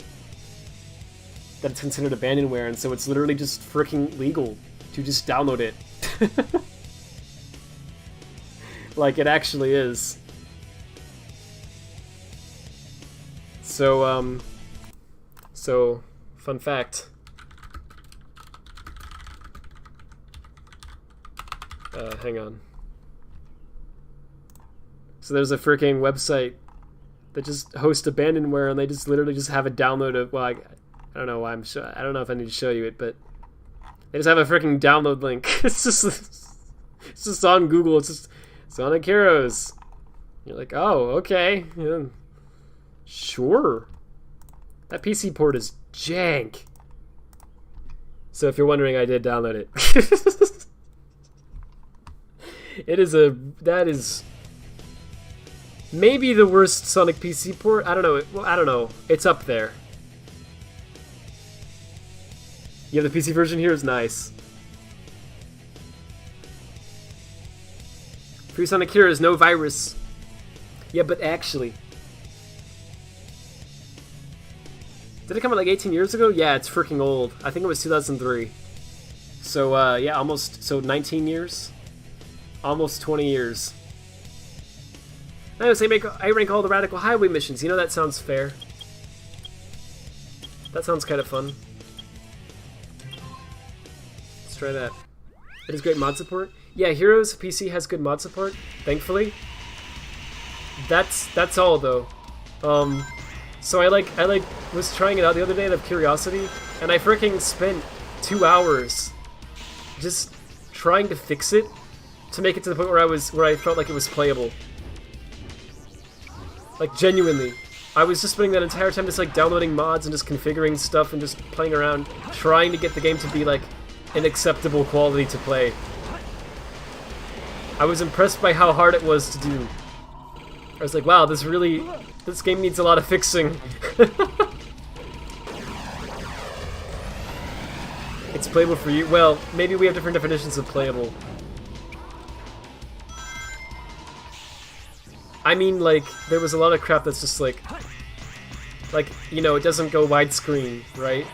it's considered abandonware, and so it's literally just freaking legal to just download it. Like, it actually is. So, fun fact. Hang on. So there's a freaking website that just hosts abandonware, and they just literally just have a download of, well, I don't know why I don't know if I need to show you it, but they just have a freaking download link. It's just on Google. It's just Sonic Heroes. You're like, oh, okay, yeah. Sure. That PC port is jank. So if you're wondering, I did download it. That is maybe the worst Sonic PC port. I don't know. Well, I don't know. It's up there. You have the PC version here. Is nice. Free Sonic Heroes, no virus. Yeah, but actually, did it come out like 18 years ago? Yeah, it's freaking old. I think it was 2003. So yeah, almost 19 years. Almost 20 years. Anyways, I rank all the Radical Highway missions. You know, that sounds fair. That sounds kind of fun. Let's try that. It has great mod support. Yeah, Heroes PC has good mod support, thankfully. That's all though. So I was trying it out the other day out of curiosity, and I freaking spent 2 hours just trying to fix it to make it to the point where I felt like it was playable. Like, genuinely. I was just spending that entire time just like downloading mods and just configuring stuff and just playing around, trying to get the game to be like an acceptable quality to play. I was impressed by how hard it was to do. I was like, wow, this game needs a lot of fixing. It's playable for you? Well, maybe we have different definitions of playable. I mean, like, there was a lot of crap that's just like, you know, it doesn't go widescreen, right?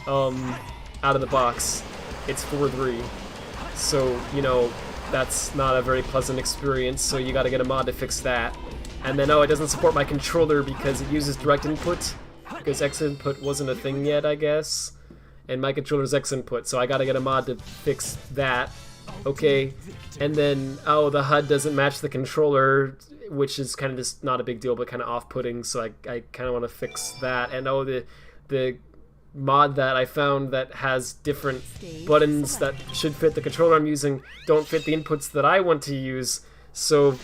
Out of the box. It's 4:3. So, you know, that's not a very pleasant experience, so you gotta get a mod to fix that. And then, oh, it doesn't support my controller because it uses direct input, because X input wasn't a thing yet, I guess. And my controller's X input, so I gotta get a mod to fix that. Okay, and then, oh, the HUD doesn't match the controller, which is kind of just not a big deal, but kind of off-putting, so I kind of want to fix that. And oh, the mod that I found that has different buttons that should fit the controller I'm using don't fit the inputs that I want to use, so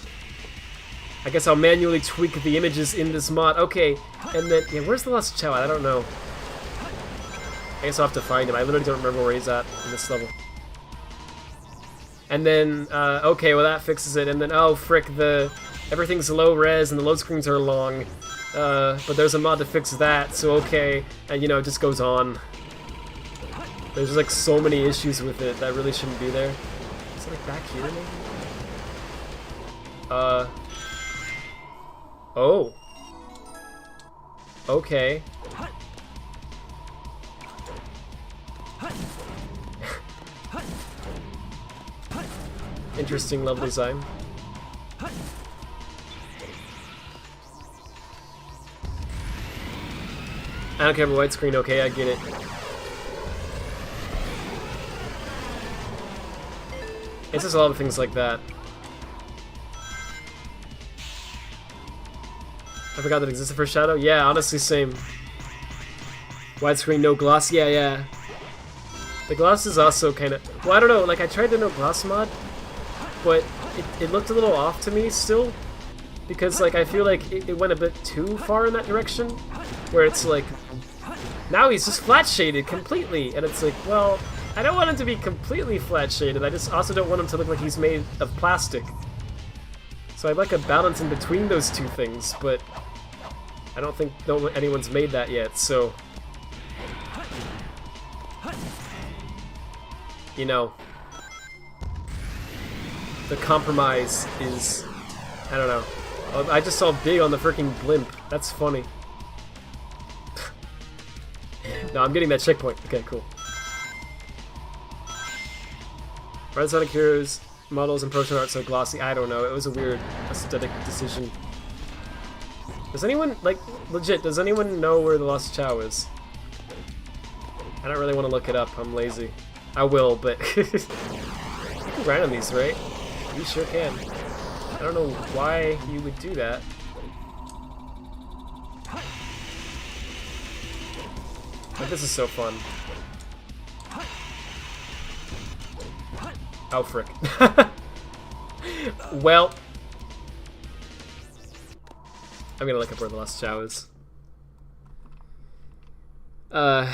I guess I'll manually tweak the images in this mod. Okay, and then, yeah, where's the Lost Chow at? I don't know. I guess I'll have to find him. I literally don't remember where he's at in this level. And then, okay, well that fixes it, and then, oh frick, everything's low res and the load screens are long, but there's a mod to fix that, so okay, and you know, it just goes on. There's like so many issues with it that really shouldn't be there. Is it like back here maybe? Oh. Okay. Interesting level design. I don't care about widescreen, okay, I get it. It's just a lot of things like that. I forgot that existed for Shadow? Yeah, honestly, same. Widescreen, no gloss. Yeah, yeah. The gloss is also kind of... Well, I don't know. Like, I tried the no gloss mod, but it looked a little off to me still. Because, like, I feel like it went a bit too far in that direction. Where it's like... Now he's just flat shaded completely. And it's like, well, I don't want him to be completely flat shaded. I just also don't want him to look like he's made of plastic. So I'd like a balance in between those two things, but I don't think anyone's made that yet, so... You know, the compromise is... I don't know. I just saw big on the freaking blimp. That's funny. No, I'm getting that checkpoint. Okay, cool. Red Sonic Heroes models and promotion art so glossy. I don't know. It was a weird aesthetic decision. Does anyone, like, legit, does anyone know where the Lost Chow is? I don't really want to look it up. I'm lazy. I will, but... You can grind on these, right? You sure can. I don't know why you would do that. But this is so fun. Oh, frick. Well... I'm gonna look up where the Lost Chow is. Yeah,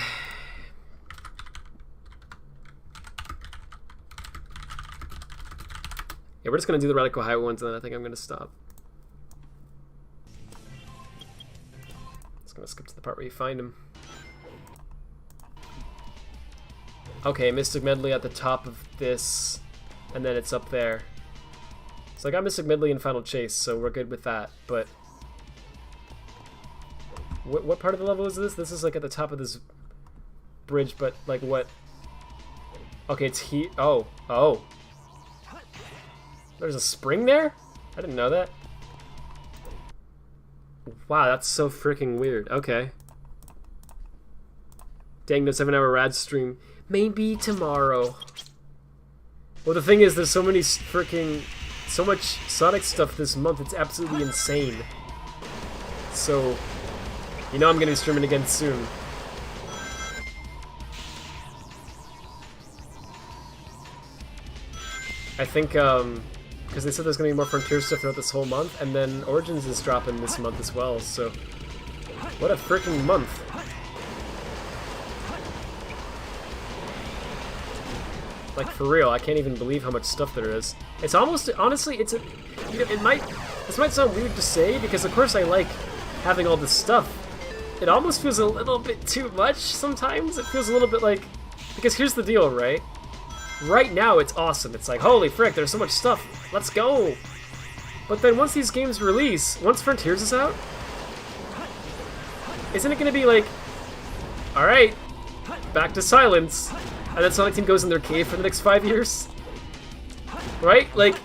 we're just gonna do the Radical High ones, and then I think I'm gonna stop. Just gonna skip to the part where you find him. Okay, Mystic Medley at the top of this, and then it's up there. So I got Mystic Medley in Final Chase, so we're good with that, but... What part of the level is this? This is like at the top of this bridge, but like what? Okay, it's here. Oh, oh. There's a spring there? I didn't know that. Wow, that's so freaking weird. Okay. Dang, no 7-hour rad stream. Maybe tomorrow. Well, the thing is, there's so many freaking... So much Sonic stuff this month, it's absolutely insane. So... You know I'm gonna be streaming again soon. I think, because they said there's gonna be more Frontier stuff throughout this whole month, and then Origins is dropping this month as well, so... What a freaking month. Like, for real, I can't even believe how much stuff there is. It's almost, honestly, it's a... You know, this might sound weird to say, because of course I like having all this stuff. It almost feels a little bit too much sometimes. It feels a little bit like... Because here's the deal, right? Right now, it's awesome. It's like, holy frick, there's so much stuff. Let's go! But then once these games release, once Frontiers is out, isn't it going to be like, alright, back to silence, and then Sonic Team goes in their cave for the next 5 years? Right? Like,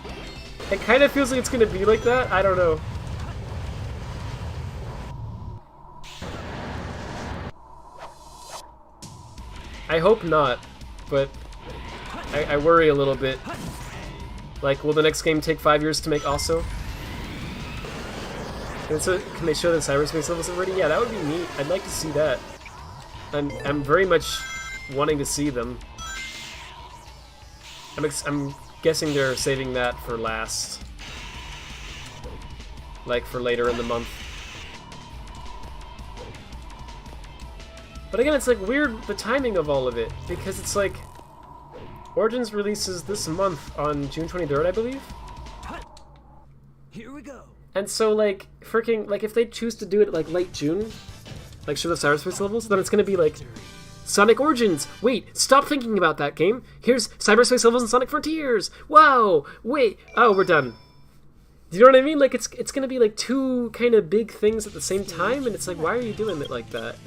it kind of feels like it's going to be like that. I don't know. I hope not, but I worry a little bit. Like, will the next game take 5 years to make also? And so, can they show the cyberspace levels already? Yeah, that would be neat. I'd like to see that. I'm very much wanting to see them. I'm guessing they're saving that for last. Like, for later in the month. But again, it's like weird, the timing of all of it, because it's like Origins releases this month on June 23rd, I believe. Here we go. And so like freaking like if they choose to do it like late June, like show the cyberspace levels, then it's gonna be like Sonic Origins. Wait, stop thinking about that game. Here's cyberspace levels and Sonic Frontiers. Wow. Wait. Oh, we're done. Do you know what I mean? Like it's gonna be like two kind of big things at the same time, and it's like, why are you doing it like that?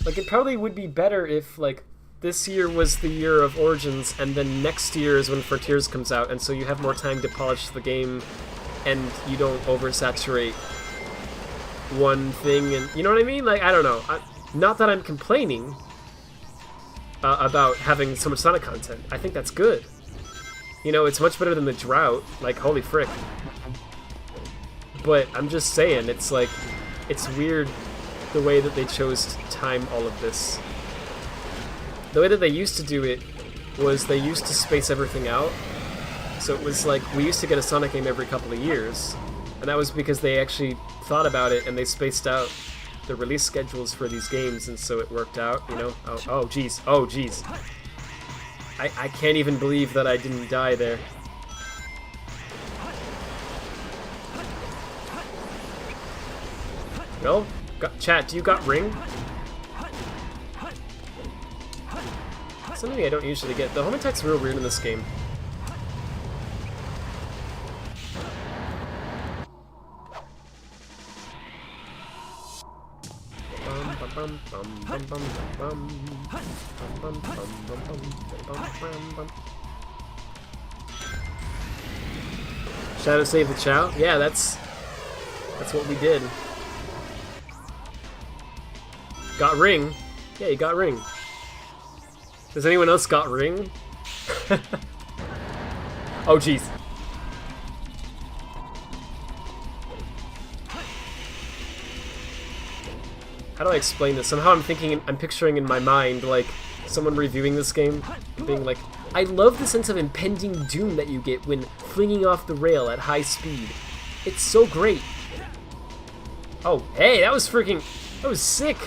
Like, it probably would be better if, like, this year was the year of Origins, and then next year is when Frontiers comes out, and so you have more time to polish the game, and you don't oversaturate one thing, and you know what I mean? Like, I don't know. Not that I'm complaining about having so much Sonic content. I think that's good. You know, it's much better than the drought. Like, holy frick. But I'm just saying, it's like, it's weird the way that they chose to time all of this. The way that they used to do it was they used to space everything out. So it was like, we used to get a Sonic game every couple of years, and that was because they actually thought about it and they spaced out the release schedules for these games, and so it worked out, you know? Oh jeez. Oh, jeez. I can't even believe that I didn't die there. Well, chat, do you got ring? Something I don't usually get. The home attack's real weird in this game. Shadow save the chow? Yeah, that's what we did. Got ring? Yeah, you got ring. Does anyone else got ring? Oh jeez. How do I explain this? Somehow I'm picturing in my mind, like, someone reviewing this game, being like, I love the sense of impending doom that you get when flinging off the rail at high speed. It's so great. Oh, hey, that was sick.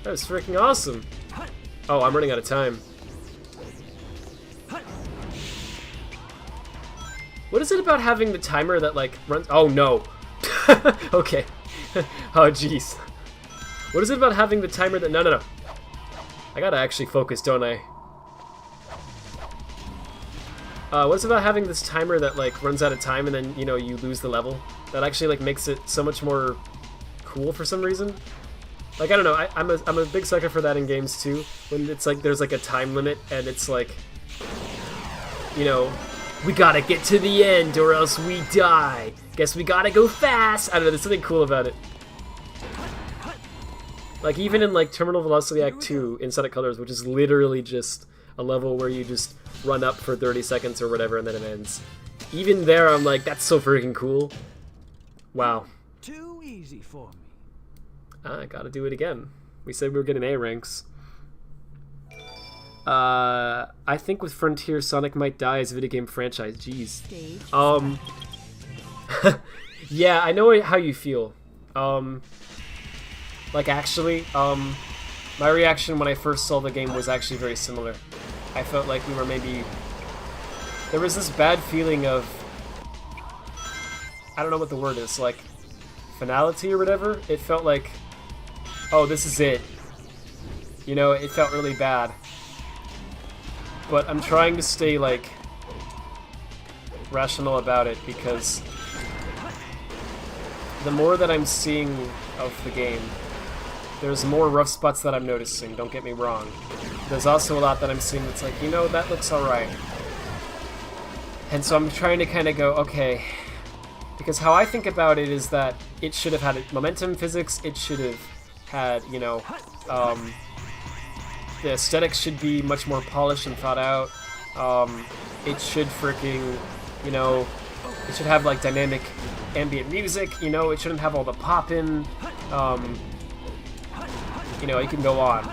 That was freaking awesome. Oh, I'm running out of time. What is it about having the timer that, like, runs... Oh, no. Okay. Oh, jeez. What is it about having the timer that... No. I gotta actually focus, don't I? What is it about having this timer that, like, runs out of time and then, you know, you lose the level? That actually, like, makes it so much more cool for some reason? Like, I don't know, I'm a big sucker for that in games, too. When it's like, there's, like, a time limit and it's like... You know... We gotta get to the end or else we die. Guess we gotta go fast. I don't know, there's something cool about it. Like, even in, like, Terminal Velocity Act 2 in Sonic Colors, which is literally just a level where you just run up for 30 seconds or whatever and then it ends. Even there, I'm like, that's so freaking cool. Wow. Too easy for me. I gotta do it again. We said we were getting A ranks. I think with Frontier, Sonic might die as a video game franchise. Jeez. Yeah, I know how you feel. Like, actually, my reaction when I first saw the game was actually very similar. I felt like we were maybe... There was this bad feeling of... I don't know what the word is, like... finality or whatever? It felt like... Oh, this is it. You know, it felt really bad. But I'm trying to stay, like, rational about it, because the more that I'm seeing of the game, there's more rough spots that I'm noticing, don't get me wrong. There's also a lot that I'm seeing that's like, you know, that looks alright. And so I'm trying to kind of go, okay, because how I think about it is that it should have had momentum physics, it should have had, you know, the aesthetics should be much more polished and thought out. It should freaking, you know, it should have, like, dynamic ambient music, you know, it shouldn't have all the pop-in, you know, you can go on.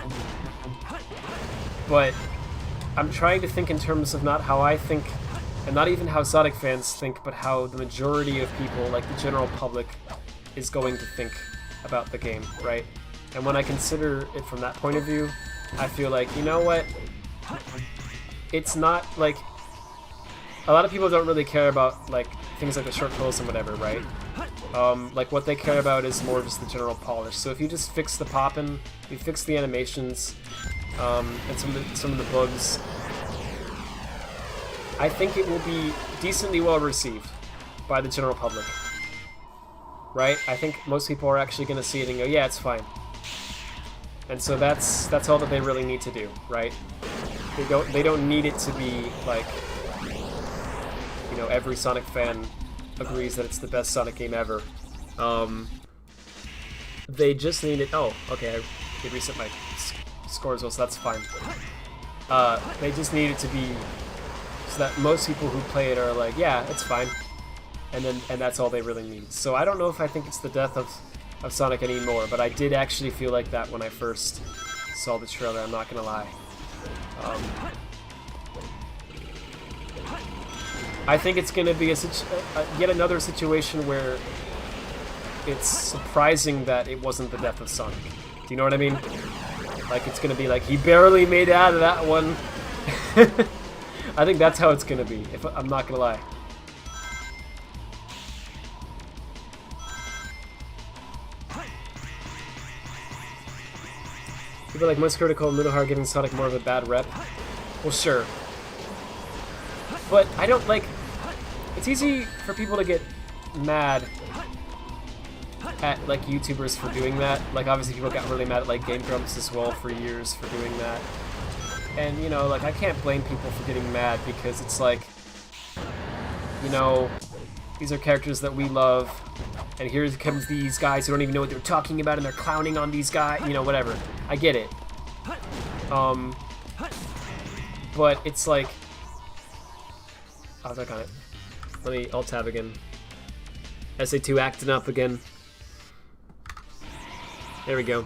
But I'm trying to think in terms of not how I think, and not even how Sonic fans think, but how the majority of people, like the general public, is going to think about the game, right? And when I consider it from that point of view, I feel like, you know what, it's not, like, a lot of people don't really care about, like, things like the short kills and whatever, right? Like, what they care about is more just the general polish. So if you just fix the poppin', you fix the animations, and some of the bugs, I think it will be decently well received by the general public, right? I think most people are actually going to see it and go, yeah, it's fine. And so that's all that they really need to do, right? They don't need it to be like, you know, every Sonic fan agrees that it's the best Sonic game ever. They just need it. Oh, okay, I did reset my score as well, so that's fine. They just need it to be so that most people who play it are like, yeah, it's fine. and that's all they really need. So I don't know if I think it's the death of Sonic anymore, but I did actually feel like that when I first saw the trailer, I'm not gonna lie. I think it's gonna be yet another situation where it's surprising that it wasn't the death of Sonic. Do you know what I mean? Like, it's gonna be like, he barely made it out of that one. I think that's how it's gonna be, if I'm not gonna lie. People like most critical and Little Heart giving Sonic more of a bad rep. Well, sure. But I don't like... It's easy for people to get mad at, like, YouTubers for doing that. Like, obviously people got really mad at, like, Game Grumps as well for years for doing that. And, you know, like, I can't blame people for getting mad because it's like, you know, these are characters that we love, and here comes these guys who don't even know what they're talking about, and they're clowning on these guys, you know, whatever. I get it. But it's like... I'll click on it. Let me alt-tab again. SA2 acting up again. There we go.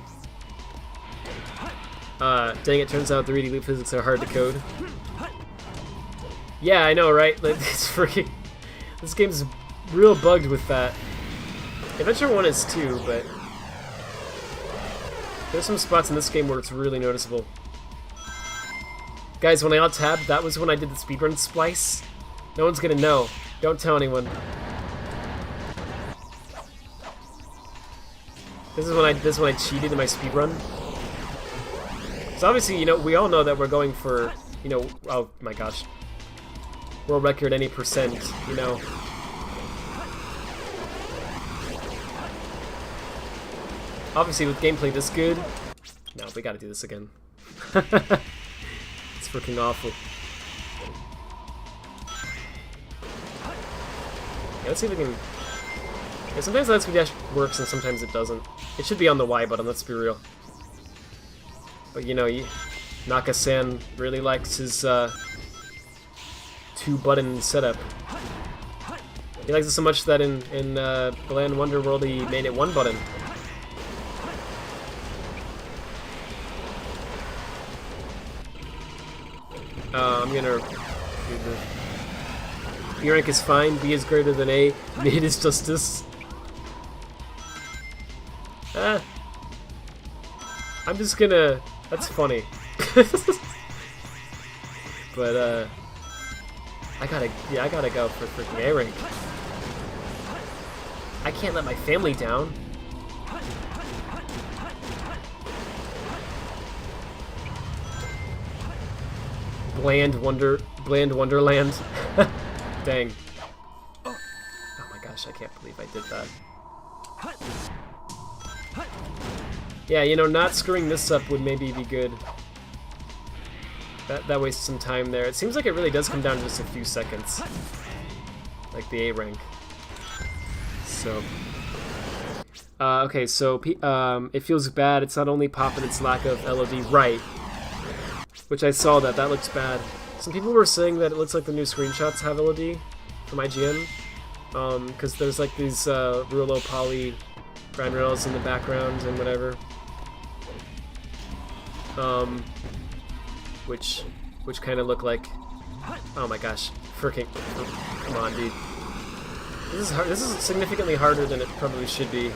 Dang it, turns out 3D loop physics are hard to code. Yeah, I know, right? Like, it's freaking... This game's real bugged with that. Adventure 1 is too, but... There's some spots in this game where it's really noticeable. Guys, when I alt-tab, that was when I did the speedrun splice. No one's gonna know. Don't tell anyone. This is when I cheated in my speedrun. So obviously, you know, we all know that we're going for, you know, oh my gosh, world record any percent, you know. Obviously, with gameplay this good, no, we gotta do this again. It's freaking awful. Yeah, let's see if we can... Yeah, sometimes that speed dash works and sometimes it doesn't. It should be on the Y button, let's be real. But you know, Naka-san really likes his 2-button setup. He likes it so much that in Balan Wonderworld he made it 1 button. I'm gonna do the... B rank is fine, B is greater than A, mid is justice. I'm just gonna... That's funny. But, I gotta go for freaking A rank. I can't let my family down. Bland Wonderland. Dang. Oh my gosh, I can't believe I did that. Yeah, you know, not screwing this up would maybe be good. That wastes some time there. It seems like it really does come down to just a few seconds. Like the A rank. So... okay, so it feels bad. It's not only pop and its lack of LOD. Right. Which I saw that. That looks bad. Some people were saying that it looks like the new screenshots have LOD from IGN. Because there's like these real low poly grind rails in the background and whatever. Which kind of look like... Oh my gosh. Freaking... Come on, dude. This is hard. This is significantly harder than it probably should be.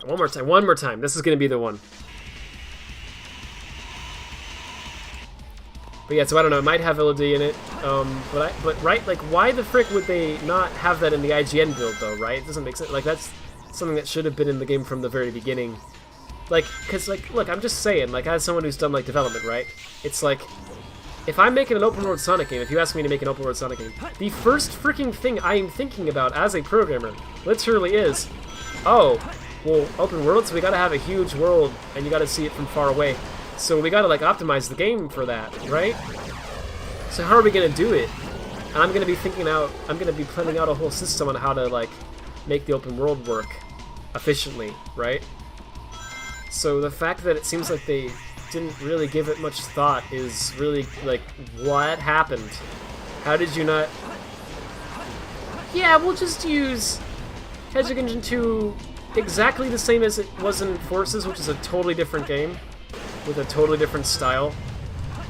One more time. One more time. This is going to be the one. But yeah, so I don't know. It might have LOD in it. But right, like, why the frick would they not have that in the IGN build, though, right? It doesn't make sense. Like, that's something that should have been in the game from the very beginning. Like, because, like, look, I'm just saying, like, as someone who's done, like, development, right? It's like, if I'm making an open world Sonic game, if you ask me to make an open world Sonic game, the first freaking thing I am thinking about as a programmer literally is, oh, well, open world, so we gotta have a huge world, and you gotta see it from far away. So we gotta, like, optimize the game for that, right? So how are we gonna do it? And I'm gonna be planning out a whole system on how to, like, make the open world work efficiently, right? So the fact that it seems like they didn't really give it much thought is really, like, what happened? How did you not... Yeah, we'll just use Hedgehog Engine 2 exactly the same as it was in Forces, which is a totally different game with a totally different style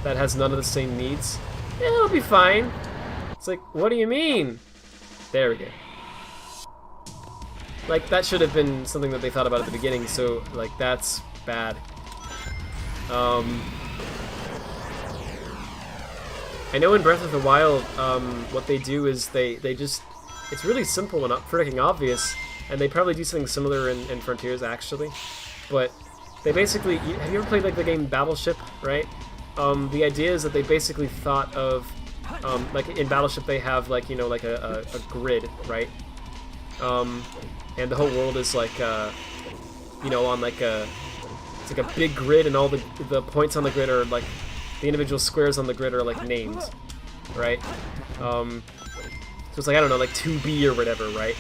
that has none of the same needs. Yeah, it'll be fine. It's like, what do you mean? There we go. Like, that should have been something that they thought about at the beginning, so, like, that's bad. I know in Breath of the Wild, what they do is they just... It's really simple and freaking obvious, and they probably do something similar in Frontiers, actually. But they basically... Have you ever played, like, the game Battleship, right? The idea is that they basically thought of... like, in Battleship they have, like, you know, like a grid, right? And the whole world is, like, you know, on, like, a... It's like a big grid, and all the points on the grid are, like... The individual squares on the grid are, like, named, right? So it's like, I don't know, like 2B or whatever, right?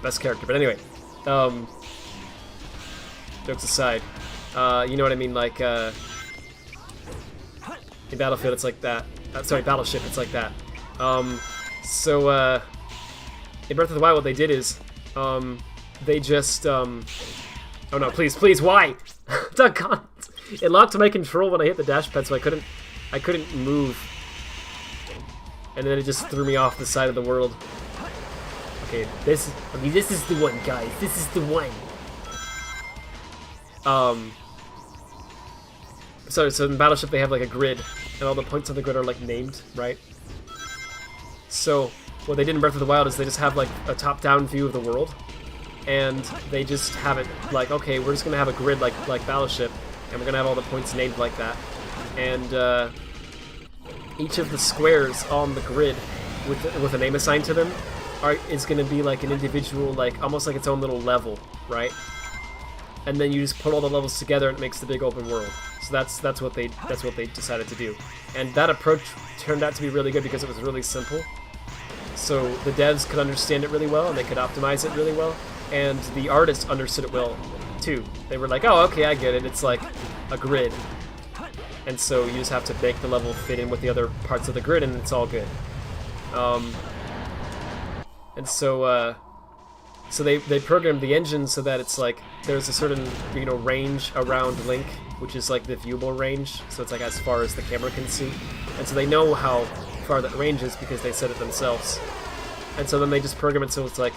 Best character, but anyway. Jokes aside. You know what I mean, like, in Battlefield it's like that. Sorry, Battleship, it's like that. So, in Breath of the Wild, what they did is, they just, oh no, please, why? Doggone it. It locked my control when I hit the dash pad, so I couldn't move. And then it just threw me off the side of the world. Okay, this is the one, guys. This is the one. So in Battleship they have like a grid, and all the points on the grid are like named, right? So what they did in Breath of the Wild is they just have like a top-down view of the world, and they just have it like, okay, we're just gonna have a grid like Battleship, and we're gonna have all the points named like that, and each of the squares on the grid with a name assigned to them is gonna be like an individual, like almost like its own little level, right? And then you just put all the levels together and it makes the big open world. So that's what they decided to do, and that approach turned out to be really good because it was really simple. So the devs could understand it really well, and they could optimize it really well, and the artists understood it well too. They were like, oh, okay, I get it. It's like a grid, and so you just have to make the level fit in with the other parts of the grid, and it's all good. And so so they programmed the engine so that it's like there's a certain, you know, range around Link, which is like the viewable range. So it's like as far as the camera can see, and so they know how far that range is because they said it themselves. And so then they just program it so it's like,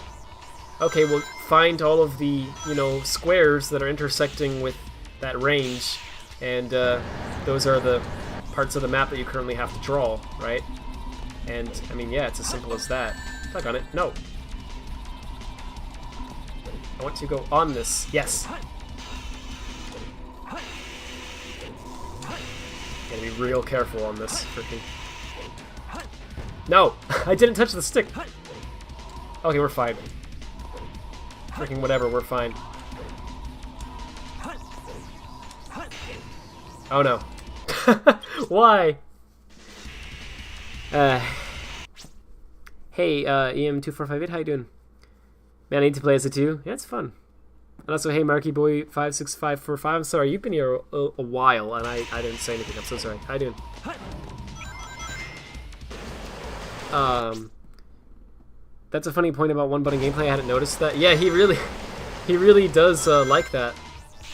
okay, we'll find all of the, you know, squares that are intersecting with that range, and those are the parts of the map that you currently have to draw, right? And I mean, yeah, it's as simple as that. Click on it. No. I want to go on this. Yes. Gotta be real careful on this freaking. No! I didn't touch the stick! Okay, we're fine. Freaking whatever, we're fine. Oh no. Why? Hey, EM2458, how you doing? Man, I need to play as a 2. Yeah, it's fun. And also, hey, MarkyBoy56545, I'm sorry, you've been here a while, and I didn't say anything, I'm so sorry. How you doing? That's a funny point about one-button gameplay, I hadn't noticed that. Yeah, he really does like that.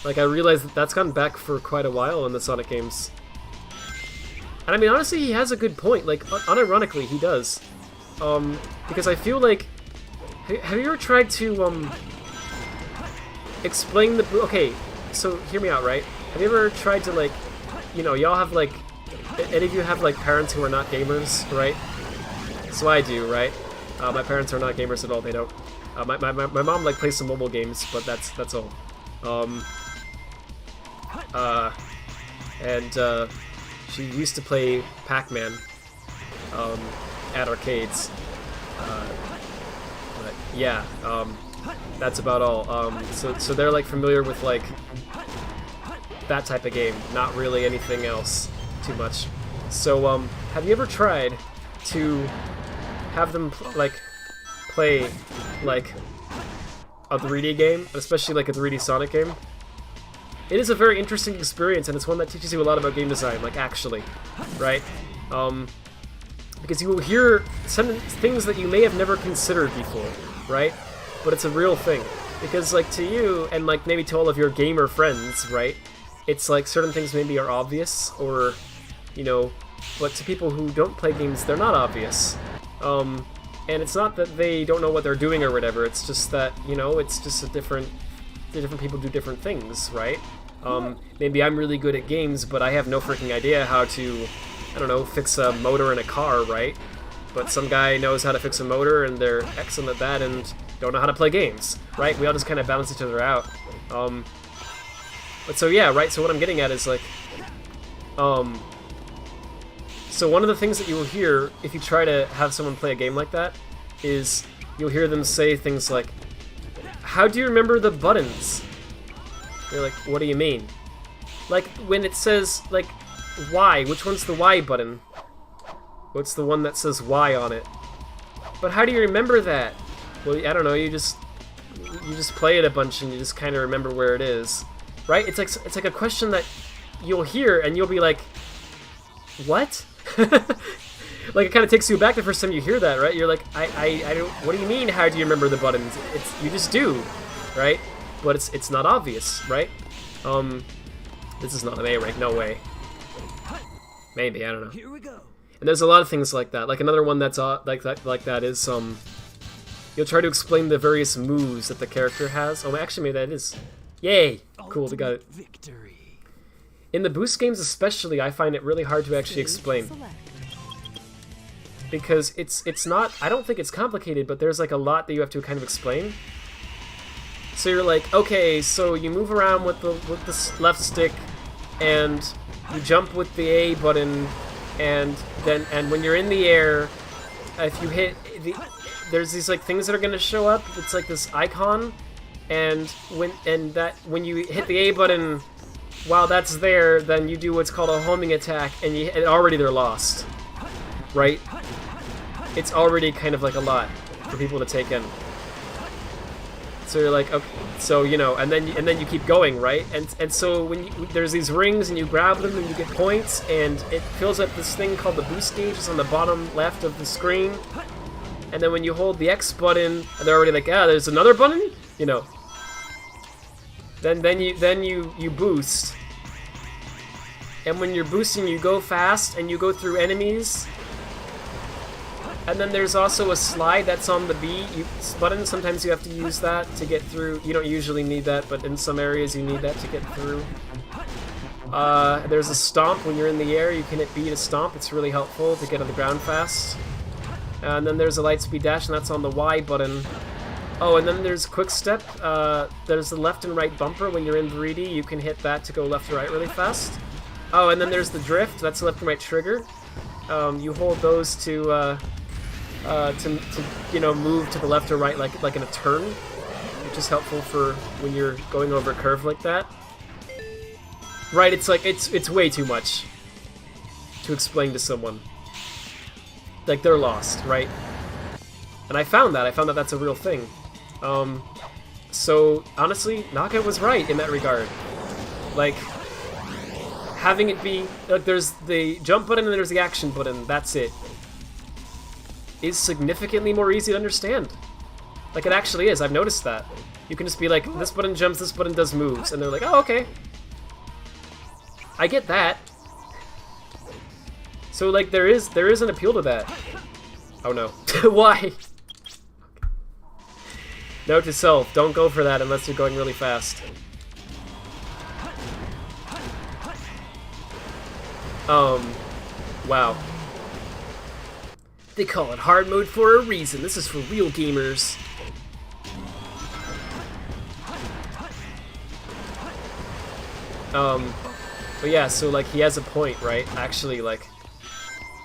Like, I realized that that's gone back for quite a while in the Sonic games. And I mean, honestly, he has a good point. Like, unironically, he does. Because I feel like... Have you ever tried to, explain the... Okay, so hear me out, right? Have you ever tried to, like... You know, y'all have, like... Any of you have, like, parents who are not gamers, right? So I do, right? My parents are not gamers at all, they don't. My mom, like, plays some mobile games, but that's all. She used to play Pac-Man, at arcades. But yeah, that's about all. So they're, like, familiar with, like, that type of game, not really anything else too much. So, have you ever tried to have them, play, like, a 3D game, especially, like, a 3D Sonic game? It is a very interesting experience, and it's one that teaches you a lot about game design, like, actually, right? because you will hear some things that you may have never considered before, right? But it's a real thing. Because, like, to you, and, like, maybe to all of your gamer friends, right? It's like certain things maybe are obvious, or, you know, but to people who don't play games, they're not obvious. And it's not that they don't know what they're doing or whatever, it's just that, you know, it's just different people do different things, right? Maybe I'm really good at games, but I have no freaking idea how to, I don't know, fix a motor in a car, right? But some guy knows how to fix a motor, and they're excellent at that, and don't know how to play games, right? We all just kind of balance each other out. But so yeah, right, so what I'm getting at is, like, so one of the things that you will hear if you try to have someone play a game like that is you'll hear them say things like, how do you remember the buttons? You're like, what do you mean? Like, when it says, like, Y, which one's the Y button? What's the one that says Y on it? But how do you remember that? Well, I don't know, you just play it a bunch and you just kind of remember where it is. Right? It's like a question that you'll hear and you'll be like, what? Like, it kind of takes you back the first time you hear that, right? You're like, I don't, what do you mean, how do you remember the buttons? You just do, right? But it's not obvious, right? This is not an A rank, no way. Maybe, I don't know. Here we go. And there's a lot of things like that. Like, another one that's like that is, you'll try to explain the various moves that the character has. Oh, actually, maybe that is. Yay! Cool, we got it. Victory. In the boost games especially, I find it really hard to actually explain. Because it's not, I don't think it's complicated, but there's like a lot that you have to kind of explain. So you're like, okay, so you move around with the left stick, and you jump with the A button, and when you're in the air, if you hit there's these like things that are gonna show up. It's like this icon, and when you hit the A button, while that's there, then you do what's called a homing attack, and already they're lost, right? It's already kind of like a lot for people to take in. So you're like, okay, so you know, and then you keep going, right? And so when there's these rings and you grab them and you get points, and it fills up this thing called the boost gauge. It's on the bottom left of the screen. And then when you hold the X button, and they're already like, ah, there's another button, you know. Then you boost. And when you're boosting, you go fast and you go through enemies. And then there's also a slide that's on the B button. Sometimes you have to use that to get through. You don't usually need that, but in some areas you need that to get through. There's a stomp. When you're in the air, you can hit B to stomp. It's really helpful to get on the ground fast. And then there's a light speed dash, and that's on the Y button. Oh, and then there's quick step. There's the left and right bumper. When you're in 3D, you can hit that to go left to right really fast. Oh, and then there's the drift. That's the left and right trigger. You hold those to you know, move to the left or right like in a turn, which is helpful for when you're going over a curve like that. Right? It's like it's way too much to explain to someone. Like, they're lost, right? And I found that that's a real thing. So honestly, Naka was right in that regard. Like, having it be like there's the jump button and there's the action button. That's it. Is significantly more easy to understand. Like, it actually is. I've noticed that. You can just be like, this button jumps, this button does moves, and they're like, oh, okay. I get that. So, like, there is an appeal to that. Oh no. Why? Note to self, don't go for that unless you're going really fast. Wow. They call it hard mode for a reason. This is for real gamers. But yeah, so like he has a point, right? Actually, like,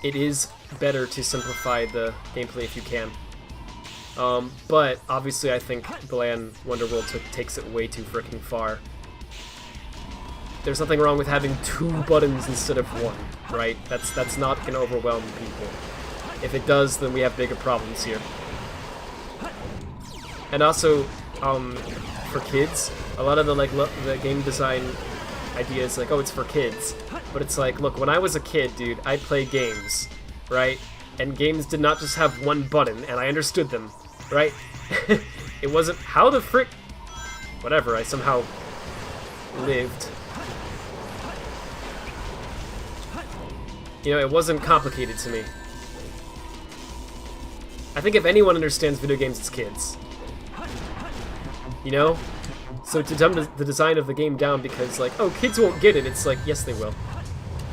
it is better to simplify the gameplay if you can. But obviously I think Balan Wonderworld takes it way too freaking far. There's nothing wrong with having 2 buttons instead of 1, right? That's not gonna overwhelm people. If it does, then we have bigger problems here. And also, for kids, a lot of the game design idea is like, oh, it's for kids. But it's like, look, when I was a kid, dude, I played games, right? and games did not just have one button, and I understood them, right? It wasn't, how the frick... Whatever, I somehow lived. You know, it wasn't complicated to me. I think if anyone understands video games, it's kids. You know? So to dumb the design of the game down because, like, oh, kids won't get it, it's like, yes, they will.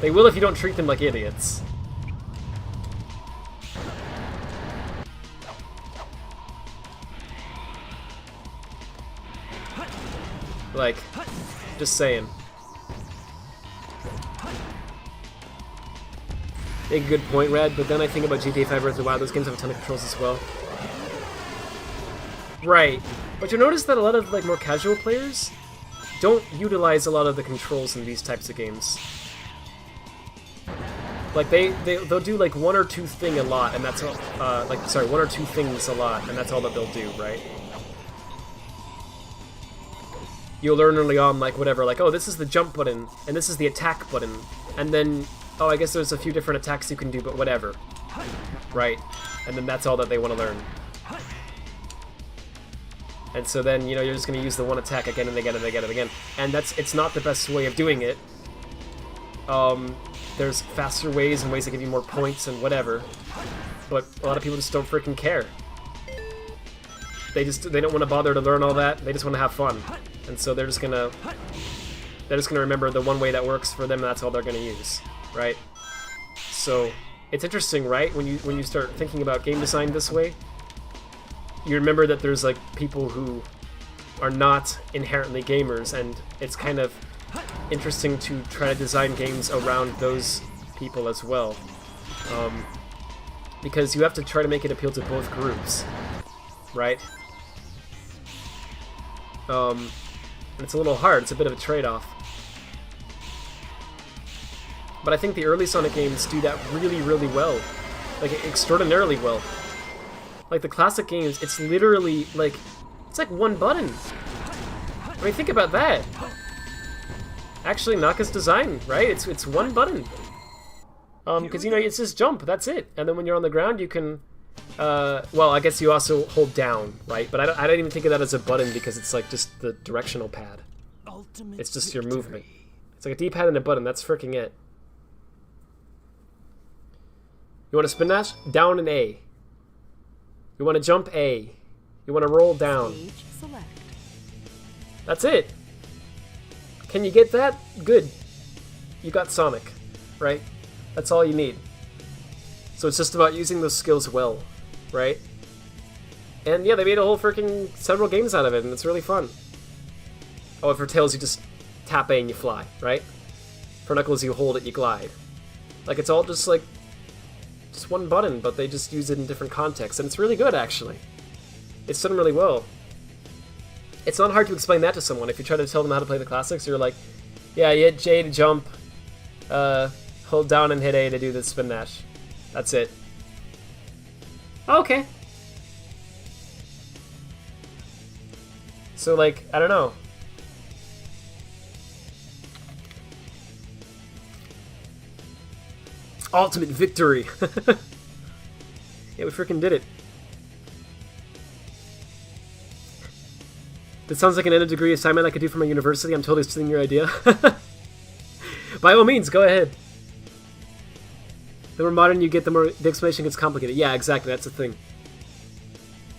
They will if you don't treat them like idiots. Like, just saying. Make a good point, Rad, but then I think about GTA 5 Breath of the Wild. Those games have a ton of controls as well. Right. But you'll notice that a lot of, like, more casual players don't utilize a lot of the controls in these types of games. Like, they'll do, like, one or two thing a lot, and that's all, one or two things a lot, and that's all that they'll do, right? You'll learn early on, like, whatever, like, oh, this is the jump button, and this is the attack button, and then, oh, I guess there's a few different attacks you can do, but whatever. Right? And then that's all that they want to learn. And so then, you know, you're just going to use the one attack again and again and again and again. And it's not the best way of doing it. There's faster ways and ways that give you more points and whatever. But a lot of people just don't freaking care. They don't want to bother to learn all that. They just want to have fun. And so they're just gonna remember the one way that works for them, and that's all they're gonna use, right? So it's interesting, right? When you start thinking about game design this way, you remember that there's like people who are not inherently gamers, and it's kind of interesting to try to design games around those people as well, because you have to try to make it appeal to both groups, right? And it's a little hard. It's a bit of a trade-off. But I think the early Sonic games do that really, really well. Like, extraordinarily well. Like, the classic games, it's literally, like, it's like one button. I mean, think about that. Actually, Naka's design, right? It's one button. Because, you know, it's just jump, that's it. And then when you're on the ground, you can... well, I guess you also hold down, right? But I don't even think of that as a button because it's like just the directional pad. It's just your movement. It's like a D-pad and a button. That's freaking it. You want to spin dash? Down and A. You want to jump? A. You want to roll down. That's it. Can you get that? Good. You got Sonic, right? That's all you need. So it's just about using those skills well, right? And yeah, they made a whole freaking several games out of it, and it's really fun. Oh, and for Tails, you just tap A and you fly, right? For Knuckles, you hold it, you glide. Like, it's all just like, just one button, but they just use it in different contexts, and it's really good, actually. It's done really well. It's not hard to explain that to someone. If you try to tell them how to play the classics, you're like, yeah, you hit J to jump, hold down and hit A to do the spin dash. That's it. Okay. So, like, I don't know. Ultimate victory! Yeah, we freaking did it. That sounds like an end of degree assignment I could do for my university. I'm totally stealing your idea. By all means, go ahead. The more modern you get, the more the explanation gets complicated. Yeah, exactly. That's the thing.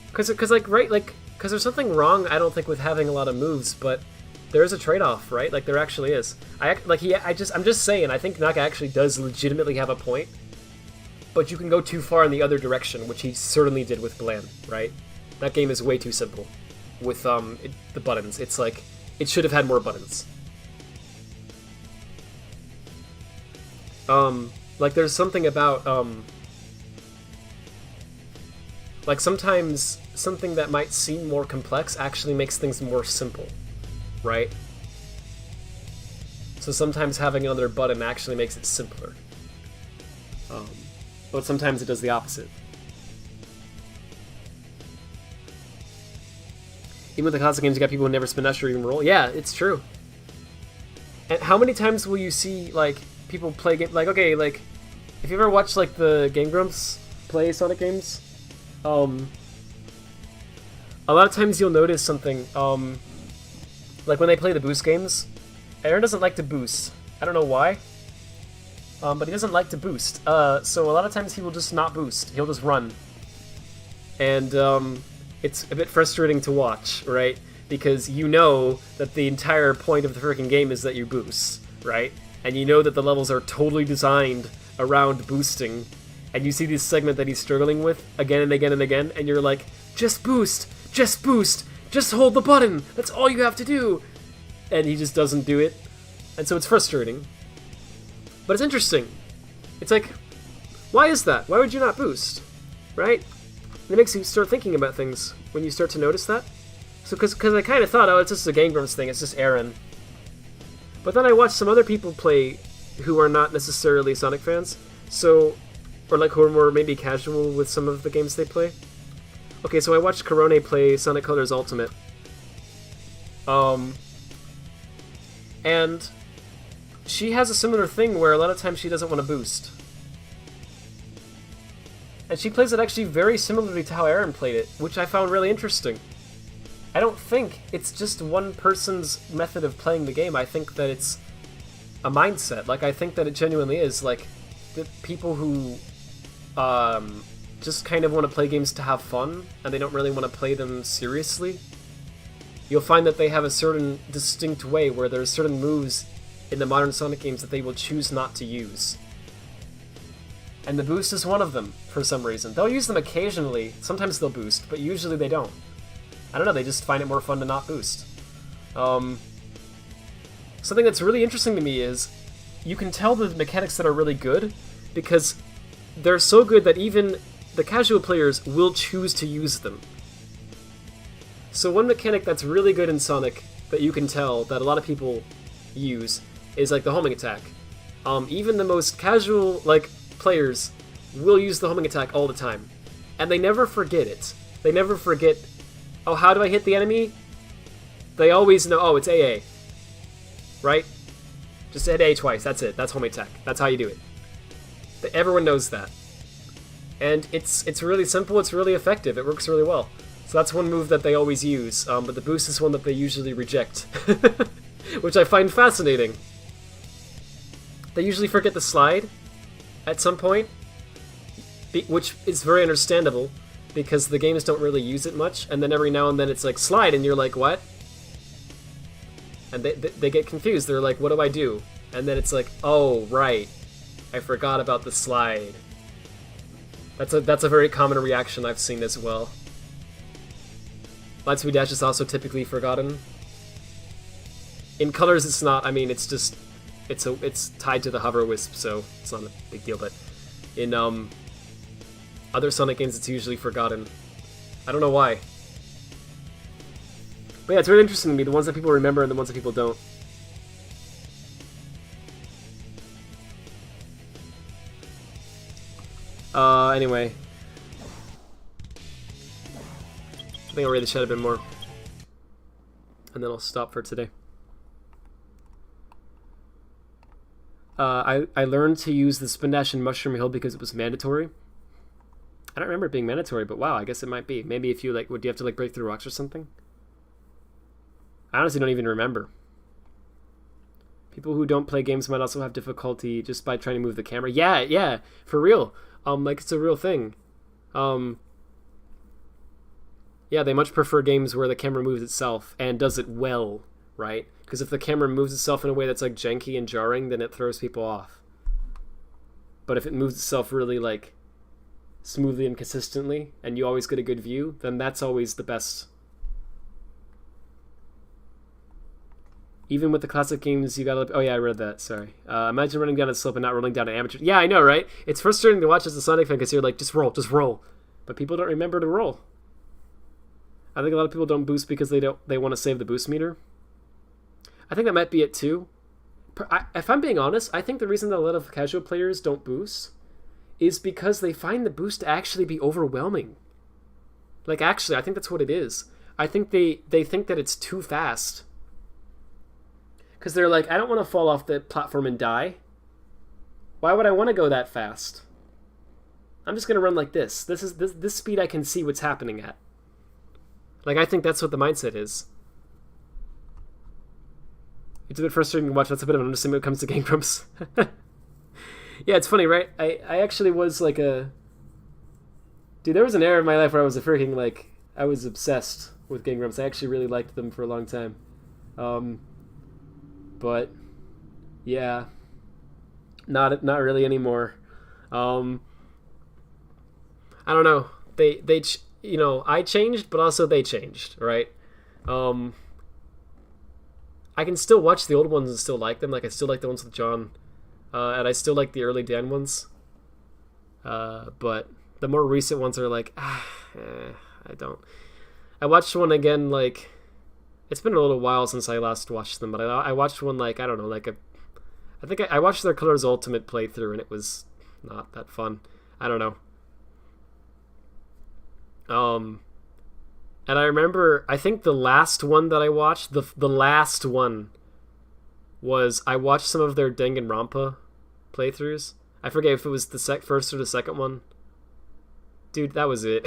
Because like, right, like, because there's something wrong, I don't think, with having a lot of moves, but there is a trade-off, right? Like, there actually is. I'm just saying, I think Naka actually does legitimately have a point, but you can go too far in the other direction, which he certainly did with Bland, right? That game is way too simple with the buttons. It's like, it should have had more buttons. Like, there's something about, like, sometimes something that might seem more complex actually makes things more simple, right? So sometimes having another button actually makes it simpler. But sometimes it does the opposite. Even with the classic games, you got people who never spin dash or even roll. Yeah, it's true. And how many times will you see, like, people play game, like, okay, like, if you ever watched, like, the Game Grumps play Sonic games, a lot of times you'll notice something, like when they play the boost games, Aaron doesn't like to boost. I don't know why, but he doesn't like to boost. So a lot of times he will just not boost. He'll just run. And it's a bit frustrating to watch, right? Because you know that the entire point of the freaking game is that you boost, right? And you know that the levels are totally designed around boosting, and you see this segment that he's struggling with again and again and again, and you're like, just boost, just hold the button, that's all you have to do, and he just doesn't do it, and so it's frustrating. But it's interesting. It's like, why is that? Why would you not boost, right? And it makes you start thinking about things when you start to notice that. So, because I kind of thought, oh, it's just a Game Grumps thing, it's just Aaron. But then I watched some other people play who are not necessarily Sonic fans, so, or like who are more maybe casual with some of the games they play. Okay, so I watched Corone play Sonic Colors Ultimate. And she has a similar thing where a lot of times she doesn't want to boost. And she plays it actually very similarly to how Aaron played it, which I found really interesting. I don't think it's just one person's method of playing the game. I think that it's a mindset. Like, I think that it genuinely is. Like, the people who just kind of want to play games to have fun, and they don't really want to play them seriously, you'll find that they have a certain distinct way where there's certain moves in the modern Sonic games that they will choose not to use. And the boost is one of them, for some reason. They'll use them occasionally. Sometimes they'll boost, but usually they don't. I don't know, they just find it more fun to not boost. Something that's really interesting to me is you can tell the mechanics that are really good because they're so good that even the casual players will choose to use them. So one mechanic that's really good in Sonic that you can tell that a lot of people use is like the homing attack. Even the most casual players will use the homing attack all the time. And they never forget it. They never forget, oh, how do I hit the enemy? They always know, oh, it's AA. Right? Just hit A twice, that's it. That's homing attack. That's how you do it. Everyone knows that. And it's really simple, it's really effective, it works really well. So that's one move that they always use, but the boost is one that they usually reject. Which I find fascinating. They usually forget the slide at some point, which is very understandable, because the games don't really use it much, and then every now and then it's like, slide, and you're like, what? And they get confused, they're like, what do I do? And then it's like, oh, right, I forgot about the slide. That's a very common reaction I've seen as well. Light speed dash is also typically forgotten. In Colors it's not, I mean, it's just, it's tied to the hover wisp, so it's not a big deal, but in other Sonic games it's usually forgotten. I don't know why. But yeah, it's really interesting to me, the ones that people remember and the ones that people don't. Anyway. I think I'll read the chat a bit more. And then I'll stop for today. I learned to use the Spin Dash in Mushroom Hill because it was mandatory. I don't remember it being mandatory, but wow, I guess it might be. Maybe if you, would you have to, break through rocks or something? I honestly don't even remember. People who don't play games might also have difficulty just by trying to move the camera. Yeah, for real. It's a real thing. Yeah, they much prefer games where the camera moves itself and does it well, right? Because if the camera moves itself in a way that's janky and jarring, then it throws people off. But if it moves itself really smoothly and consistently, and you always get a good view, then that's always the best. Even with the classic games, you gotta... Oh yeah, I read that, sorry. Imagine running down a slope and not rolling down an amateur... Yeah, I know, right? It's frustrating to watch as a Sonic fan because you're like, just roll. But people don't remember to roll. I think a lot of people don't boost because they want to save the boost meter. I think that might be it too. If I'm being honest, I think the reason that a lot of casual players don't boost is because they find the boost to actually be overwhelming. Actually, I think that's what it is. I think they think that it's too fast. Because they're like, I don't want to fall off the platform and die. Why would I want to go that fast? I'm just gonna run like this. This speed I can see what's happening at. Like, I think that's what the mindset is. It's a bit frustrating to watch. That's a bit of an understatement when it comes to Game Grumps. Yeah, it's funny, right? I actually was like a... Dude, there was an era in my life where I was a freaking, like... I was obsessed with Game Grumps. I actually really liked them for a long time. But... Yeah. Not really anymore. I don't know. You know, I changed, but also they changed, right? I can still watch the old ones and still like them. Like, I still like the ones with John. And I still like the early Dan ones. But the more recent ones are like, I don't. I watched one again, like, it's been a little while since I last watched them, but I watched one, like, I don't know, like I think I watched their Colors Ultimate playthrough, and it was not that fun. I don't know. And I remember, I think the last one that I watched, the last one was, I watched some of their Danganronpa playthroughs. I forget if it was the first or the second one. Dude, that was it.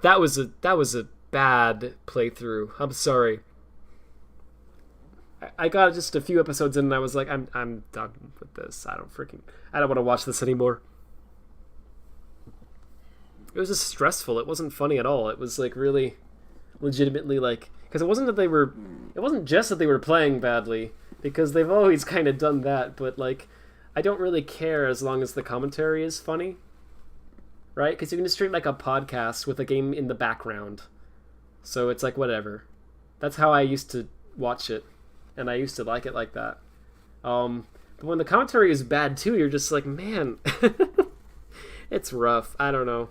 That was a bad playthrough. I'm sorry. I got just a few episodes in and I was like, I'm done with this. I don't want to watch this anymore. It was just stressful. It wasn't funny at all. It was like really legitimately like, because it wasn't just that they were playing badly, because they've always kind of done that, but like, I don't really care as long as the commentary is funny, right? Because you can just treat like a podcast with a game in the background, so it's like whatever. That's how I used to watch it, and I used to like it like that. But when the commentary is bad too, you're just like, man, it's rough. I don't know.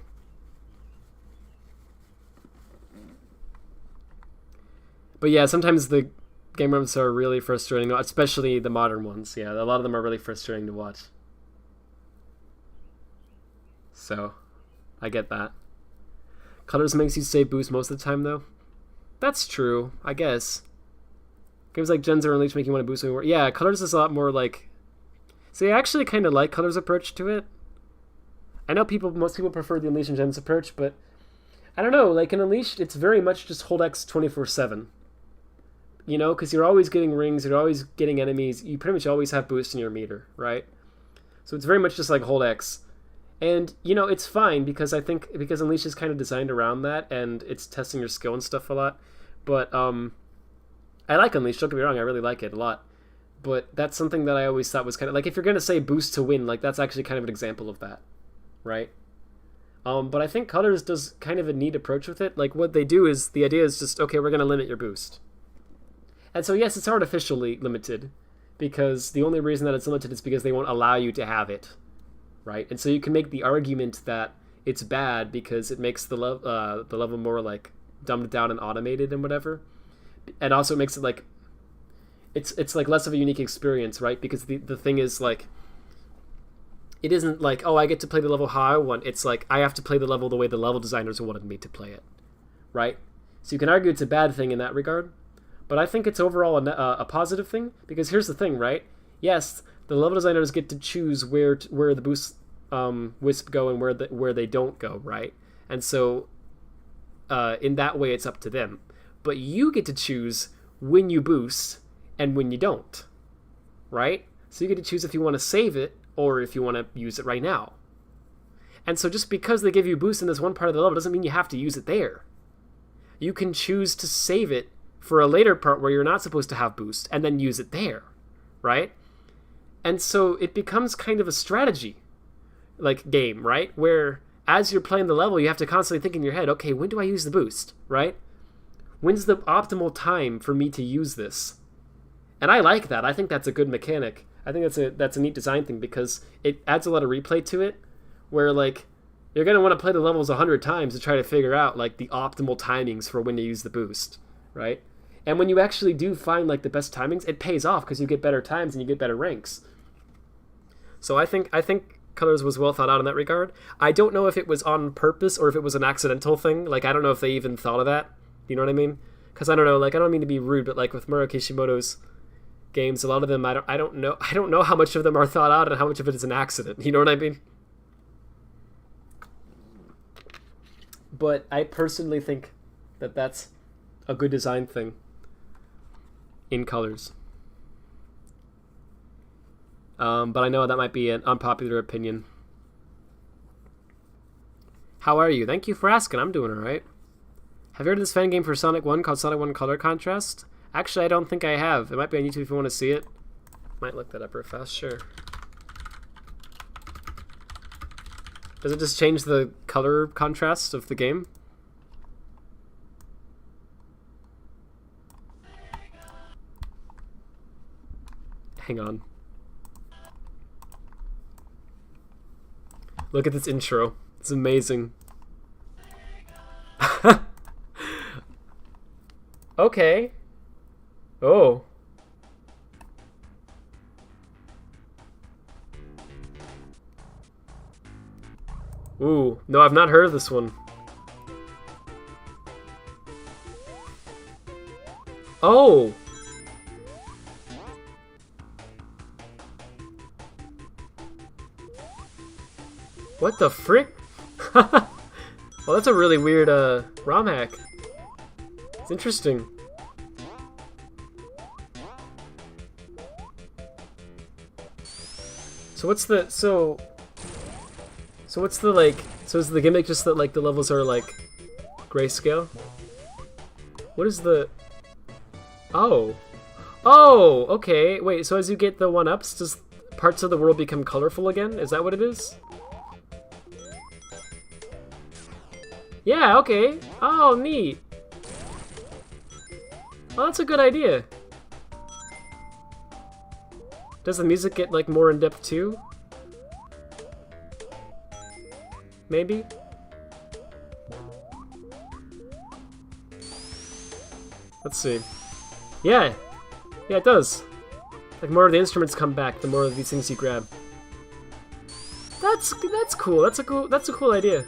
But yeah, sometimes the game rooms are really frustrating, especially the modern ones. Yeah, a lot of them are really frustrating to watch. So, I get that. Colors makes you stay boost most of the time, though. That's true, I guess. Games like Gens or Unleashed make you want to boost more. Yeah, Colors is a lot more like... See, I actually kind of like Colors' approach to it. I know most people prefer the Unleashed and Gens approach, but... I don't know, like in Unleashed, it's very much just hold X 24/7. You know, because you're always getting rings, you're always getting enemies, you pretty much always have boost in your meter, right? So it's very much just like hold X. And, you know, it's fine, because Unleashed is kind of designed around that, and it's testing your skill and stuff a lot. But, I like Unleashed, don't get me wrong, I really like it a lot. But that's something that I always thought was kind of, like, if you're going to say boost to win, like, that's actually kind of an example of that, right? But I think Colors does kind of a neat approach with it. Like, what they do is, the idea is just, okay, we're going to limit your boost. And so, yes, it's artificially limited, because the only reason that it's limited is because they won't allow you to have it, right? And so you can make the argument that it's bad because it makes the level more, like, dumbed down and automated and whatever. And also it makes it, like, it's like, less of a unique experience, right? Because the thing is, like, it isn't like, oh, I get to play the level how I want. It's like, I have to play the level the way the level designers wanted me to play it, right? So you can argue it's a bad thing in that regard. But I think it's overall a positive thing, because here's the thing, right? Yes, the level designers get to choose where the boost wisp go and where they don't go, right? And so in that way, it's up to them. But you get to choose when you boost and when you don't, right? So you get to choose if you want to save it or if you want to use it right now. And so just because they give you boost in this one part of the level doesn't mean you have to use it there. You can choose to save it for a later part where you're not supposed to have boost, and then use it there, right? And so it becomes kind of a strategy, like, game, right? Where as you're playing the level, you have to constantly think in your head, okay, when do I use the boost, right? When's the optimal time for me to use this? And I like that. I think that's a good mechanic. I think that's a neat design thing, because it adds a lot of replay to it, where, like, you're going to want to play the levels 100 times to try to figure out, like, the optimal timings for when to use the boost, right? And when you actually do find, like, the best timings, it pays off because you get better times and you get better ranks. So I think Colors was well thought out in that regard. I don't know if it was on purpose or if it was an accidental thing. Like, I don't know if they even thought of that. You know what I mean? Because I don't know. Like, I don't mean to be rude, but like with Muro Kishimoto's games, a lot of them I don't know how much of them are thought out and how much of it is an accident. You know what I mean? but I personally think that that's a good design thing in colors. But I know that might be an unpopular opinion. How are you? Thank you for asking. I'm doing alright. Have you heard of this fan game for Sonic 1 called Sonic 1 Color Contrast? Actually, I don't think I have. It might be on YouTube if you want to see it. Might look that up real fast, sure. Does it just change the color contrast of the game? Hang on. Look at this intro. It's amazing. Okay. Oh. Ooh, no, I've not heard of this one. Oh! What the frick? Well, that's a really weird ROM hack. It's interesting. So what's the what's the like so is the gimmick just that like the levels are like grayscale? What is the Oh. Oh, okay. Wait, so as you get the 1-ups, does parts of the world become colorful again? Is that what it is? Yeah, okay. Oh, neat. Well, that's a good idea. Does the music get, like, more in-depth, too? Maybe? Let's see. Yeah! Yeah, it does. Like, more of the instruments come back, the more of these things you grab. That's cool. That's a cool idea.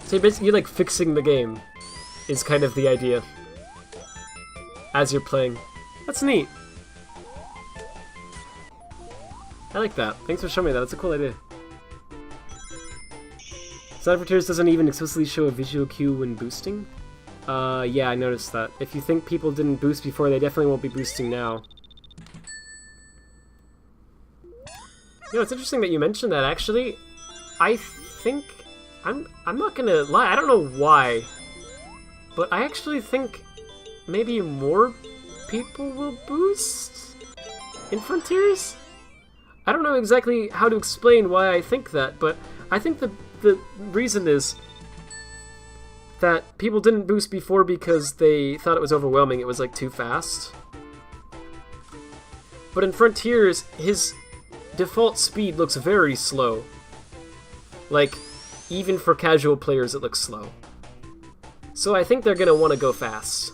So you're like fixing the game is kind of the idea as you're playing. That's neat. I like that. Thanks for showing me that. That's a cool idea. Sonic Frontiers doesn't even explicitly show a visual cue when boosting. Yeah, I noticed that. If you think people didn't boost before, they definitely won't be boosting now. You know, it's interesting that you mentioned that, actually. I think... I'm not gonna lie, I don't know why, but I actually think maybe more people will boost in Frontiers? I don't know exactly how to explain why I think that, but I think the reason is that people didn't boost before because they thought it was overwhelming, it was like too fast. But in Frontiers, his default speed looks very slow. Like, even for casual players, it looks slow. So I think they're gonna want to go fast.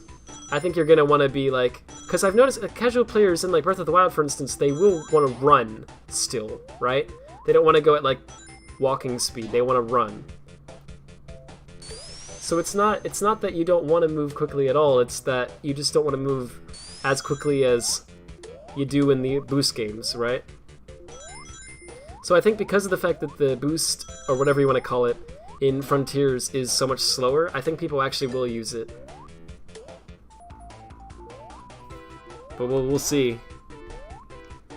I think you're gonna want to be like... Because I've noticed casual players in like Breath of the Wild, for instance, they will want to run still, right? They don't want to go at like walking speed, they want to run. So it's not that you don't want to move quickly at all, it's that you just don't want to move as quickly as you do in the boost games, right? So I think because of the fact that the boost, or whatever you want to call it, in Frontiers is so much slower, I think people actually will use it. But we'll see.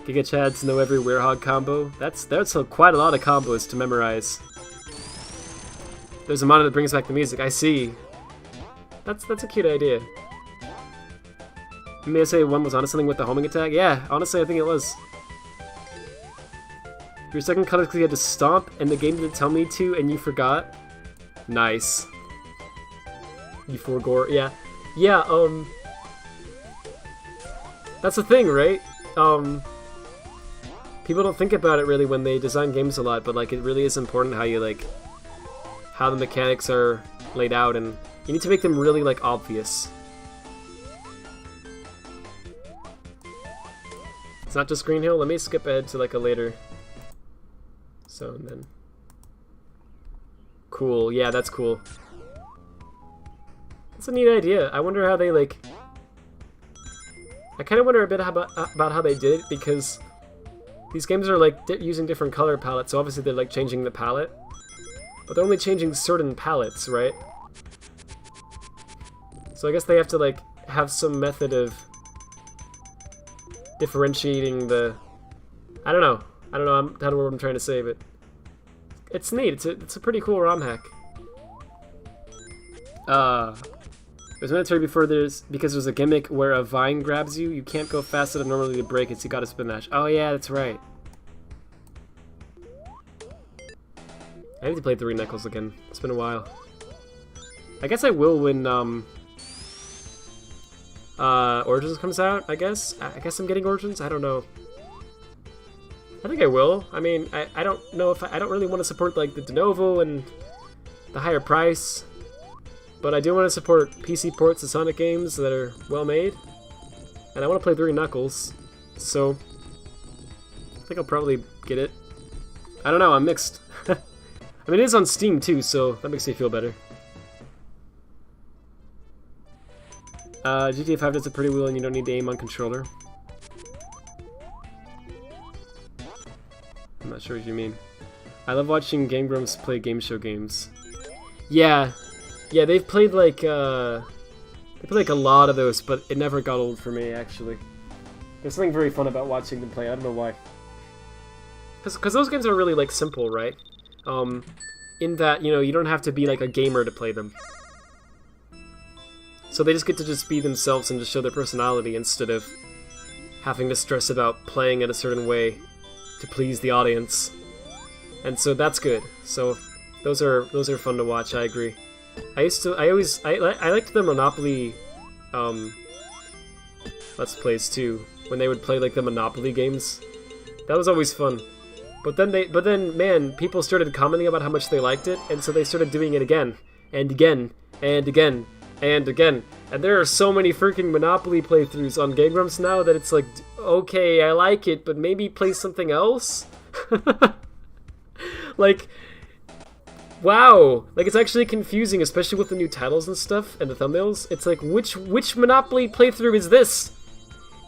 Giga Chads know every Werehog combo. That's quite a lot of combos to memorize. There's a monitor that brings back the music. I see. That's a cute idea. You may say one was onto something with the homing attack. Yeah, honestly, I think it was. Your second cut is because you had to stomp, and the game didn't tell me to, and you forgot. Nice. You forgore. Yeah. Yeah, that's the thing, right? People don't think about it really when they design games a lot, but like it really is important how you like how the mechanics are laid out, and you need to make them really like obvious. It's not just Green Hill. Let me skip ahead to like a later zone then. Cool. Yeah, that's cool. That's a neat idea. I wonder how they like. I kind of wonder a bit about how they did it, because These games are like using different color palettes, so obviously they're like changing the palette. But they're only changing certain palettes, right? So I guess they have to like have some method of differentiating the... I don't know. I don't know what I'm trying to say, but it's neat. It's a pretty cool ROM hack. There's military before because there's a gimmick where a vine grabs you. You can't go fast enough normally to break it, so you gotta spin dash. Oh yeah, that's right. I need to play 3 Knuckles again. It's been a while. I guess I will when Origins comes out, I guess. I guess I'm getting Origins? I don't know. I think I will. I mean, I don't know if I don't really want to support like the de novo and the higher price. But I do want to support PC ports of Sonic games that are well made. And I want to play 3 Knuckles. So I think I'll probably get it. I don't know, I'm mixed. I mean, it is on Steam too, so that makes me feel better. GTA 5 does it pretty well and you don't need to aim on controller. I'm not sure what you mean. I love watching Game Grumps play game show games. Yeah, they've played like a lot of those, but it never got old for me actually. There's something very fun about watching them play. I don't know why. Because those games are really like simple, right? In that, you know, you don't have to be like a gamer to play them. So they just get to just be themselves and just show their personality instead of having to stress about playing it a certain way to please the audience. And so that's good. So those are fun to watch, I agree. I liked the Monopoly Let's Plays too, when they would play like the Monopoly games. That was always fun. But then man, people started commenting about how much they liked it, and so they started doing it again and again and again and again. And there are so many freaking Monopoly playthroughs on Game Grumps now that it's like, okay, I like it, but maybe play something else? Like, wow, like it's actually confusing, especially with the new titles and stuff and the thumbnails. It's like, which Monopoly playthrough is this?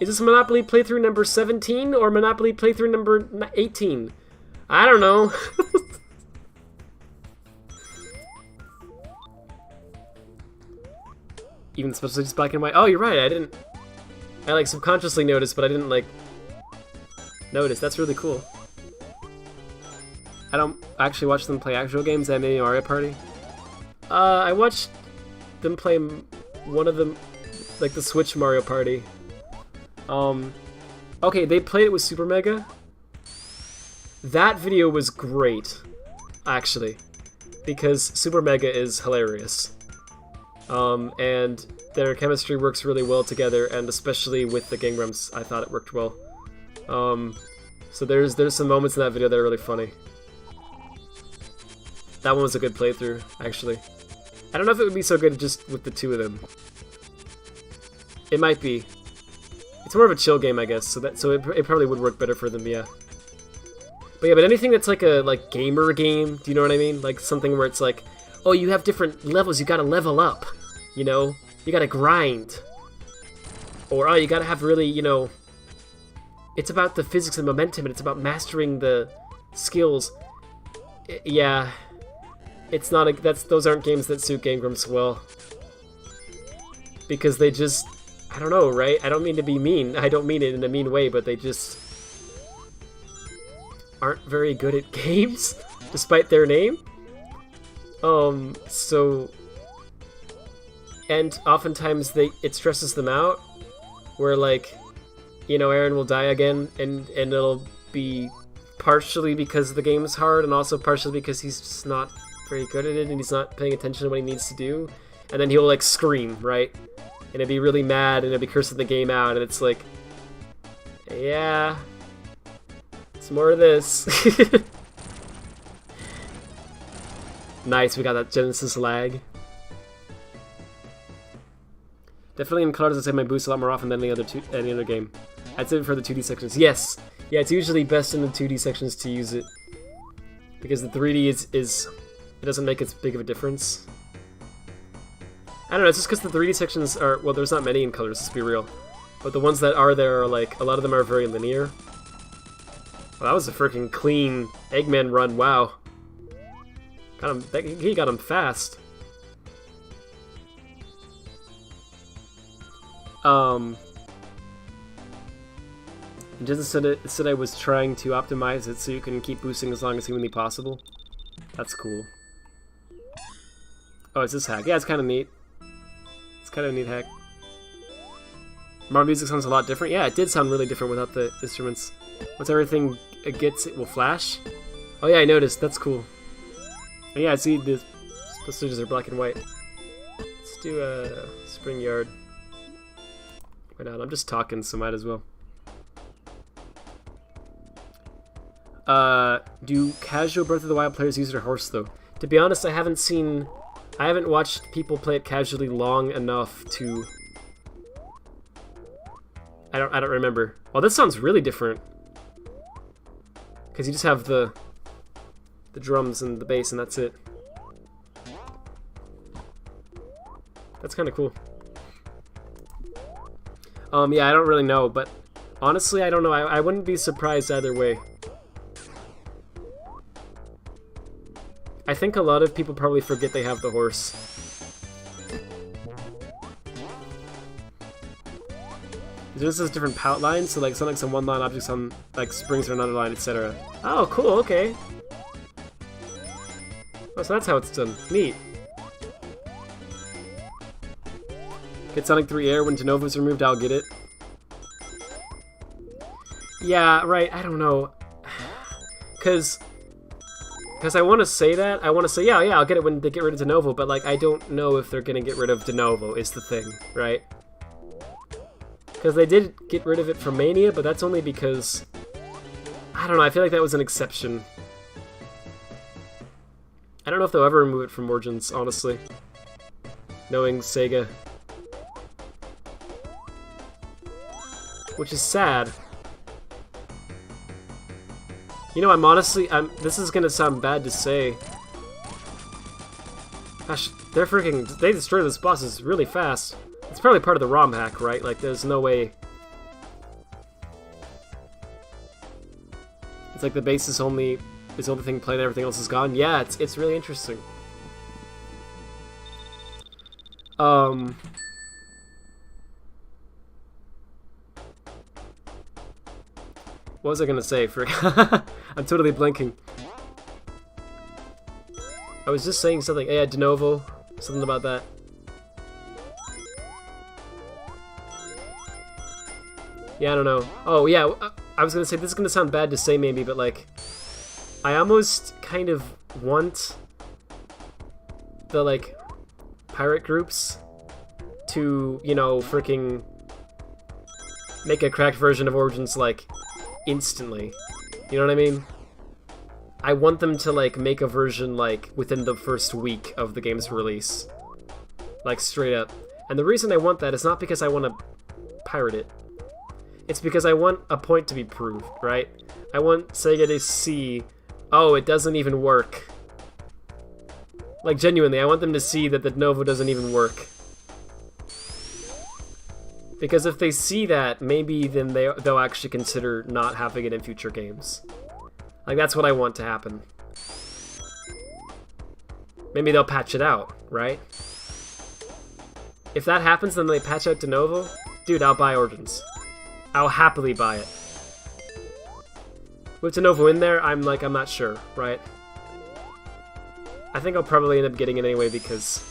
Is this Monopoly playthrough number 17 or Monopoly playthrough number 18? I don't know. Even especially just black and white. Oh, you're right. I like subconsciously noticed, but I didn't like notice. That's really cool. I don't actually watch them play actual games. I mean Mario Party. I watched them play one of them, like the Switch Mario Party. Okay, they played it with Super Mega. That video was great, actually, because Super Mega is hilarious. And their chemistry works really well together, and especially with the Game Grumps, I thought it worked well. So there's some moments in that video that are really funny. That one was a good playthrough, actually. I don't know if it would be so good just with the two of them. It might be. It's more of a chill game, I guess, so it probably would work better for them, yeah. But anything that's like a gamer game, do you know what I mean? Like something where it's like, oh, you have different levels, you gotta level up, you know? You gotta grind. Or, oh, you gotta have really, you know, it's about the physics and momentum, and it's about mastering the skills. Yeah, it's not those aren't games that suit Game Grumps well. Because they just, I don't know, right? I don't mean to be mean. I don't mean it in a mean way, but they just aren't very good at games, despite their name. So, and oftentimes it stresses them out, where like, you know, Aaron will die again, and it'll be partially because the game's hard, and also partially because he's just not very good at it, and he's not paying attention to what he needs to do, and then he'll like scream, right? And it'd be really mad, and it'd be cursing the game out, and it's like, yeah, it's more of this. Nice, we got that Genesis lag. Definitely in colors, I say my boost a lot more often than any other game. I'd say for the 2D sections. Yes! Yeah, it's usually best in the 2D sections to use it. Because the 3D it doesn't make as big of a difference. I don't know, it's just because the 3D sections are, well, there's not many in colors, let's be real. But the ones that are there are like, a lot of them are very linear. Well, that was a freaking clean Eggman run. Wow. He got him fast. It said I was trying to optimize it so you can keep boosting as long as humanly possible. That's cool. Oh, it's this hack. Yeah, it's kind of neat. It's kind of a neat hack. Mario music sounds a lot different. Yeah, it did sound really different without the instruments. Once everything gets, it will flash. Oh yeah, I noticed. That's cool. And yeah, I see the switches are black and white. Let's do a Spring Yard. Why not? I'm just talking, so might as well. Do casual Breath of the Wild players use their horse though? To be honest, I haven't watched people play it casually long enough to. I don't remember. Well, this sounds really different. Because you just have the drums and the bass and that's it. That's kind of cool. Yeah, I don't really know, but honestly, I don't know. I wouldn't be surprised either way. I think a lot of people probably forget they have the horse. This is different palette lines, so like Sonic's on one line, objects on like springs on another line, etc. Oh, cool, okay. Oh, so that's how it's done. Neat. Get Sonic 3 Air when Denovo's removed, I'll get it. Yeah, right, I don't know. Cause I want to say that. I want to say, yeah, I'll get it when they get rid of Denovo, but like I don't know if they're gonna get rid of Denovo is the thing, right? Because they did get rid of it from Mania, but that's only because I don't know, I feel like that was an exception. I don't know if they'll ever remove it from Origins, honestly. Knowing Sega. Which is sad. You know, this is gonna sound bad to say. Gosh, they destroy those bosses really fast. It's probably part of the ROM hack, right? Like, there's no way. It's like the base is the only thing played and everything else is gone. Yeah, it's really interesting. What was I gonna say? I'm totally blanking. I was just saying something. Yeah, Denovo. Something about that. Yeah, I don't know. Oh, yeah, I was gonna say, this is gonna sound bad to say maybe, but like, I almost kind of want the, like, pirate groups to, you know, freaking make a cracked version of Origins, like, instantly. You know what I mean? I want them to, like, make a version, like, within the first week of the game's release. Like, straight up. And the reason I want that is not because I want to pirate it. It's because I want a point to be proved, right? I want Sega to see, oh, it doesn't even work. Like, genuinely, I want them to see that the Nova doesn't even work. Because if they see that, maybe then they'll actually consider not having it in future games. Like, that's what I want to happen. Maybe they'll patch it out, right? If that happens, then they patch out Denovo, dude, I'll buy Origins. I'll happily buy it. With Denovo in there, I'm not sure, right? I think I'll probably end up getting it anyway because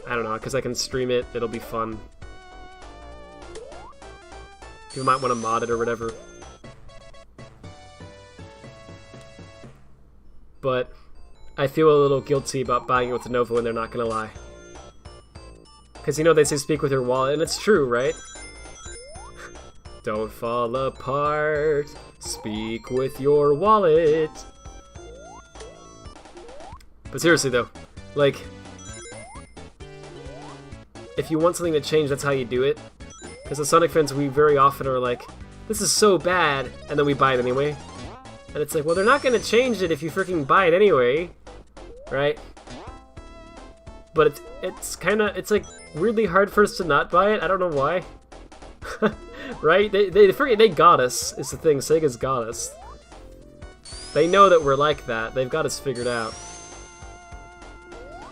I don't know, because I can stream it, it'll be fun. You might want to mod it or whatever. But I feel a little guilty about buying it with Denovo and they're not gonna lie. Because you know they say speak with your wallet, and it's true, right? Don't fall apart, speak with your wallet. But seriously though, like, if you want something to change, that's how you do it. Because as Sonic fans, we very often are like, this is so bad, and then we buy it anyway. And it's like, well, they're not going to change it if you freaking buy it anyway, right? But it's kind of, it's like weirdly hard for us to not buy it. I don't know why. Right? They forget they got us, is the thing. Sega's got us. They know that we're like that. They've got us figured out.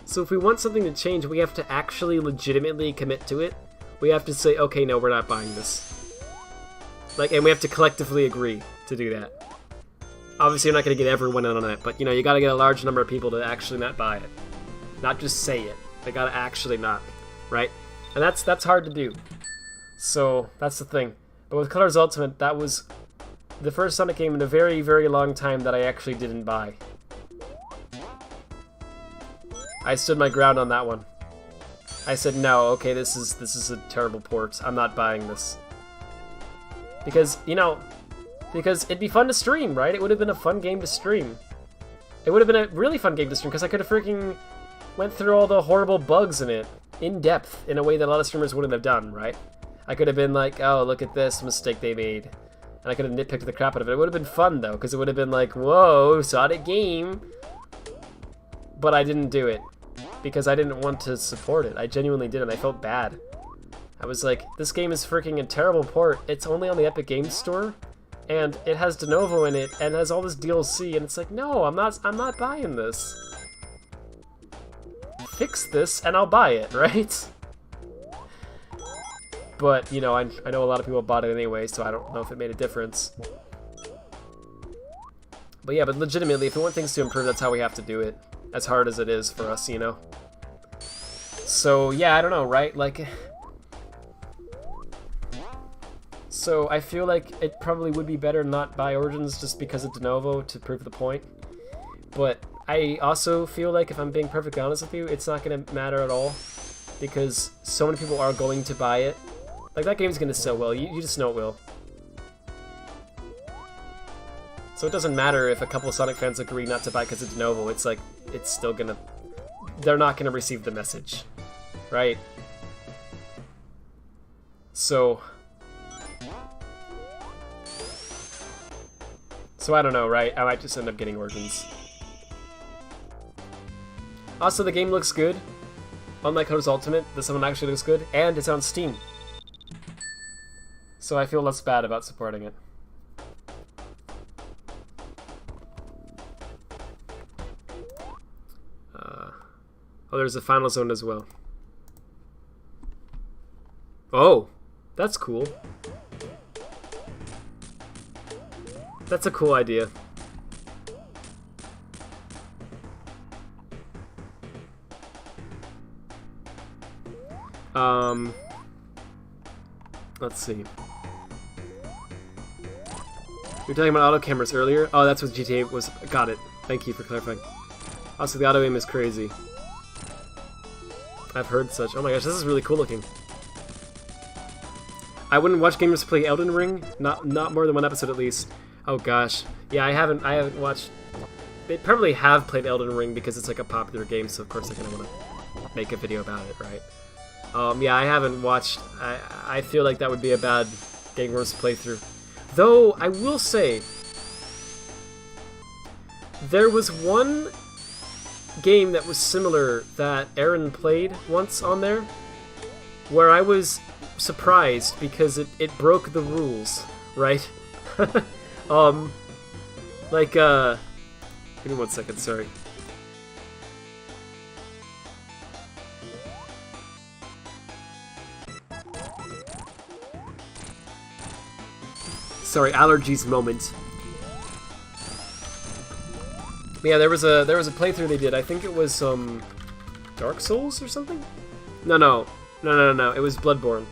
So if we want something to change, we have to actually legitimately commit to it. We have to say, okay, no, we're not buying this. Like, and we have to collectively agree to do that. Obviously, you're not going to get everyone in on it, but, you know, you got to get a large number of people to actually not buy it. Not just say it. They got to actually not, right? And that's hard to do. So, that's the thing. But with Colors Ultimate, that was the first Sonic game in a very, very long time that I actually didn't buy. I stood my ground on that one. I said, no, okay, this is a terrible port. I'm not buying this. Because, you know, because it'd be fun to stream, right? It would have been a fun game to stream. It would have been a really fun game to stream, because I could have freaking went through all the horrible bugs in it, in depth, in a way that a lot of streamers wouldn't have done, right? I could have been like, oh, look at this mistake they made. And I could have nitpicked the crap out of it. It would have been fun, though, because it would have been like, whoa, Sonic game. But I didn't do it, because I didn't want to support it. I genuinely didn't. I felt bad. I was like, this game is freaking a terrible port. It's only on the Epic Games Store, and it has de novo in it, and has all this DLC, and it's like, no, I'm not buying this. Fix this, and I'll buy it, right? But, you know, I know a lot of people bought it anyway, so I don't know if it made a difference. But yeah, but legitimately, if we want things to improve, that's how we have to do it. As hard as it is for us, you know? So, yeah, I don't know, right? Like... So, I feel like it probably would be better not buy Origins just because of de novo to prove the point. But I also feel like, if I'm being perfectly honest with you, it's not going to matter at all. Because so many people are going to buy it. Like, that game's going to sell well. You just know it will. So it doesn't matter if a couple of Sonic fans agree not to buy because of de novo. It's like, it's still going to... They're not going to receive the message. Right? So I don't know, right? I might just end up getting Origins. Also, the game looks good. Unlike Colors Ultimate, this one actually looks good, and it's on Steam. So I feel less bad about supporting it. Oh, there's a final zone as well. Oh, that's cool. That's a cool idea. Let's see. We were talking about auto cameras earlier. Oh, that's what GTA was. Got it. Thank you for clarifying. Also, the auto aim is crazy. I've heard such. Oh my gosh, this is really cool looking. I wouldn't watch gamers play Elden Ring. Not more than one episode at least. Oh gosh. Yeah, I haven't watched... They probably have played Elden Ring because it's like a popular game, so of course they're gonna want to make a video about it, right? Yeah, I haven't watched... I feel like that would be a bad Game Grumps playthrough. Though, I will say... There was one game that was similar that Aaron played once on there, where I was surprised because it broke the rules, right? Like, give me 1 second, sorry. Sorry, allergies moment. Yeah, there was a playthrough they did. I think it was Dark Souls or something? No. It was Bloodborne.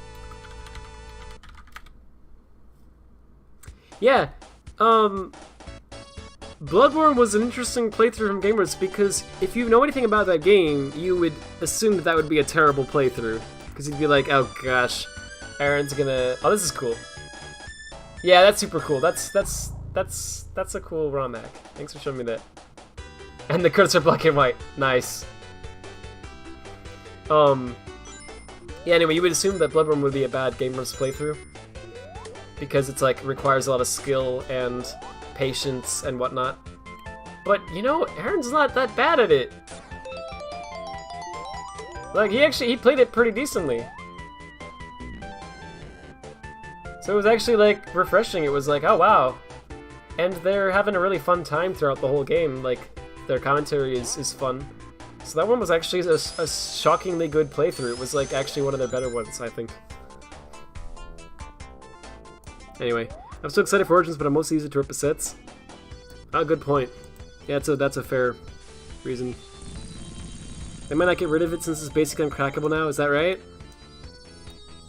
Yeah, Bloodborne was an interesting playthrough from gamers because if you know anything about that game, you would assume that would be a terrible playthrough. Because you'd be like, oh gosh, Aaron's gonna... Oh, this is cool. Yeah, that's super cool. That's a cool ROM hack. Thanks for showing me that. And the credits are black and white. Nice. Yeah, anyway, you would assume that Bloodborne would be a bad Game Grumps playthrough. Because it's like, requires a lot of skill and patience and whatnot. But, you know, Aaron's not that bad at it. Like, he played it pretty decently. So it was actually like refreshing. It was like, oh wow. And they're having a really fun time throughout the whole game. Like, their commentary is fun. So that one was actually a shockingly good playthrough. It was like actually one of their better ones, I think. Anyway, I'm so excited for Origins, but I'm mostly using it to rip sets. Oh, good point. Yeah, that's a fair reason. They might not get rid of it since it's basically uncrackable now, is that right?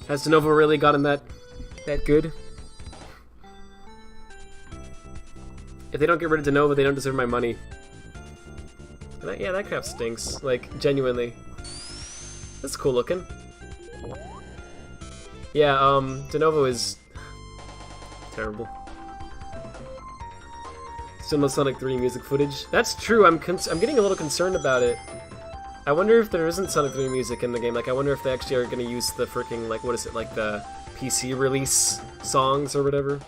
Has De Novo really gotten that good? If they don't get rid of De Novo, they don't deserve my money. And yeah, that crap stinks. Like, genuinely. That's cool looking. Yeah, De Novo is terrible. Still no Sonic 3 music footage. That's true, I'm getting a little concerned about it. I wonder if there isn't Sonic 3 music in the game. Like, I wonder if they actually are going to use the freaking, like, what is it, like the PC release songs or whatever.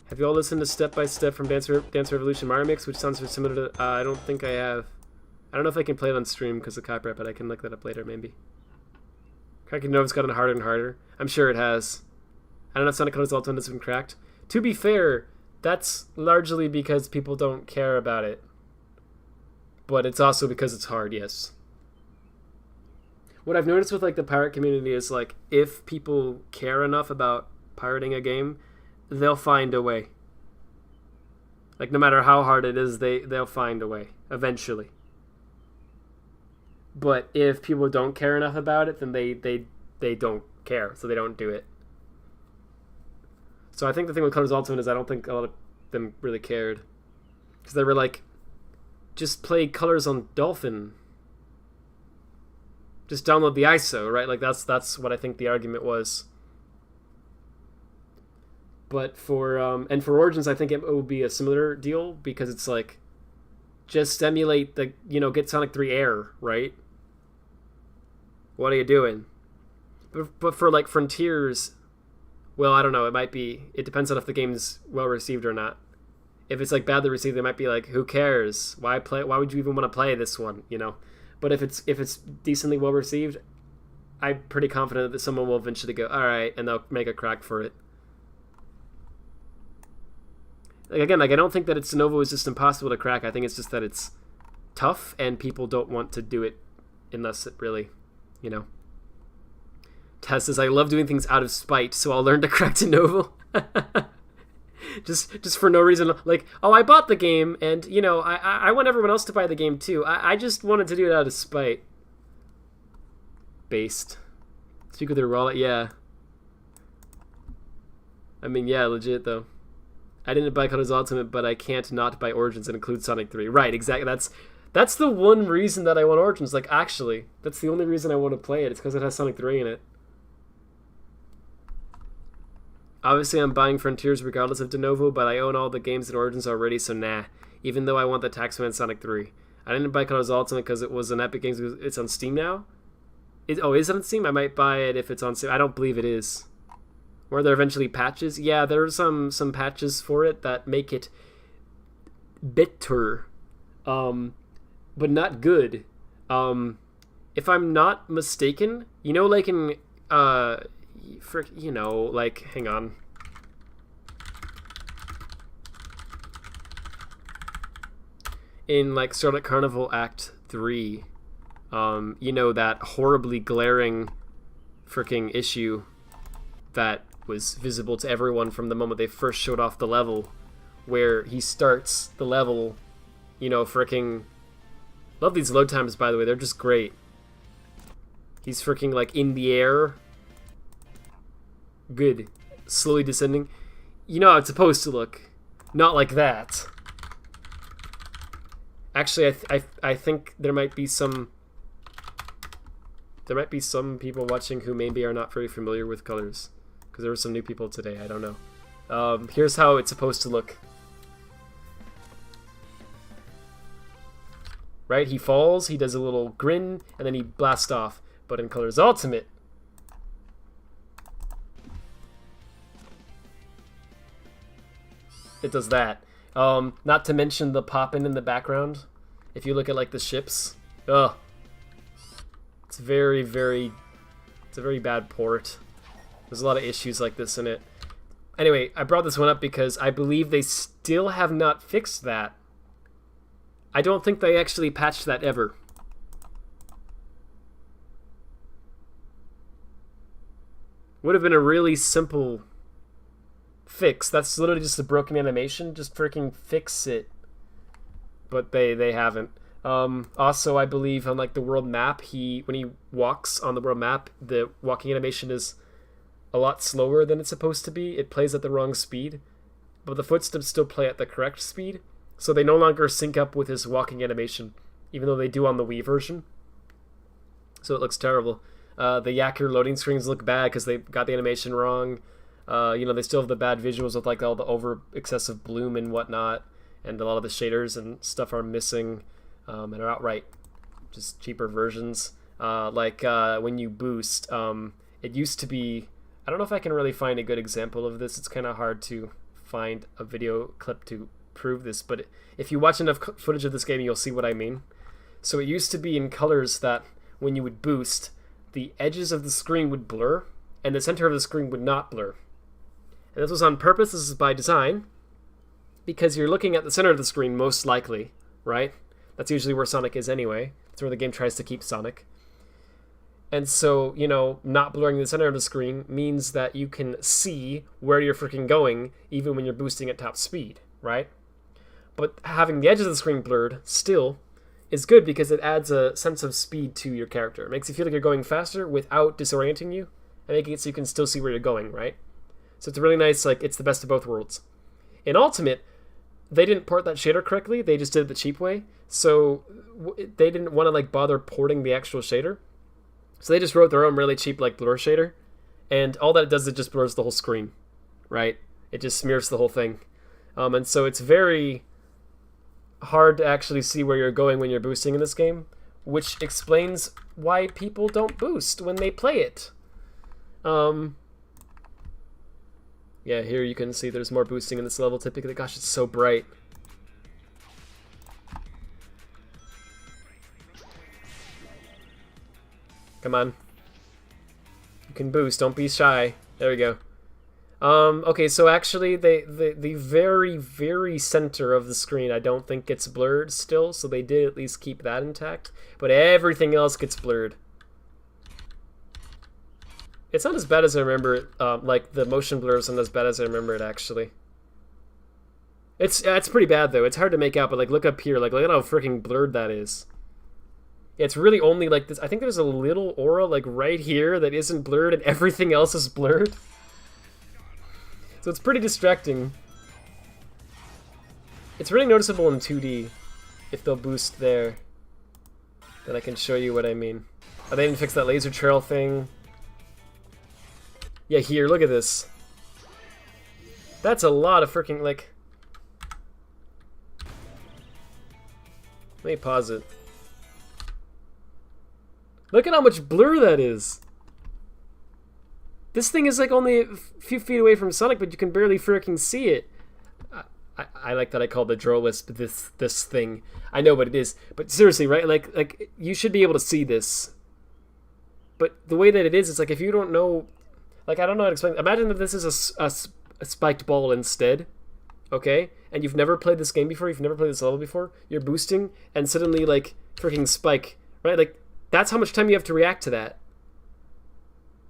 Have you all listened to Step by Step from Dance Revolution Mario Mix, which sounds similar to... I don't think I have. I don't know if I can play it on stream because of copyright, but I can look that up later, maybe. Cracking Nova's gotten harder and harder. I'm sure it has. I don't know if Sonic Colors Ultimate has been cracked. To be fair, that's largely because people don't care about it. But it's also because it's hard, yes. What I've noticed with like the pirate community is like if people care enough about pirating a game, they'll find a way. Like no matter how hard it is, they'll find a way eventually. But if people don't care enough about it, then they don't care, so they don't do it. So I think the thing with Colors Ultimate is I don't think a lot of them really cared, because they were like, just play Colors on Dolphin. Just download the ISO, right? Like that's what I think the argument was. But for and for Origins, I think it would be a similar deal because it's like, just emulate the get Sonic 3 Air, right? What are you doing? But for like Frontiers, well, I don't know. It depends on if the game's well received or not. If it's like badly received, they might be like, who cares? Why would you even want to play this one? But if it's decently well received, I'm pretty confident that someone will eventually go, all right, and they'll make a crack for it. Like again, like I don't think that it's De Novo is just impossible to crack. I think it's just that it's tough and people don't want to do it unless it really, Tess says, I love doing things out of spite, so I'll learn to crack De Novo. just for no reason. Like, oh, I bought the game, and, I want everyone else to buy the game, too. I just wanted to do it out of spite. Based. Speak with your wallet, yeah. I mean, yeah, legit, though. I didn't buy Colors Ultimate, but I can't not buy Origins and include Sonic 3. Right, exactly. That's the one reason that I want Origins. Like, actually, that's the only reason I want to play it. It's because it has Sonic 3 in it. Obviously, I'm buying Frontiers regardless of De Novo, but I own all the games in Origins already, so nah. Even though I want the Taxman Sonic 3. I didn't buy Colors Ultimate because it was an Epic Games. It's on Steam now? Is it on Steam? I might buy it if it's on Steam. I don't believe it is. Were there eventually patches? Yeah, there are some patches for it that make it better, but not good. If I'm not mistaken, like in hang on. In like Starlight Carnival Act 3, that horribly glaring freaking issue that was visible to everyone from the moment they first showed off the level, where he starts the level, freaking... Love these load times, by the way, they're just great. He's freaking, like, in the air. Good. Slowly descending. You know how it's supposed to look. Not like that. Actually, I think there might be some... There might be some people watching who maybe are not very familiar with Colors. Because there were some new people today, I don't know. Here's how it's supposed to look. Right, he falls, he does a little grin, and then he blasts off. But in Colors Ultimate, it does that. Not to mention the popping in the background. If you look at like the ships, it's a very bad port. There's a lot of issues like this in it. Anyway, I brought this one up because I believe they still have not fixed that. I don't think they actually patched that ever. Would have been a really simple fix. That's literally just a broken animation. Just freaking fix it. But they haven't. Also, I believe on like the world map, when he walks on the world map, the walking animation is a lot slower than it's supposed to be. It plays at the wrong speed, but the footsteps still play at the correct speed. So they no longer sync up with his walking animation, even though they do on the Wii version. So it looks terrible. The Yakuza loading screens look bad because they got the animation wrong. They still have the bad visuals with like all the over excessive bloom and whatnot, and a lot of the shaders and stuff are missing and are outright just cheaper versions. When you boost, it used to be. I don't know if I can really find a good example of this. It's kind of hard to find a video clip to prove this, but if you watch enough footage of this game, you'll see what I mean. So it used to be in colors that when you would boost, the edges of the screen would blur, and the center of the screen would not blur. And this was on purpose. This is by design, because you're looking at the center of the screen most likely, right? That's usually where Sonic is anyway. That's where the game tries to keep Sonic. And so, not blurring the center of the screen means that you can see where you're freaking going, even when you're boosting at top speed, right? But having the edge of the screen blurred still is good because it adds a sense of speed to your character. It makes you feel like you're going faster without disorienting you, and making it so you can still see where you're going, right? So it's really nice, like, it's the best of both worlds. In Ultimate, they didn't port that shader correctly, they just did it the cheap way, so they didn't want to, like, bother porting the actual shader. So they just wrote their own really cheap, like, blur shader, and all that it does is it just blurs the whole screen, right? It just smears the whole thing. And so it's very hard to actually see where you're going when you're boosting in this game, which explains why people don't boost when they play it. Yeah, here you can see there's more boosting in this level typically. Gosh, it's so bright. Come on. You can boost, don't be shy. There we go. Okay, so actually the very, very center of the screen I don't think gets blurred still, so they did at least keep that intact, but everything else gets blurred. It's not as bad as I remember it, like the motion blur isn't as bad as I remember it actually. It's pretty bad though, it's hard to make out, but like look up here, like look at how freaking blurred that is. It's really only like this, I think there's a little aura like right here that isn't blurred and everything else is blurred. So it's pretty distracting. It's really noticeable in 2D if they'll boost there. Then I can show you what I mean. Oh, they didn't fix that laser trail thing. Yeah, here, look at this. That's a lot of freaking, like... Let me pause it. Look at how much blur that is. This thing is like only a few feet away from Sonic, but you can barely freaking see it. I like that I call the draw list this thing. I know what it is, but seriously, right? Like you should be able to see this. But the way that it is, it's like if you don't know, like I don't know how to explain. Imagine that this is a spiked ball instead, okay? And you've never played this game before. You've never played this level before. You're boosting, and suddenly like freaking spike, right? Like that's how much time you have to react to that,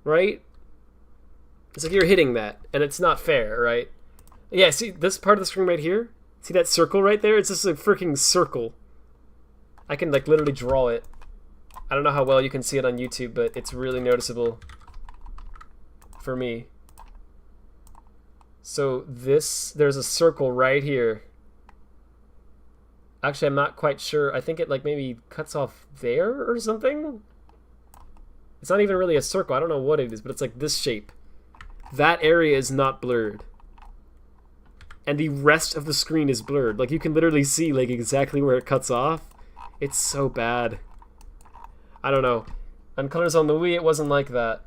right? It's like you're hitting that, and it's not fair, right? Yeah, see this part of the screen right here? See that circle right there? It's just a freaking circle. I can like literally draw it. I don't know how well you can see it on YouTube, but it's really noticeable for me. So there's a circle right here. Actually, I'm not quite sure. I think it like maybe cuts off there or something? It's not even really a circle. I don't know what it is, but it's like this shape. That area is not blurred. And the rest of the screen is blurred. Like you can literally see like exactly where it cuts off. It's so bad. I don't know. On Colors on the Wii, it wasn't like that.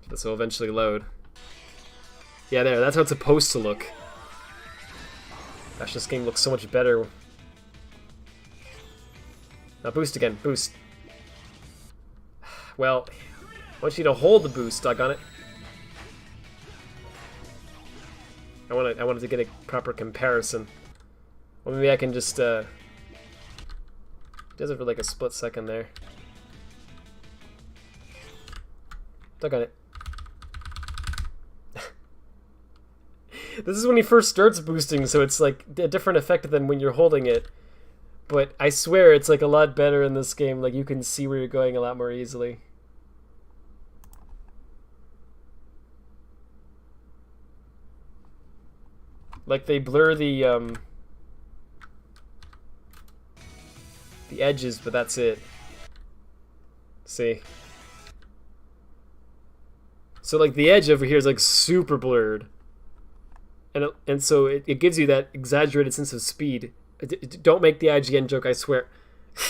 This will eventually load. Yeah, there. That's how it's supposed to look. Gosh, this game looks so much better Boost again. Boost. Well, I want you to hold the boost, doggone it. I wanted to get a proper comparison. Well, maybe I can just, does it for like a split second there. Doggone it. This is when he first starts boosting, so it's like a different effect than when you're holding it. But I swear it's like a lot better in this game. Like you can see where you're going a lot more easily. Like they blur the edges, but that's it. See? So like the edge over here is like super blurred. And so it gives you that exaggerated sense of speed. Don't make the IGN joke, I swear.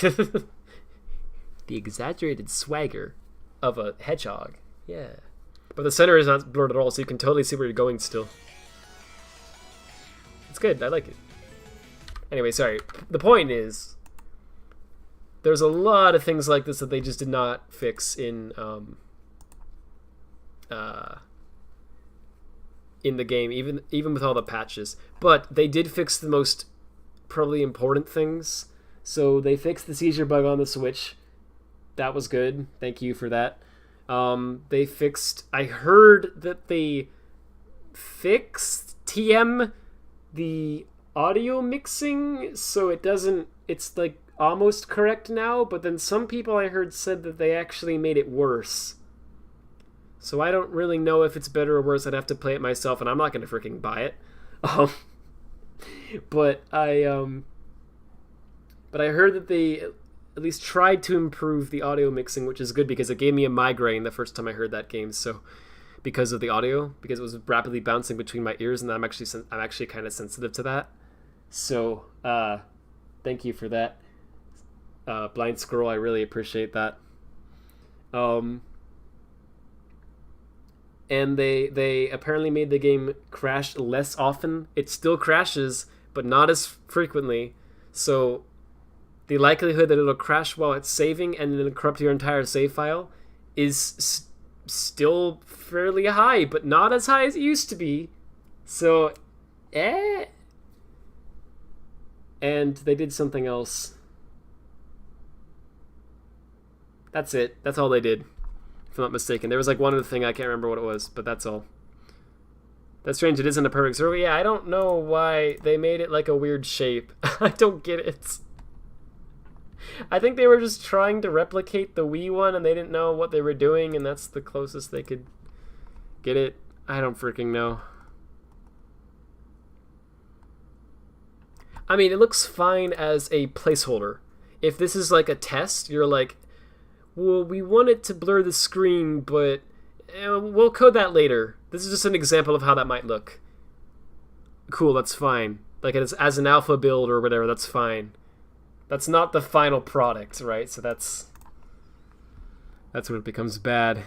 The exaggerated swagger of a hedgehog. Yeah. But the center is not blurred at all, so you can totally see where you're going still. It's good, I like it. Anyway, sorry. The point is, there's a lot of things like this that they just did not fix in the game, even with all the patches. But they did fix the most probably important things. So they fixed the seizure bug on the Switch. That was good. Thank you for that. They fixed... I heard that they fixed the audio mixing, so it doesn't... It's like almost correct now, but then some people I heard said that they actually made it worse. So I don't really know if it's better or worse. I'd have to play it myself, and I'm not going to freaking buy it. But I heard that they at least tried to improve the audio mixing, which is good because it gave me a migraine the first time I heard that game. So because of the audio, because it was rapidly bouncing between my ears, and I'm actually kind of sensitive to that. So thank you for that, Blind Squirrel. I really appreciate that. And they apparently made the game crash less often. It still crashes, but not as frequently. So the likelihood that it'll crash while it's saving and then corrupt your entire save file is still fairly high, but not as high as it used to be. So, And they did something else. That's it. That's all they did. If I'm not mistaken. There was like one other thing, I can't remember what it was, but that's all. That's strange, it isn't a perfect server. Yeah, I don't know why they made it like a weird shape. I don't get it. I think they were just trying to replicate the Wii one and they didn't know what they were doing, and that's the closest they could get it. I don't freaking know. I mean, it looks fine as a placeholder. If this is like a test, you're like, well, we want it to blur the screen, but we'll code that later. This is just an example of how that might look. Cool, that's fine. Like as an alpha build or whatever, that's fine. That's not the final product, right? So that's when it becomes bad.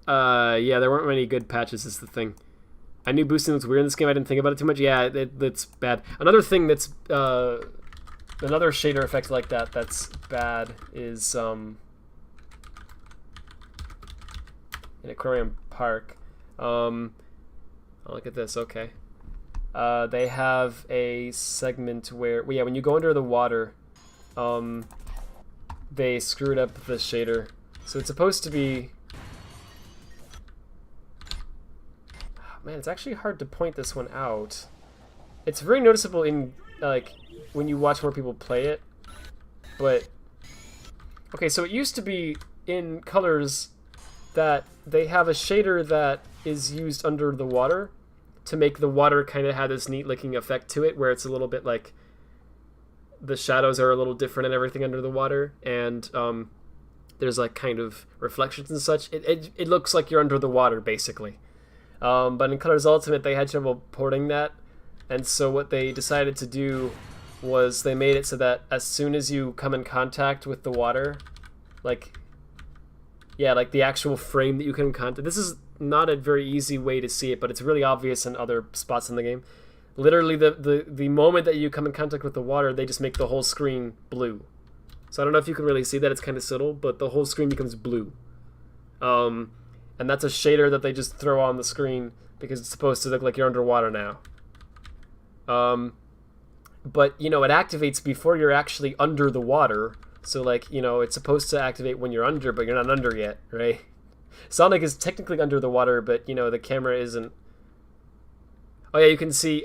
Yeah, there weren't many good patches is the thing. I knew boosting was weird in this game. I didn't think about it too much. Yeah, it's bad. Another thing that's another shader effect like that's bad is in Aquarium Park. Oh, look at this. Okay, they have a segment where, well, yeah, when you go under the water, they screwed up the shader. So it's supposed to be. Man, it's actually hard to point this one out. It's very noticeable in, like, when you watch more people play it. But, okay, so it used to be in colors that they have a shader that is used under the water to make the water kind of have this neat looking effect to it, where it's a little bit like the shadows are a little different and everything under the water, and there's like kind of reflections and such. It looks like you're under the water, basically. But in Colors Ultimate, they had trouble porting that, and so what they decided to do was they made it so that as soon as you come in contact with the water, like, yeah, like the actual frame that you come in contact. This is not a very easy way to see it, but it's really obvious in other spots in the game. Literally, the moment that you come in contact with the water, they just make the whole screen blue. So I don't know if you can really see that, it's kind of subtle, but the whole screen becomes blue. And that's a shader that they just throw on the screen because it's supposed to look like you're underwater now. But, you know, it activates before you're actually under the water. So, like, you know, it's supposed to activate when you're under, but you're not under yet, right? Sonic is technically under the water, but, you know, the camera isn't. Oh, yeah, you can see,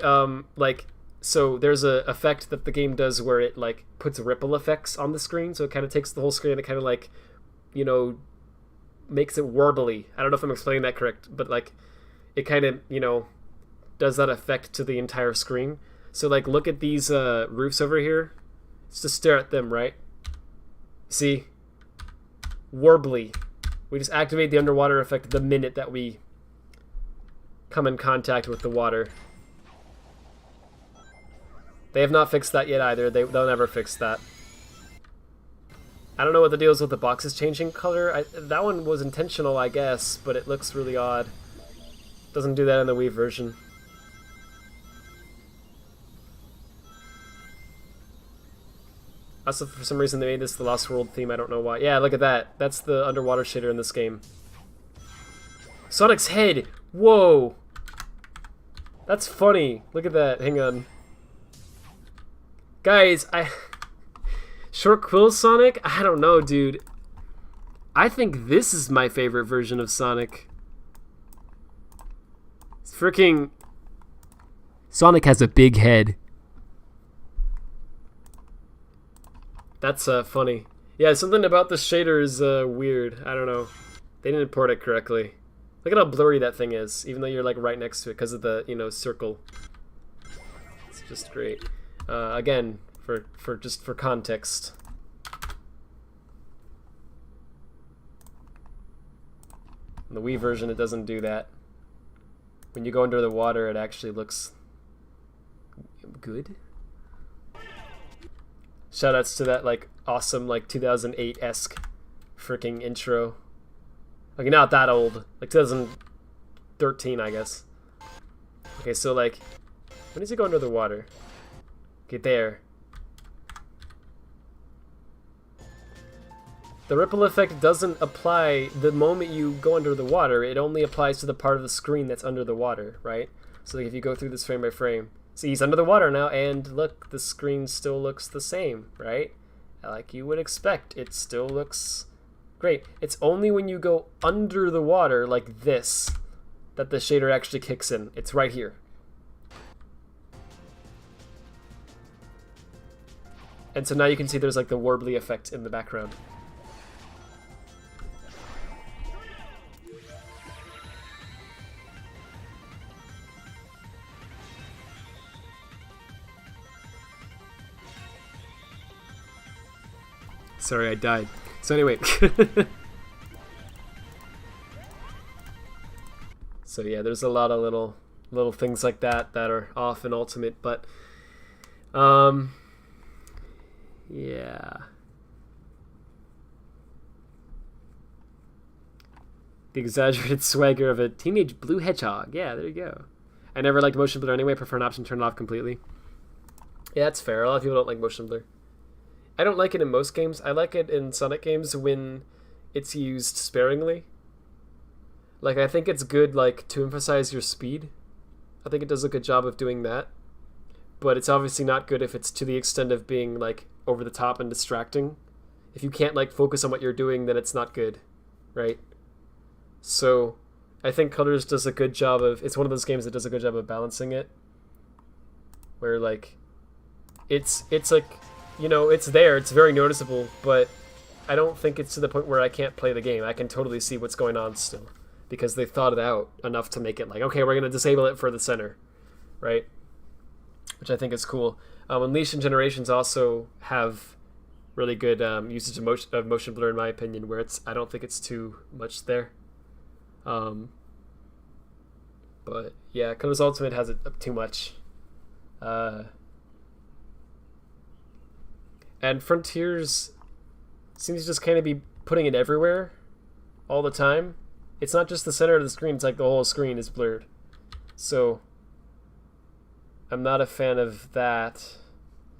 like, so there's a effect that the game does where it, like, puts ripple effects on the screen. So it kind of takes the whole screen and it kind of, like, you know, makes it warbly. I don't know if I'm explaining that correct, but, like, it kind of, you know, does that effect to the entire screen. So, like, look at these roofs over here. Let's just stare at them, right? See? Warbly. We just activate the underwater effect the minute that we come in contact with the water. They have not fixed that yet either. They'll never fix that. I don't know what the deal is with the boxes changing color. That one was intentional, I guess, but it looks really odd. Doesn't do that in the Wii version. Also, for some reason, they made this the Lost World theme. I don't know why. Yeah, look at that. That's the underwater shader in this game. Sonic's head! Whoa! That's funny. Look at that. Hang on. Guys, Short Quill Sonic? I don't know, dude. I think this is my favorite version of Sonic. It's freaking... Sonic has a big head. That's funny. Yeah, something about the shader is weird. I don't know. They didn't port it correctly. Look at how blurry that thing is, even though you're like right next to it because of the, you know, circle. It's just great. Again, for context. In the Wii version, it doesn't do that. When you go under the water, it actually looks good. Shoutouts to that, like, awesome, like, 2008-esque freaking intro. Like, not that old. Like, 2013, I guess. Okay, so, like, when does he go under the water? Okay, there. The ripple effect doesn't apply the moment you go under the water. It only applies to the part of the screen that's under the water, right? So, like, if you go through this frame by frame, see, he's under the water now, and look, the screen still looks the same, right? Like you would expect, it still looks great. It's only when you go under the water, like this, that the shader actually kicks in. It's right here. And so now you can see there's like the warbly effect in the background. Sorry, I died. So anyway. So yeah, there's a lot of little things like that that are off in Ultimate, but yeah. The exaggerated swagger of a teenage blue hedgehog. Yeah, there you go. I never liked motion blur anyway. I prefer an option to turn it off completely. Yeah, that's fair. A lot of people don't like motion blur. I don't like it in most games. I like it in Sonic games when it's used sparingly. Like, I think it's good, like, to emphasize your speed. I think it does a good job of doing that. But it's obviously not good if it's to the extent of being, like, over the top and distracting. If you can't, like, focus on what you're doing, then it's not good, right? So, I think Colors does a good job of... It's one of those games that does a good job of balancing it. Where, like, it's like... You know, it's there, it's very noticeable, but I don't think it's to the point where I can't play the game. I can totally see what's going on still, because they thought it out enough to make it like, okay, we're going to disable it for the center, right? Which I think is cool. Unleashed and Generations also have really good usage of motion blur, in my opinion, where I don't think it's too much there. But yeah, Colors Ultimate has it too much. And Frontiers seems to just kind of be putting it everywhere all the time. It's not just the center of the screen, it's like the whole screen is blurred. So I'm not a fan of that.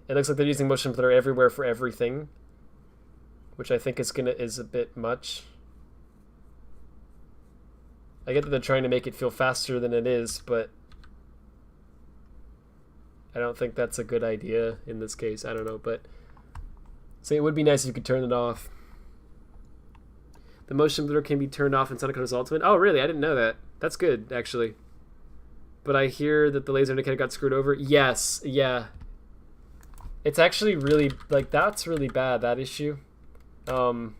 It looks like they're using motion blur everywhere for everything, which I think is a bit much. I get that they're trying to make it feel faster than it is, but I don't think that's a good idea in this case. I don't know, but so it would be nice if you could turn it off. The motion blur can be turned off in Sonic Colors Ultimate. Oh, really? I didn't know that. That's good, actually. But I hear that the laser indicator got screwed over. Yes, yeah. It's actually really, like, that's really bad, that issue. Let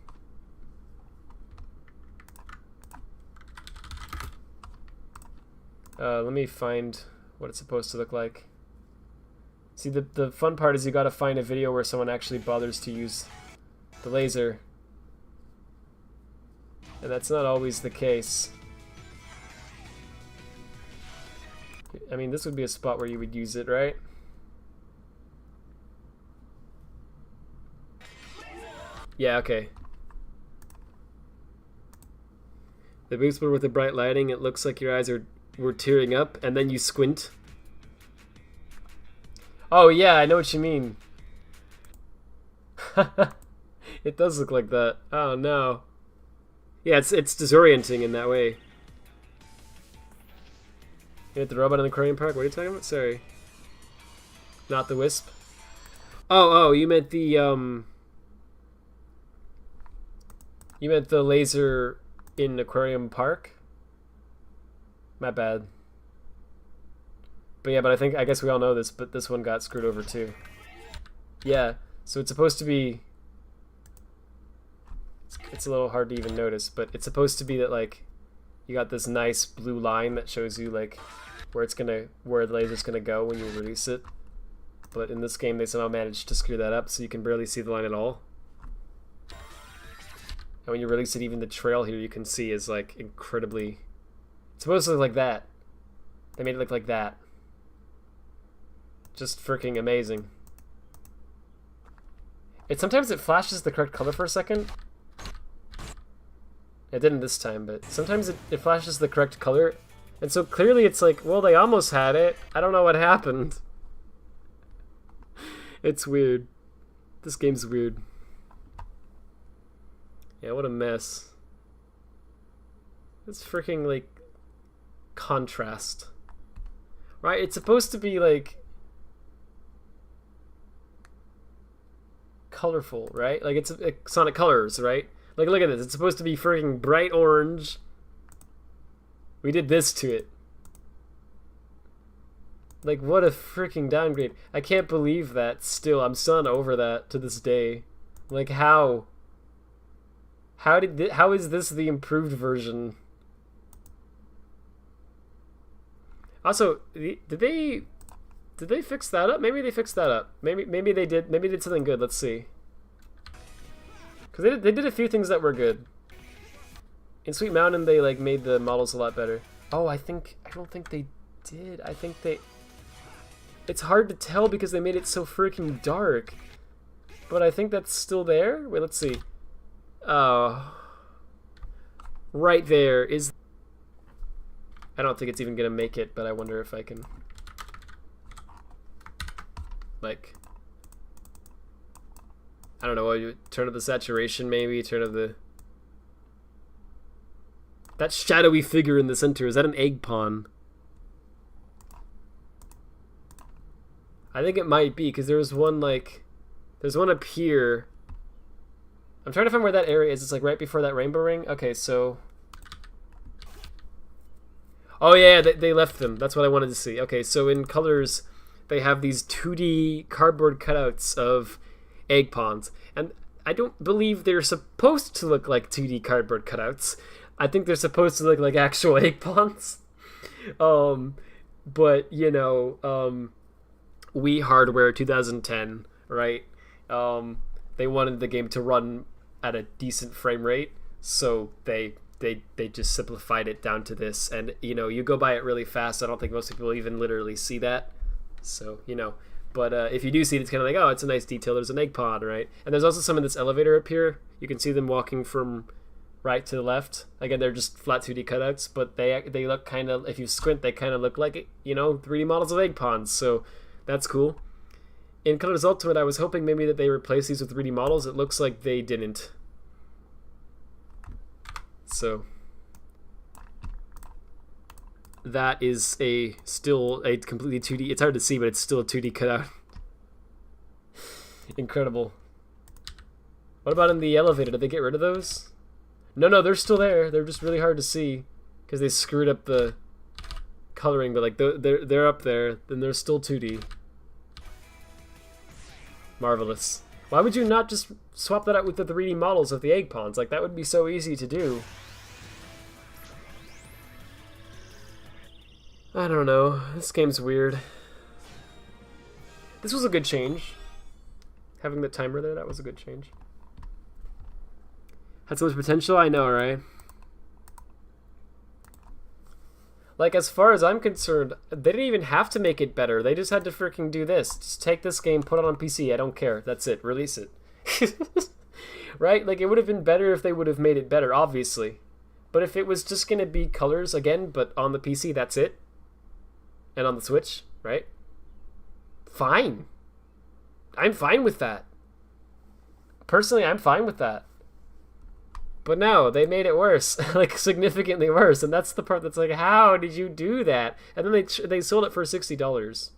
me find what it's supposed to look like. See, the fun part is you gotta find a video where someone actually bothers to use the laser. And that's not always the case. I mean, this would be a spot where you would use it, right? Yeah, okay. The boost with the bright lighting, it looks like your eyes were tearing up, and then you squint. Oh yeah, I know what you mean. It does look like that. Oh no. Yeah, it's disorienting in that way. You hit the robot in the aquarium park? What are you talking about? Sorry. Not the wisp? Oh, you meant the, You meant the laser in Aquarium Park? My bad. But yeah, but I guess we all know this, but this one got screwed over too. Yeah, so it's supposed to be... It's a little hard to even notice, but it's supposed to be that, like, you got this nice blue line that shows you, like, where the laser's gonna go when you release it. But in this game, they somehow managed to screw that up, so you can barely see the line at all. And when you release it, even the trail here you can see is, like, incredibly... It's supposed to look like that. They made it look like that. Just freaking amazing. Sometimes it flashes the correct color for a second. It didn't this time, but sometimes it flashes the correct color. And so clearly it's like, well, they almost had it. I don't know what happened. It's weird. This game's weird. Yeah, what a mess. It's freaking, like, contrast. Right? It's supposed to be, like, colorful, right? Like, it's Sonic Colors, right? Like, look at this. It's supposed to be freaking bright orange. We did this to it. Like, what a freaking downgrade. I can't believe that still. I'm still not over that to this day. Like, how? How is this the improved version? Also, did they fix that up? Maybe they fixed that up. Maybe they did. Maybe they did something good. Let's see. Because they did a few things that were good. In Sweet Mountain, they, like, made the models a lot better. Oh, I don't think they did. I think they... It's hard to tell because they made it so freaking dark. But I think that's still there. Wait, let's see. Oh. Right there is... I don't think it's even gonna make it, but I wonder if I can... Like... I don't know, turn up the saturation maybe, turn up the... That shadowy figure in the center, is that an egg pawn? I think it might be, because there's one, like... There's one up here. I'm trying to find where that area is. It's, like, right before that rainbow ring. Okay, so... Oh, yeah, they left them. That's what I wanted to see. Okay, so in Colors, they have these 2D cardboard cutouts of egg pawns. And I don't believe they're supposed to look like 2D cardboard cutouts. I think they're supposed to look like actual egg pawns. But, you know, Wii Hardware 2010, right? They wanted the game to run at a decent frame rate, so they just simplified it down to this. And, you know, you go by it really fast. I don't think most people even literally see that. So, you know. But if you do see it, it's kind of like, oh, it's a nice detail. There's an egg pawn, right? And there's also some in this elevator up here. You can see them walking from right to the left. Again, they're just flat 2D cutouts, but they look kind of, if you squint, they kind of look like, 3D models of egg ponds, so that's cool. In Colors Ultimate, I was hoping maybe that they replace these with 3D models. It looks like they didn't. So that is still a completely 2D. It's hard to see, but it's still a 2D cutout. Incredible. What about in the elevator? Did they get rid of those? No, they're still there. They're just really hard to see because they screwed up the coloring. But like they're up there, then they're still 2D. Marvelous. Why would you not just swap that out with the 3D models of the egg ponds? Like, that would be so easy to do. I don't know. This game's weird. This was a good change. Having the timer there, that was a good change. Had so much potential, I know, right? Like, as far as I'm concerned, they didn't even have to make it better. They just had to freaking do this. Just take this game, put it on PC. I don't care. That's it. Release it. Right? Like, it would have been better if they would have made it better, obviously. But if it was just going to be colors again, but on the PC, that's it. And on the Switch, right? Fine. I'm fine with that. Personally, I'm fine with that. But no, they made it worse, like significantly worse, and that's the part that's like, how did you do that? And then they sold it for $60.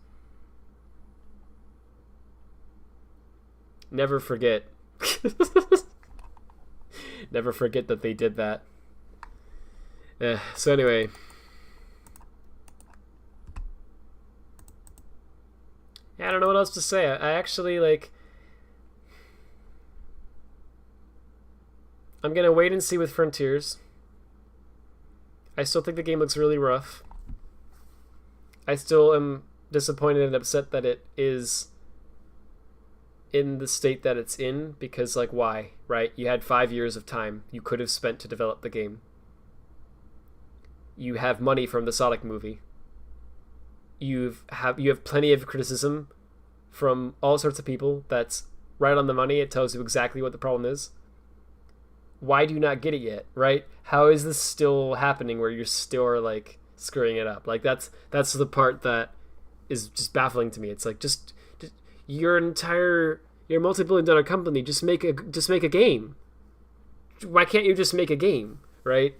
Never forget. Never forget that they did that. So anyway. Yeah, I don't know what else to say. I actually, like... I'm going to wait and see with Frontiers. I still think the game looks really rough. I still am disappointed and upset that it is in the state that it's in, because, like, why, right? You had 5 years of time you could have spent to develop the game. You have money from the Sonic movie. You have plenty of criticism from all sorts of people that's right on the money. It tells you exactly what the problem is. Why do you not get it yet, right? How is this still happening where you're still, like, screwing it up? Like, that's the part that is just baffling to me. It's like, just your multi-billion-dollar company, just make a game. Why can't you just make a game, right?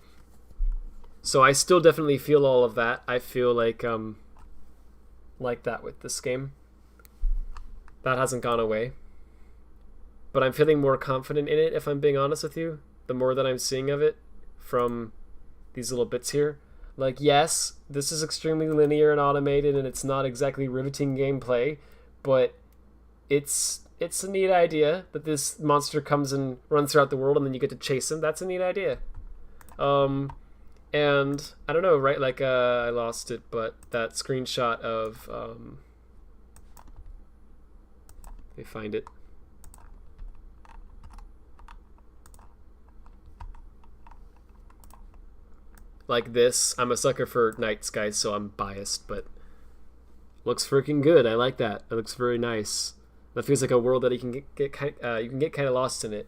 So I still definitely feel all of that. I feel like that with this game. That hasn't gone away. But I'm feeling more confident in it, if I'm being honest with you. The more that I'm seeing of it from these little bits here. Like, yes, this is extremely linear and automated, and it's not exactly riveting gameplay, but it's a neat idea that this monster comes and runs throughout the world, and then you get to chase him. That's a neat idea. And I don't know, right? Like, I lost it, but that screenshot of let me find it. Like this. I'm a sucker for night skies, so I'm biased, but looks freaking good. I like that. It looks very nice. That feels like a world that you can get kind of lost in it.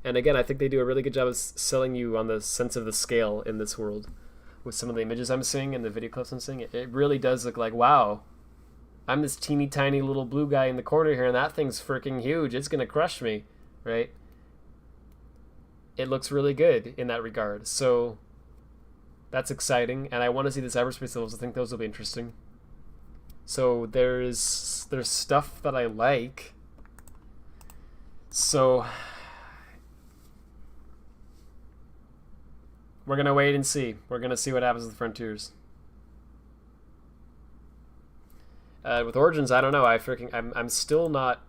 And again, I think they do a really good job of selling you on the sense of the scale in this world. With some of the images I'm seeing and the video clips I'm seeing, it really does look like, wow, I'm this teeny tiny little blue guy in the corner here, and that thing's freaking huge. It's gonna crush me, right? It looks really good in that regard. So that's exciting, and I want to see the cyberspace levels. I think those will be interesting. So there's stuff that I like. So we're gonna wait and see. We're gonna see what happens with Frontiers. With Origins, I don't know. I'm still not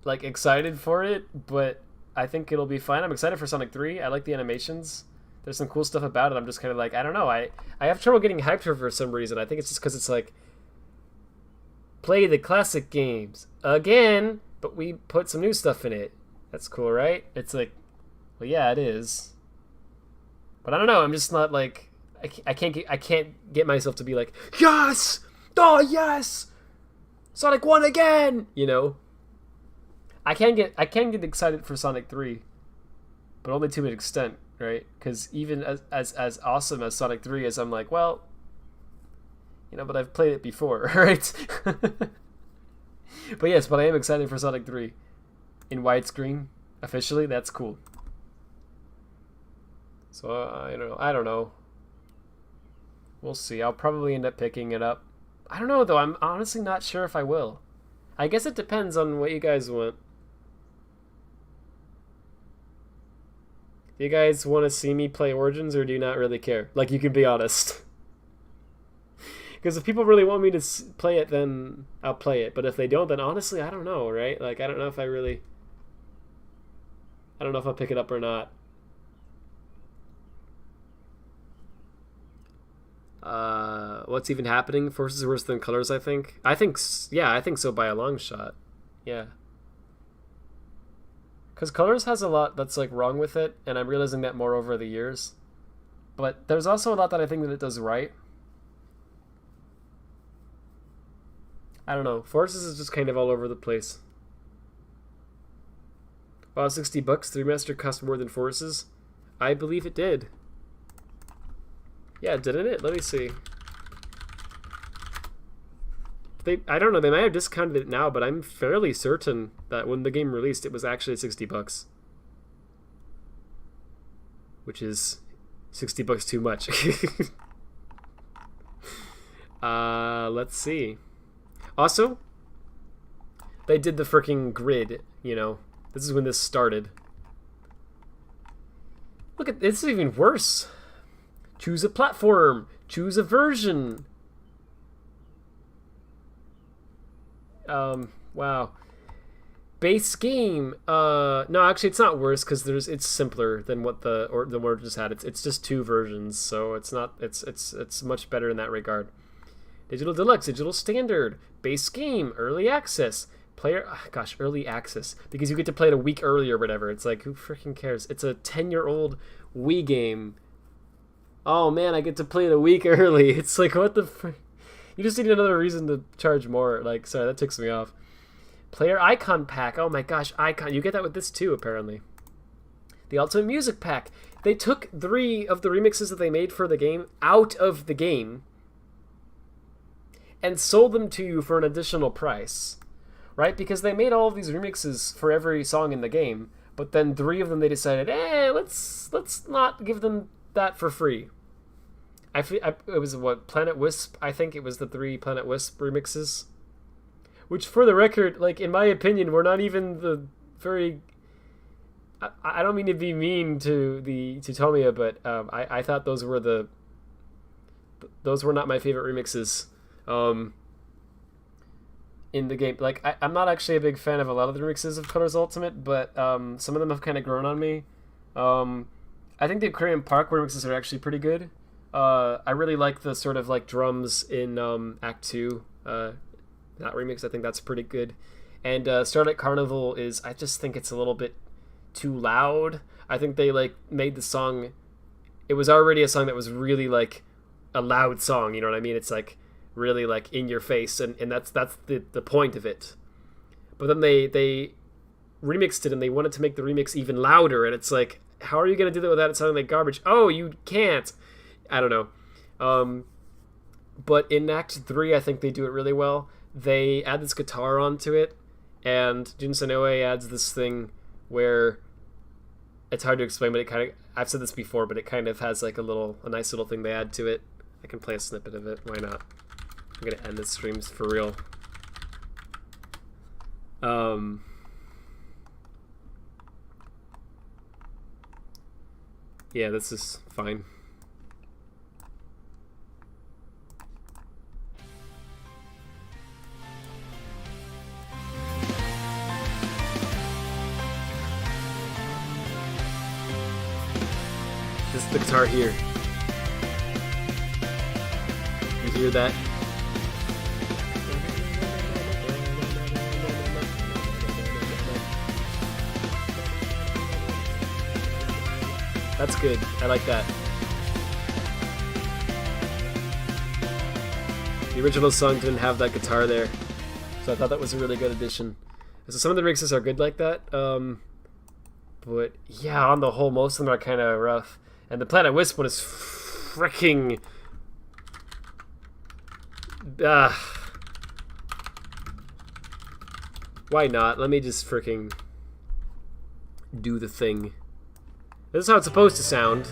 like excited for it, but I think it'll be fine. I'm excited for Sonic 3. I like the animations. There's some cool stuff about it. I'm just kind of like, I don't know. I have trouble getting hyped for some reason. I think it's just because it's like, play the classic games again, but we put some new stuff in it. That's cool, right? It's like, well, yeah, it is. But I don't know. I'm just not like, I can't get myself to be like, yes, oh yes, Sonic 1 again. You know, I can get excited for Sonic 3, but only to an extent. right? Because even as awesome as Sonic 3 is, I'm like, well, you know, but I've played it before, right? But yes, but I am excited for Sonic 3 in widescreen officially. That's cool. So I don't know. We'll see. I'll probably end up picking it up. I don't know though. I'm honestly not sure if I will. I guess it depends on what you guys want. Do you guys want to see me play Origins, or do you not really care? Like, you can be honest. Because if people really want me to play it, then I'll play it. But if they don't, then honestly, I don't know, right? Like, I don't know if I don't know if I'll pick it up or not. What's even happening? Forces are worse than Colors, I think. Yeah, I think so by a long shot. Yeah. Because Colors has a lot that's, like, wrong with it, and I'm realizing that more over the years. But there's also a lot that I think that it does right. I don't know. Forces is just kind of all over the place. Wow, $60. The remaster cost more than Forces? I believe it did. Yeah, didn't it? Let me see. I don't know, they might have discounted it now, but I'm fairly certain that when the game released, it was actually $60. Which is $60 too much. Let's see. Also, they did the freaking grid, you know. This is when this started. Look at this, is even worse. Choose a platform. Choose a version. Wow. Base game. No, actually, it's not worse because it's simpler than what the Origins had. It's just 2 versions, so it's not. It's much better in that regard. Digital Deluxe, Digital Standard, Base Game, Early Access, Player. Gosh, Early Access, because you get to play it a week early or whatever. It's like, who freaking cares? It's a 10-year-old Wii game. Oh man, I get to play it a week early. It's like, what the frick? You just need another reason to charge more. Like, sorry, that ticks me off. Player Icon Pack. Oh my gosh, Icon. You get that with this too, apparently. The Ultimate Music Pack. They took 3 of the remixes that they made for the game out of the game and sold them to you for an additional price, right? Because they made all of these remixes for every song in the game, but then 3 of them they decided, let's not give them that for free. It was what, Planet Wisp? I think it was the 3 Planet Wisp remixes, which, for the record, like, in my opinion, were not even the very. I don't mean to be mean to Tomiya, but I thought those were not my favorite remixes. In the game, like, I'm not actually a big fan of a lot of the remixes of Colors Ultimate, but some of them have kind of grown on me. I think the Aquarium Park remixes are actually pretty good. I really like the sort of like drums in Act 2. That remix, I think that's pretty good. And Starlight Carnival I just think it's a little bit too loud. I think they like made the song. It was already a song that was really like a loud song. You know what I mean? It's like really like in your face, and that's the point of it. But then they remixed it, and they wanted to make the remix even louder, and it's like, how are you going to do that without it sounding like garbage? Oh, you can't. I don't know. But in Act 3, I think they do it really well. They add this guitar onto it, and Jun Sanoe adds this thing where it's hard to explain, but it kind of, I've said this before, but it kind of has like a nice little thing they add to it. I can play a snippet of it. Why not? I'm going to end this stream for real. Yeah, this is fine. This is the guitar here. You hear that? That's good. I like that. The original song didn't have that guitar there, so I thought that was a really good addition. So some of the remixes are good like that, But yeah, on the whole, most of them are kind of rough. And the Planet Wisp one is freaking... Why not? Let me just freaking do the thing. This is how it's supposed to sound.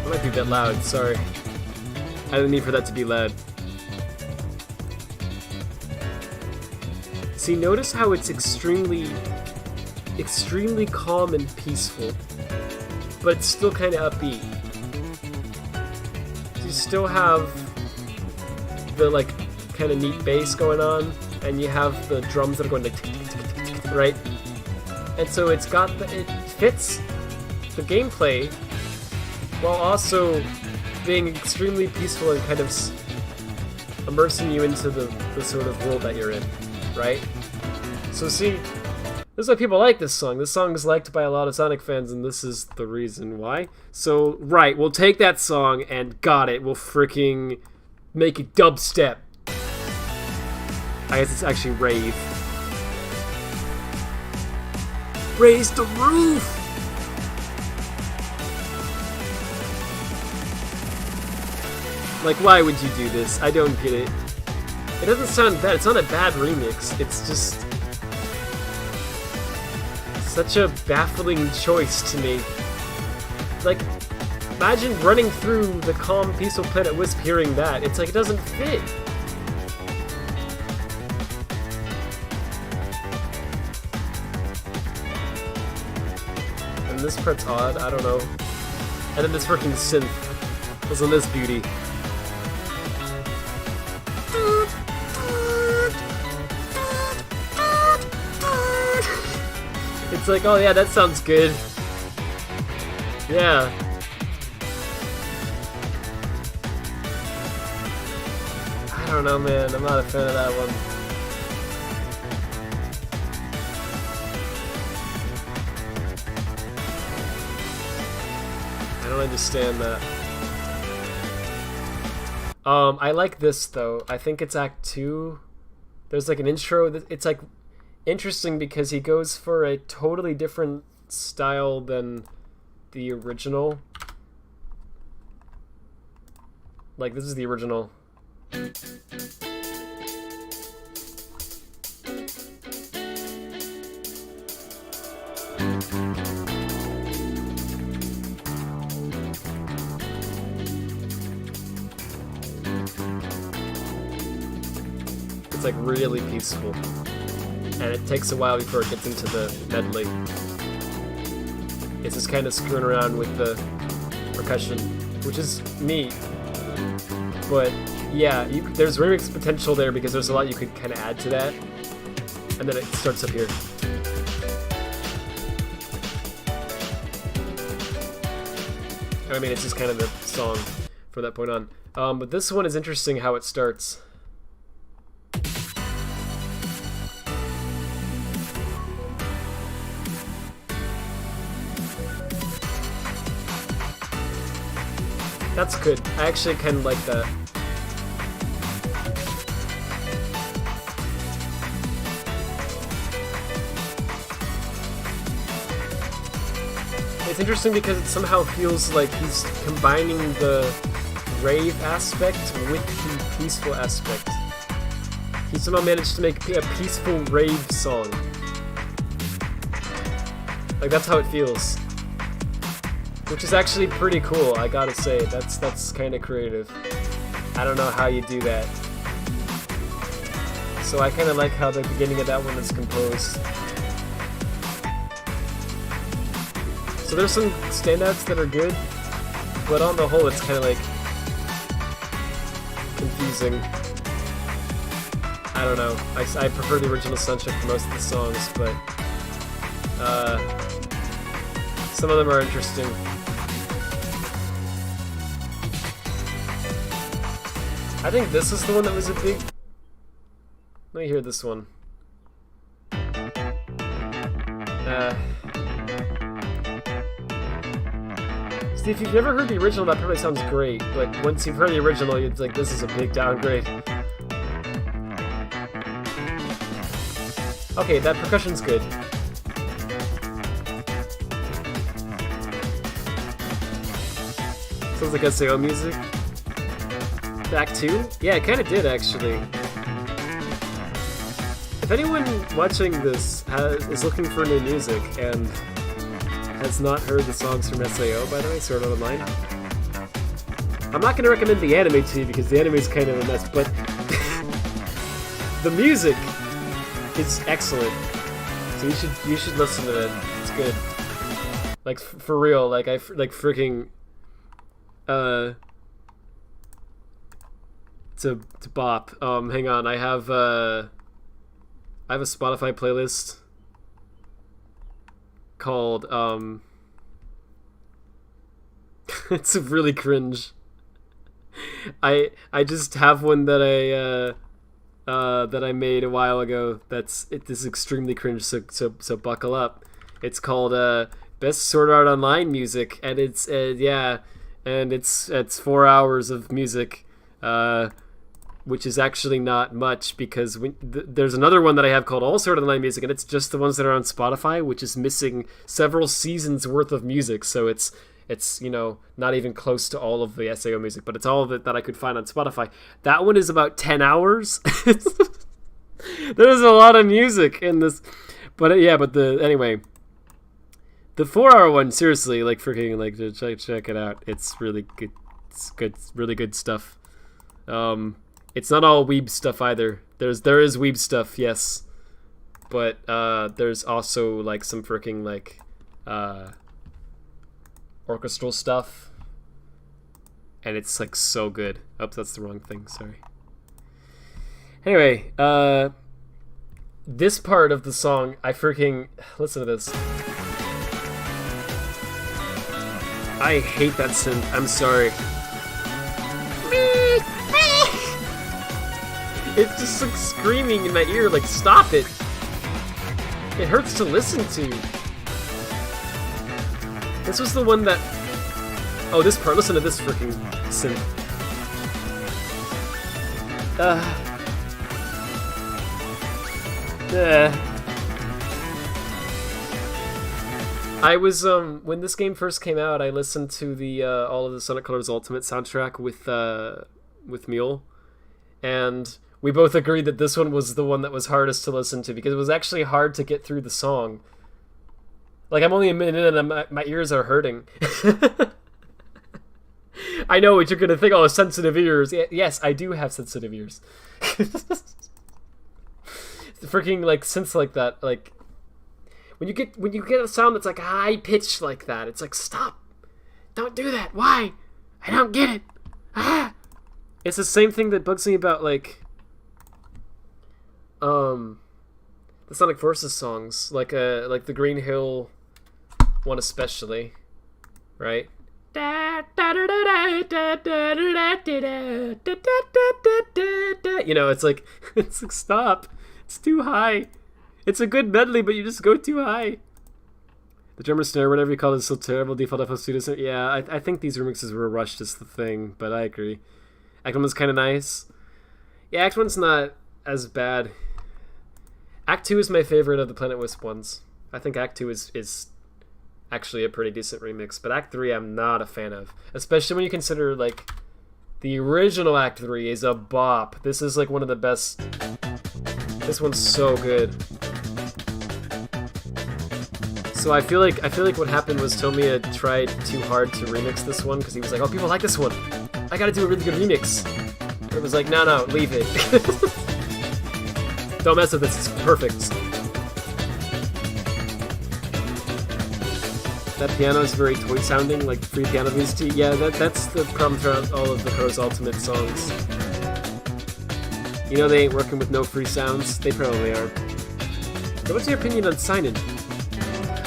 Might be a bit loud, sorry. I didn't mean for that to be loud. See, notice how it's extremely calm and peaceful, but it's still kind of upbeat. You still have the like kind of neat bass going on, and you have the drums that are going like tick, tick, tick, tick, tick, right? And so it fits the gameplay while also being extremely peaceful and kind of immersing you into the sort of world that you're in, right? So see, this is why people like this song. This song is liked by a lot of Sonic fans, and this is the reason why. So, right, we'll take that song and got it. We'll freaking make it dubstep. I guess it's actually rave. Raise the roof! Like, why would you do this? I don't get it. It doesn't sound bad. It's not a bad remix. It's just such a baffling choice to me. Like, imagine running through the calm, peaceful Planet Wisp hearing that. It's like it doesn't fit. And this part's odd. I don't know. And then this freaking synth. Listen to this beauty. It's like, oh yeah, that sounds good. Yeah. I don't know, man. I'm not a fan of that one. I don't understand that. I like this though. I think it's Act 2. There's like an intro. It's like interesting because he goes for a totally different style than the original. Like, this is the original. It's like really peaceful. And it takes a while before it gets into the medley. It's just kind of screwing around with the percussion, which is neat. But yeah, there's remix potential there because there's a lot you could kind of add to that. And then it starts up here. I mean, it's just kind of the song from that point on. But this one is interesting how it starts. That's good. I actually kind of like that. It's interesting because it somehow feels like he's combining the rave aspect with the peaceful aspect. He somehow managed to make a peaceful rave song. Like, that's how it feels. Which is actually pretty cool, I gotta say. That's kind of creative. I don't know how you do that. So I kind of like how the beginning of that one is composed. So there's some standouts that are good, but on the whole it's kind of like confusing. I don't know. I prefer the original soundtrack for most of the songs, but some of them are interesting. I think this is the one that was a big Let me hear this one. See, if you've never heard the original, that probably sounds great, but once you've heard the original, it's like, this is a big downgrade. Okay, that percussion's good. Sounds like SAO music. Act 2? Yeah, it kinda did, actually. If anyone watching this is looking for new music and has not heard the songs from SAO, by the way, Sword Art Online, I'm not going to recommend the anime to you because the anime is kind of a mess, but the music is excellent. So you should listen to it. It's good. Like for real. Like freaking to bop. Hang on. I have a Spotify playlist called it's really cringe. I just have one that I made a while ago. This is extremely cringe. So buckle up. It's called Best Sword Art Online Music, and it's it's 4 hours of music, which is actually not much because there's another one that I have called All Sword Art Online Music, and it's just the ones that are on Spotify, which is missing several seasons worth of music. So it's not even close to all of the SAO music, but it's all of it that I could find on Spotify. That one is about 10 hours. There's a lot of music in this, but anyway, the 4-hour one, seriously, like freaking, like check it out. It's really good. It's good, really good stuff. It's not all weeb stuff either. There is weeb stuff, yes, but there's also like some freaking like orchestral stuff, and it's like so good. Oops, that's the wrong thing, sorry. Anyway, this part of the song, I freaking listen to this. I hate that synth. I'm sorry. It's just like screaming in my ear, like stop it. It hurts to listen to. This was the one that... Oh, this part. Listen to this freaking synth. I was, when this game first came out, I listened to the, all of the Sonic Colors Ultimate soundtrack with Mule, and we both agreed that this one was the one that was hardest to listen to, because it was actually hard to get through the song. Like, I'm only a minute in and my ears are hurting. I know what you're gonna think, oh, sensitive ears. Yes, I do have sensitive ears. Freaking, like, synths like that, like... When you get a sound that's like high pitched like that, it's like, stop! Don't do that! Why? I don't get it! Ah! It's the same thing that bugs me about, like... the Sonic Forces songs, like the Green Hill one especially, right? You know, it's like stop. It's too high. It's a good medley, but you just go too high. The drummer snare, whatever you call it, is so terrible. Default FL Studios. Yeah, I think these remixes were rushed is the thing, but I agree. Act 1 was kind of nice. Yeah, Act 1's not as bad. Act 2 is my favorite of the Planet Wisp ones. I think Act 2 is actually a pretty decent remix, but Act 3 I'm not a fan of. Especially when you consider, like, the original Act 3 is a bop. This is, like, one of the best... This one's so good. So I feel like what happened was Tomiya tried too hard to remix this one, because he was like, oh, people like this one. I gotta do a really good remix. But it was like, no, leave it. Don't mess with this, it's perfect. That piano is very toy sounding, like free piano VST. Yeah, that's the problem throughout all of the Crow's Ultimate songs. You know they ain't working with no free sounds? They probably are. So what's your opinion on Sign-In?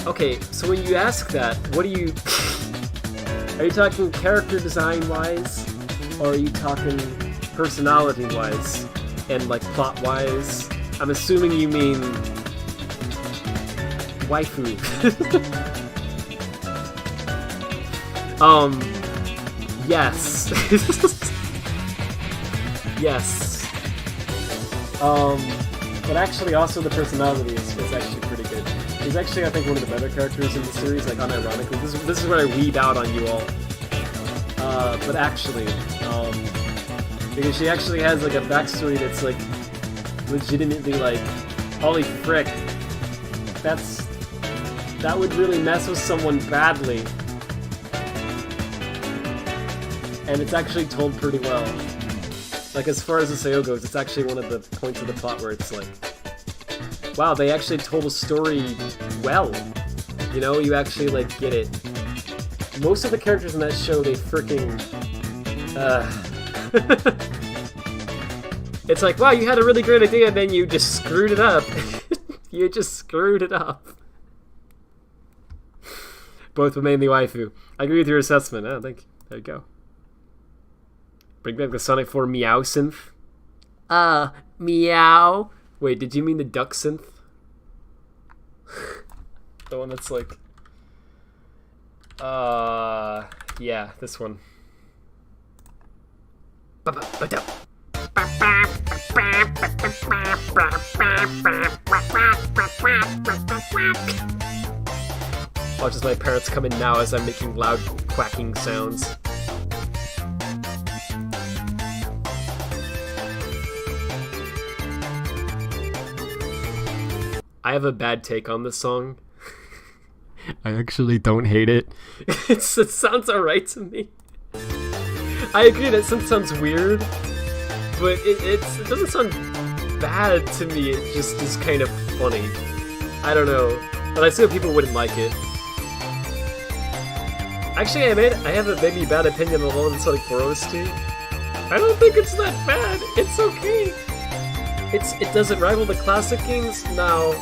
Okay, so when you ask that, what do you... Are you talking character design-wise? Or are you talking personality-wise? And, like, plot-wise? I'm assuming you mean waifu. Yes. Yes. But actually also the personality is actually pretty good. He's actually, I think, one of the better characters in the series, like, unironically. This is where I weed out on you all. But actually, because she actually has, like, a backstory that's, like, legitimately, like, holy frick, that would really mess with someone badly. And it's actually told pretty well. Like, as far as the SEO goes, it's actually one of the points of the plot where it's like, wow, they actually told a story well. You know, you actually, like, get it. Most of the characters in that show, they freaking... It's like, wow, you had a really great idea, and then you just screwed it up. You just screwed it up. Both were mainly waifu. I agree with your assessment. Oh, thank you. There you go. Bring back the Sonic 4 Meow synth. Meow. Wait, did you mean the duck synth? The one that's like... yeah, this one. Watch as my parents come in now as I'm making loud quacking sounds. I have a bad take on this song. I actually don't hate it. It sounds alright to me. I agree that it sounds weird, but it doesn't sound bad to me. It just is kind of funny. I don't know, but I see how people wouldn't like it. Actually, I have a maybe bad opinion on all of the Sonic 4 OST. I don't think it's that bad. It's okay. It doesn't rival the classic games now.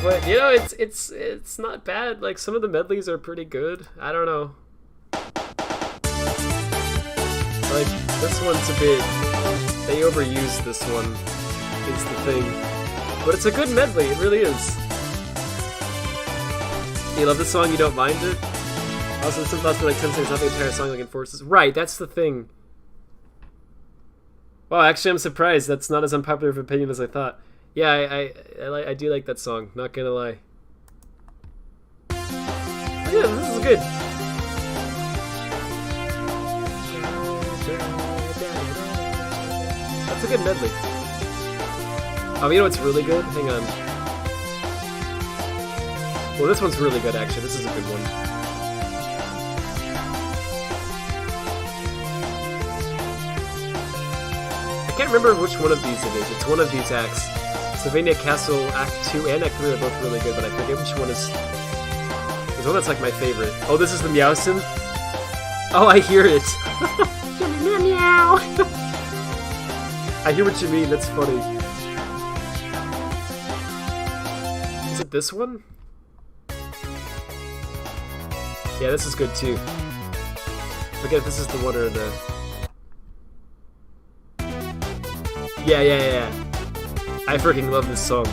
But, you know, it's not bad. Like, some of the medleys are pretty good. I don't know. Like, this one's a bit... They overused this one, is the thing. But it's a good medley, it really is. You love this song, you don't mind it? Also, some thoughts were like 10 seconds, not the entire song like enforces. Right, that's the thing. Wow, actually I'm surprised. That's not as unpopular of an opinion as I thought. Yeah, I do like that song, not gonna lie. Yeah, this is good. That's a good medley. Oh, you know what's really good? Hang on. Well, this one's really good, actually. This is a good one. I can't remember which one of these it is. It's one of these acts. Sylvania Castle Act 2 and Act 3 are both really good, but I forget which one is... There's one that's like my favorite. Oh, this is the Meow synth? Oh, I hear it! Meow! I hear what you mean, that's funny. Is it this one? Yeah, this is good too. Forget if this is the one or the... Yeah. I freaking love this song.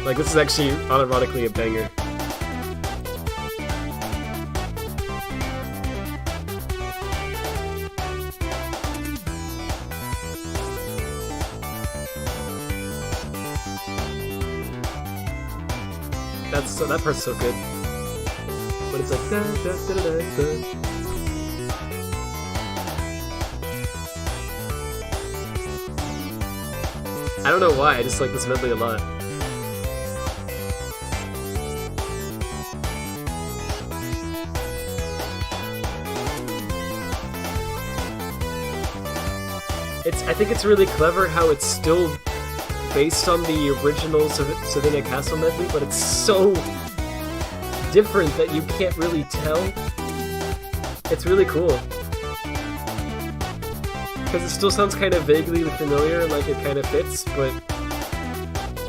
Like, this is actually unironically a banger. That part's so good. But it's like da, da, da, da, da. I don't know why, I just like this medley a lot. I think it's really clever how it's still based on the original Sylvania Castle medley, but it's so different that you can't really tell. It's really cool. Because it still sounds kind of vaguely familiar and like it kind of fits, but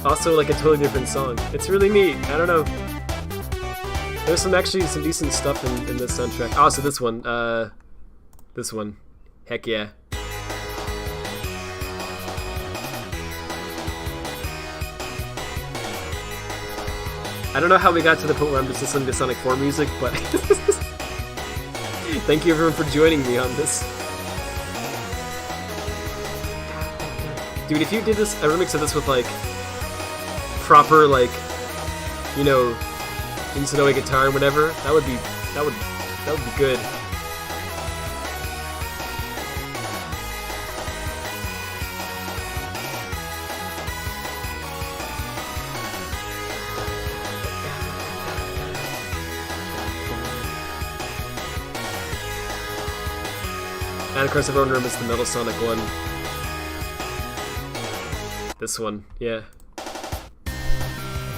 also like a totally different song. It's really neat. I don't know. There's some decent stuff in this soundtrack. Oh, so this one. This one. Heck yeah. I don't know how we got to the point where I'm just listening to Sonic 4 music, but thank you everyone for joining me on this. Dude, if you did this, a remix of this with like proper like, you know, Insanoe guitar and whatever, that would be good. And of course everyone remembers the Metal Sonic one. This one, yeah.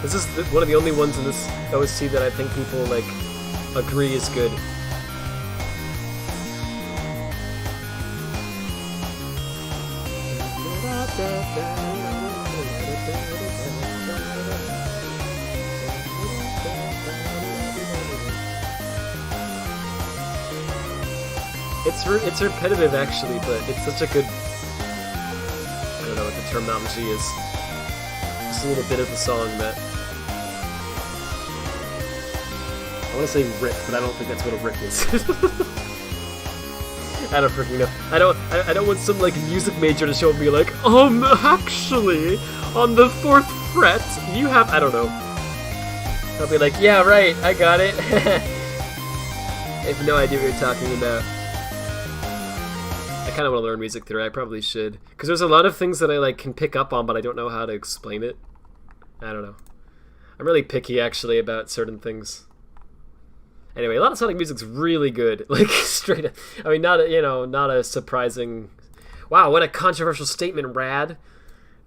This is one of the only ones in this OST that I think people, like, agree is good. It's repetitive actually, but it's such a good, I don't know what the terminology is. Just a little bit of the song that I want to say riff, but I don't think that's what a riff is. I don't freaking know. I don't want some like music major to show me like, actually, on the 4th fret, you have, I don't know. I'll be like, yeah, right, I got it. I have no idea what you're talking about. I kind of want to learn music theory. I probably should, because there's a lot of things that I like can pick up on, but I don't know how to explain it. I don't know. I'm really picky actually about certain things. Anyway, a lot of Sonic music's really good, like straight up. I mean, not a surprising. Wow, what a controversial statement, Rad.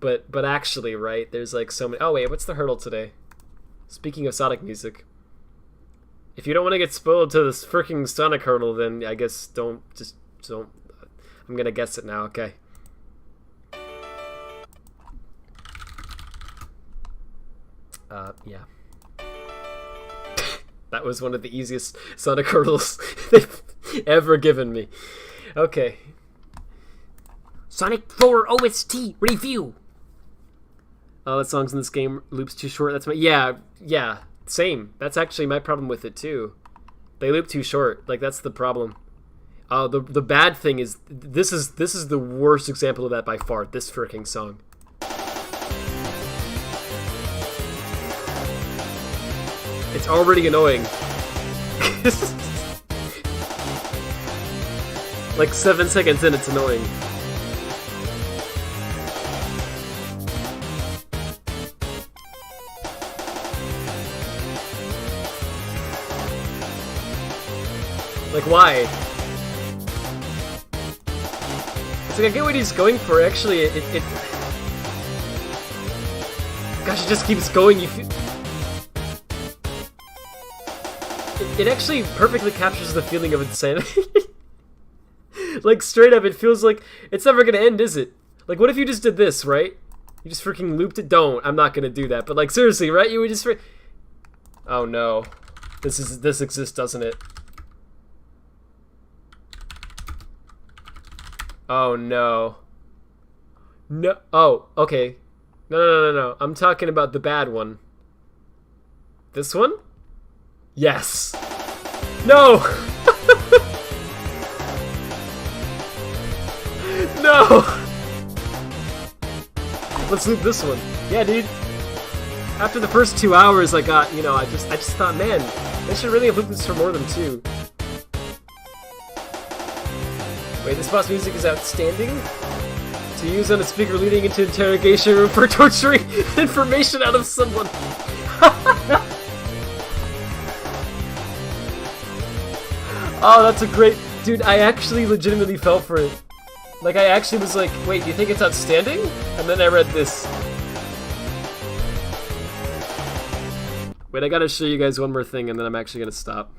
But actually, right? There's like so many. Oh wait, what's the hurdle today? Speaking of Sonic music, if you don't want to get spoiled to this freaking Sonic hurdle, then I guess don't. I'm gonna guess it now, okay. Yeah. That was one of the easiest Sonic hurdles they've ever given me. Okay. Sonic 4 OST review! Oh, the songs in this game loops too short. That's my... Yeah, same. That's actually my problem with it, too. They loop too short. Like, that's the problem. The bad thing is, this is the worst example of that by far, this freaking song. It's already annoying. Like 7 seconds in, it's annoying. Like, why? It's like, I get what he's going for. Actually, it gosh, it just keeps going. You feel... It actually perfectly captures the feeling of insanity. Like, straight up, it feels like it's never gonna end, is it? Like, what if you just did this, right? You just freaking looped it. Don't. I'm not gonna do that. But like, seriously, right? You would just. Oh no, this exists, doesn't it? Oh no. No. Oh, okay. No. I'm talking about the bad one. This one? Yes. No. No. Let's loop this one. Yeah, dude. After the first 2 hours, I got, I just thought, man, they should really have looped this for more than 2. Wait, this boss music is outstanding? To use on a speaker leading into interrogation room for torturing information out of someone. Oh, that's a great... Dude, I actually legitimately fell for it. Like, I actually was like, wait, do you think it's outstanding? And then I read this. Wait, I gotta show you guys one more thing, and then I'm actually gonna stop.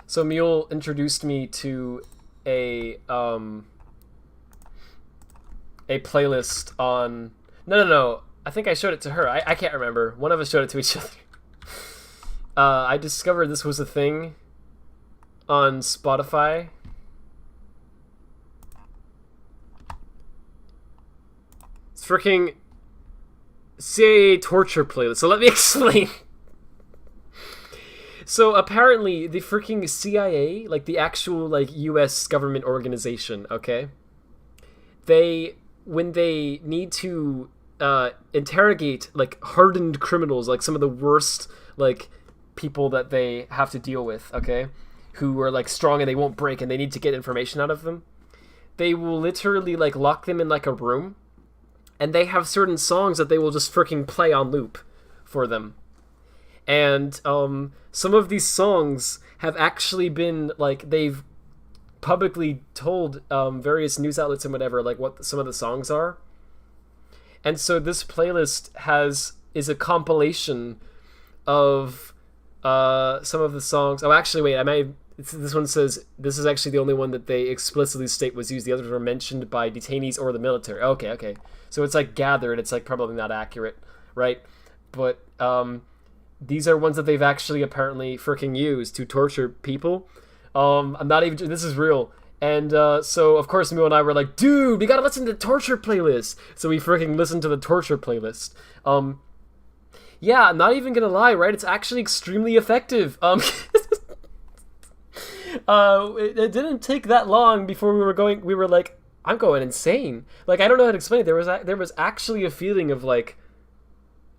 So Mule introduced me to a playlist on... No. I think I showed it to her. I can't remember. One of us showed it to each other. I discovered this was a thing on Spotify. It's freaking... CIA torture playlist. So let me explain. So apparently the freaking CIA, like the actual like US government organization, okay? When they need to interrogate like hardened criminals, like some of the worst like people that they have to deal with, okay? Who are like strong and they won't break and they need to get information out of them. They will literally like lock them in like a room, and they have certain songs that they will just freaking play on loop for them. And some of these songs have actually been like they've publicly told various news outlets and whatever like what some of the songs are. And so this playlist is a compilation of some of the songs. Oh, actually, wait, this one says this is actually the only one that they explicitly state was used. The others were mentioned by detainees or the military. Okay. So it's like gathered. It's like probably not accurate, right? But these are ones that they've actually apparently freaking used to torture people. I'm not even. This is real. And so of course Mio and I were like, dude, we gotta listen to the torture playlist. So we freaking listened to the torture playlist. Yeah, I'm not even gonna lie, right? It's actually extremely effective. It didn't take that long before we were like, I'm going insane. Like, I don't know how to explain it. There was actually a feeling of like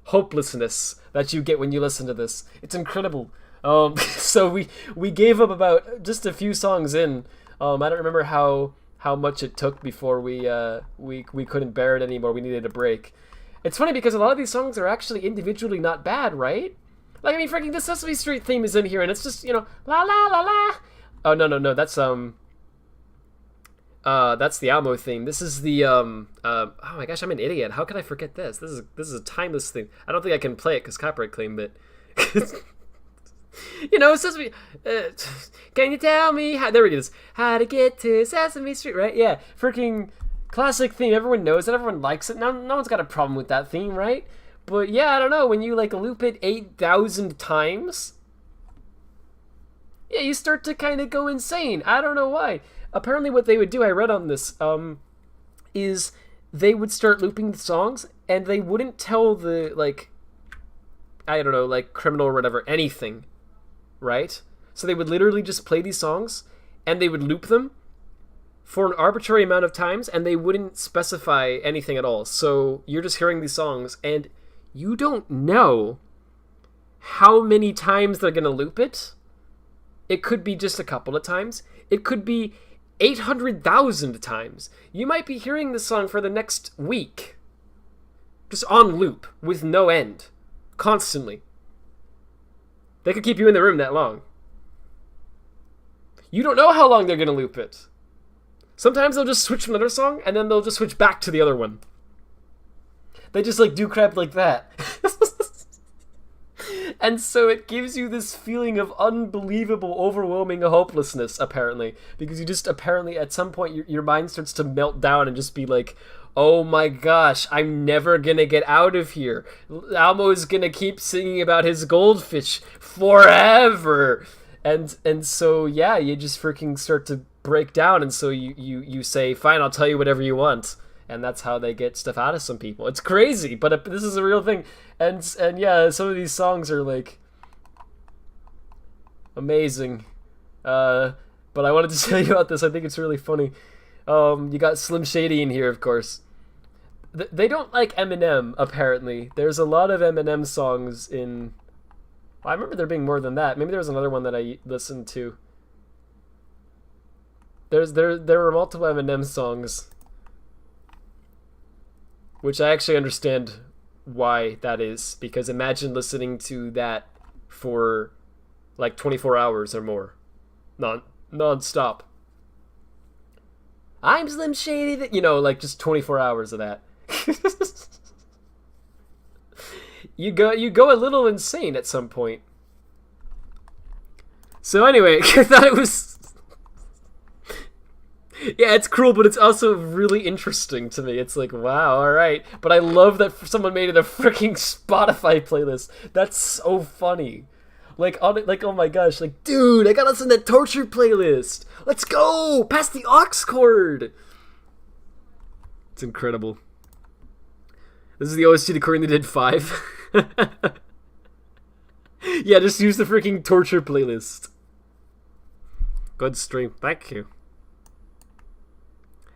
hopelessness that you get when you listen to this. It's incredible. So we gave up about just a few songs in. I don't remember how much it took before we couldn't bear it anymore. We needed a break. It's funny because a lot of these songs are actually individually not bad, right? Like, I mean, freaking the Sesame Street theme is in here, and it's just, you know, la la la la. Oh no, that's the Almo theme. This is the oh my gosh, I'm an idiot. How could I forget this? This is a timeless theme. I don't think I can play it because copyright claim, but you know, Sesame. Can you tell me how? There it is. How to get to Sesame Street, right? Yeah, freaking classic theme. Everyone knows it. Everyone likes it. No one's got a problem with that theme, right? But yeah, I don't know. When you like loop it 8,000 times, yeah, you start to kind of go insane. I don't know why. Apparently, what they would do, I read on this, is they would start looping the songs, and they wouldn't tell the like, I don't know, like criminal or whatever, anything. Right? So they would literally just play these songs, and they would loop them for an arbitrary amount of times, and they wouldn't specify anything at all. So you're just hearing these songs, and you don't know how many times they're going to loop it. It could be just a couple of times. It could be 800,000 times. You might be hearing this song for the next week. Just on loop, with no end. Constantly. They could keep you in the room that long. You don't know how long they're going to loop it. Sometimes they'll just switch to another song, and then they'll just switch back to the other one. They just like do crap like that. And so it gives you this feeling of unbelievable, overwhelming hopelessness, apparently. Because you just, apparently, at some point, your mind starts to melt down and just be like, oh my gosh, I'm never gonna get out of here. Elmo is gonna keep singing about his goldfish forever. And so, yeah, you just freaking start to break down, and so you say, fine, I'll tell you whatever you want. And that's how they get stuff out of some people. It's crazy, but this is a real thing. And yeah, some of these songs are like amazing. But I wanted to tell you about this. I think it's really funny. You got Slim Shady in here, of course. They don't like Eminem, apparently. There's a lot of Eminem songs in... I remember there being more than that. Maybe there was another one that I listened to. There were multiple Eminem songs, which I actually understand why that is, because imagine listening to that for like 24 hours or more, non-stop. I'm Slim Shady, you know, like just 24 hours of that. You go a little insane at some point. So anyway, I thought it was... Yeah, it's cruel, but it's also really interesting to me. It's like, wow, alright. But I love that someone made it a freaking Spotify playlist. That's so funny. Like, oh my gosh, like, dude, I gotta listen to that torture playlist. Let's go! Pass the aux cord! It's incredible. This is the OST to currently did 5. Yeah, just use the freaking torture playlist. Good stream. Thank you.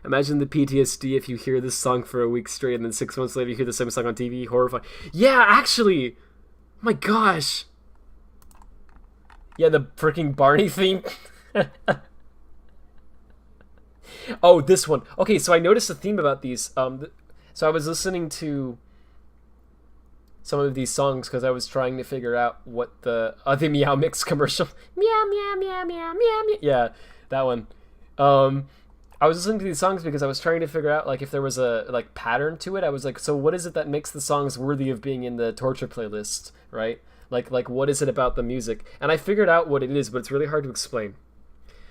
Imagine the PTSD if you hear this song for a week straight and then 6 months later you hear the same song on TV. Horrifying. Yeah, actually. Oh my gosh. Yeah, the freaking Barney theme. Oh, this one. Okay, so I noticed a theme about these. So I was listening to some of these songs because I was trying to figure out what the Meow Mix commercial. Meow, meow, meow, meow, meow, meow. Yeah, that one. I was listening to these songs because I was trying to figure out like if there was a like pattern to it. I was like, so what is it that makes the songs worthy of being in the torture playlist, right? Like what is it about the music? And I figured out what it is, but it's really hard to explain.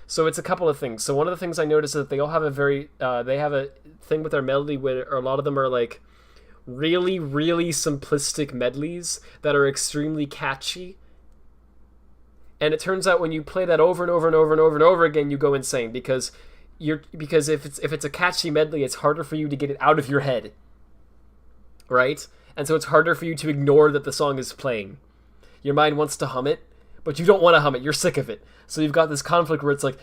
So it's a couple of things. So one of the things I noticed is that they all have a very they have a thing with their melody where a lot of them are like really, really simplistic medleys that are extremely catchy. And it turns out when you play that over and over and over and over and over again, you go insane because if it's a catchy medley, it's harder for you to get it out of your head, right? And so it's harder for you to ignore that the song is playing. Your mind wants to hum it, but you don't want to hum it. You're sick of it. So you've got this conflict where it's like,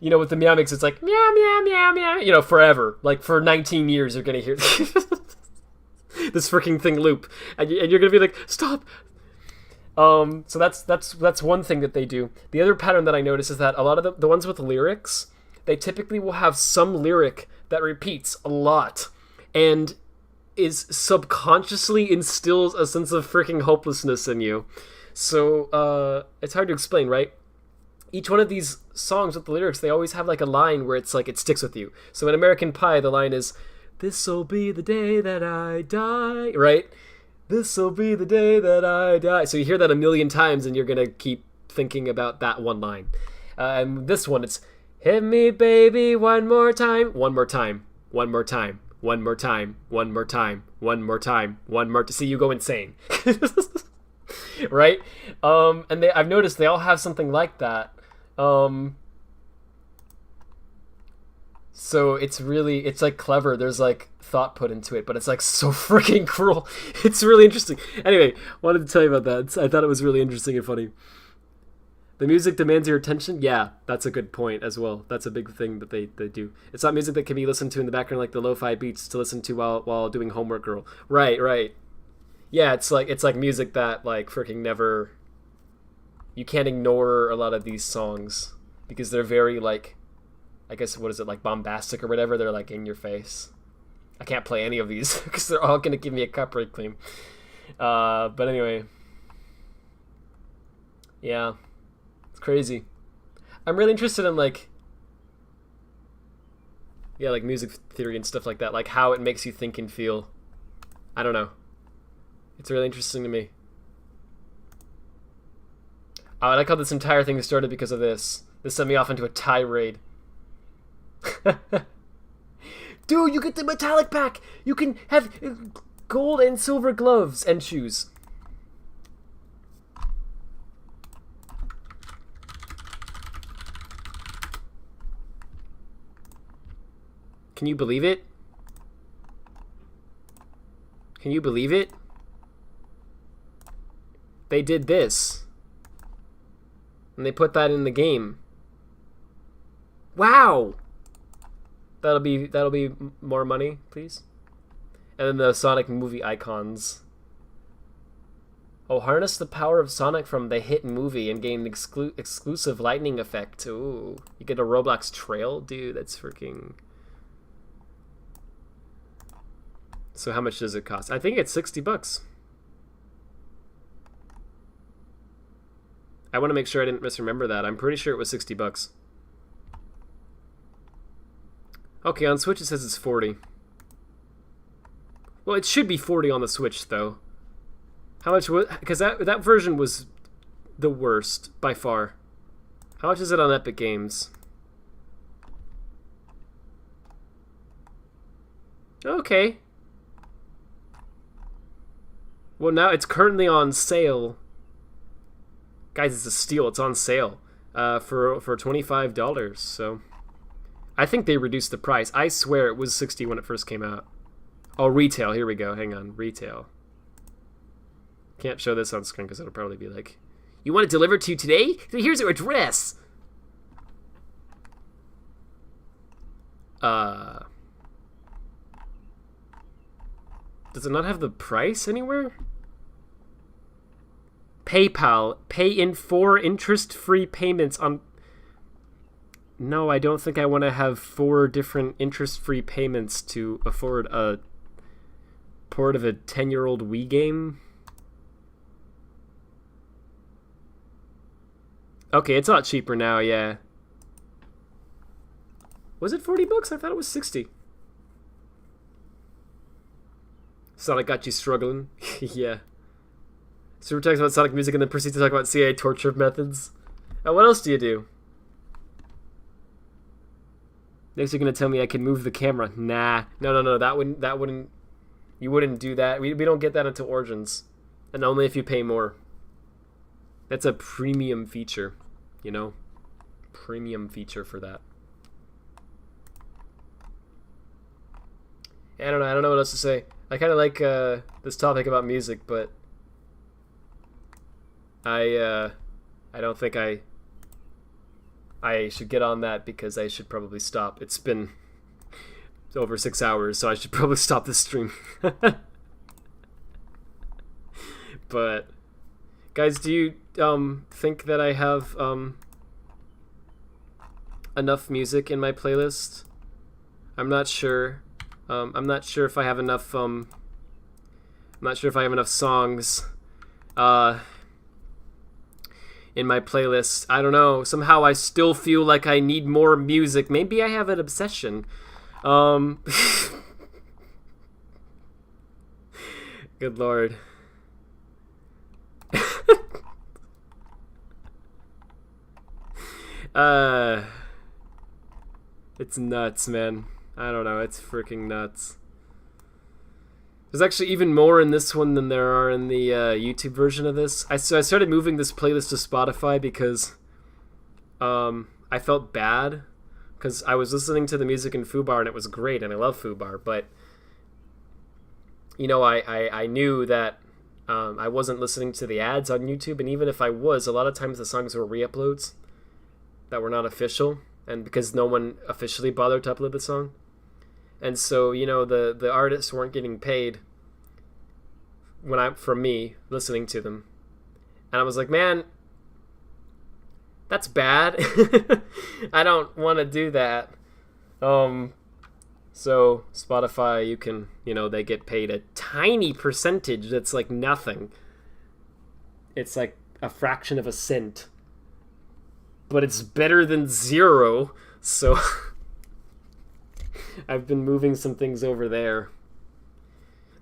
you know, with the Meow Mix, it's like meow meow meow meow, you know, forever. Like for 19 years, you're gonna hear this freaking thing loop, and you're gonna be like, stop. So that's one thing that they do. The other pattern that I notice is that a lot of the ones with lyrics, they typically will have some lyric that repeats a lot, and is subconsciously instills a sense of freaking hopelessness in you. So it's hard to explain, right? Each one of these songs with the lyrics, they always have like a line where it's like it sticks with you. So in American Pie, the line is, "This'll be the day that I die," right? "This'll be the day that I die." So you hear that a million times and you're gonna keep thinking about that one line. And this one, it's, "Hit me, baby, one more time, one more time, one more time, one more time, one more time, one more time, one more." To see you go insane, right? And I've noticed they all have something like that. So it's like clever. There's like thought put into it, but it's like so freaking cruel. It's really interesting. Anyway, wanted to tell you about that. I thought it was really interesting and funny. The music demands your attention. Yeah, that's a good point as well. That's a big thing that they do. It's not music that can be listened to in the background like the lo-fi beats to listen to while doing homework, girl. Right. Yeah, it's like music that like freaking never. You can't ignore a lot of these songs because they're very like, I guess what is it, like bombastic or whatever. They're like in your face. I can't play any of these because they're all gonna give me a copyright claim. But anyway, yeah. Crazy. I'm really interested in like music theory and stuff like that, like how it makes you think and feel. I don't know, it's really interesting to me. I like how this entire thing started because of this sent me off into a tirade. Dude, you get the metallic pack, you can have gold and silver gloves and shoes. Can you believe it? Can you believe it? They did this. And they put that in the game. Wow! That'll be more money, please. And then the Sonic movie icons. Oh, harness the power of Sonic from the hit movie and gain an exclusive lightning effect. Ooh, you get a Roblox trail? Dude, that's freaking... So how much does it cost? I think it's $60. I want to make sure I didn't misremember that. I'm pretty sure it was $60. Okay, on Switch it says it's 40. Well, it should be 40 on the Switch though. How much was, because that version was the worst by far. How much is it on Epic Games? Okay. Well, now it's currently on sale. Guys, it's a steal. It's on sale for $25. So I think they reduced the price. I swear it was $60 when it first came out. Oh, retail. Here we go. Hang on. Retail. Can't show this on screen because it'll probably be like, you want it delivered to you today? Here's your address. Does it not have the price anywhere? PayPal. Pay in 4 interest-free payments on... No, I don't think I want to have 4 different interest-free payments to afford a port of a 10-year-old Wii game. Okay, it's a lot cheaper now, yeah. Was it 40 bucks? I thought it was 60. Sonic got you struggling. Yeah. Super talks about Sonic music and then proceeds to talk about CIA torture methods. What else do you do? Next you're gonna tell me I can move the camera. Nah. No. That wouldn't you wouldn't do that. We don't get that until Origins. And only if you pay more. That's a premium feature, you know? Premium feature for that. I don't know what else to say. I kind of like this topic about music, but I don't think I should get on that because I should probably stop. It's been over 6 hours, so I should probably stop the stream. But guys, do you think that I have enough music in my playlist? I'm not sure. I'm not sure if I have enough. I'm not sure if I have enough songs in my playlist. I don't know. Somehow I still feel like I need more music. Maybe I have an obsession. Good lord. It's nuts, man. I don't know, it's freaking nuts. There's actually even more in this one than there are in the YouTube version of this. So I started moving this playlist to Spotify because I felt bad because I was listening to the music in Foobar and it was great and I love Foobar, but you know, I knew that I wasn't listening to the ads on YouTube, and even if I was, a lot of times the songs were re-uploads that were not official, and because no one officially bothered to upload the song. And so, you know, the artists weren't getting paid from me listening to them. And I was like, man, that's bad. I don't want to do that. So Spotify, you can, you know, they get paid a tiny percentage. That's like nothing. It's like a fraction of a cent. But it's better than 0. So I've been moving some things over there.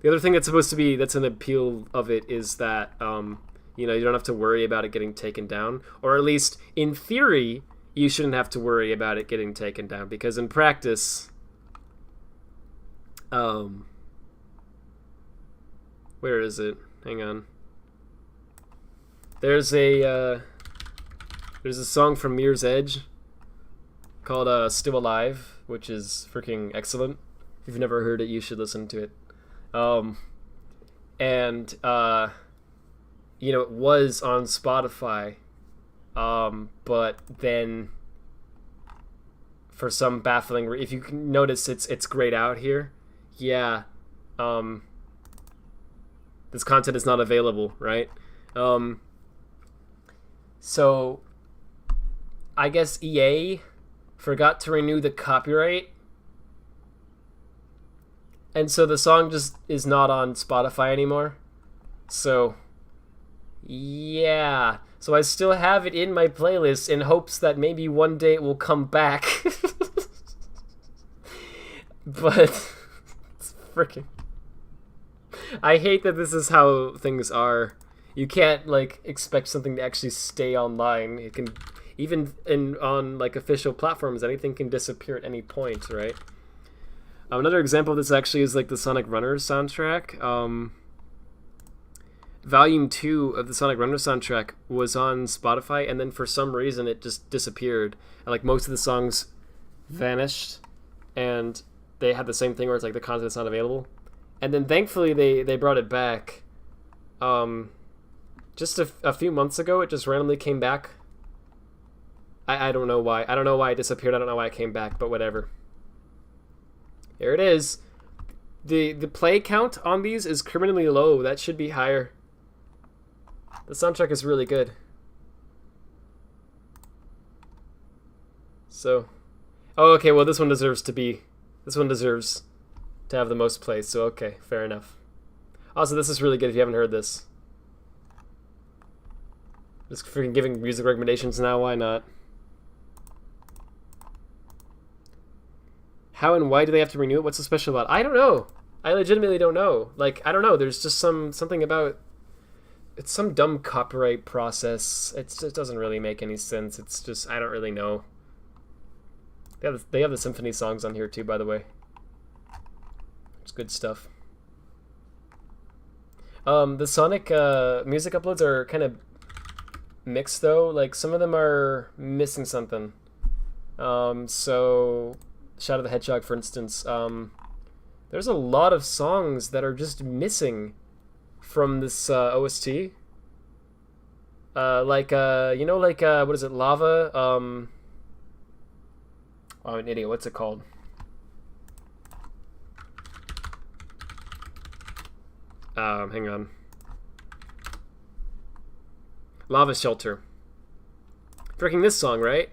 The other thing that's supposed to be, that's an appeal of it, is that, you know, you don't have to worry about it getting taken down. Or at least, in theory, you shouldn't have to worry about it getting taken down. Because in practice, where is it? Hang on. There's a song from Mirror's Edge called Still Alive, which is freaking excellent. If you've never heard it, you should listen to it. You know, it was on Spotify, but then for some baffling if you can notice, it's grayed out here. Yeah, this content is not available, right? So I guess EA forgot to renew the copyright, and so the song just is not on Spotify anymore. So yeah, so I still have it in my playlist in hopes that maybe one day it will come back. But it's freaking, I hate that this is how things are. You can't like expect something to actually stay online. It can, even on like official platforms, anything can disappear at any point, right? Another example of this actually is like the Sonic Runners soundtrack. Volume 2 of the Sonic Runners soundtrack was on Spotify, and then for some reason it just disappeared. And like most of the songs vanished, and they had the same thing where it's like the content's not available. And then thankfully they brought it back. Just a few months ago, it just randomly came back. I don't know why. I don't know why it disappeared. I don't know why it came back, but whatever. Here it is. The play count on these is criminally low. That should be higher. The soundtrack is really good. So, oh, okay, well this one deserves to have the most plays, so okay, fair enough. Also, this is really good if you haven't heard this. Just freaking giving music recommendations now, why not? How and why do they have to renew it? What's so special about it? I don't know. I legitimately don't know. Like, I don't know. There's just something about... It's some dumb copyright process. It just doesn't really make any sense. It's just... I don't really know. They have the symphony songs on here too, by the way. It's good stuff. The Sonic music uploads are kind of mixed, though. Like, some of them are missing something. So... Shadow the Hedgehog, for instance, there's a lot of songs that are just missing from this OST. You know, what is it, Lava? Oh, I'm an idiot. What's it called? Hang on. Lava Shelter. Freaking this song, right?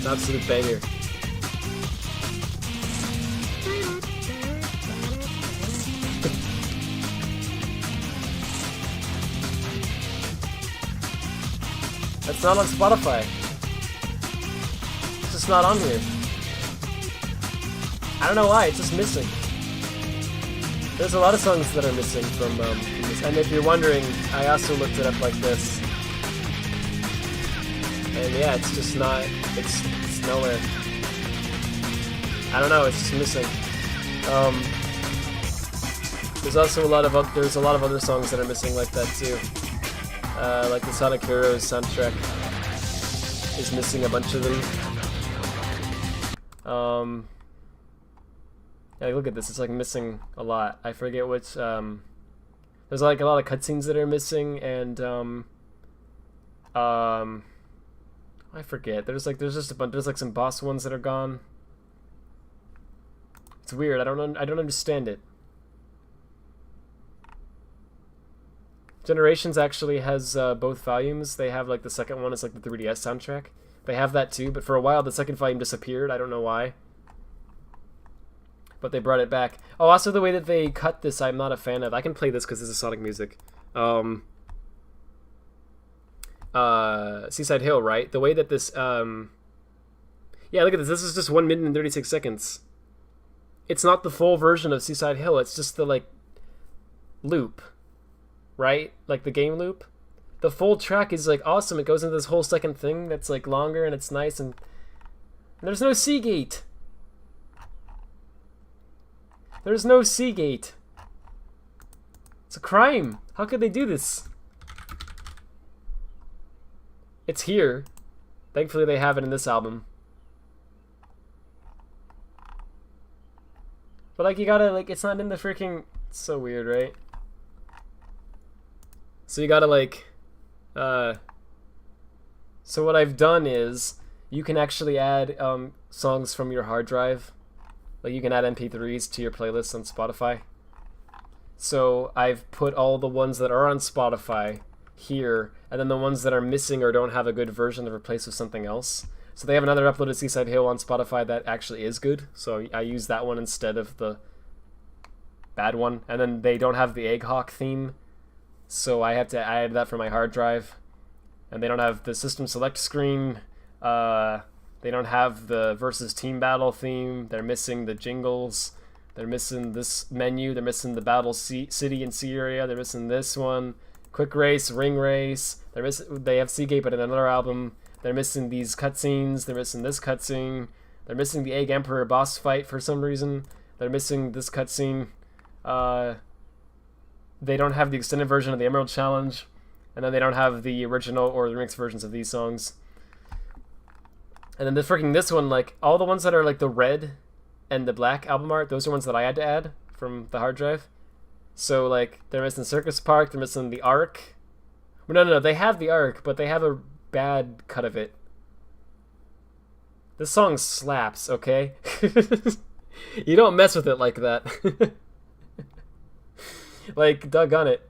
Absolute banger. That's not on Spotify. It's just not on here. I don't know why, it's just missing. There's a lot of songs that are missing from this. And if you're wondering, I also looked it up like this. And yeah, it's just not, it's nowhere. I don't know, it's just missing. There's also a lot of other songs that are missing like that too. Like the Sonic Heroes soundtrack is missing a bunch of them. Yeah, look at this, it's like missing a lot. I forget which, there's like a lot of cutscenes that are missing, and I forget. There's just a bunch. There's like some boss ones that are gone. It's weird. I don't understand it. Generations actually has both volumes. They have like the second one is like the 3DS soundtrack. They have that too, but for a while the second volume disappeared. I don't know why. But they brought it back. Oh, also the way that they cut this, I'm not a fan of. I can play this because this is Sonic music. Seaside Hill, right? The way that this, yeah, look at this. This is just 1 minute and 36 seconds. It's not the full version of Seaside Hill. It's just the, like, loop, right? Like the game loop. The full track is, like, awesome. It goes into this whole second thing that's, like, longer and it's nice, and there's no Seagate. There's no Seagate. It's a crime. How could they do this? It's here. Thankfully they have it in this album. But like you gotta, like, it's not in the freaking... It's so weird, right? So you gotta like... So what I've done is, you can actually add songs from your hard drive. Like you can add MP3s to your playlist on Spotify. So I've put all the ones that are on Spotify here, and then the ones that are missing or don't have a good version are replaced with something else. So they have another uploaded Seaside Hill on Spotify that actually is good, so I use that one instead of the bad one. And then they don't have the Egg Hawk theme, so I have to add that for my hard drive. And they don't have the system select screen, they don't have the versus team battle theme, they're missing the jingles, they're missing this menu, they're missing the battle city and sea area, they're missing this one. Quick Race, Ring Race. They have Seagate, but in another album. They're missing these cutscenes. They're missing this cutscene. They're missing the Egg Emperor boss fight for some reason. They're missing this cutscene. They don't have the extended version of the Emerald Challenge, and then they don't have the original or the remix versions of these songs. And then this one, like, all the ones that are like the red and the black album art, those are ones that I had to add from the hard drive. So, like, they're missing Circus Park, they're missing the Ark. Well, no, they have the Ark, but they have a bad cut of it. This song slaps, okay? You don't mess with it like that. Like, doggone it.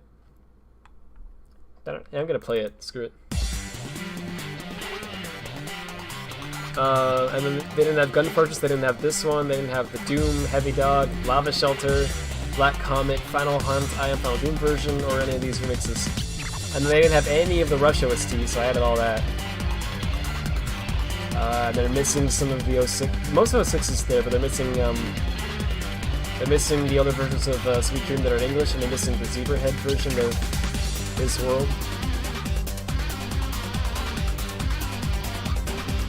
I'm gonna play it. Screw it. And then they didn't have Gun Fortress, they didn't have this one, they didn't have the Doom, Heavy Dog, Lava Shelter, Black Comet, Final Hunt, I Am Final Doom version, or any of these remixes. And they didn't have any of the Rush OST, so I added all that. They're missing some of the 06. Most of 06 is there, but they're missing the other versions of Sweet Dream that are in English, and they're missing the Zebrahead version of This World.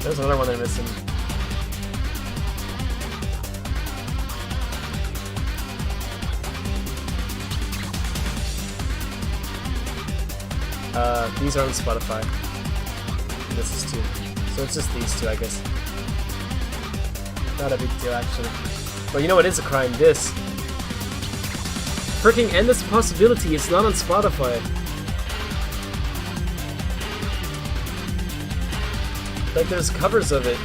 There's another one they're missing. These are on Spotify. And this is too. So it's just these two, I guess. Not a big deal, actually. But you know what is a crime? This. Freaking Endless Possibility, it's not on Spotify. Like, there's covers of it.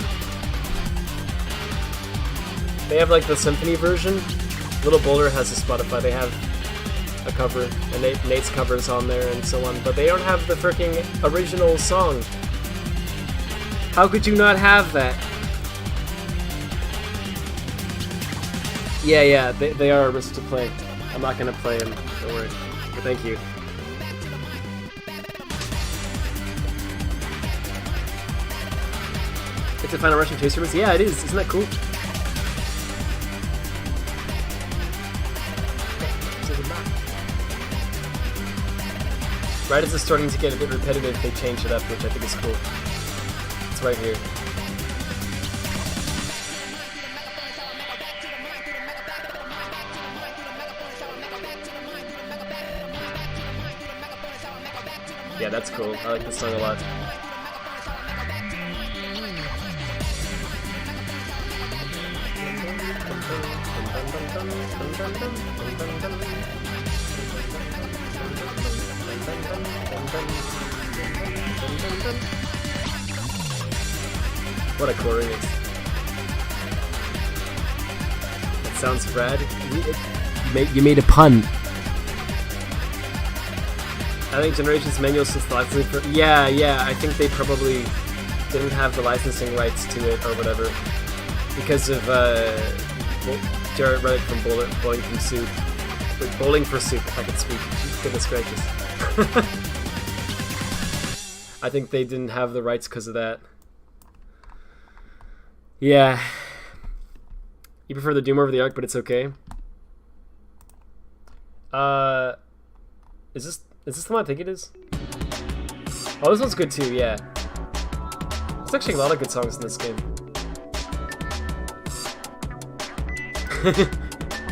They have, like, the symphony version. Little Boulder has a Spotify. They have a cover, and Nate's cover's on there, and so on. But they don't have the freaking original song. How could you not have that? Yeah, they are a risk to play. I'm not gonna play them, don't worry. But thank you. It's a Final Russian Chase Remix? Yeah, it is. Isn't that cool? Right as it's starting to get a bit repetitive, they change it up, which I think is cool. It's right here. Yeah, that's cool. I like this song a lot. What a core remix. That sounds rad. You made a pun. I think Generations Manual since the licensing for... Yeah, I think they probably didn't have the licensing rights to it or whatever. Because of, Jared Reddick from Bowling from Soup. Wait, Bowling for Soup, if I could speak. Goodness gracious. I think they didn't have the rights because of that. Yeah. You prefer the Doom over the Ark, but it's okay. Is this the one I think it is? Oh, this one's good too, yeah. There's actually a lot of good songs in this game.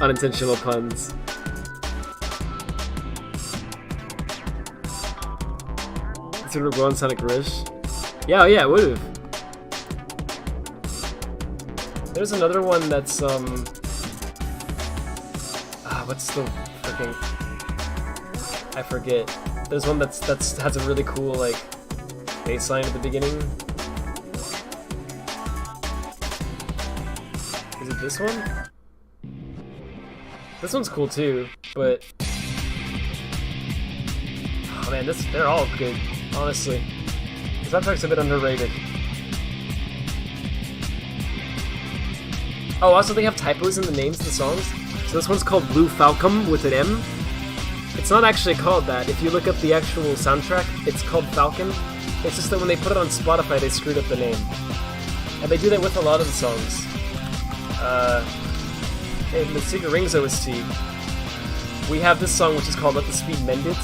Unintentional puns. This would go on Sonic Rush. Yeah, it would've. There's another one that's, what's the freaking... I forget. There's one that's has a really cool, like, bass line at the beginning. Is it this one? This one's cool too, but... Oh man, they're all good, honestly. The soundtrack's a bit underrated. Oh, also they have typos in the names of the songs. So this one's called Blue Falcon with an M. It's not actually called that. If you look up the actual soundtrack, it's called Falcon. It's just that when they put it on Spotify, they screwed up the name. And they do that with a lot of the songs. In the Secret Rings OST, we have this song which is called Let the Speed Mend It.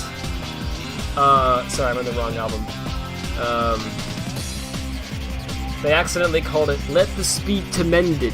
Sorry, I'm on the wrong album. They accidentally called it Let the Speed to Mend It.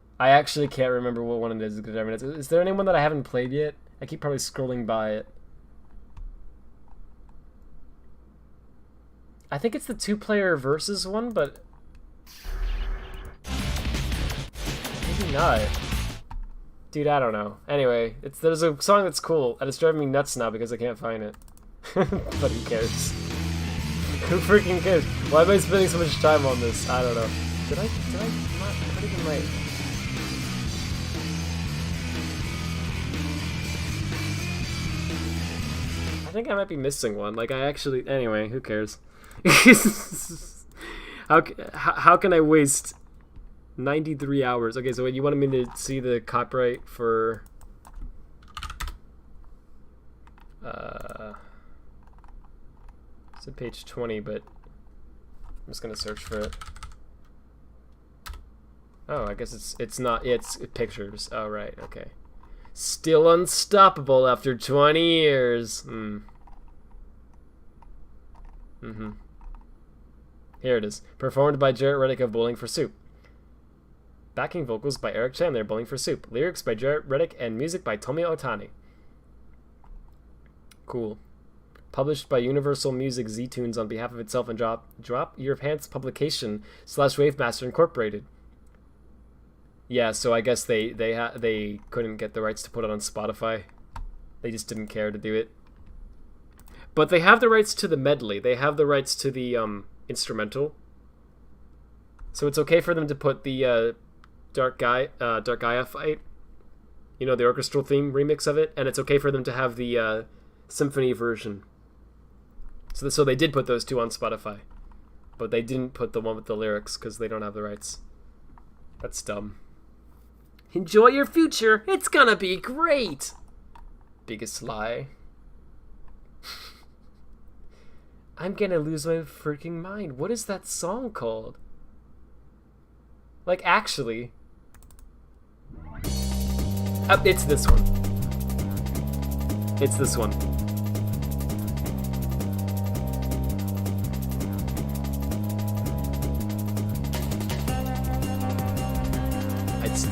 I actually can't remember what one it is. Is there anyone that I haven't played yet? I keep probably scrolling by it. I think it's the 2-player versus one, but maybe not. Dude, I don't know. Anyway, there's a song that's cool, and it's driving me nuts now because I can't find it. But who cares? Who freaking cares? Why am I spending so much time on this? I don't know. Did I not put it in my... I think I might be missing one. Like, I actually... Anyway, who cares? How can I waste 93 hours? Okay, so you wanted me to see the copyright for... It's at page 20, but I'm just gonna search for it. Oh, I guess it's not. Yeah, it's pictures. Oh, right. Okay. Still unstoppable after 20 years. Here it is. Performed by Jarrett Reddick of Bowling for Soup. Backing vocals by Eric Chandler, Bowling for Soup. Lyrics by Jarrett Reddick and music by Tomi Otani. Cool. Published by Universal Music Z-Tunes on behalf of itself and Drop Your Pants Publication / Wavemaster Incorporated. Yeah, so I guess they couldn't get the rights to put it on Spotify. They just didn't care to do it. But they have the rights to the medley. They have the rights to the instrumental. So it's okay for them to put the Dark Gaia fight, you know, the orchestral theme remix of it, and it's okay for them to have the symphony version. So they did put those two on Spotify, but they didn't put the one with the lyrics because they don't have the rights. That's dumb. Enjoy your future. It's gonna be great. Biggest lie. I'm gonna lose my freaking mind. What is that song called? Like, actually. It's this one. It's this one.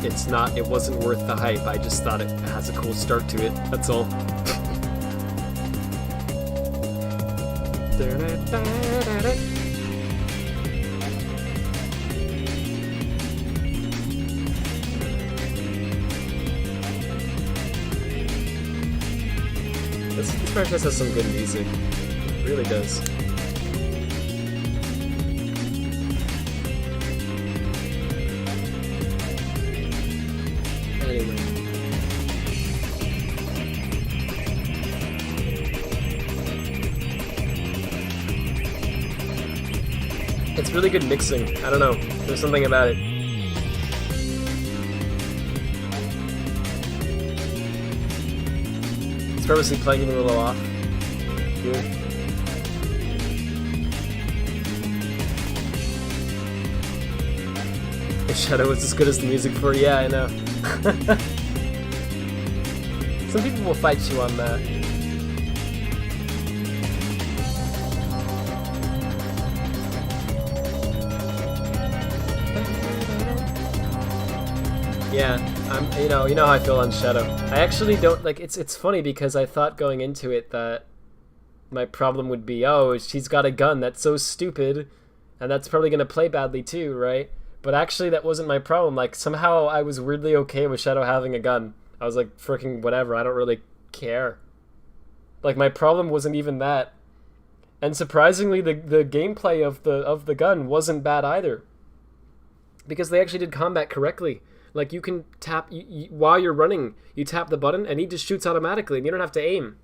It's not, it wasn't worth the hype. I just thought it has a cool start to it. That's all. This franchise has some good music. It really does. Anyway. It's really good mixing. I don't know. There's something about it. It's purposely playing it a little off. Good. The Shadow was as good as the music for, yeah, I know. Some people will fight you on that. Yeah, you know how I feel on Shadow. I actually don't, like, it's funny because I thought going into it that my problem would be, oh, she's got a gun, that's so stupid, and that's probably gonna play badly too, right? But actually that wasn't my problem. Like, somehow I was weirdly okay with Shadow having a gun. I was like, freaking whatever, I don't really care. Like, my problem wasn't even that. And surprisingly, the gameplay of the gun wasn't bad either. Because they actually did combat correctly. Like, you can tap, while you're running, you tap the button and he just shoots automatically and you don't have to aim.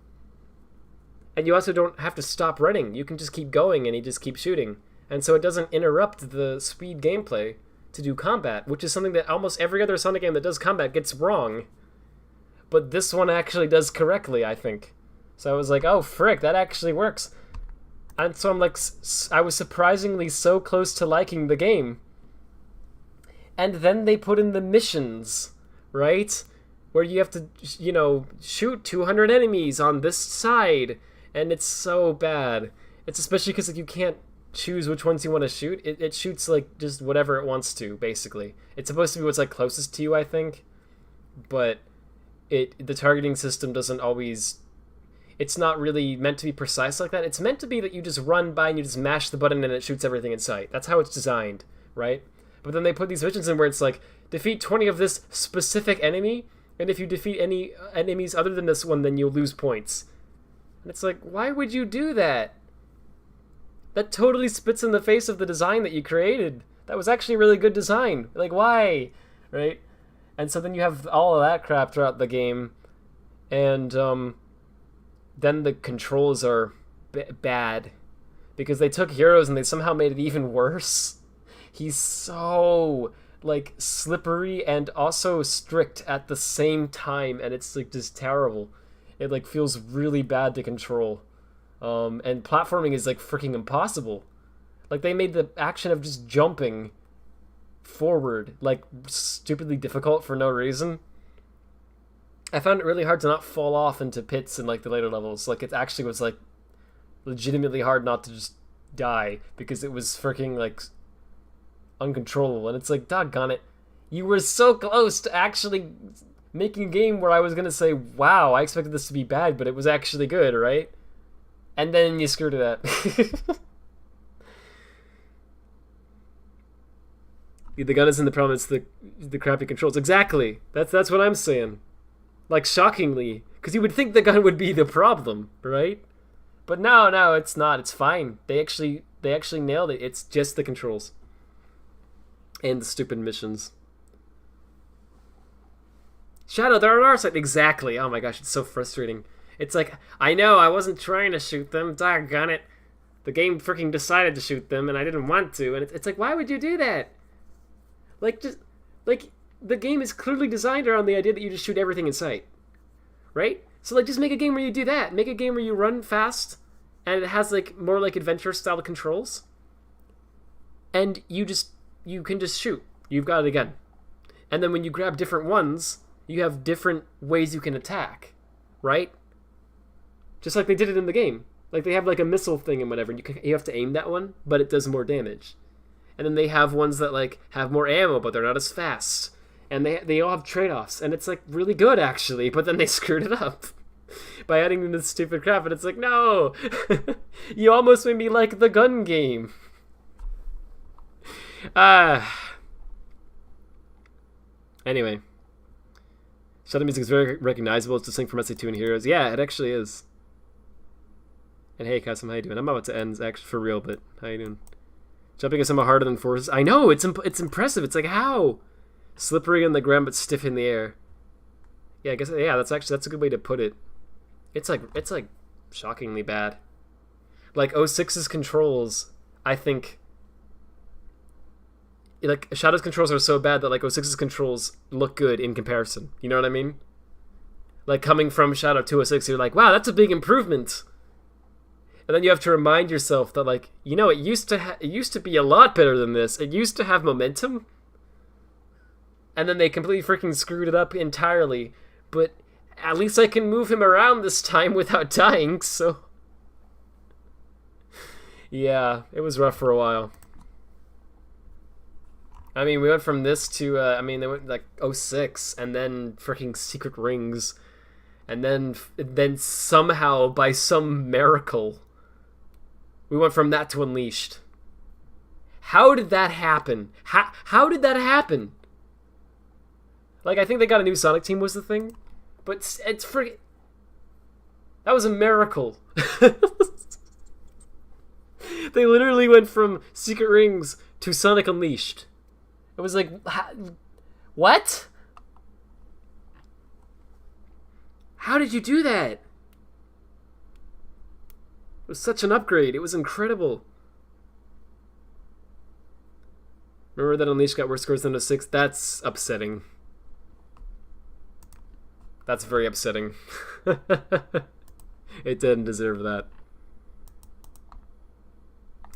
And you also don't have to stop running. You can just keep going and he just keeps shooting. And so it doesn't interrupt the speed gameplay to do combat, which is something that almost every other Sonic game that does combat gets wrong. But this one actually does correctly, I think. So I was like, oh, frick, that actually works. And so I'm like, I was surprisingly so close to liking the game. And then they put in the missions, right? Where you have to, you know, shoot 200 enemies on this side. And it's so bad. It's especially because, like, you can't choose which ones you want to shoot. It shoots like just whatever it wants to, basically. It's supposed to be what's like closest to you, I think, but the targeting system doesn't always. It's not really meant to be precise like that. It's meant to be that you just run by and you just mash the button and it shoots everything in sight. That's how it's designed, right? But then they put these missions in where it's like, defeat 20 of this specific enemy, and if you defeat any enemies other than this one, then you'll lose points. And it's like, why would you do that? That totally spits in the face of the design that you created. That was actually a really good design. Like, why? Right? And so then you have all of that crap throughout the game, and then the controls are bad because they took Heroes and they somehow made it even worse. He's so like slippery and also strict at the same time, and it's like just terrible. It like feels really bad to control, and platforming is like freaking impossible. Like they made the action of just jumping forward like stupidly difficult for no reason. I found it really hard to not fall off into pits in like the later levels. Like it actually was like legitimately hard not to just die because it was freaking like uncontrollable. And it's like, doggone it, you were so close to actually making a game where I was gonna say, wow, I expected this to be bad, but it was actually good, right? And then you screwed it up. The gun isn't the problem, it's the crappy controls. Exactly. That's what I'm saying. Like, shockingly. Because you would think the gun would be the problem, right? But no, it's not. It's fine. They actually nailed it. It's just the controls. And the stupid missions. Shadow, they're on our side. Exactly. Oh my gosh, it's so frustrating. It's like, I know, I wasn't trying to shoot them. Doggone it. The game freaking decided to shoot them, and I didn't want to. And it's like, why would you do that? Like, just, like, the game is clearly designed around the idea that you just shoot everything in sight. Right? So, like, just make a game where you do that. Make a game where you run fast, and it has, like, more, like, adventure-style controls. And you can just shoot. You've got it again. And then when you grab different ones, you have different ways you can attack. Right? Just like they did it in the game. Like, they have, like, a missile thing and whatever, and you have to aim that one, but it does more damage. And then they have ones that, like, have more ammo, but they're not as fast. And they all have trade-offs, and it's, like, really good, actually, but then they screwed it up by adding in this stupid crap, and it's like, no! You almost made me like the gun game. Anyway. Shadow music is very recognizable. It's distinct from SA2 and Heroes. Yeah, it actually is. And hey, Kasim, how you doing? I'm about to end, actually, for real, but how you doing? Jumping is somewhat harder than Forces. I know, it's impressive. It's like, how? Slippery on the ground, but stiff in the air. Yeah, I guess, yeah, that's a good way to put it. It's like shockingly bad. Like, 06's controls, I think, like, Shadow's controls are so bad that, like, 06's controls look good in comparison. You know what I mean? Like, coming from Shadow to 06, you're like, wow, that's a big improvement. And then you have to remind yourself that, like, you know, it used to be a lot better than this. It used to have momentum. And then they completely freaking screwed it up entirely. But at least I can move him around this time without dying, so... Yeah, it was rough for a while. I mean, we went from this to, they went, like, 06, and then freaking Secret Rings. And then somehow, by some miracle... we went from that to Unleashed. How did that happen? How did that happen? Like, I think they got a new Sonic team was the thing. But it's freaking... that was a miracle. They literally went from Secret Rings to Sonic Unleashed. It was like... what? How did you do that? It was such an upgrade. It was incredible. Remember that Unleashed got worse scores than 06? That's upsetting. That's very upsetting. It didn't deserve that.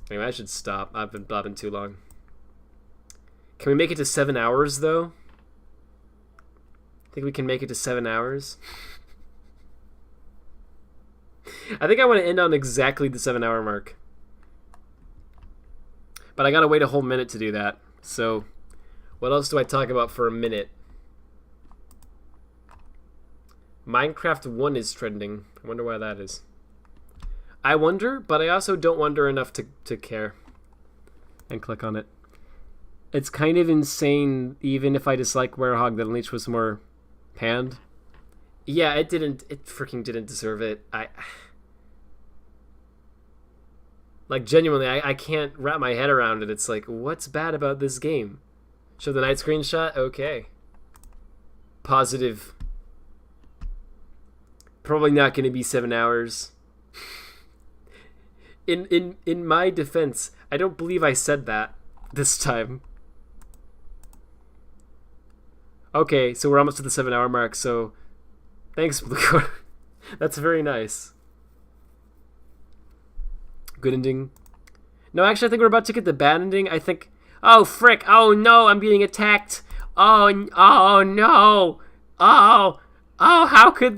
Anyway, I should stop. I've been blabbing too long. Can we make it to 7 hours, though? Think we can make it to 7 hours? I think I want to end on exactly the 7 hour mark. But I gotta wait a whole minute to do that. So, what else do I talk about for a minute? Minecraft 1 is trending. I wonder why that is. I wonder, but I also don't wonder enough to care. And click on it. It's kind of insane, even if I dislike Werehog, that Unleashed was more panned. Yeah, it freaking didn't deserve it. Like, genuinely, I can't wrap my head around it. It's like, what's bad about this game? Show the night screenshot? Okay. Positive. Probably not going to be 7 hours. In my defense, I don't believe I said that this time. Okay, so we're almost to the 7 hour mark, so thanks, Blue. That's very nice. Good ending. No, actually, I think we're about to get the bad ending. I think... Oh, frick. Oh, no, I'm being attacked. Oh no. Oh, how could...